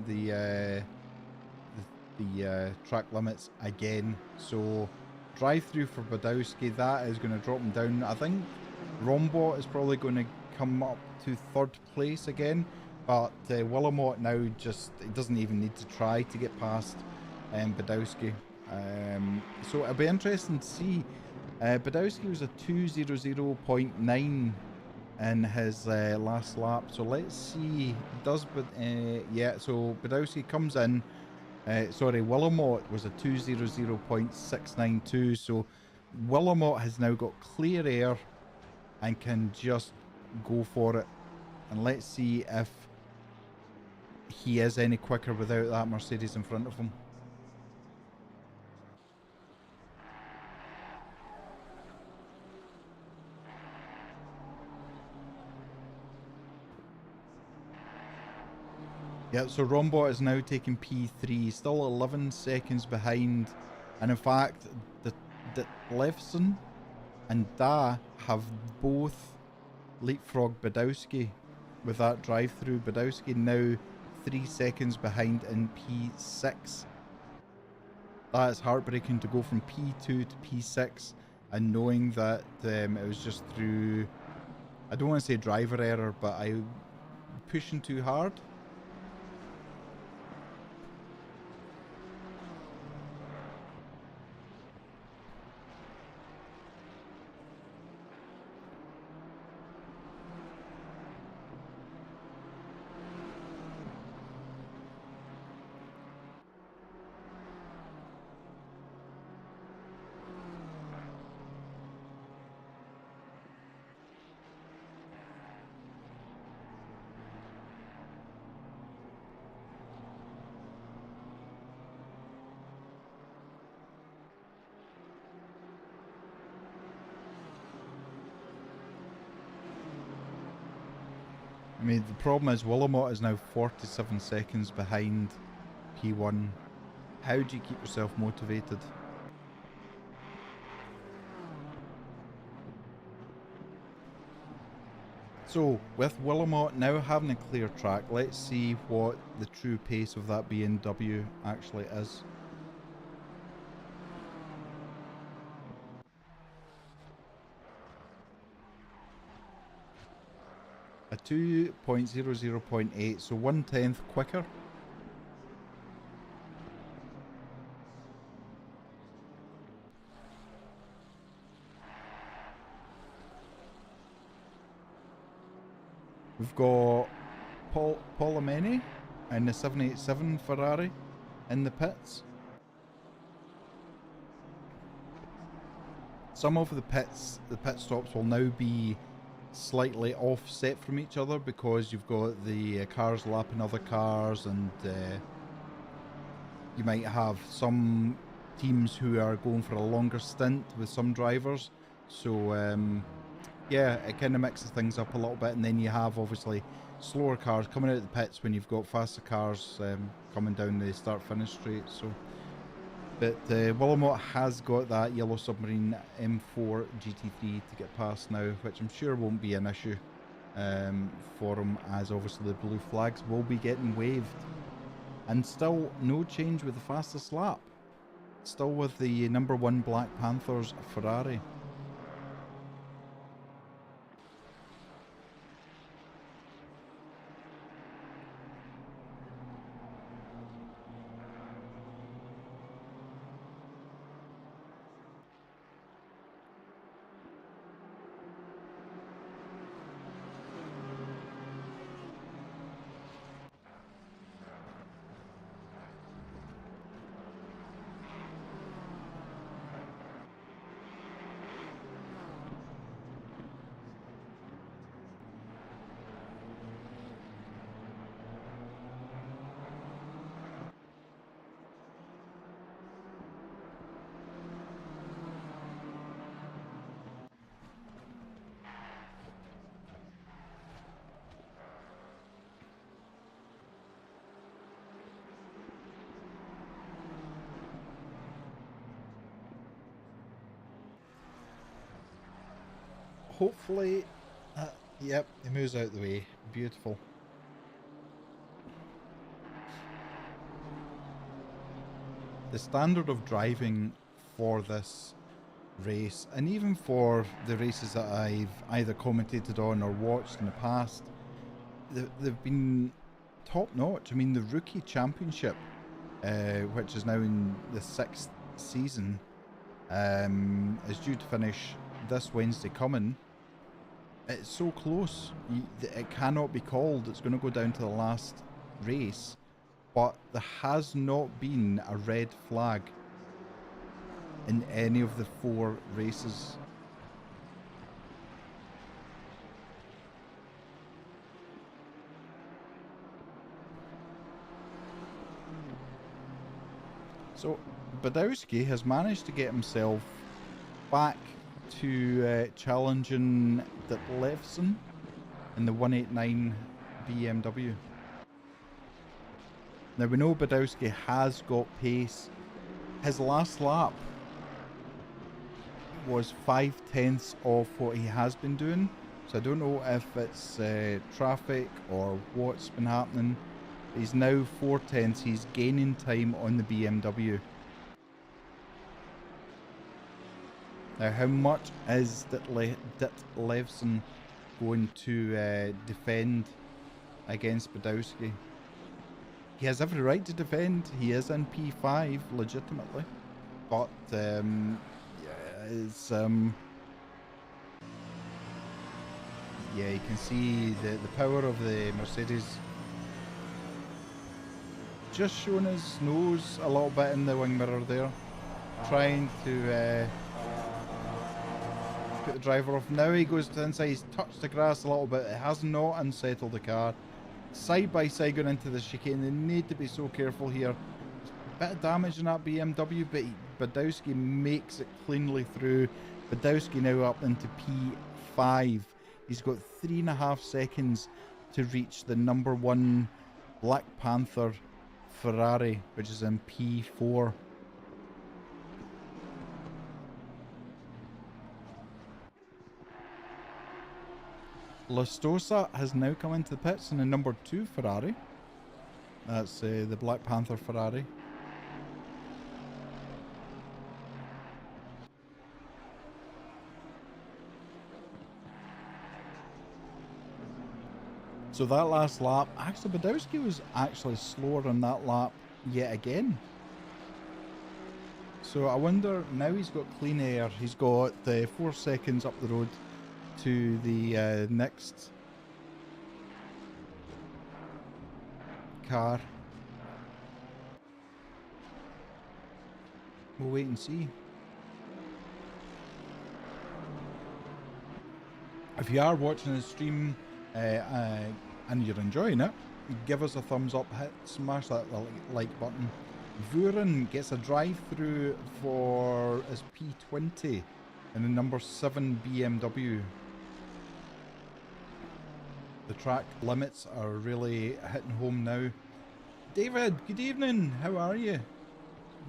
the track limits again. So drive-through for Badowski, that is going to drop him down. I think Rombot is probably going to come up to 3rd place again, but Willamot now it doesn't even need to try to get past Badowski. So it'll be interesting to see. Badowski was a 2:00.9 in his last lap, so let's see. Yeah, so Badowski comes in. Willamot was a 2:00.692, so Willamot has now got clear air and can just go for it. And let's see if he is any quicker without that Mercedes in front of him. Yeah, so Rombot is now taking P3, still 11 seconds behind, and in fact, Lefson and Da have both leapfrogged Badowski with that drive-through. Badowski now 3 seconds behind in P6. That is heartbreaking to go from P2 to P6, and knowing that it was just through, I don't want to say driver error, but I pushing too hard. I mean, the problem is Willamot is now 47 seconds behind P1. How do you keep yourself motivated? So, with Willamot now having a clear track, let's see what the true pace of that BMW actually is. A 2.00.8, so 1/10 quicker. We've got Paul Ameni and the 787 Ferrari in the pits. Some of the pit stops will now be slightly offset from each other because you've got the cars lapping other cars, and you might have some teams who are going for a longer stint with some drivers. So yeah, it kind of mixes things up a little bit, and then you have obviously slower cars coming out of the pits when you've got faster cars coming down the start-finish straight. So, but Willamot has got that yellow submarine M4 GT3 to get past now, which I'm sure won't be an issue for him, as obviously the blue flags will be getting waved. And still no change with the fastest lap. Still with the number 1 Black Panthers Ferrari. Hopefully, yep, he moves out the way. Beautiful. The standard of driving for this race, and even for the races that I've either commentated on or watched in the past, they've been top notch. I mean, the Rookie Championship, which is now in the 6th season, is due to finish this Wednesday coming. It's so close. It cannot be called. It's going to go down to the last race, but there has not been a red flag in any of the 4 races. So Badowski has managed to get himself back to challenging Ditlevsen in the 189 BMW. Now we know Badowski has got pace. His last lap was 5/10 of what he has been doing, so I don't know if it's traffic or what's been happening. He's now 4/10. He's gaining time on the BMW. Now, how much is Ditlevsen going to defend against Badowski? He has every right to defend. He is in P5 legitimately, but yeah, it's yeah, you can see the power of the Mercedes. Just showing his nose a little bit in the wing mirror there, trying to put the driver off. Now he goes to the inside. He's touched the grass a little bit. It has not unsettled the car. Side by side going into the chicane. They need to be so careful here. A bit of damage in that BMW, but Badowski makes it cleanly through. Badowski now up into P5. He's got 3.5 seconds to reach the number 1 Black Panther Ferrari, which is in P4. Lustosa has now come into the pits in a number 2 Ferrari. That's the Black Panther Ferrari. So that last lap, actually Badowski was actually slower on that lap yet again. So I wonder, now he's got clean air, he's got 4 seconds up the road to the next car. We'll wait and see. If you are watching the stream and you're enjoying it, give us a thumbs up, smash that like button. Vuren gets a drive-through for his P20 in the number 7 BMW. The track limits are really hitting home now. David, good evening. How are you?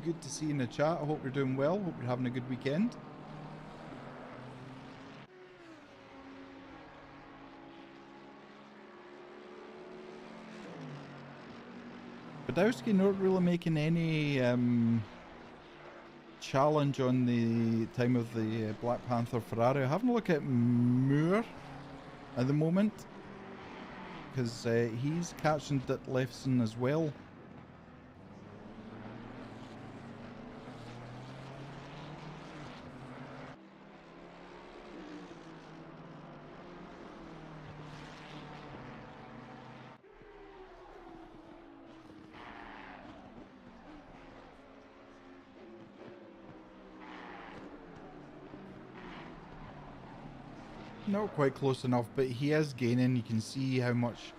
Good to see you in the chat. I hope you're doing well. Hope you're having a good weekend. Badowski not really making any challenge on the time of the Black Panther Ferrari. Having a look at Moore at the moment, because he's catching Ditlevsen as well. Not quite close enough, but he is gaining. You can see how much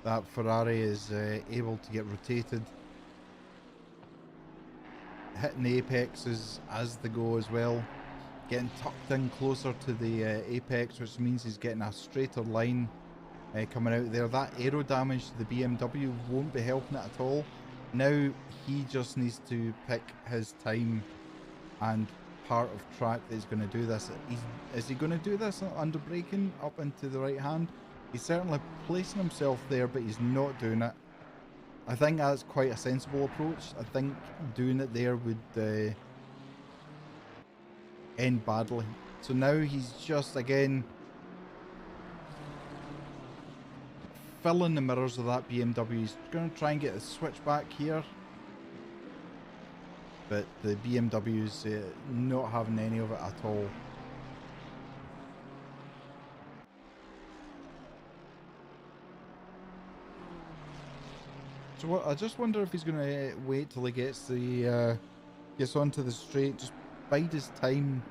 that Ferrari is able to get rotated. Hitting the apexes as they go as well. Getting tucked in closer to the apex, which means he's getting a straighter line coming out there. That aero damage to the BMW won't be helping it at all. Now he just needs to pick his time and part of track that he's going to do this. Is he going to do this under braking up into the right hand? He's certainly placing himself there, but he's not doing it. I think that's quite a sensible approach. I think doing it there would end badly. So now he's just again filling the mirrors of that BMW. He's going to try and get a switch back here, but the BMW's not having any of it at all. So what, I just wonder if he's going to wait till he gets onto the straight, just bide his time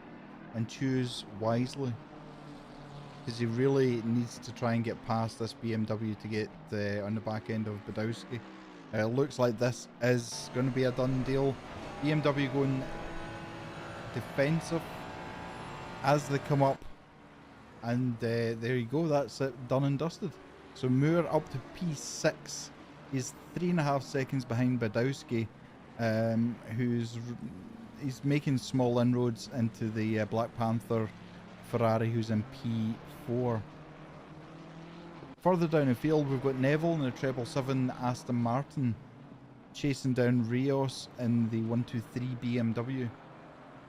and choose wisely, because he really needs to try and get past this BMW to get on the back end of Badowski. It looks like this is going to be a done deal. BMW going defensive as they come up, and there you go, that's it, done and dusted. So Moore up to P6. He's 3.5 seconds behind Badowski, he's making small inroads into the Black Panther Ferrari, who's in P4. Further down the field, we've got Neville in the 777 Aston Martin chasing down Rios in the 123 BMW.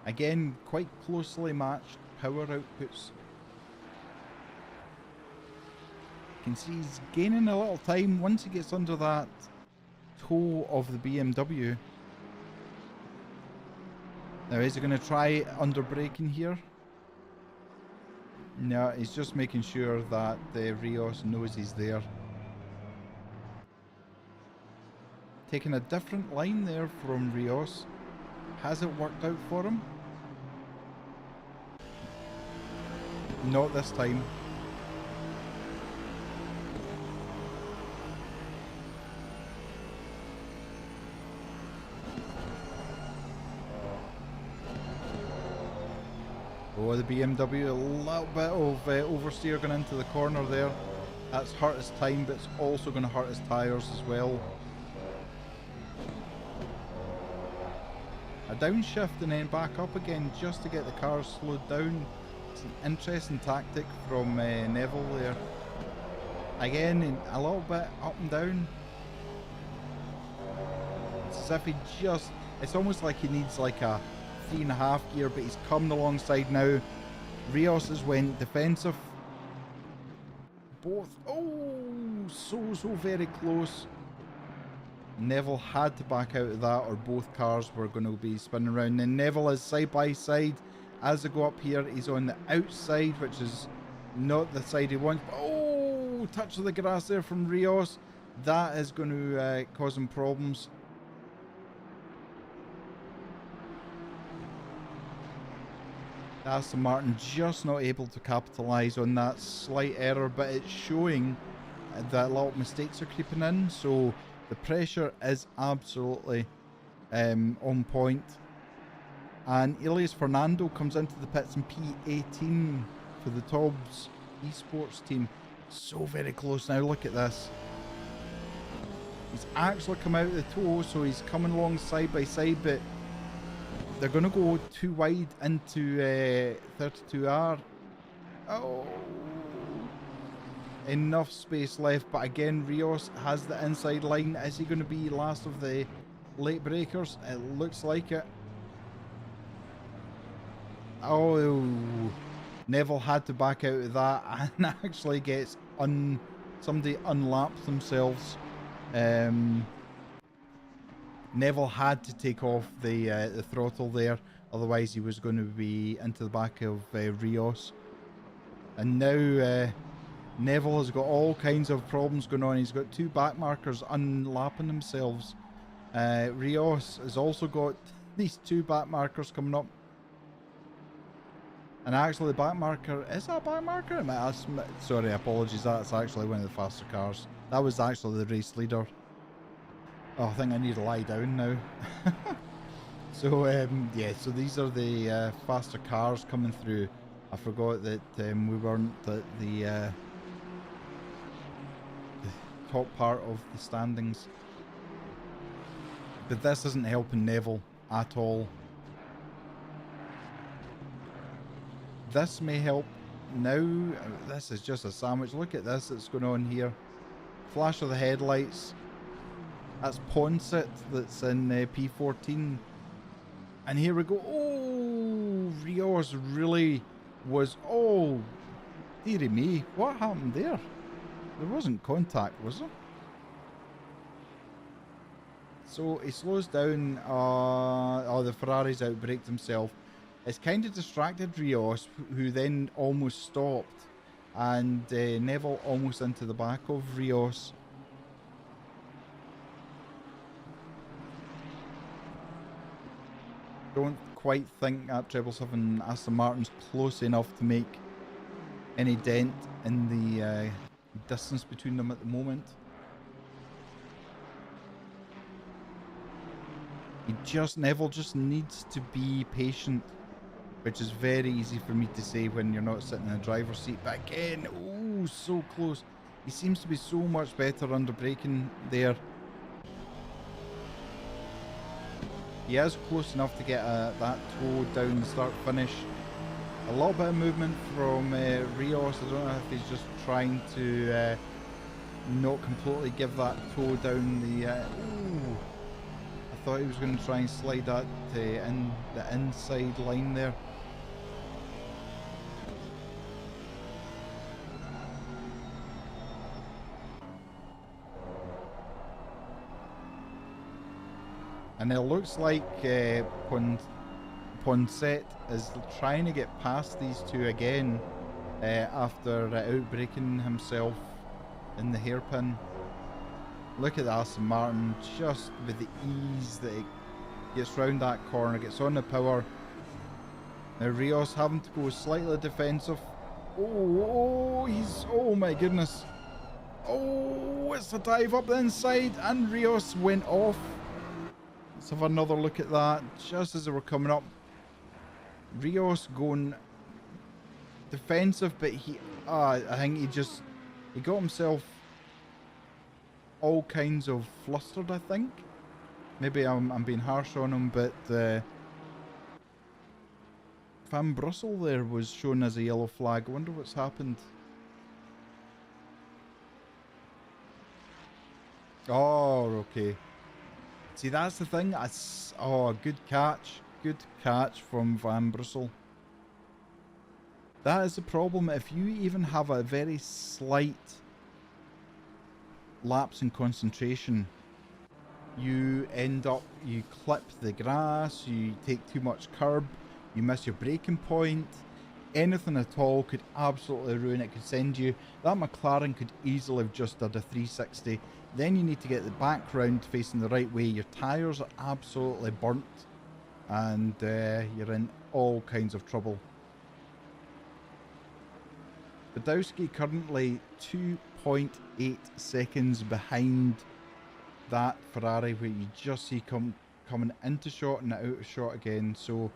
Again, quite closely matched power outputs. You can see he's gaining a little time once he gets under that toe of the BMW. Now, is he going to try under braking here? No, he's just making sure that Rios knows he's there. Taking a different line there from Rios. Has it worked out for him? Not this time. Oh, the BMW, a little bit of oversteer going into the corner there. That's hurt his time, but it's also going to hurt his tyres as well. A downshift and then back up again just to get the car slowed down. It's an interesting tactic from Neville there. Again, a little bit up and down. It's as if he just... It's almost like he needs like a 3.5 gear, but he's coming alongside now. Rios has went defensive. Both... Oh, so very close. Neville had to back out of that or both cars were going to be spinning around. Then Neville is side by side. As they go up here, he's on the outside, which is not the side he wants. Oh, touch of the grass there from Rios. That is going to cause him problems. Aston Martin just not able to capitalise on that slight error, but it's showing that a lot of mistakes are creeping in, so the pressure is absolutely on point. And Elias Fernando comes into the pits in P18 for the Tobbs esports team. So very close now, look at this. He's actually come out of the toe, so he's coming along side by side, but they're going to go too wide into 32R. Oh, enough space left, but again Rios has the inside line. Is he going to be last of the late breakers? It looks like it. Oh, Neville had to back out of that and actually gets somebody unlapped themselves. Neville had to take off the throttle there, otherwise he was going to be into the back of Rios. And now Neville has got all kinds of problems going on. He's got two back markers unlapping themselves. Rios has also got these two back markers coming up. And actually the back marker, is that a back marker? Sorry, apologies, that's actually one of the faster cars. That was actually the race leader. Oh, I think I need to lie down now. So, yeah, so these are the faster cars coming through. I forgot that we weren't at the top part of the standings. But this isn't helping Neville at all. This may help now. This is just a sandwich. Look at this that's going on here. Flash of the headlights. That's Ponset that's in P14. And here we go. Oh, Rios really was... Oh, dearie me. What happened there? There wasn't contact, was there? So he slows down. Oh, the Ferrari's outbraked himself. It's kind of distracted Rios, who then almost stopped. And Neville almost into the back of Rios. Don't quite think that 777 Aston Martin's close enough to make any dent in the distance between them at the moment. Neville just needs to be patient, which is very easy for me to say when you're not sitting in the driver's seat. But again, oh, so close. He seems to be so much better under braking there. He is close enough to get that toe down the start finish. A little bit of movement from Rios. I don't know if he's just trying to not completely give that toe down the... ooh, I thought he was going to try and slide that in the inside line there. And it looks like Ponset is trying to get past these two again after outbraking himself in the hairpin. Look at Aston Martin, just with the ease that it gets round that corner, gets on the power. Now Rios having to go slightly defensive. Oh my goodness. Oh, it's a dive up the inside and Rios went off. Let's have another look at that. Just as they were coming up, Rios going defensive, but I think he just He got himself all kinds of flustered, I think. Maybe I'm being harsh on him, but Van Brussel there was shown as a yellow flag. I wonder what's happened. Oh, okay. See, that's the thing. Oh, good catch. Good catch from Van Brussel. That is the problem. If you even have a very slight lapse in concentration, you end up, you clip the grass, you take too much curb, you miss your braking point. Anything at all could absolutely ruin it, could send you. That McLaren could easily have just done a 360. Then you need to get the back round facing the right way. Your tyres are absolutely burnt and you're in all kinds of trouble. Badowski currently 2.8 seconds behind that Ferrari, where you just see coming into shot and out of shot again. So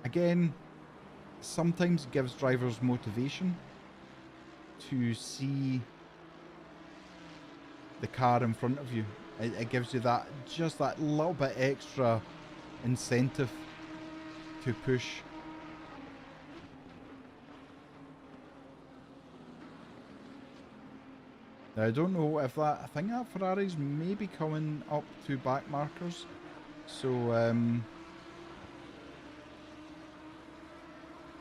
again, sometimes it gives drivers motivation to see the car in front of you. It gives you that, just that little bit extra incentive to push. Now, I don't know if that, I think that Ferrari's maybe coming up to back markers. So,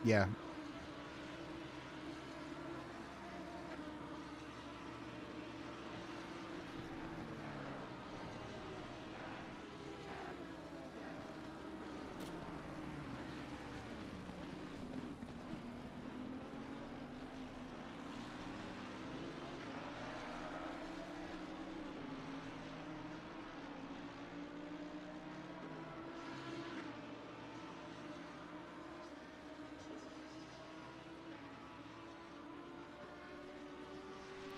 yeah.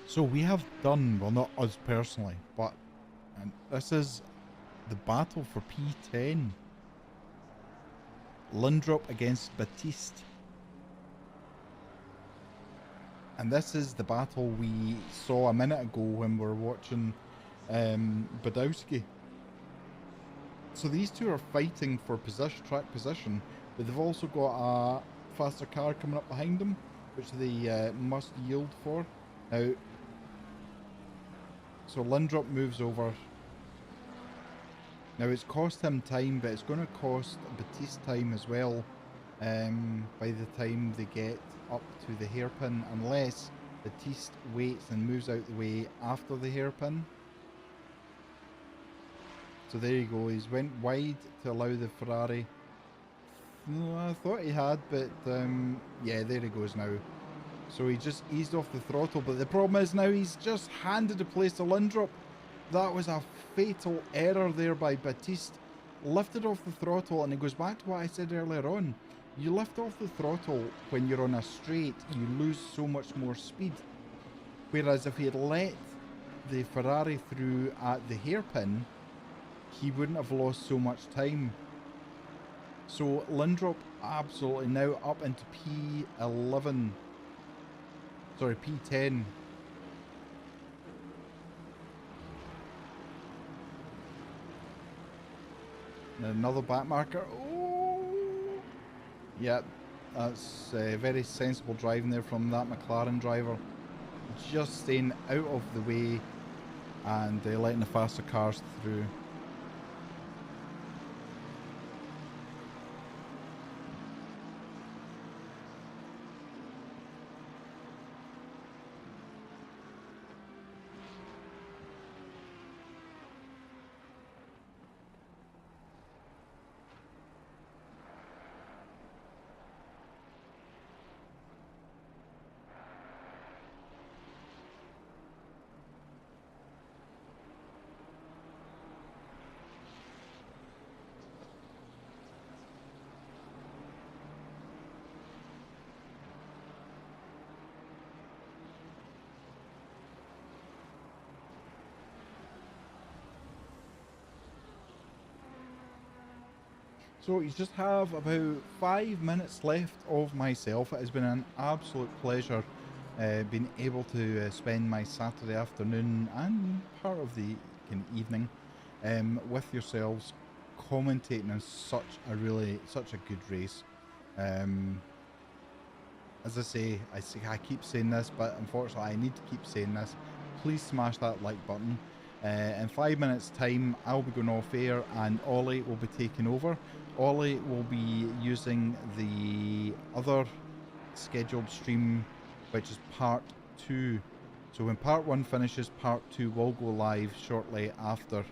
So we have done, well, not us personally, but and this is the battle for P10. Lundrup against Batiste. And this is the battle we saw a minute ago when we were watching Badowski. So these two are fighting for track position, but they've also got a faster car coming up behind them, which they must yield for. Now, so Lundrup moves over. Now it's cost him time, but it's going to cost Batiste time as well by the time they get up to the hairpin, unless Batiste waits and moves out the way after the hairpin. So there you go, he's went wide to allow the Ferrari. No, I thought he had, but yeah, there he goes now. So he just eased off the throttle, but the problem is now he's just handed the place to Lundrup. That was a fatal error there by Batiste. Lifted off the throttle, and it goes back to what I said earlier on. You lift off the throttle when you're on a straight, you lose so much more speed. Whereas if he had let the Ferrari through at the hairpin, he wouldn't have lost so much time. So Lundrup absolutely now up into P11. Sorry, P10. And another back marker. Oh! Yep, that's very sensible driving there from that McLaren driver. Just staying out of the way and letting the faster cars through. So you just have about 5 minutes left of myself. It has been an absolute pleasure been able to spend my Saturday afternoon and part of the evening with yourselves, commentating on such a good race. As I say, I keep saying this, but unfortunately I need to keep saying this. Please smash that like button. In 5 minutes time I'll be going off air and Ollie will be taking over. Ollie will be using the other scheduled stream, which is part 2. So when part 1 finishes, part 2 will go live shortly after,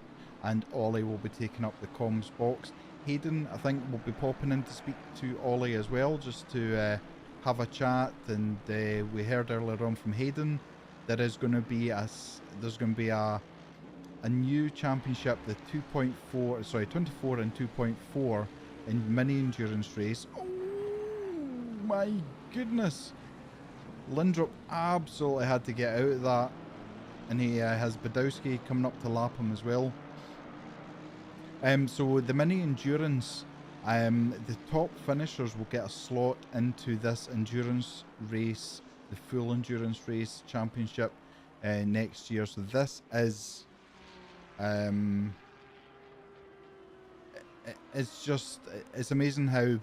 and Ollie will be taking up the comms box. Hayden, I think, will be popping in to speak to Ollie as well, just to have a chat. And we heard earlier on from Hayden there's going to be a new championship, the 24 and 2.4 in mini endurance race. Oh my goodness! Lindrup absolutely had to get out of that, and he has Badowski coming up to lap him as well. So the mini endurance, the top finishers will get a slot into this endurance race, the full endurance race championship next year. So this is it's amazing how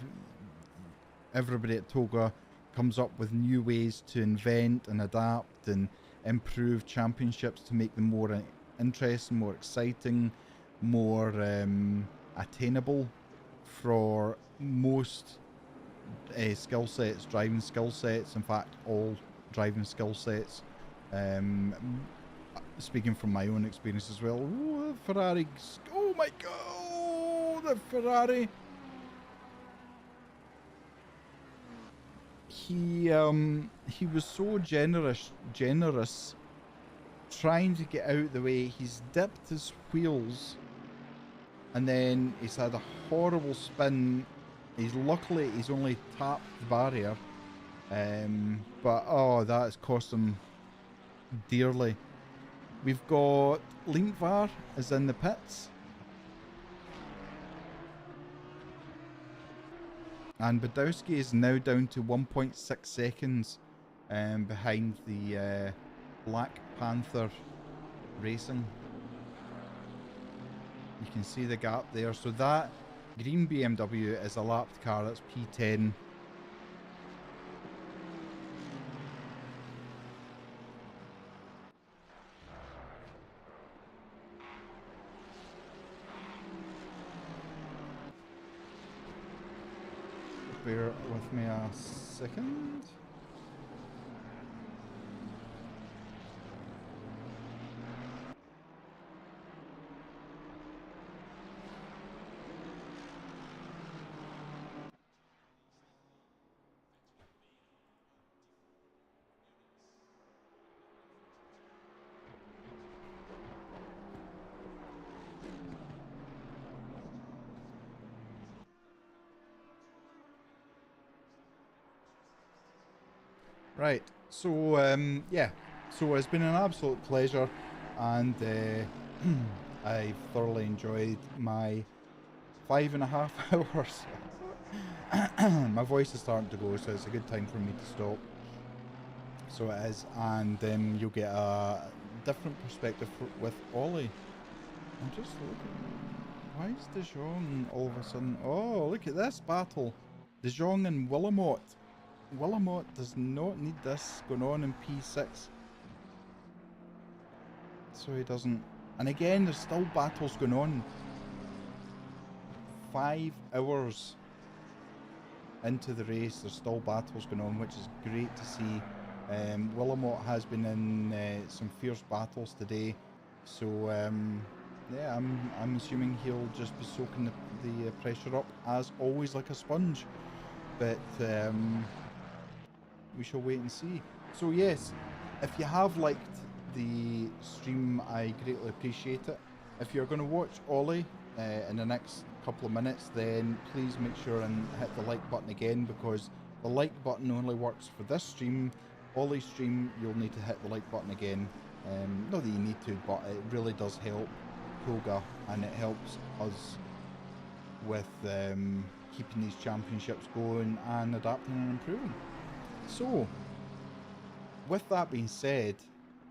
everybody at TOGA comes up with new ways to invent and adapt and improve championships to make them more interesting, more exciting, more attainable for most skill sets, driving skill sets, in fact all driving skill sets. Speaking from my own experience as well. Oh, the Ferrari, oh my god, oh, the Ferrari. He was so generous trying to get out of the way. He's dipped his wheels and then he's had a horrible spin. Luckily he's only tapped the barrier, but oh, that has cost him dearly. We've got Linkvar is in the pits, and Badowski is now down to 1.6 seconds behind the Black Panther Racing. You can see the gap there. So that green BMW is a lapped car. That's P10. Bear with me a second. Right, so yeah, so it's been an absolute pleasure, and I've thoroughly enjoyed my 5.5 hours. My voice is starting to go, so it's a good time for me to stop. So it is, and you'll get a different perspective with Ollie. I'm just looking. Why is De Jong all of a sudden? Oh, look at this battle, De Jong and Willamot. Willamot does not need this going on in P6. So he doesn't. And again, there's still battles going on. 5 hours into the race, there's still battles going on, which is great to see. Willamot has been in some fierce battles today. So yeah, I'm assuming he'll just be soaking the pressure up, as always, like a sponge. But we shall wait and see. So yes, if you have liked the stream, I greatly appreciate it. If you're going to watch Ollie in the next couple of minutes, then please make sure and hit the like button again, because the like button only works for this stream. Ollie's stream, you'll need to hit the like button again. Not that you need to, but it really does help TOGA, and it helps us with keeping these championships going and adapting and improving. So, with that being said,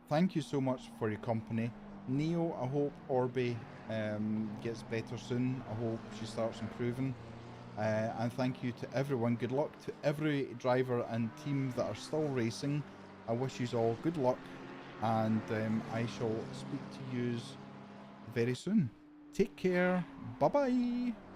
thank you so much for your company. Neo, I hope Orby gets better soon. I hope she starts improving. And thank you to everyone. Good luck to every driver and team that are still racing. I wish you all good luck, and I shall speak to you very soon. Take care. Bye bye.